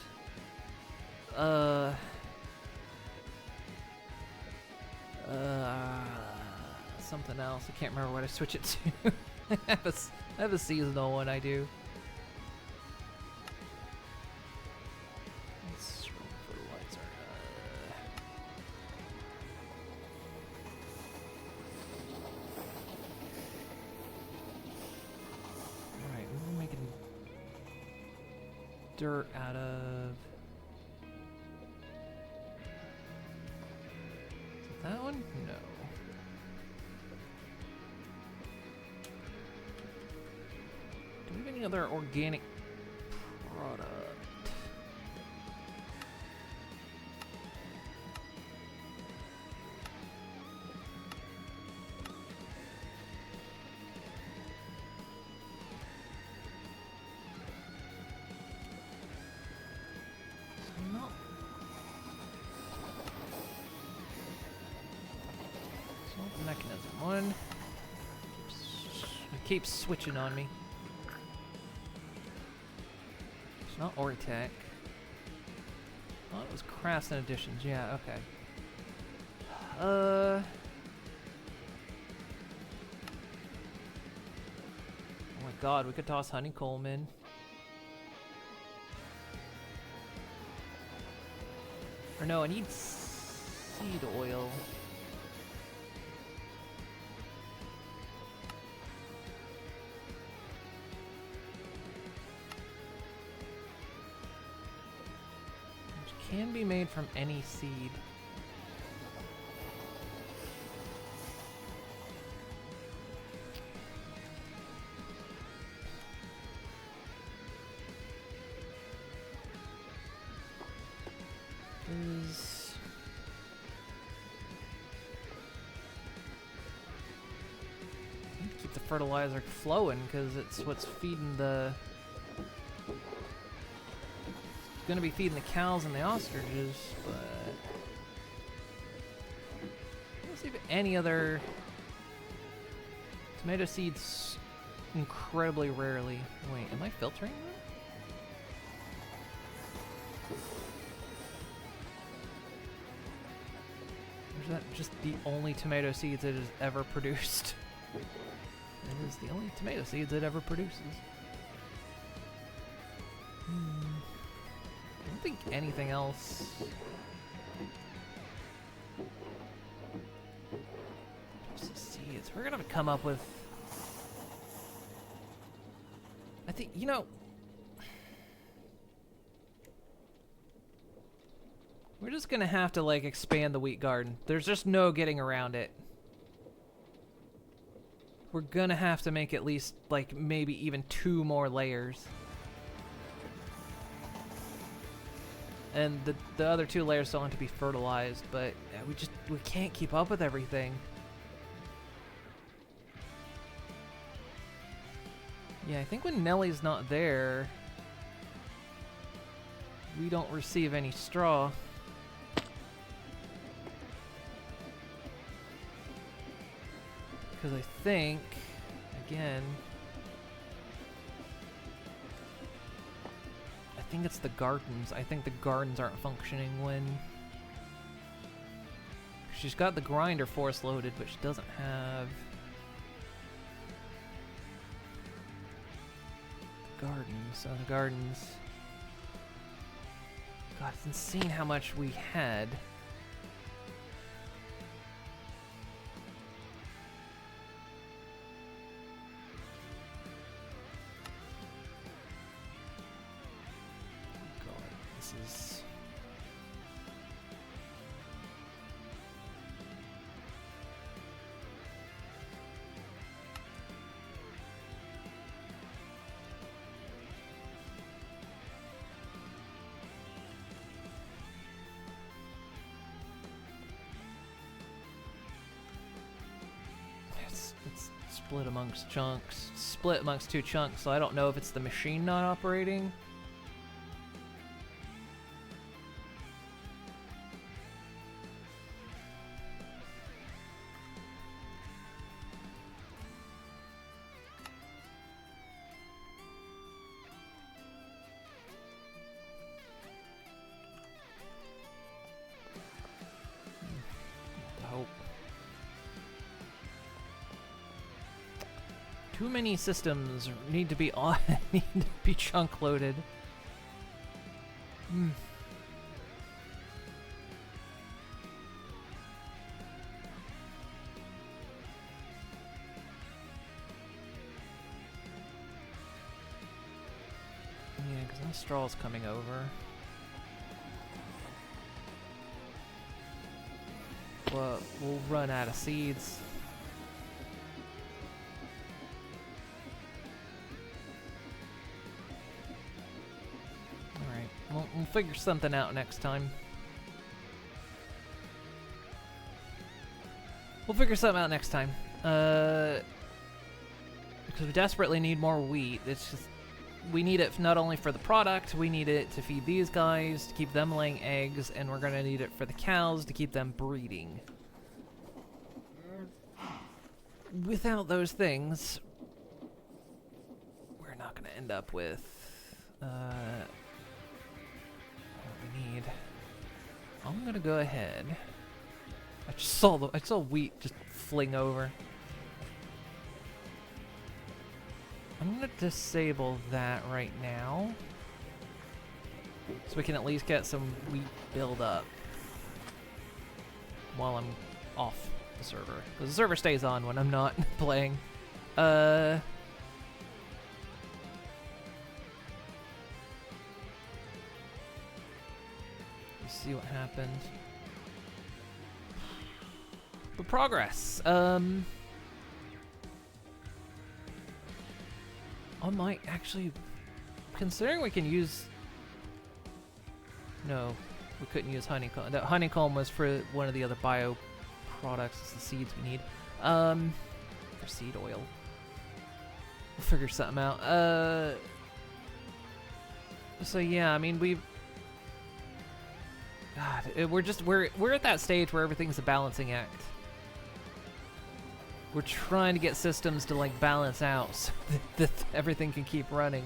something else. I can't remember what I switch it to. I have a seasonal one I do. Let's roll fertilizer. Alright, what are we making dirt out of? Is it that one? No. Do we have any other organic product? No. Salt mechanism one. It keeps switching on me. It's not Oritech. Oh, it was crafts and additions. Yeah, okay. Oh my god, we could toss honeycomb in. Or no, I need seed oil. Can be made from any seed. Need to keep the fertilizer flowing because it's what's feeding the. Gonna be feeding the cows and the ostriches, but let's see if any other tomato seeds incredibly rarely. Wait, am I filtering that? Or is that just the only tomato seeds it has ever produced? It is the only tomato seeds it ever produces. I don't think anything else. Just seeds. We're gonna come up with. I think we're just gonna have to like expand the wheat garden. There's just no getting around it. We're gonna have to make at least like maybe even 2 more layers. And the other 2 layers still have to be fertilized, but we can't keep up with everything. Yeah, I think when Nellie's not there, we don't receive any straw. Because I think, again, I think it's the gardens. I think the gardens aren't functioning when... She's got the grinder force loaded, but she doesn't have... gardens. So the gardens... God, it's insane how much we had. God, this is... It's split amongst chunks. Split amongst 2 chunks, so I don't know if it's the machine not operating. Too many systems need to be on need to be chunk loaded. Hmm. Yeah, because that straw's coming over. But we'll run out of seeds. Alright, we'll figure something out next time. We'll figure something out next time. Because we desperately need more wheat. It's just, we need it not only for the product, we need it to feed these guys, to keep them laying eggs, and we're gonna need it for the cows to keep them breeding. Without those things, we're not gonna end up with what we need. I'm gonna go ahead. I saw wheat just fling over. I'm gonna disable that right now, so we can at least get some wheat build up while I'm off the server. Because the server stays on when I'm not playing. You see what happened. But progress. I might actually, considering we can use, no, we couldn't use honeycomb. That honeycomb was for one of the other bio products. It's the seeds we need. For seed oil. We'll figure something out. So yeah, I mean God, we're at that stage where everything's a balancing act. We're trying to get systems to like balance out so that everything can keep running.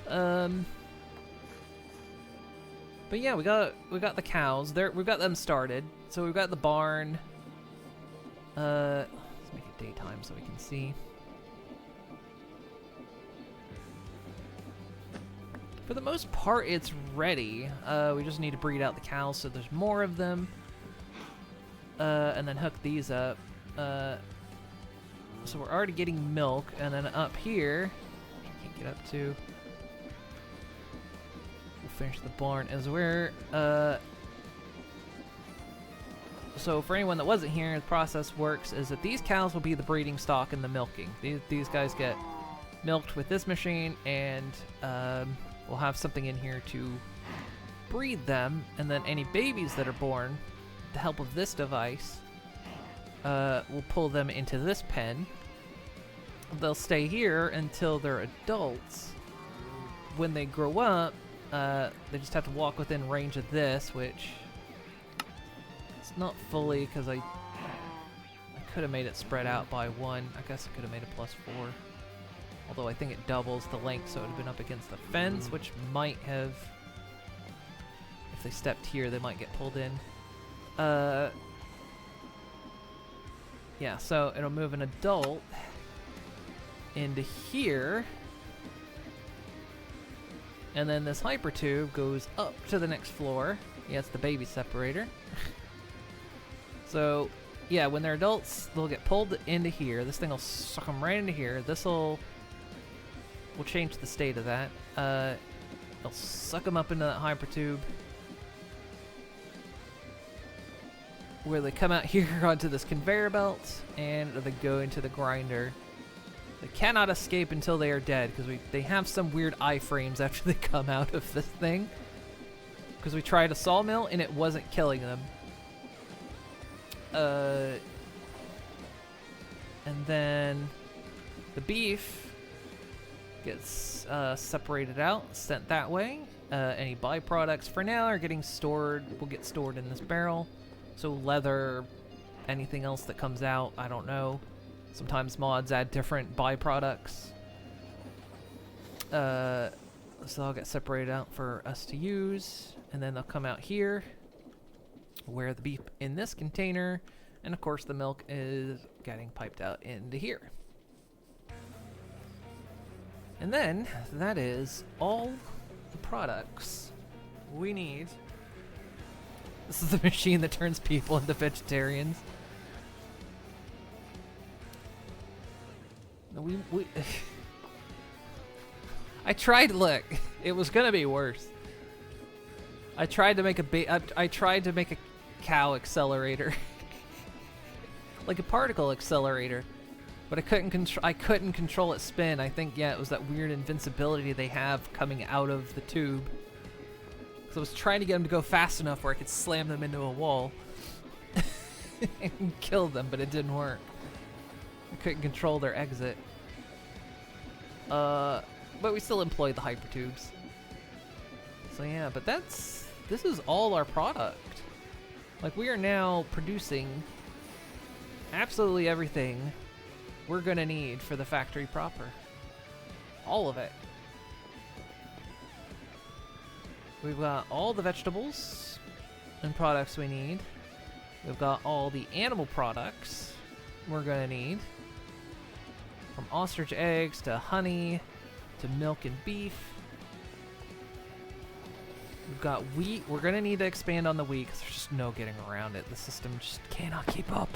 But yeah, we got the cows there. We've got them started. So we've got the barn. Let's make it daytime so we can see. For the most part, it's ready. We just need to breed out the cows so there's more of them. And then hook these up. So we're already getting milk, and then up here, which I can't get up to, we'll finish the barn, is where, so for anyone that wasn't here, the process works is that these cows will be the breeding stock and the milking. These guys get milked with this machine, and we'll have something in here to breed them, and then any babies that are born, with the help of this device, we'll pull them into this pen. They'll stay here until they're adults. When they grow up, they just have to walk within range of this, which it's not fully, because I could have made it spread out by 1. I guess I could have made it +4. Although I think it doubles the length, so it would have been up against the fence, which might have, if they stepped here, they might get pulled in. Yeah, so it'll move an adult into here. And then this hyper tube goes up to the next floor. Yeah, it's the baby separator. So, yeah, when they're adults, they'll get pulled into here. This thing will suck them right into here. We'll change the state of that. They'll suck them up into that hyper tube, where they come out here onto this conveyor belt, and they go into the grinder. They cannot escape until they are dead, because they have some weird iframes after they come out of this thing. Because we tried a sawmill, and it wasn't killing them. And then the beef gets separated out, sent that way. Any byproducts for now are getting stored, will get stored in this barrel. So leather, anything else that comes out, I don't know. Sometimes mods add different byproducts. So they'll get separated out for us to use. And then they'll come out here, where the beef in this container, and of course the milk is getting piped out into here. And then, that is all the products we need. This is the machine that turns people into vegetarians. We I tried, look, it was gonna be worse. I tried to make a cow accelerator. Like a particle accelerator. But I couldn't control its spin. I think, yeah, it was that weird invincibility they have coming out of the tube. So I was trying to get them to go fast enough where I could slam them into a wall and kill them, but it didn't work. I couldn't control their exit. But we still employed the hypertubes. So yeah, but this is all our product. Like, we are now producing absolutely everything we're gonna need for the factory proper. All of it. We've got all the vegetables and products we need. We've got all the animal products we're gonna need. From ostrich eggs to honey to milk and beef. We've got wheat. We're gonna need to expand on the wheat because there's just no getting around it. The system just cannot keep up.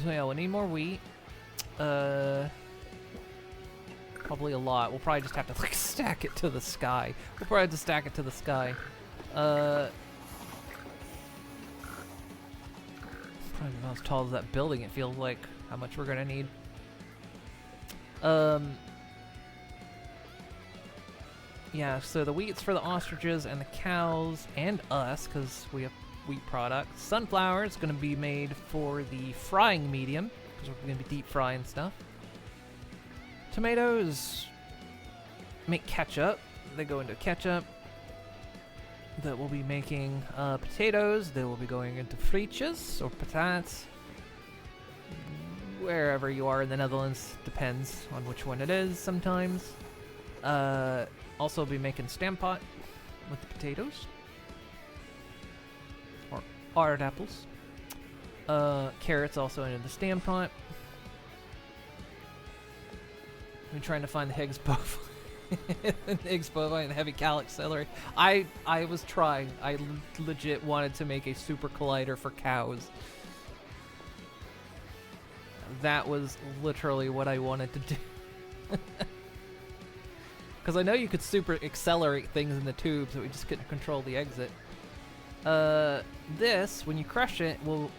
So yeah, we need more wheat. Probably a lot. We'll probably just have to like stack it to the sky. We'll probably have to stack it to the sky. Probably not as tall as that building. It feels like how much we're gonna need. Yeah, so the wheat's for the ostriches and the cows and us, because we have wheat products. Sunflower is going to be made for the frying medium, because we're going to be deep frying stuff. Tomatoes make ketchup. They go into ketchup. That we'll be making potatoes. They will be going into frietjes, or patates. Wherever you are in the Netherlands, depends on which one it is sometimes. Also be making stampot with the potatoes. Or aardappels. Carrots also into the stampot. I'm trying to find the Higgs boson. Higgs boson and the heavy calic celery. I was trying. I legit wanted to make a super collider for cows. That was literally what I wanted to do. Because I know you could super accelerate things in the tubes, but we just couldn't control the exit. This, when you crush it, will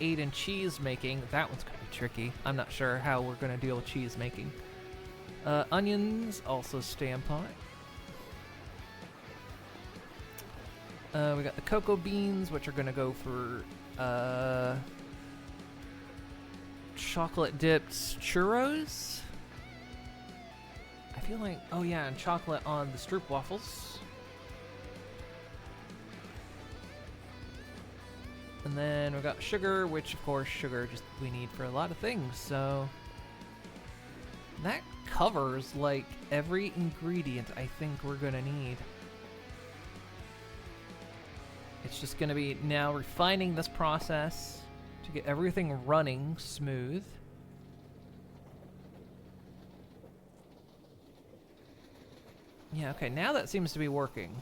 aid in cheese making. That one's going to be tricky. I'm not sure how we're going to deal with cheese making. Onions, also stampot. We got the cocoa beans, which are going to go for chocolate dipped churros. I feel like, oh yeah, and chocolate on the stroop waffles. And then we got sugar, which of course sugar just we need for a lot of things. So that covers like every ingredient I think we're gonna need. It's just gonna be now refining this process to get everything running smooth. Yeah, okay, now that seems to be working.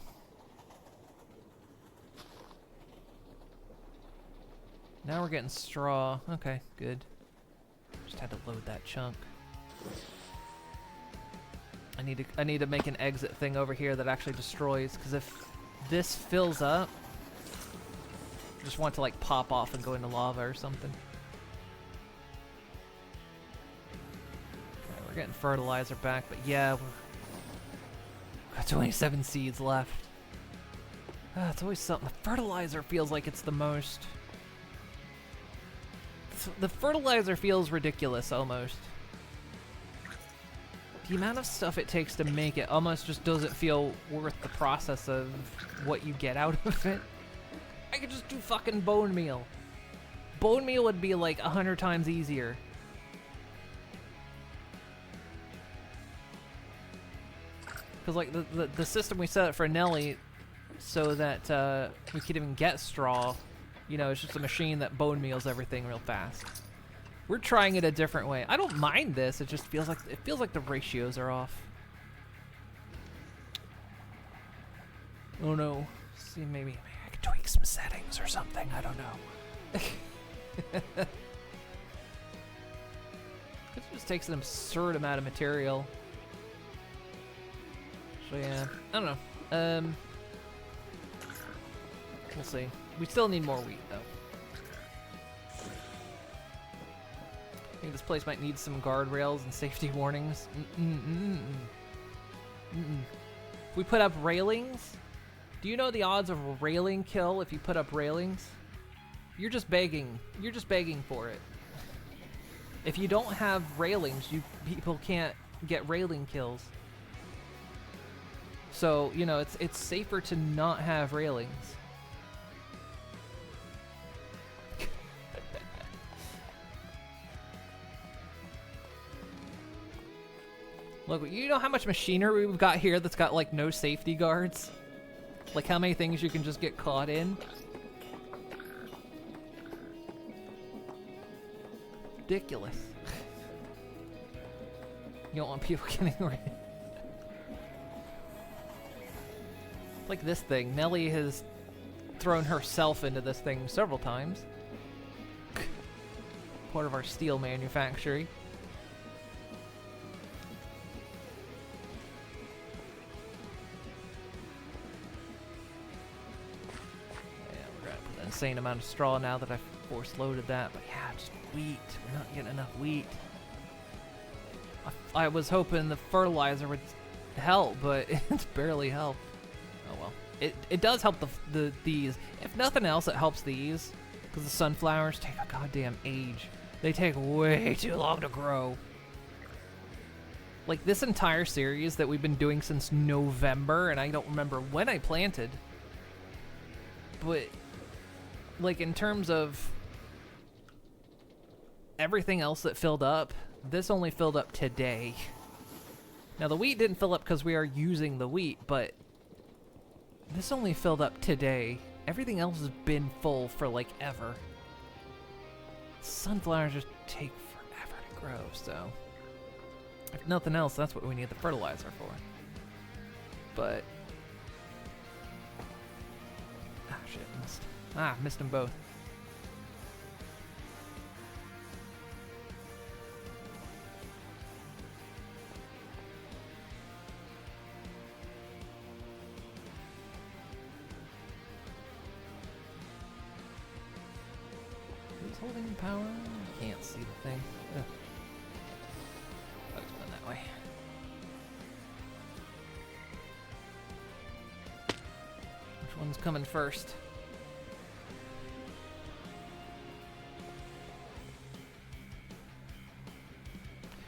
Now we're getting straw. Okay, good. Just had to load that chunk. I need to make an exit thing over here that actually destroys, because if this fills up, I just want it to like pop off and go into lava or something. Okay, we're getting fertilizer back, but yeah, we've got 27 seeds left. It's always something. The fertilizer feels like it's the most. The fertilizer feels ridiculous almost. The amount of stuff it takes to make it almost just doesn't feel worth the process of what you get out of it. I could just do fucking bone meal. Bone meal would be like 100 times easier. Because like the system we set up for Nelly so that we could even get straw, you know, it's just a machine that bone meals everything real fast. We're trying it a different way. I don't mind this. It just feels like the ratios are off. Oh no. See, maybe I could tweak some settings or something. I don't know. It just takes an absurd amount of material. So yeah, I don't know. We'll see. We still need more wheat though. I think this place might need some guardrails and safety warnings. If we put up railings, do you know the odds of a railing kill if you put up railings? You're just begging. You're just begging for it. If you don't have railings, people can't get railing kills. So, you know, it's safer to not have railings. Look, you know how much machinery we've got here that's got, like, no safety guards? Like, how many things you can just get caught in? Ridiculous. You don't want people getting rid. Like this thing. Nelly has thrown herself into this thing several times. Part of our steel manufacturing. Insane amount of straw now that I've force loaded that, but yeah, just wheat. We're not getting enough wheat. I was hoping the fertilizer would help, but it's barely helped. Oh well. It does help these. If nothing else, it helps these, because the sunflowers take a goddamn age. They take way too long to grow. Like this entire series that we've been doing since November, and I don't remember when I planted, but like in terms of everything else that filled up, this only filled up today. Now the wheat didn't fill up because we are using the wheat, but this only filled up today. Everything else has been full for like ever. Sunflowers just take forever to grow, so if nothing else, that's what we need the fertilizer for. But shit, missed. Missed them both. Who's holding the power? I can't see the thing. Ugh. Oh, it's going that way. Which one's coming first?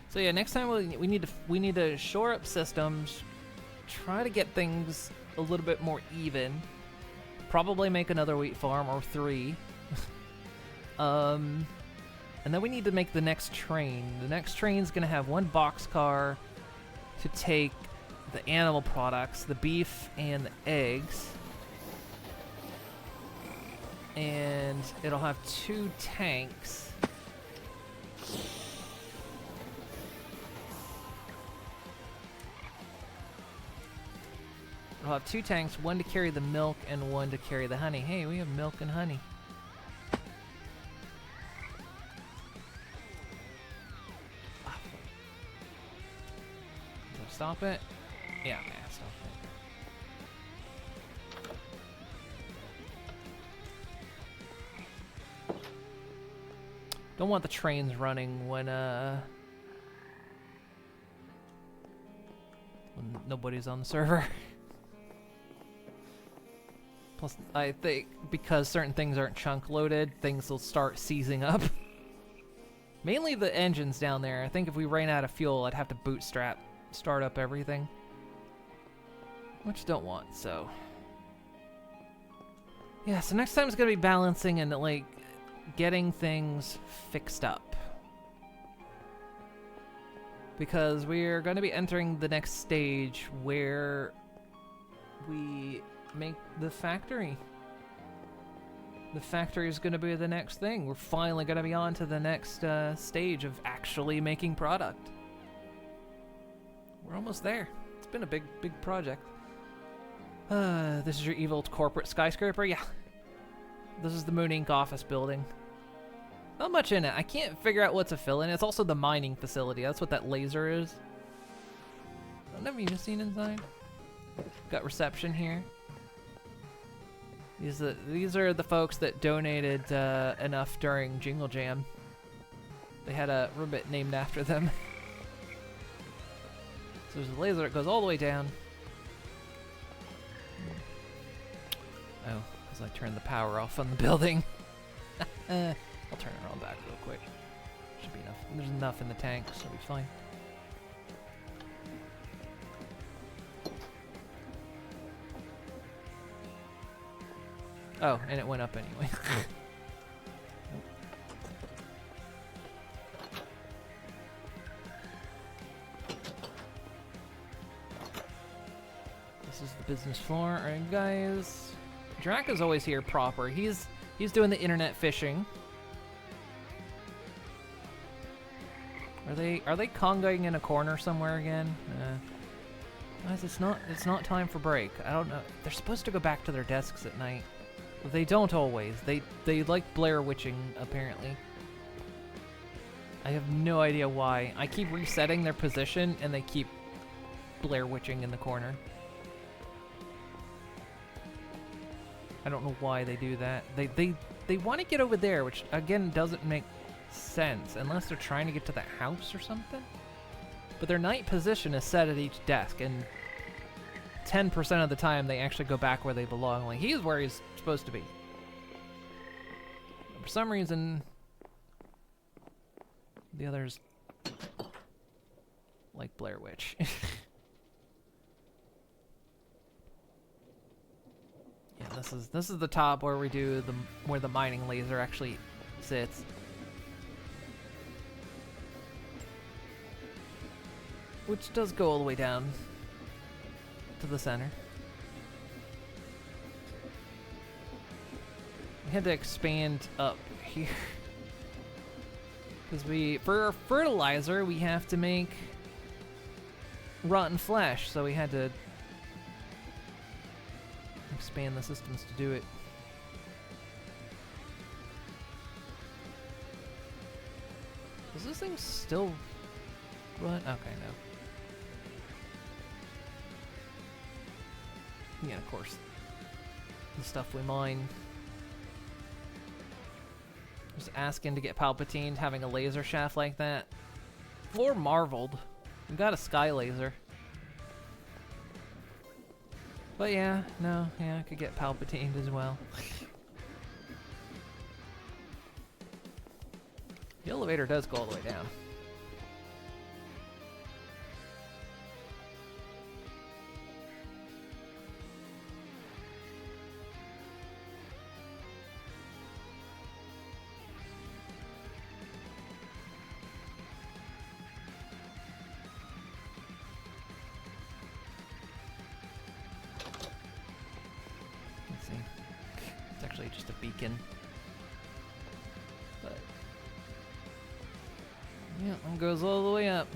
So yeah, next time we need to shore up systems, try to get things a little bit more even. Probably make another wheat farm or 3. And then we need to make the next train. The next train's gonna have 1 boxcar to take the animal products, the beef and the eggs. And it'll have 2 tanks. We'll have 2 tanks, 1 to carry the milk and 1 to carry the honey. Hey, we have milk and honey. Did I stop it? Yeah, man, stop it. Don't want the trains running when nobody's on the server. Plus, I think because certain things aren't chunk loaded, things will start seizing up. Mainly the engines down there. I think if we ran out of fuel, I'd have to bootstrap, start up everything. Which I don't want, so. Yeah, so next time is going to be balancing and, like, getting things fixed up. Because we're going to be entering the next stage where we make the factory. The factory is going to be the next thing. We're finally going to be on to the next stage of actually making product. We're almost there. It's been a big project. This is your evil corporate skyscraper? Yeah. This is the Moon Inc. office building. Not much in it. I can't figure out what to fill in. It's also the mining facility. That's what that laser is. I've never even seen inside. Got reception here. These are the folks that donated enough during Jingle Jam. They had a ribbit named after them. So there's a laser that goes all the way down. Oh, because I turned the power off on the building. I'll turn it on back real quick. Should be enough. There's enough in the tank, so it'll be fine. Oh, and it went up anyway. This is the business floor. Alright, guys. Draka's always here proper. He's doing the internet fishing. Are they congoing in a corner somewhere again? Guys, it's not time for break. I don't know. They're supposed to go back to their desks at night. They don't always. They like Blair Witching, apparently. I have no idea why. I keep resetting their position, and they keep Blair Witching in the corner. I don't know why they do that. They want to get over there, which, again, doesn't make sense, unless they're trying to get to the house or something. But their night position is set at each desk, and 10% of the time they actually go back where they belong. Like, he's where he's supposed to be. For some reason, the others like Blair Witch. Yeah, this is the top where we do where the mining laser actually sits. Which does go all the way down to the center. We had to expand up here. Because for our fertilizer, we have to make rotten flesh, so we had to expand the systems to do it. Is this thing still run? Okay, no. Yeah, of course. The stuff we mine. Just asking to get Palpatine having a laser shaft like that. Floor marveled. We got a sky laser. But yeah, no, yeah, I could get Palpatine as well. The elevator does go all the way down. Just a beacon. But yeah, it goes all the way up.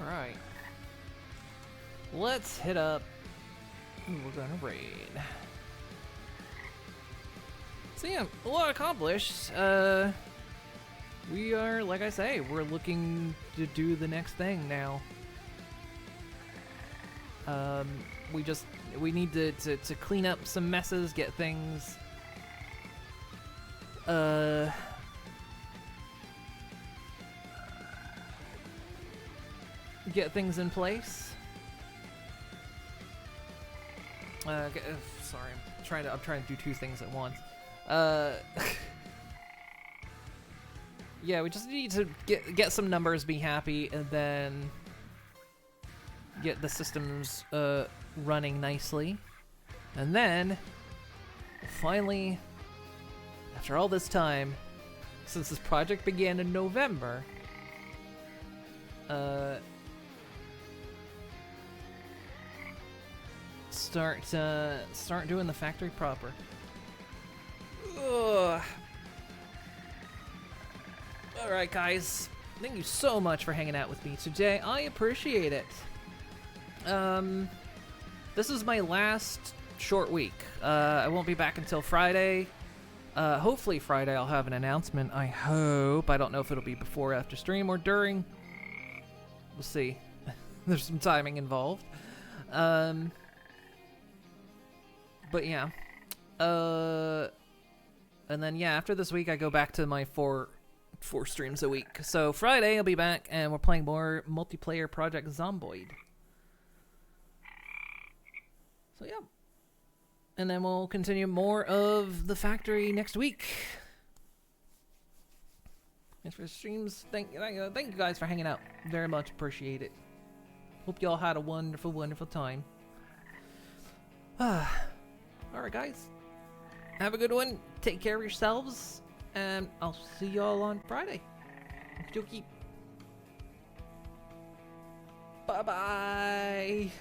Alright. Let's hit up who we're gonna raid. So yeah, a lot accomplished. We are, like I say, we're looking to do the next thing now. We need to clean up some messes, get things get things in place. Sorry, I'm trying to do two things at once. Yeah, we just need to get some numbers, be happy, and then get the systems running nicely. And then, finally, after all this time, since this project began in November, start doing the factory proper. Ugh. Alright guys, thank you so much for hanging out with me today. I appreciate it. This is my last short week. I won't be back until Friday. Hopefully Friday I'll have an announcement, I hope. I don't know if it'll be before, after stream, or during. We'll see. There's some timing involved. But yeah. And then, yeah, after this week I go back to my four streams a week. So Friday I'll be back and we're playing more multiplayer Project Zomboid. So yeah. And then we'll continue more of the factory next week. Thanks for the streams. Thank you guys for hanging out. Very much appreciate it. Hope y'all had a wonderful, wonderful time. Alright guys. Have a good one. Take care of yourselves. And I'll see y'all on Friday. Okie dokie. Bye-bye.